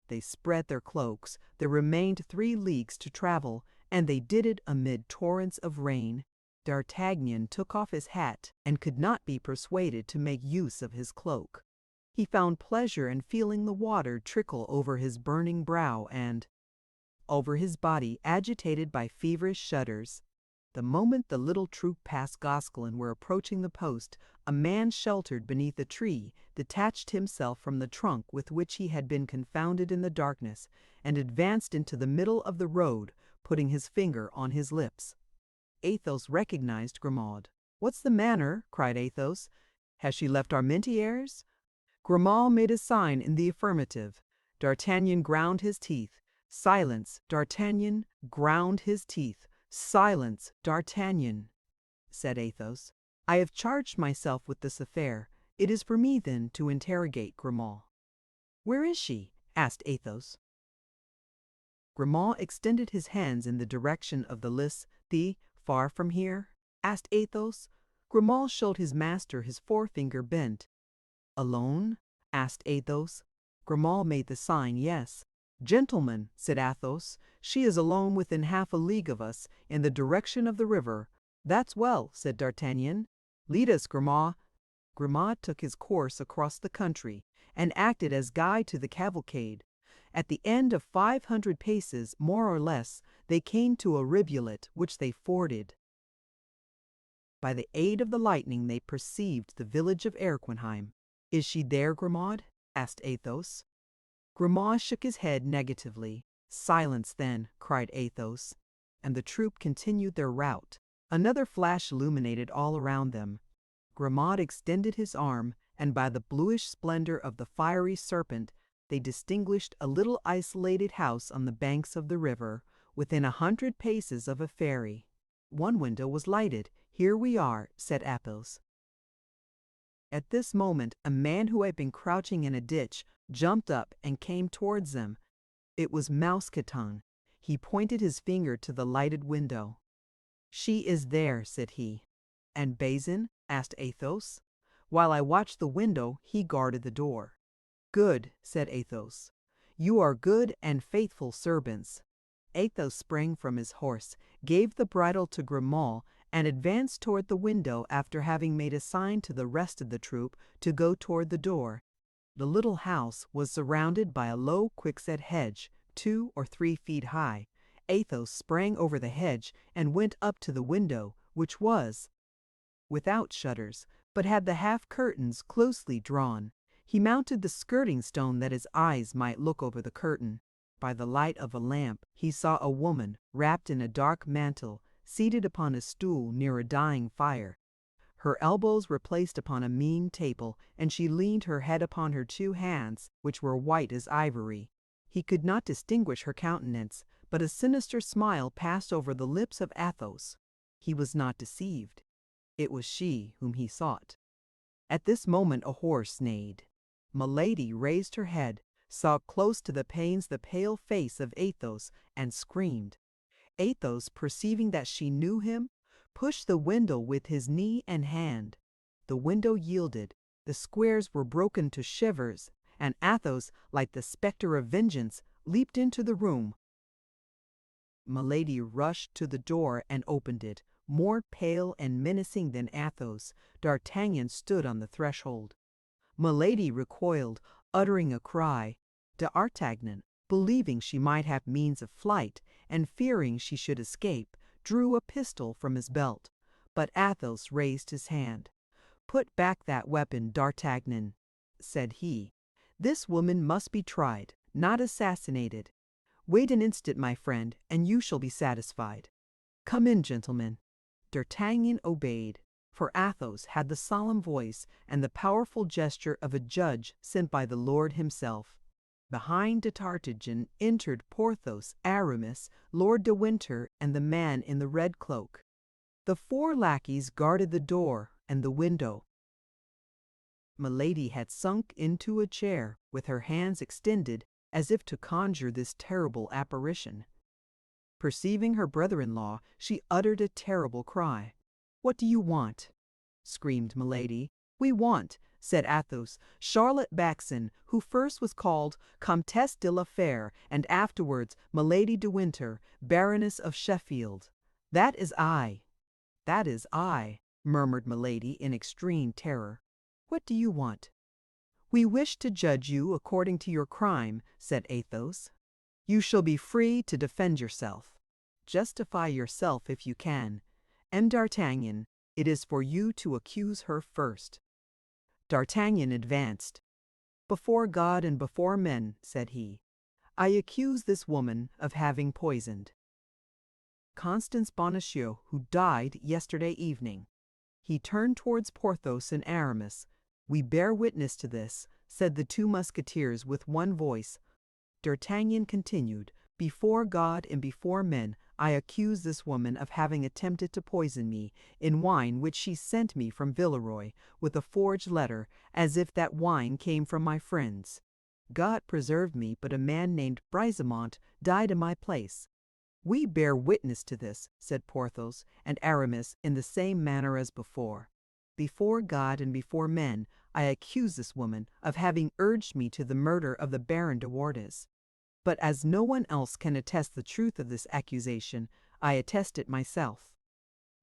They spread their cloaks. There remained 3 leagues to travel, and they did it amid torrents of rain. D'Artagnan took off his hat, and could not be persuaded to make use of his cloak. He found pleasure in feeling the water trickle over his burning brow, and over his body agitated by feverish shudders. The moment the little troop past Gosselin and were approaching the post, a man sheltered beneath a tree detached himself from the trunk with which he had been confounded in the darkness, and advanced into the middle of the road, putting his finger on his lips. Athos recognized Grimaud. "What's the matter?" cried Athos. "Has she left Armentières?" Grimaud made a sign in the affirmative. D'Artagnan ground his teeth. "Silence, D'Artagnan, ground his teeth. Silence, D'Artagnan," said Athos. "I have charged myself with this affair. It is for me, then, to interrogate Grimaud." "Where is she?" asked Athos. Grimaud extended his hands in the direction of the lists. "Far from here?" asked Athos. Grimaud showed his master his forefinger bent. "Alone?" asked Athos. Grimaud made the sign yes. "Gentlemen," said Athos, "she is alone within half a league of us, in the direction of the river." "That's well," said D'Artagnan. "Lead us, Grimaud." Grimaud took his course across the country, and acted as guide to the cavalcade. At the end of 500 paces, more or less, they came to a rivulet, which they forded. By the aid of the lightning they perceived the village of Erquinheim. "Is she there, Grimaud?" asked Athos. Grimaud shook his head negatively. "Silence, then," cried Athos, and the troop continued their route. Another flash illuminated all around them. Grimaud extended his arm, and by the bluish splendor of the fiery serpent, they distinguished a little isolated house on the banks of the river, within 100 paces of a ferry. One window was lighted. "Here we are," said Athos. At this moment, a man who had been crouching in a ditch jumped up and came towards them. It was Mousqueton. He pointed his finger to the lighted window. "She is there," said he. "And Bazin?" asked Athos. "While I watched the window, he guarded the door." "Good," said Athos. "You are good and faithful servants." Athos sprang from his horse, gave the bridle to Grimaud, and advanced toward the window after having made a sign to the rest of the troop to go toward the door. The little house was surrounded by a low quickset hedge, 2 or 3 feet high. Athos sprang over the hedge and went up to the window, which was without shutters, but had the half curtains closely drawn. He mounted the skirting stone that his eyes might look over the curtain. By the light of a lamp he saw a woman, wrapped in a dark mantle, seated upon a stool near a dying fire. Her elbows were placed upon a mean table, and she leaned her head upon her 2 hands, which were white as ivory. He could not distinguish her countenance, but a sinister smile passed over the lips of Athos. He was not deceived. It was she whom he sought. At this moment a horse neighed. Milady raised her head, saw close to the panes the pale face of Athos, and screamed. Athos, perceiving that she knew him, pushed the window with his knee and hand. The window yielded, the squares were broken to shivers, and Athos, like the spectre of vengeance, leaped into the room. Milady rushed to the door and opened it. More pale and menacing than Athos, D'Artagnan stood on the threshold. Milady recoiled, uttering a cry. D'Artagnan, believing she might have means of flight, and fearing she should escape, drew a pistol from his belt. But Athos raised his hand. "Put back that weapon, D'Artagnan," said he. "This woman must be tried, not assassinated. Wait an instant, my friend, and you shall be satisfied. Come in, gentlemen." D'Artagnan obeyed, for Athos had the solemn voice and the powerful gesture of a judge sent by the Lord himself. Behind D'Artagnan entered Porthos, Aramis, Lord de Winter, and the man in the red cloak. The 4 lackeys guarded the door and the window. Milady had sunk into a chair, with her hands extended, as if to conjure this terrible apparition. Perceiving her brother-in-law, she uttered a terrible cry. "What do you want?" screamed Milady. "We want," said Athos, "Charlotte Backson, who first was called Comtesse de la Fère, and afterwards Milady de Winter, Baroness of Sheffield." "That is I, that is I," murmured Milady in extreme terror. "What do you want?" "We wish to judge you according to your crime," said Athos. You shall be free to defend yourself. Justify yourself if you can. And D'Artagnan, it is for you to accuse her first." D'Artagnan advanced. "Before God and before men," said he, "I accuse this woman of having poisoned Constance Bonacieux, who died yesterday evening." He turned towards Porthos and Aramis. "We bear witness to this," said the two Musketeers with one voice. D'Artagnan continued, "Before God and before men, I accuse this woman of having attempted to poison me in wine which she sent me from Villeroy with a forged letter, as if that wine came from my friends. God preserved me, but a man named Brisemont died in my place." "We bear witness to this," said Porthos and Aramis in the same manner as before. "Before God and before men, I accuse this woman of having urged me to the murder of the Baron de Wardes. But as no one else can attest the truth of this accusation, I attest it myself.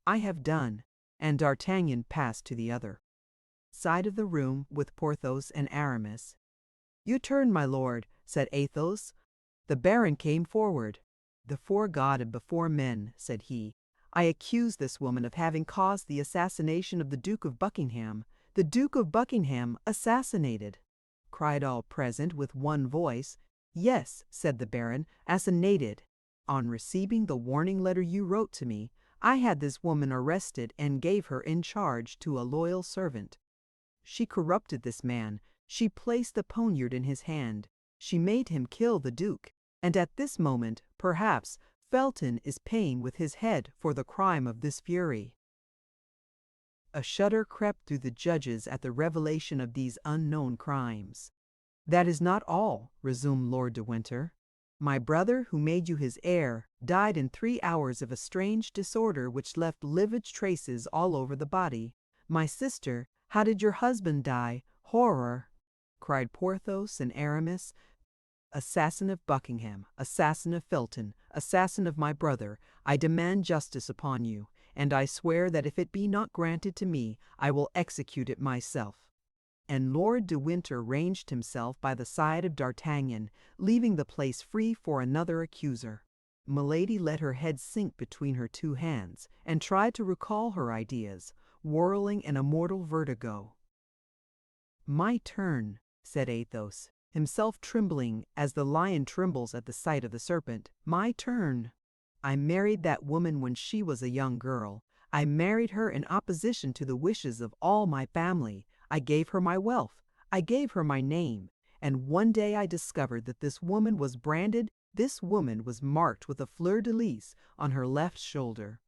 I have done." And D'Artagnan passed to the other side of the room with Porthos and Aramis. "You turn, my lord," said Athos. The Baron came forward. "Before God and before men," said he, "I accuse this woman of having caused the assassination of the Duke of Buckingham." "The Duke of Buckingham assassinated!" cried all present with one voice. "Yes," said the Baron, "assassinated. On receiving the warning letter you wrote to me, I had this woman arrested and gave her in charge to a loyal servant. She corrupted this man. She placed the poniard in his hand. She made him kill the Duke. And at this moment, perhaps, Felton is paying with his head for the crime of this fury." A shudder crept through the judges at the revelation of these unknown crimes. "That is not all," resumed Lord de Winter. "My brother, who made you his heir, died in 3 hours of a strange disorder which left livid traces all over the body. My sister, how did your husband die? Horror!" cried Porthos and Aramis. "Assassin of Buckingham, assassin of Felton, assassin of my brother, I demand justice upon you, and I swear that if it be not granted to me, I will execute it myself." And Lord de Winter ranged himself by the side of D'Artagnan, leaving the place free for another accuser. Milady let her head sink between her two hands, and tried to recall her ideas, whirling in a mortal vertigo. "My turn," said Athos, himself trembling as the lion trembles at the sight of the serpent. "My turn. I married that woman when she was a young girl. I married her in opposition to the wishes of all my family. I gave her my wealth. I gave her my name. And one day I discovered that this woman was branded, this woman was marked with a fleur-de-lis on her left shoulder."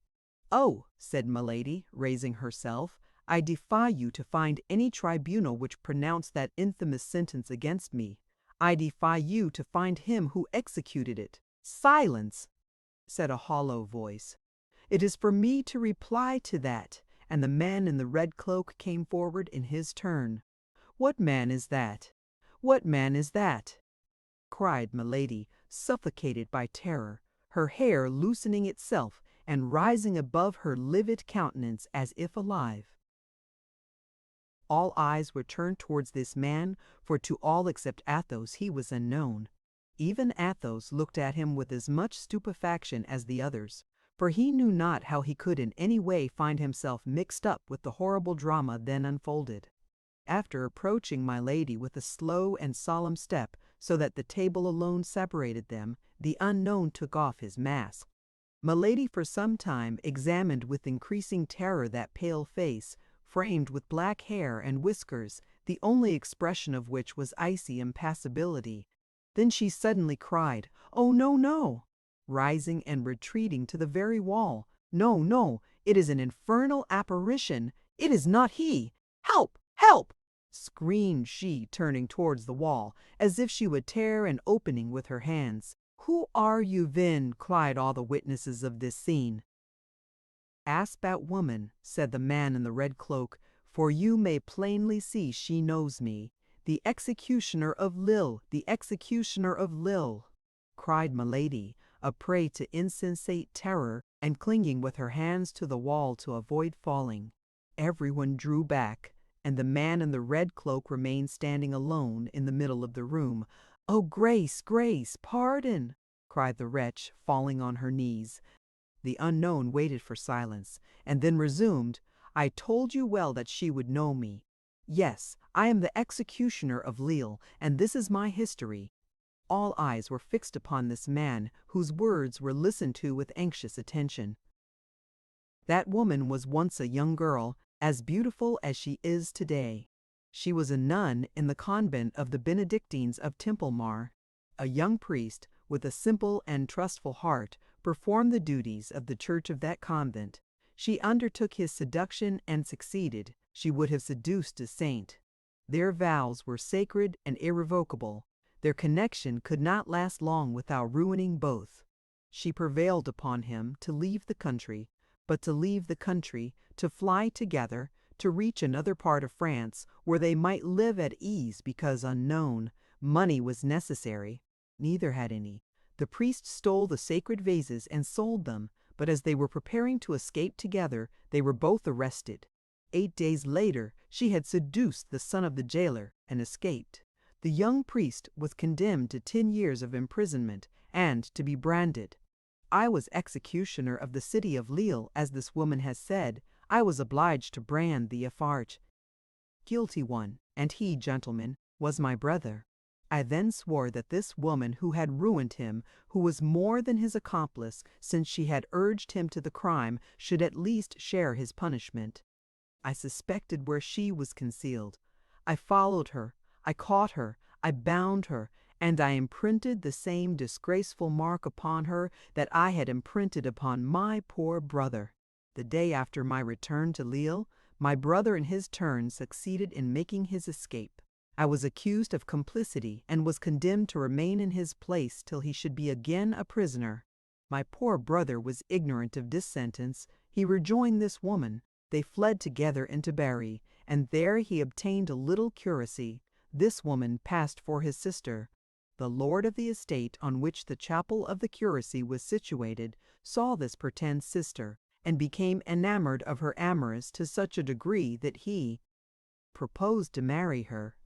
"Oh," said Milady, raising herself, "I defy you to find any tribunal which pronounced that infamous sentence against me. I defy you to find him who executed it." "Silence!" said a hollow voice. "It is for me to reply to that." And the man in the red cloak came forward in his turn. "What man is that? What man is that?" cried Milady, suffocated by terror, her hair loosening itself and rising above her livid countenance as if alive. All eyes were turned towards this man, for to all except Athos he was unknown. Even Athos looked at him with as much stupefaction as the others, for he knew not how he could in any way find himself mixed up with the horrible drama then unfolded. After approaching Milady with a slow and solemn step, so that the table alone separated them, the unknown took off his mask. Milady for some time examined with increasing terror that pale face, framed with black hair and whiskers, the only expression of which was icy impassibility. Then she suddenly cried, "Oh, no, no!" rising and retreating to the very wall. "No, no, it is an infernal apparition! It is not he! Help! Help!" screamed she, turning towards the wall, as if she would tear an opening with her hands. "Who are you, then?" cried all the witnesses of this scene. "Ask that woman," said the man in the red cloak, "for you may plainly see she knows me. The executioner of Lille, the executioner of Lille!" cried Milady, a prey to insensate terror, and clinging with her hands to the wall to avoid falling. Everyone drew back, and the man in the red cloak remained standing alone in the middle of the room. "Oh, Grace, Grace, pardon!" cried the wretch, falling on her knees. The unknown waited for silence, and then resumed, "I told you well that she would know me. Yes, I am the executioner of Lille, and this is my history." All eyes were fixed upon this man, whose words were listened to with anxious attention. That woman was once a young girl, as beautiful as she is today. She was a nun in the convent of the Benedictines of Templemar. A young priest, with a simple and trustful heart, performed the duties of the church of that convent. She undertook his seduction and succeeded. She would have seduced a saint. Their vows were sacred and irrevocable. Their connection could not last long without ruining both. She prevailed upon him to leave the country, but to leave the country, to fly together, to reach another part of France where they might live at ease because unknown. Money was necessary. Neither had any. The priest stole the sacred vases and sold them, but as they were preparing to escape together, they were both arrested. 8 days later, she had seduced the son of the jailer and escaped. The young priest was condemned to 10 years of imprisonment and to be branded. I was executioner of the city of Lille, as this woman has said. I was obliged to brand the affarge. Guilty one, and he, gentlemen, was my brother. I then swore that this woman who had ruined him, who was more than his accomplice, since she had urged him to the crime, should at least share his punishment. I suspected where she was concealed. I followed her, I caught her, I bound her, and I imprinted the same disgraceful mark upon her that I had imprinted upon my poor brother. The day after my return to Lille, my brother in his turn succeeded in making his escape. I was accused of complicity and was condemned to remain in his place till he should be again a prisoner. My poor brother was ignorant of this sentence. He rejoined this woman. They fled together into Berry, and there he obtained a little curacy. This woman passed for his sister. The lord of the estate on which the chapel of the curacy was situated saw this pretend sister, and became enamored of her amorous to such a degree that he proposed to marry her.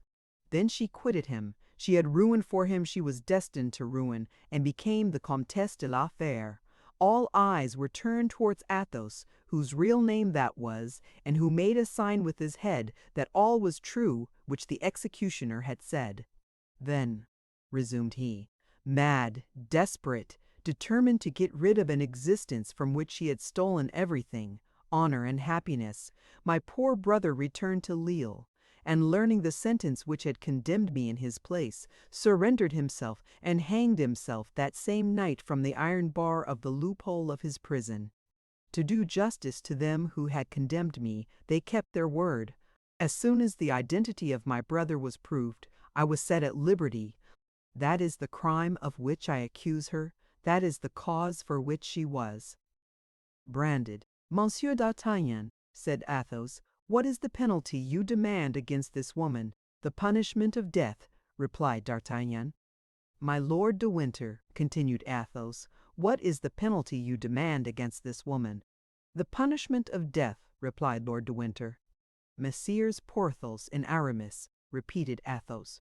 Then she quitted him. She had ruined for him she was destined to ruin, and became the Comtesse de la Fère. All eyes were turned towards Athos, whose real name that was, and who made a sign with his head that all was true which the executioner had said. Then, resumed he, mad, desperate, determined to get rid of an existence from which he had stolen everything, honor and happiness, my poor brother returned to Lille, and learning the sentence which had condemned me in his place, surrendered himself and hanged himself that same night from the iron bar of the loophole of his prison. To do justice to them who had condemned me, they kept their word. As soon as the identity of my brother was proved, I was set at liberty. That is the crime of which I accuse her. That is the cause for which she was branded. Monsieur d'Artagnan, said Athos, what is the penalty you demand against this woman? The punishment of death, replied D'Artagnan. My Lord de Winter, continued Athos, what is the penalty you demand against this woman? The punishment of death, replied Lord de Winter. Messieurs Porthos and Aramis, repeated Athos.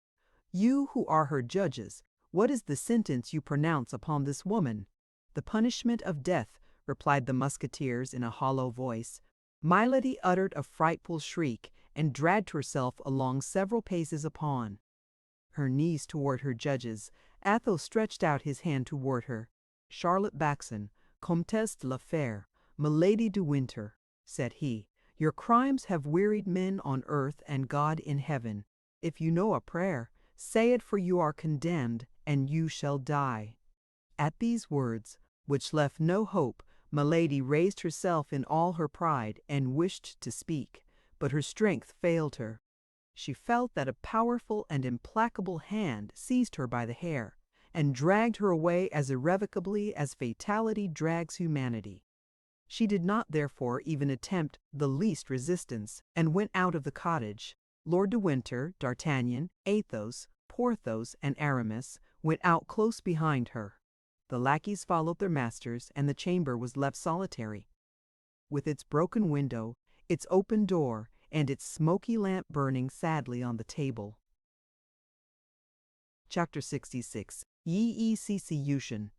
You who are her judges, what is the sentence you pronounce upon this woman? The punishment of death, replied the Musketeers in a hollow voice. Milady uttered a frightful shriek, and dragged herself along several paces upon her knees toward her judges. Athos stretched out his hand toward her. Charlotte Backson, Comtesse de la Fère, Milady de Winter, said he, your crimes have wearied men on earth and God in heaven. If you know a prayer, say it, for you are condemned, and you shall die. At these words, which left no hope, Milady raised herself in all her pride and wished to speak, but her strength failed her. She felt that a powerful and implacable hand seized her by the hair and dragged her away as irrevocably as fatality drags humanity. She did not, therefore, even attempt the least resistance, and went out of the cottage. Lord de Winter, D'Artagnan, Athos, Porthos, and Aramis went out close behind her. The lackeys followed their masters, and the chamber was left solitary, with its broken window, its open door, and its smoky lamp burning sadly on the table. Chapter 66. Ye Ceceution.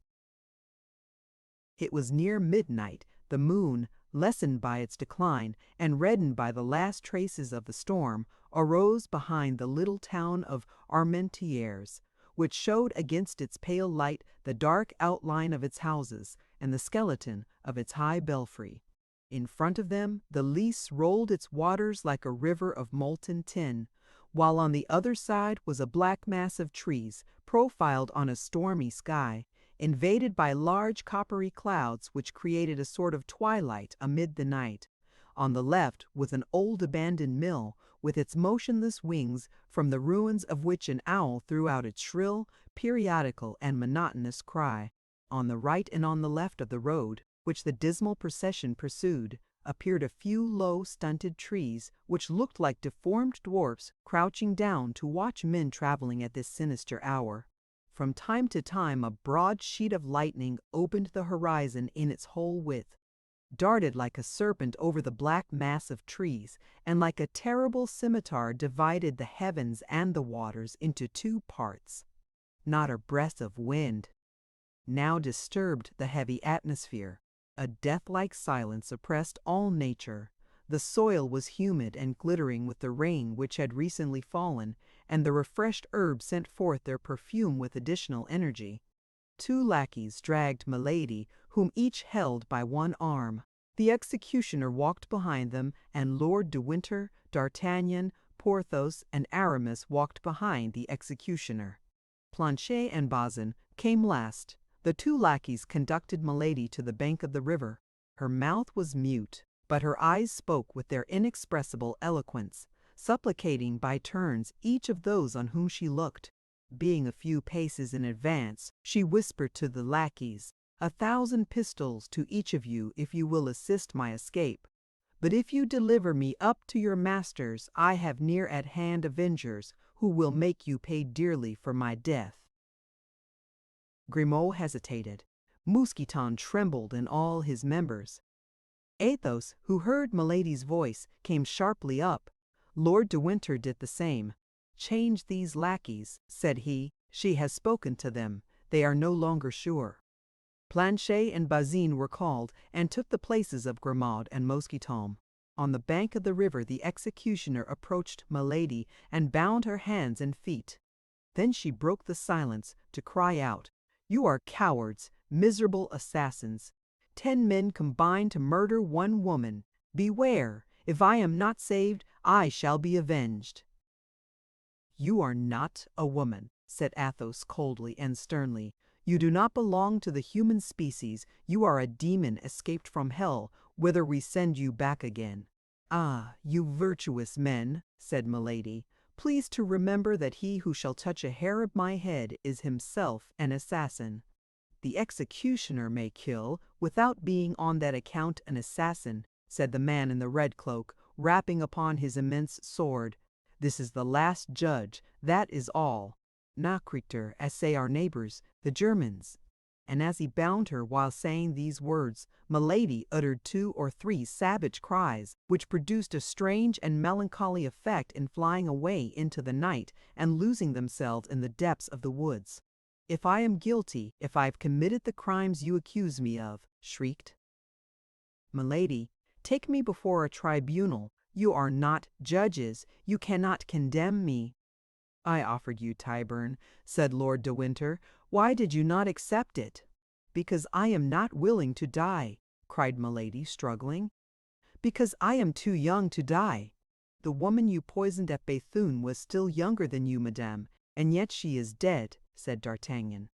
It was near midnight. The moon, lessened by its decline and reddened by the last traces of the storm, arose behind the little town of Armentières, which showed against its pale light the dark outline of its houses and the skeleton of its high belfry. In front of them the Lys rolled its waters like a river of molten tin, while on the other side was a black mass of trees, profiled on a stormy sky, invaded by large coppery clouds which created a sort of twilight amid the night. On the left was an old abandoned mill, with its motionless wings, from the ruins of which an owl threw out its shrill, periodical, and monotonous cry. On the right and on the left of the road, which the dismal procession pursued, appeared a few low, stunted trees, which looked like deformed dwarfs crouching down to watch men traveling at this sinister hour. From time to time a broad sheet of lightning opened the horizon in its whole width, darted like a serpent over the black mass of trees, and like a terrible scimitar divided the heavens and the waters into two parts. Not a breath of wind now disturbed the heavy atmosphere. A death-like silence oppressed all nature. The soil was humid and glittering with the rain which had recently fallen, and the refreshed herbs sent forth their perfume with additional energy. Two lackeys dragged Milady, whom each held by one arm. The executioner walked behind them, and Lord de Winter, D'Artagnan, Porthos, and Aramis walked behind the executioner. Planchet and Bazin came last. The two lackeys conducted Milady to the bank of the river. Her mouth was mute, but her eyes spoke with their inexpressible eloquence, supplicating by turns each of those on whom she looked. Being a few paces in advance, she whispered to the lackeys, "1,000 pistoles to each of you if you will assist my escape. But if you deliver me up to your masters, I have near at hand avengers who will make you pay dearly for my death." Grimaud hesitated. Mousqueton trembled in all his members. Athos, who heard Milady's voice, came sharply up. Lord de Winter did the same. "Change these lackeys," said he. "She has spoken to them. They are no longer sure." Planchet and Bazin were called, and took the places of Grimaud and Mousqueton. On the bank of the river the executioner approached Milady and bound her hands and feet. Then she broke the silence to cry out, "You are cowards, miserable assassins. 10 men combined to murder one woman. Beware! If I am not saved, I shall be avenged." "You are not a woman," said Athos coldly and sternly. "You do not belong to the human species. You are a demon escaped from hell, whither we send you back again." "Ah, you virtuous men," said Milady, "please to remember that he who shall touch a hair of my head is himself an assassin. The executioner may kill, without being on that account an assassin," said the man in the red cloak, rapping upon his immense sword. "This is the last judge, that is all. Nachrichter, as say our neighbors, the Germans." And as he bound her while saying these words, Milady uttered 2 or 3 savage cries, which produced a strange and melancholy effect in flying away into the night and losing themselves in the depths of the woods. "If I am guilty, if I have committed the crimes you accuse me of," shrieked Milady, "take me before a tribunal. You are not judges. You cannot condemn me." "I offered you Tyburn," said Lord de Winter. "Why did you not accept it?" "Because I am not willing to die," cried Milady, struggling. "Because I am too young to die. The woman you poisoned at Béthune was still younger than you, madame, and yet she is dead," said D'Artagnan.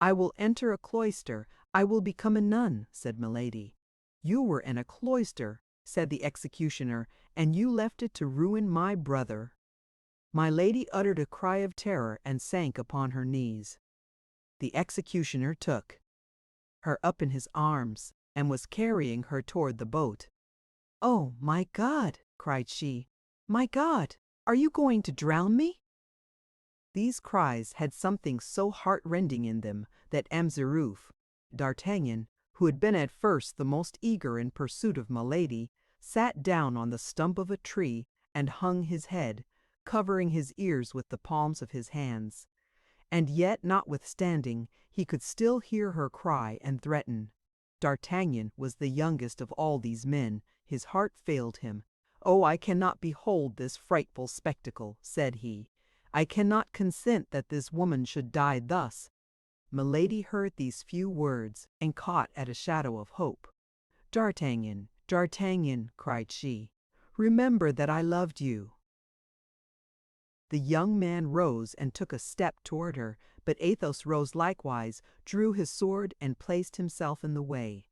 "I will enter a cloister. I will become a nun," said Milady. "You were in a cloister," said the executioner, "and you left it to ruin my brother." Milady uttered a cry of terror and sank upon her knees. The executioner took her up in his arms and was carrying her toward the boat. "Oh, my God!" cried she. "My God! Are you going to drown me?" These cries had something so heart-rending in them that Amzirouf, D'Artagnan, who had been at first the most eager in pursuit of Milady, sat down on the stump of a tree and hung his head, covering his ears with the palms of his hands. And yet, notwithstanding, he could still hear her cry and threaten. D'Artagnan was the youngest of all these men. His heart failed him. "Oh, I cannot behold this frightful spectacle," said he. "I cannot consent that this woman should die thus." Milady heard these few words, and caught at a shadow of hope. "D'Artagnan, D'Artagnan," cried she, "remember that I loved you." The young man rose and took a step toward her, but Athos rose likewise, drew his sword, and placed himself in the way.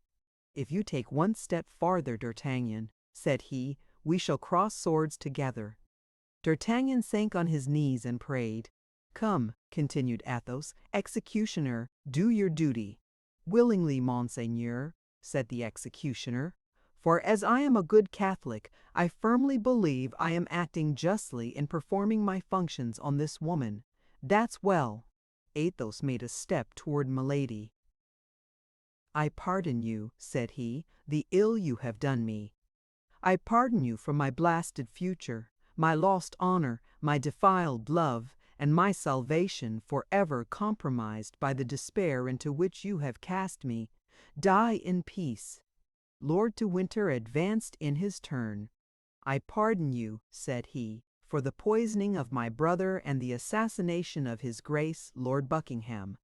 "If you take one step farther, D'Artagnan," said he, "we shall cross swords together." D'Artagnan sank on his knees and prayed. "Come," continued Athos, "executioner, do your duty." "Willingly, monseigneur," said the executioner, "for as I am a good Catholic, I firmly believe I am acting justly in performing my functions on this woman." "That's well." Athos made a step toward Milady. "I pardon you," said he, "the ill you have done me. I pardon you for my blasted future, my lost honor, my defiled love, and my salvation forever compromised by the despair into which you have cast me. Die in peace." Lord de Winter advanced in his turn. "I pardon you," said he, "for the poisoning of my brother and the assassination of his Grace Lord Buckingham.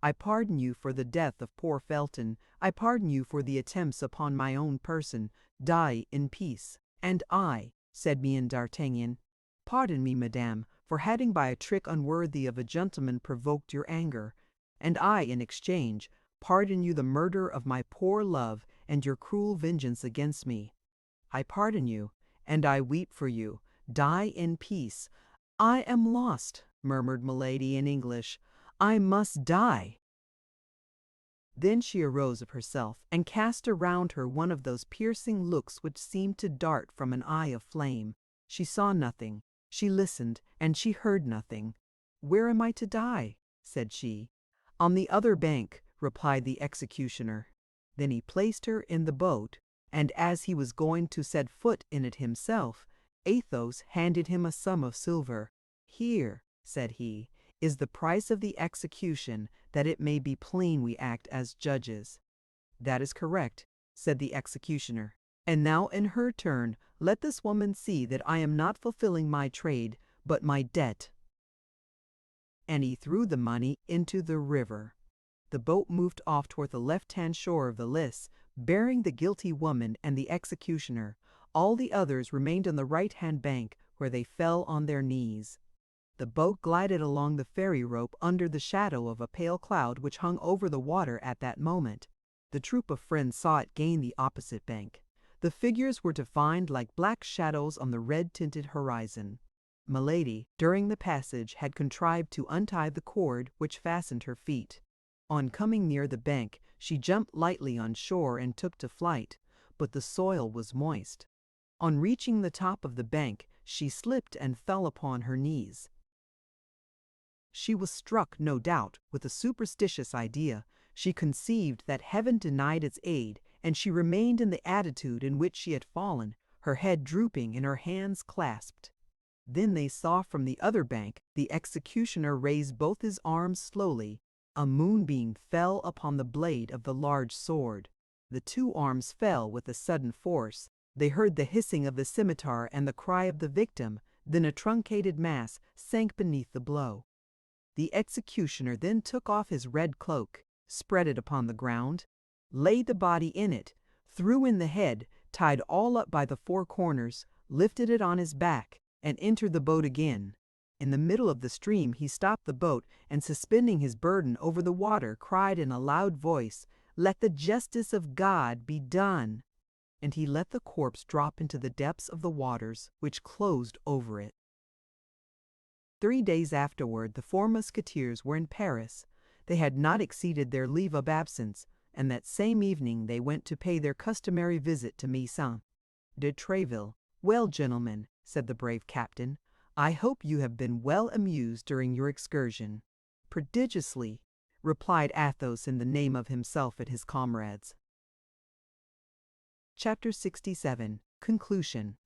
I pardon you for the death of poor Felton. I pardon you for the attempts upon my own person. Die in peace." "And I," said me D'Artagnan, "pardon me, madame, for having by a trick unworthy of a gentleman provoked your anger. And I, in exchange, pardon you the murder of my poor love and your cruel vengeance against me. I pardon you, and I weep for you. Die in peace." "I am lost," murmured Milady in English. "I must die." Then she arose of herself, and cast around her one of those piercing looks which seemed to dart from an eye of flame. She saw nothing, she listened, and she heard nothing. "Where am I to die?" said she. "On the other bank," replied the executioner. Then he placed her in the boat, and as he was going to set foot in it himself, Athos handed him a sum of silver. "Here," said he, "is the price of the execution, that it may be plain we act as judges." "That is correct," said the executioner. "And now in her turn let this woman see that I am not fulfilling my trade, but my debt." And he threw the money into the river. The boat moved off toward the left-hand shore of the Lys, bearing the guilty woman and the executioner. All the others remained on the right-hand bank, where they fell on their knees. The boat glided along the ferry rope under the shadow of a pale cloud which hung over the water at that moment. The troop of friends saw it gain the opposite bank. The figures were defined like black shadows on the red-tinted horizon. Milady, during the passage, had contrived to untie the cord which fastened her feet. On coming near the bank, she jumped lightly on shore and took to flight, but the soil was moist. On reaching the top of the bank, she slipped and fell upon her knees. She was struck, no doubt, with a superstitious idea. She conceived that heaven denied its aid, and she remained in the attitude in which she had fallen, her head drooping and her hands clasped. Then they saw from the other bank the executioner raise both his arms slowly. A moonbeam fell upon the blade of the large sword. The two arms fell with a sudden force. They heard the hissing of the scimitar and the cry of the victim. Then a truncated mass sank beneath the blow. The executioner then took off his red cloak, spread it upon the ground, laid the body in it, threw in the head, tied all up by the four corners, lifted it on his back, and entered the boat again. In the middle of the stream he stopped the boat, and suspending his burden over the water, cried in a loud voice, "Let the justice of God be done!" And he let the corpse drop into the depths of the waters, which closed over it. 3 days afterward, the four Musketeers were in Paris. They had not exceeded their leave of absence, and that same evening they went to pay their customary visit to Meissen. De Tréville. "Well, gentlemen," said the brave captain, "I hope you have been well amused during your excursion." "Prodigiously," replied Athos in the name of himself and his comrades. Chapter 67. Conclusion.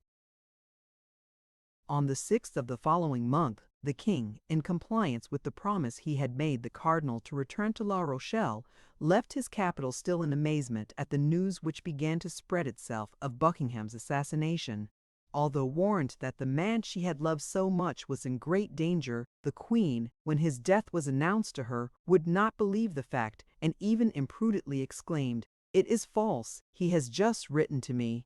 On the 6th of the following month, The king, in compliance with the promise he had made the cardinal to return to La Rochelle, left his capital still in amazement at the news which began to spread itself of Buckingham's assassination. Although warned that the man she had loved so much was in great danger, the queen, when his death was announced to her, would not believe the fact, and even imprudently exclaimed, "It is false, he has just written to me."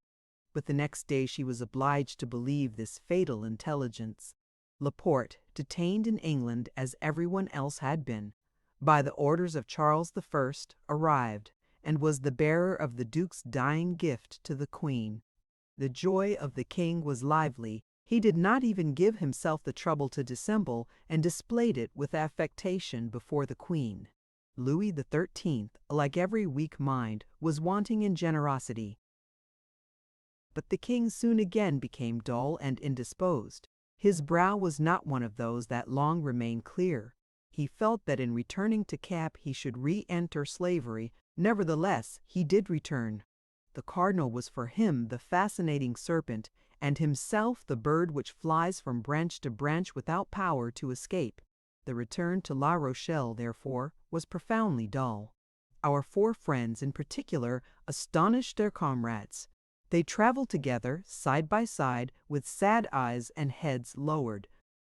But the next day she was obliged to believe this fatal intelligence. Laporte, detained in England as everyone else had been, by the orders of Charles I, arrived, and was the bearer of the Duke's dying gift to the Queen. The joy of the king was lively. He did not even give himself the trouble to dissemble, and displayed it with affectation before the Queen. Louis XIII, like every weak mind, was wanting in generosity. But the king soon again became dull and indisposed. His brow was not one of those that long remain clear. He felt that in returning to Cap he should re-enter slavery. Nevertheless, he did return. The cardinal was for him the fascinating serpent, and himself the bird which flies from branch to branch without power to escape. The return to La Rochelle, therefore, was profoundly dull. Our four friends, in particular, astonished their comrades. They traveled together, side by side, with sad eyes and heads lowered.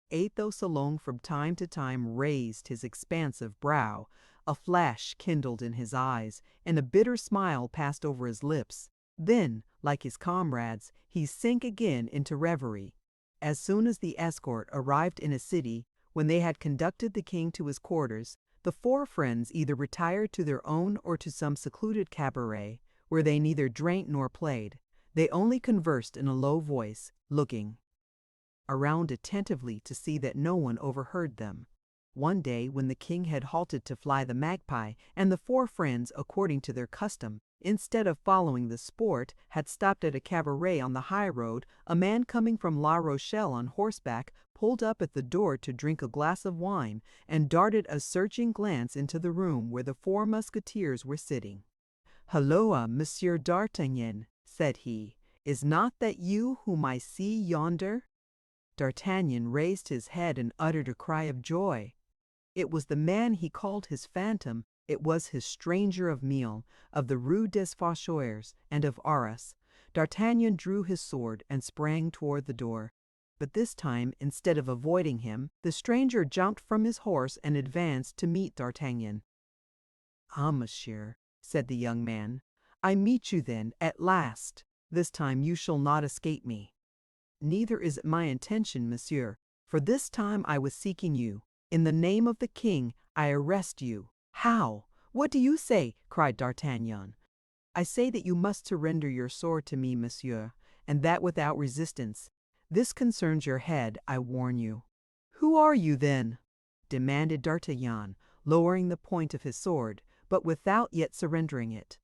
Athos alone from time to time raised his expansive brow. A flash kindled in his eyes, and a bitter smile passed over his lips. Then, like his comrades, he sank again into reverie. As soon as the escort arrived in a city, when they had conducted the king to his quarters, the four friends either retired to their own or to some secluded cabaret, where they neither drank nor played. They only conversed in a low voice, looking around attentively to see that no one overheard them. One day, when the king had halted to fly the magpie, and the four friends, according to their custom, instead of following the sport, had stopped at a cabaret on the high road, a man coming from La Rochelle on horseback pulled up at the door to drink a glass of wine, and darted a searching glance into the room where the four musketeers were sitting. "Halloa, Monsieur d'Artagnan," said he, "is not that you whom I see yonder?" D'Artagnan raised his head and uttered a cry of joy. It was the man he called his phantom. It was his stranger of Meal, of the Rue des Faucheurs, and of Arras. D'Artagnan drew his sword and sprang toward the door. But this time, instead of avoiding him, the stranger jumped from his horse and advanced to meet D'Artagnan. "Ah, monsieur," said the young man, "I meet you then, at last. This time you shall not escape me." "Neither is it my intention, monsieur, for this time I was seeking you. In the name of the king, I arrest you." "How? What do you say?" cried D'Artagnan. "I say that you must surrender your sword to me, monsieur, and that without resistance. This concerns your head, I warn you." "Who are you, then?" demanded D'Artagnan, lowering the point of his sword, but without yet surrendering it.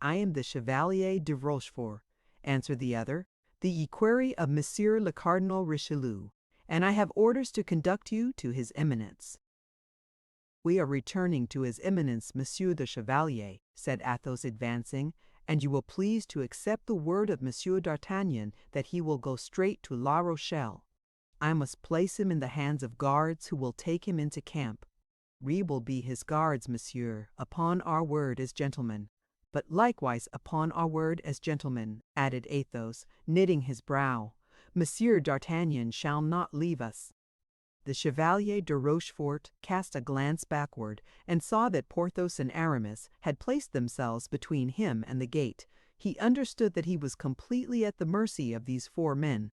"I am the Chevalier de Rochefort," answered the other, "the equerry of Monsieur le Cardinal Richelieu, and I have orders to conduct you to his Eminence." "We are returning to his Eminence, Monsieur the Chevalier," said Athos, advancing, "and you will please to accept the word of Monsieur d'Artagnan that he will go straight to La Rochelle. I must place him in the hands of guards who will take him into camp. We will be his guards, monsieur, upon our word as gentlemen." "But likewise upon our word as gentlemen," added Athos, knitting his brow. "Monsieur d'Artagnan shall not leave us." The Chevalier de Rochefort cast a glance backward, and saw that Porthos and Aramis had placed themselves between him and the gate. He understood that he was completely at the mercy of these four men.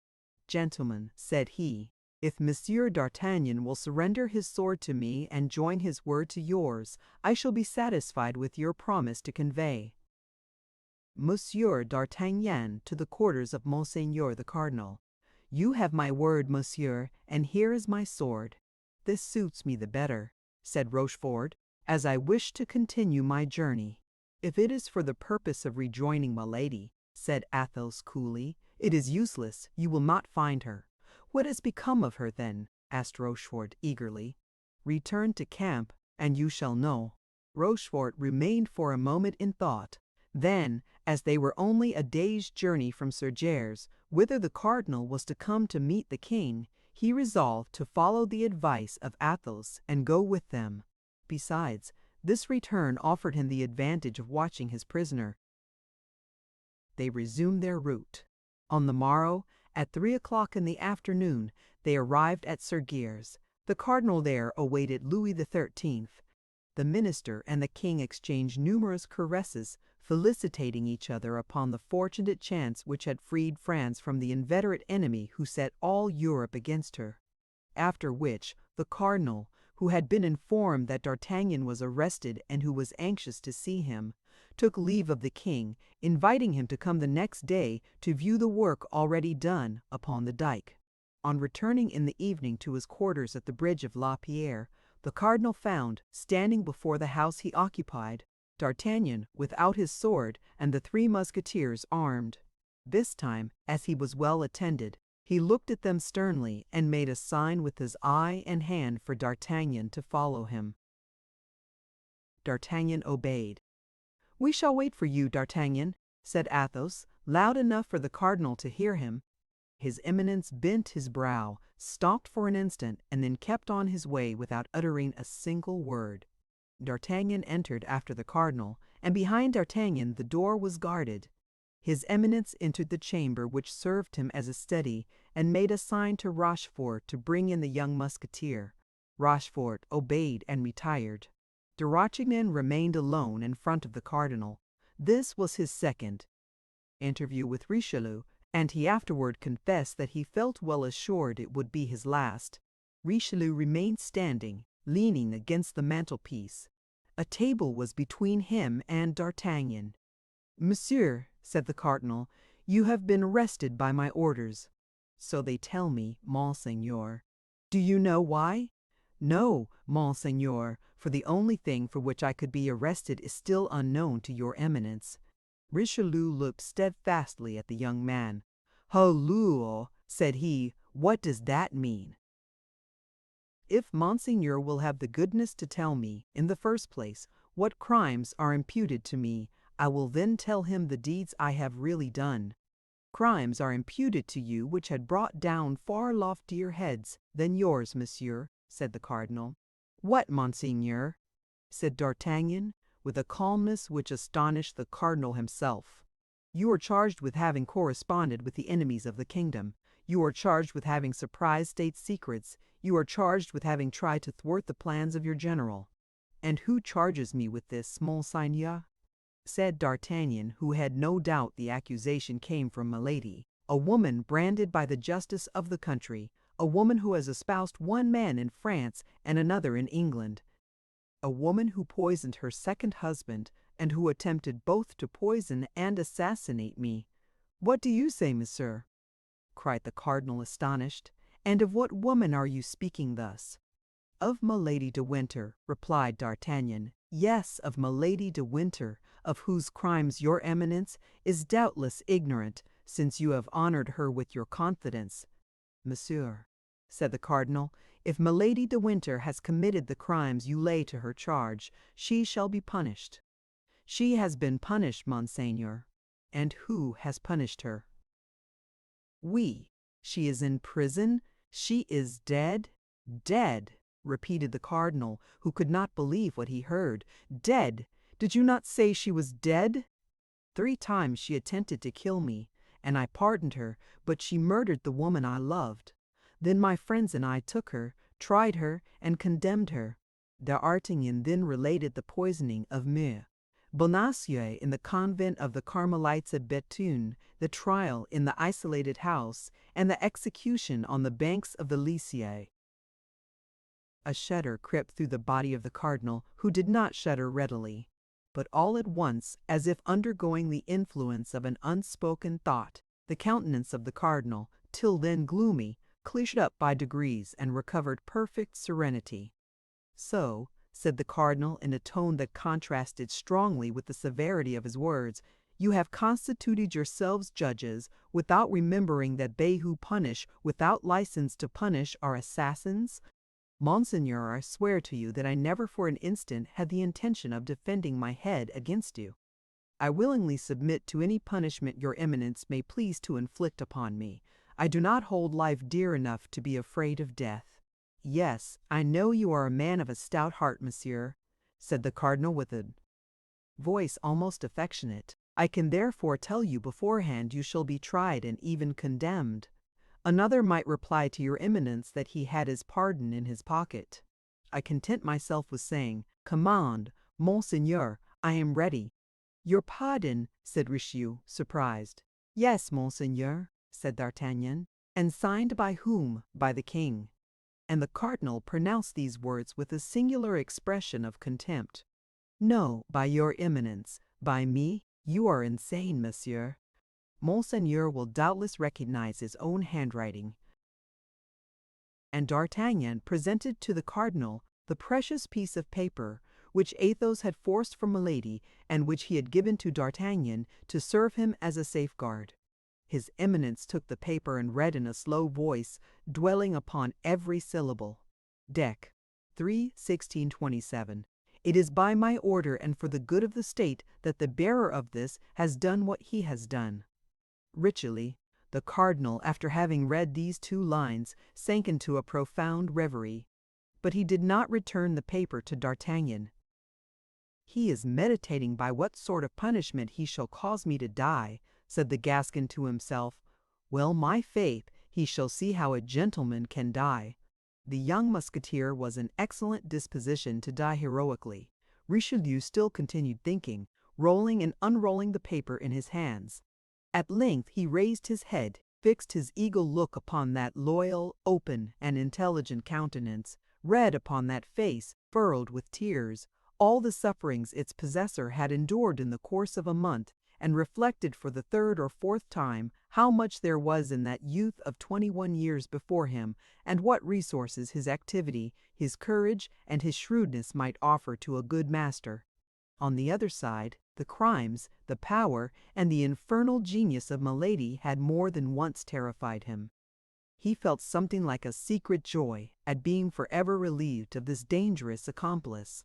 "Gentlemen," said he, "if Monsieur d'Artagnan will surrender his sword to me and join his word to yours, I shall be satisfied with your promise to convey Monsieur d'Artagnan to the quarters of Monseigneur the Cardinal. You have my word, monsieur, and here is my sword." "This suits me the better," said Rochefort, "as I wish to continue my journey." "If it is for the purpose of rejoining Milady," said Athos coolly, "it is useless, you will not find her." "What has become of her, then?" asked Rochefort eagerly. "Return to camp, and you shall know." Rochefort remained for a moment in thought. Then, as they were only a day's journey from Surgères, whither the cardinal was to come to meet the king, He resolved to follow the advice of Athos and go with them. Besides, this return offered him the advantage of watching his prisoner. They resumed their route. On the morrow, at 3 o'clock in the afternoon, they arrived at Serguires. The cardinal there awaited Louis XIII. The minister and the king exchanged numerous caresses, felicitating each other upon the fortunate chance which had freed France from the inveterate enemy who set all Europe against her. After which, the cardinal, who had been informed that D'Artagnan was arrested and who was anxious to see him, took leave of the king, inviting him to come the next day to view the work already done upon the dike. On returning in the evening to his quarters at the bridge of La Pierre, the cardinal found, standing before the house he occupied, D'Artagnan without his sword and the Three Musketeers armed. This time, as he was well attended, he looked at them sternly and made a sign with his eye and hand for D'Artagnan to follow him. D'Artagnan obeyed. "We shall wait for you, D'Artagnan," said Athos, loud enough for the cardinal to hear him. His Eminence bent his brow, stopped for an instant, and then kept on his way without uttering a single word. D'Artagnan entered after the cardinal, and behind D'Artagnan the door was guarded. His Eminence entered the chamber which served him as a study, and made a sign to Rochefort to bring in the young musketeer. Rochefort obeyed and retired. De Rochignan remained alone in front of the cardinal. This was his second interview with Richelieu, and he afterward confessed that he felt well assured it would be his last. Richelieu remained standing, leaning against the mantelpiece. A table was between him and D'Artagnan. "Monsieur," said the cardinal, "you have been arrested by my orders." "So they tell me, Monseigneur." "Do you know why?" "No, Monseigneur, for the only thing for which I could be arrested is still unknown to your Eminence." Richelieu looked steadfastly at the young man. "Holloa," said he, "what does that mean?" "If Monseigneur will have the goodness to tell me, in the first place, what crimes are imputed to me, I will then tell him the deeds I have really done." "Crimes are imputed to you which had brought down far loftier heads than yours, monsieur," said the cardinal. "What, Monseigneur?" said D'Artagnan, with a calmness which astonished the cardinal himself. "You are charged with having corresponded with the enemies of the kingdom. You are charged with having surprised state secrets. You are charged with having tried to thwart the plans of your general." "And who charges me with this, Monseigneur?" said D'Artagnan, who had no doubt the accusation came from Milady, a woman branded by the justice of the country, a woman who has espoused one man in France and another in England, a woman who poisoned her second husband, and who attempted both to poison and assassinate me. "What do you say, monsieur?" cried the cardinal, astonished. "And of what woman are you speaking thus?" "Of Milady de Winter," replied D'Artagnan. "Yes, of Milady de Winter, of whose crimes your Eminence is doubtless ignorant, since you have honored her with your confidence." "Monsieur," said the cardinal, "if Milady de Winter has committed the crimes you lay to her charge, she shall be punished." "She has been punished, Monseigneur." "And who has punished her?" "We. She is in prison. She is dead." "Dead!" repeated the cardinal, who could not believe what he heard. "Dead! Did you not say she was dead?" "3 times she attempted to kill me, and I pardoned her, but she murdered the woman I loved. Then my friends and I took her, tried her, and condemned her." D'Artagnan then related the poisoning of Meux, Bonacieux in the convent of the Carmelites at Béthune, the trial in the isolated house, and the execution on the banks of the Lys. A shudder crept through the body of the cardinal, who did not shudder readily. But all at once, as if undergoing the influence of an unspoken thought, the countenance of the cardinal, till then gloomy, cleared up by degrees and recovered perfect serenity. "So," said the cardinal in a tone that contrasted strongly with the severity of his words, "you have constituted yourselves judges, without remembering that they who punish without license to punish are assassins? Monseigneur, I swear to you that I never for an instant had the intention of defending my head against you. I willingly submit to any punishment your Eminence may please to inflict upon me. I do not hold life dear enough to be afraid of death." "Yes, I know you are a man of a stout heart, monsieur," said the cardinal with a voice almost affectionate. "I can therefore tell you beforehand you shall be tried and even condemned." Another might reply to your eminence that he had his pardon in his pocket. I content myself with saying, "Command, monseigneur, I am ready." "Your pardon?" said Richelieu, surprised. "Yes, monseigneur," said D'Artagnan. "And signed by whom?" "By the king." And the cardinal pronounced these words with a singular expression of contempt. "No, by your eminence. By me? You are insane, monsieur. Monseigneur will doubtless recognize his own handwriting." And D'Artagnan presented to the cardinal the precious piece of paper which Athos had forced from Milady, and which he had given to D'Artagnan to serve him as a safeguard. His eminence took the paper and read in a slow voice, dwelling upon every syllable. "Dec. 3, 1627. It is by my order and for the good of the state that the bearer of this has done what he has done." Richelieu, the cardinal, after having read these 2 lines, sank into a profound reverie. But he did not return the paper to D'Artagnan. "He is meditating by what sort of punishment he shall cause me to die," said the Gascon to himself. "Well, my faith, he shall see how a gentleman can die." The young musketeer was in excellent disposition to die heroically. Richelieu still continued thinking, rolling and unrolling the paper in his hands. At length he raised his head, fixed his eagle look upon that loyal, open, and intelligent countenance, read upon that face, furrowed with tears, all the sufferings its possessor had endured in the course of a month, and reflected for the 3rd or 4th time how much there was in that youth of 21 years before him, and what resources his activity, his courage, and his shrewdness might offer to a good master. On the other side, the crimes, the power, and the infernal genius of Milady had more than once terrified him. He felt something like a secret joy at being forever relieved of this dangerous accomplice.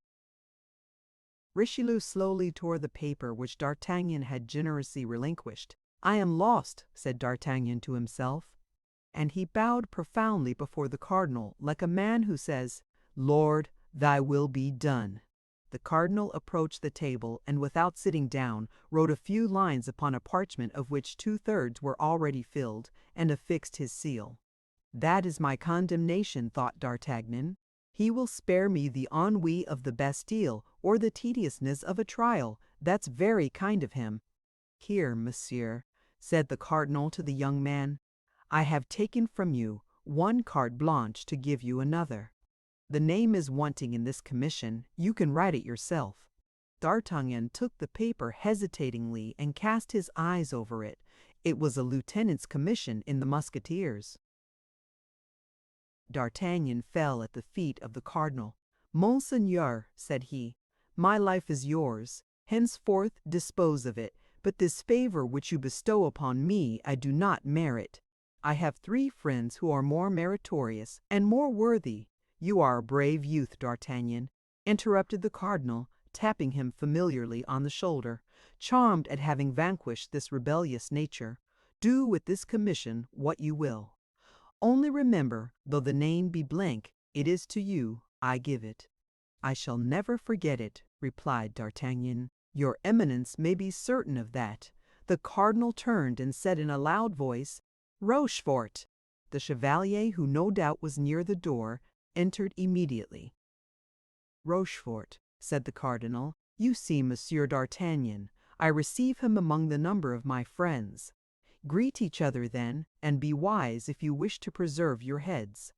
Richelieu slowly tore the paper which D'Artagnan had generously relinquished. "I am lost," said D'Artagnan to himself. And he bowed profoundly before the cardinal, like a man who says, "Lord, thy will be done." The cardinal approached the table, and without sitting down, wrote a few lines upon a parchment of which 2/3 were already filled, and affixed his seal. "That is my condemnation," thought D'Artagnan. "He will spare me the ennui of the Bastille, or the tediousness of a trial. That's very kind of him." "Here, monsieur," said the cardinal to the young man, "I have taken from you 1 carte blanche to give you another. The name is wanting in this commission. You can write it yourself." D'Artagnan took the paper hesitatingly and cast his eyes over it. It was a lieutenant's commission in the Musketeers. D'Artagnan fell at the feet of the cardinal. "Monseigneur," said he, "my life is yours. Henceforth dispose of it. But this favor which you bestow upon me I do not merit. I have 3 friends who are more meritorious and more worthy." "You are a brave youth, D'Artagnan," interrupted the cardinal, tapping him familiarly on the shoulder, "charmed at having vanquished this rebellious nature. Do with this commission what you will. Only remember, though the name be blank, it is to you I give it." "I shall never forget it," replied D'Artagnan. "Your eminence may be certain of that." The cardinal turned and said in a loud voice, "Rochefort!" The chevalier, who no doubt was near the door, entered immediately. "Rochefort," said the cardinal, "you see Monsieur d'Artagnan. I receive him among the number of my friends. Greet each other then, and be wise if you wish to preserve your heads."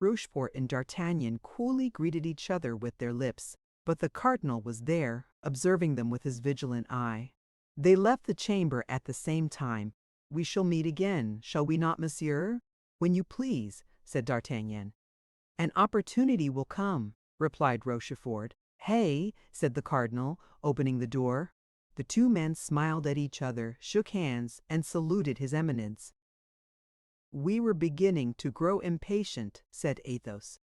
Rochefort and D'Artagnan coolly greeted each other with their lips, but the cardinal was there, observing them with his vigilant eye. They left the chamber at the same time. "We shall meet again, shall we not, monsieur?" "When you please," said D'Artagnan. "An opportunity will come," replied Rochefort. "Hey!" said the cardinal, opening the door. The 2 men smiled at each other, shook hands, and saluted his eminence. "We were beginning to grow impatient," said Athos.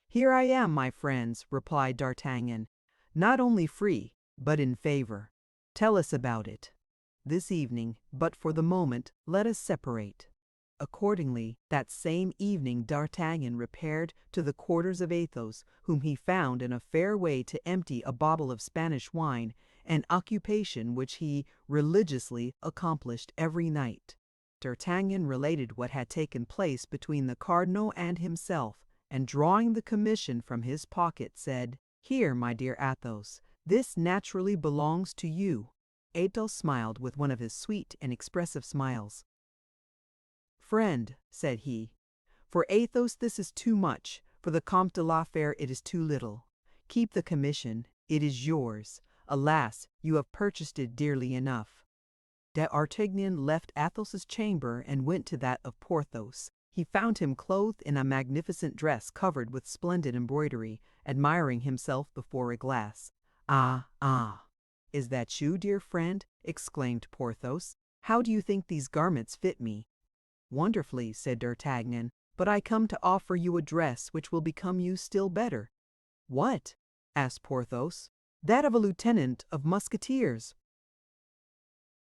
"Here I am, my friends," replied D'Artagnan, "not only free, but in favor. Tell us about it. This evening, but for the moment, let us separate." Accordingly, that same evening D'Artagnan repaired to the quarters of Athos, whom he found in a fair way to empty a bottle of Spanish wine, an occupation which he religiously accomplished every night. D'Artagnan related what had taken place between the cardinal and himself, and drawing the commission from his pocket, said, "Here, my dear Athos, this naturally belongs to you." Athos smiled with one of his sweet and expressive smiles. "Friend," said he, "for Athos this is too much, for the Comte de la Fère it is too little. Keep the commission, it is yours. Alas, you have purchased it dearly enough." D'Artagnan left Athos's chamber and went to that of Porthos. He found him clothed in a magnificent dress covered with splendid embroidery, admiring himself before a glass. "Ah! Is that you, dear friend?" exclaimed Porthos. "How do you think these garments fit me?" "Wonderfully," said D'Artagnan, "but I come to offer you a dress which will become you still better." "What?" asked Porthos. "That of a lieutenant of musketeers."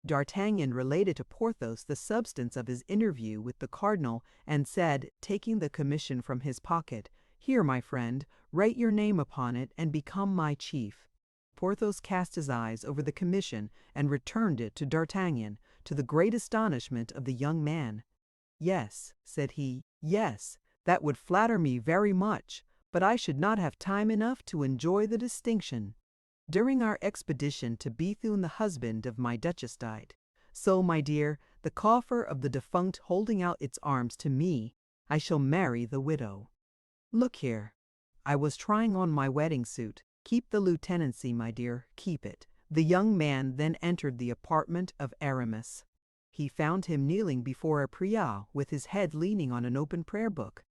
D'Artagnan related to Porthos the substance of his interview with the cardinal, and said, taking the commission from his pocket, "Here, my friend, write your name upon it and become my chief." Porthos cast his eyes over the commission and returned it to D'Artagnan, to the great astonishment of the young man. "Yes," said he, "yes, that would flatter me very much, but I should not have time enough to enjoy the distinction. During our expedition to Bethune the husband of my duchess died. So, my dear, the coffer of the defunct holding out its arms to me, I shall marry the widow. Look here, I was trying on my wedding suit. Keep the lieutenancy, my dear, keep it." The young man then entered the apartment of Aramis. He found him kneeling before a prior with his head leaning on an open prayer book.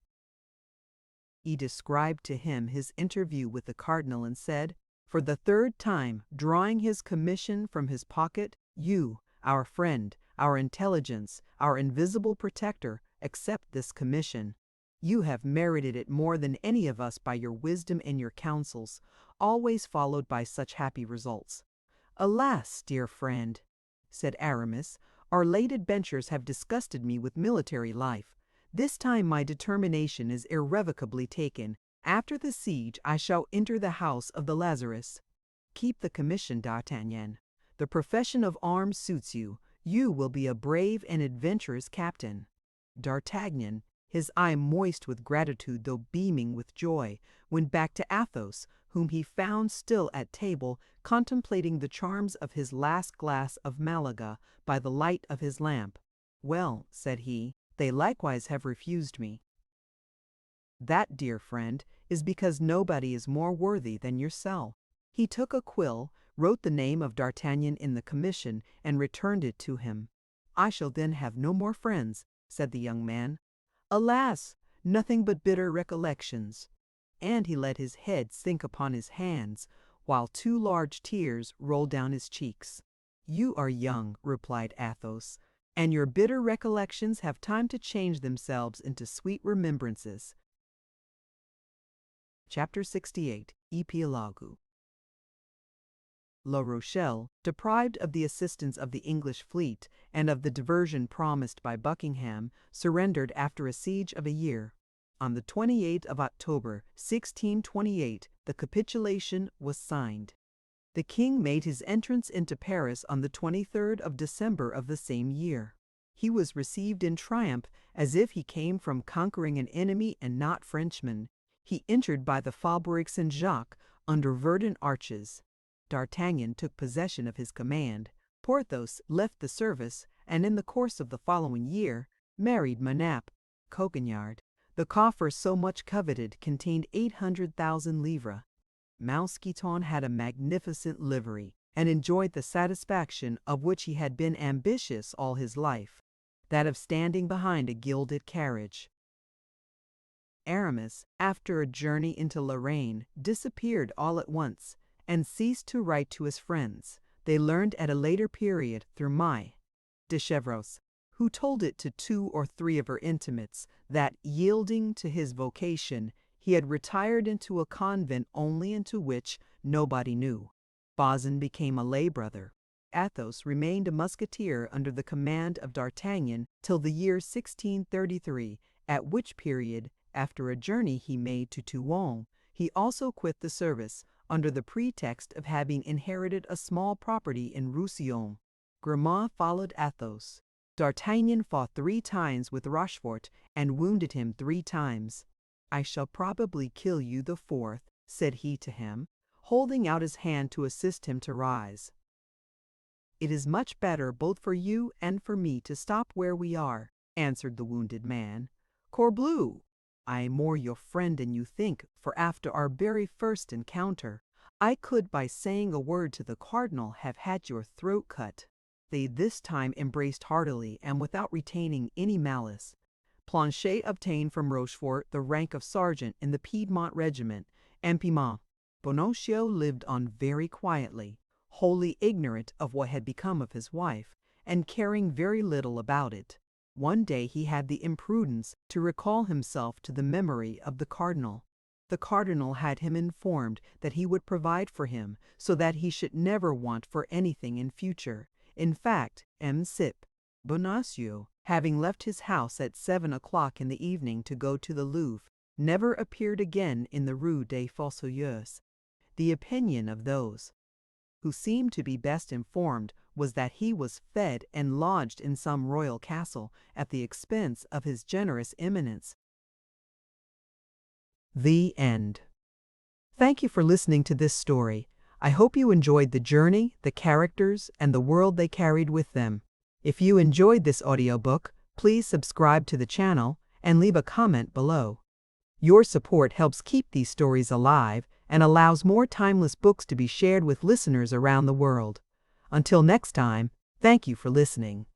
He described to him his interview with the cardinal and said, for the third time, drawing his commission from his pocket, "You, our friend, our intelligence, our invisible protector, accept this commission. You have merited it more than any of us by your wisdom and your counsels, always followed by such happy results." "Alas, dear friend," said Aramis, "our late adventures have disgusted me with military life. This time my determination is irrevocably taken. After the siege I shall enter the house of the Lazarus." "Keep the commission, D'Artagnan. The profession of arms suits you. You will be a brave and adventurous captain." D'Artagnan, his eye moist with gratitude though beaming with joy, went back to Athos, whom he found still at table, contemplating the charms of his last glass of Malaga by the light of his lamp. "Well," said he, "they likewise have refused me." "That, dear friend, is because nobody is more worthy than yourself." He took a quill, wrote the name of D'Artagnan in the commission, and returned it to him. "I shall then have no more friends," said the young man. "Alas, nothing but bitter recollections." And he let his head sink upon his hands, while 2 large tears rolled down his cheeks. "You are young," replied Athos, "and your bitter recollections have time to change themselves into sweet remembrances." Chapter 68. Epilogue. La Rochelle, deprived of the assistance of the English fleet and of the diversion promised by Buckingham, surrendered after a siege of a year. On the 28th of October, 1628, the capitulation was signed. The king made his entrance into Paris on the 23rd of December of the same year. He was received in triumph as if he came from conquering an enemy and not Frenchmen. He entered by the Faubourg Saint-Jacques under verdant arches. D'Artagnan took possession of his command. Porthos left the service, and in the course of the following year married Manap, Coquignard. The coffer so much coveted contained 800,000 livres. Mousqueton had a magnificent livery, and enjoyed the satisfaction of which he had been ambitious all his life, that of standing behind a gilded carriage. Aramis, after a journey into Lorraine, disappeared all at once, and ceased to write to his friends. They learned at a later period through Mai de Chevreuse, who told it to 2 or 3 of her intimates, that, yielding to his vocation, he had retired into a convent only into which nobody knew. Bazin became a lay brother. Athos remained a musketeer under the command of D'Artagnan till the year 1633, at which period, after a journey he made to Toulon, he also quit the service, under the pretext of having inherited a small property in Roussillon. Grimaud followed Athos. D'Artagnan fought 3 times with Rochefort and wounded him 3 times. "I shall probably kill you the 4th," said he to him, holding out his hand to assist him to rise. "It is much better both for you and for me to stop where we are," answered the wounded man. "Corbleu! I am more your friend than you think, for after our very first encounter, I could by saying a word to the cardinal have had your throat cut." They this time embraced heartily and without retaining any malice. Planchet obtained from Rochefort the rank of sergeant in the Piedmont regiment, and Piment. Bonacieux lived on very quietly, wholly ignorant of what had become of his wife, and caring very little about it. One day he had the imprudence to recall himself to the memory of the cardinal. The cardinal had him informed that he would provide for him, so that he should never want for anything in future. In fact, M.Sip. Bonacieux, having left his house at 7 o'clock in the evening to go to the Louvre, never appeared again in the Rue des Fossoyeurs. The opinion of those who seemed to be best informed was that he was fed and lodged in some royal castle at the expense of his generous eminence. The end. Thank you for listening to this story. I hope you enjoyed the journey, the characters, and the world they carried with them. If you enjoyed this audiobook, please subscribe to the channel and leave a comment below. Your support helps keep these stories alive and allows more timeless books to be shared with listeners around the world. Until next time, thank you for listening.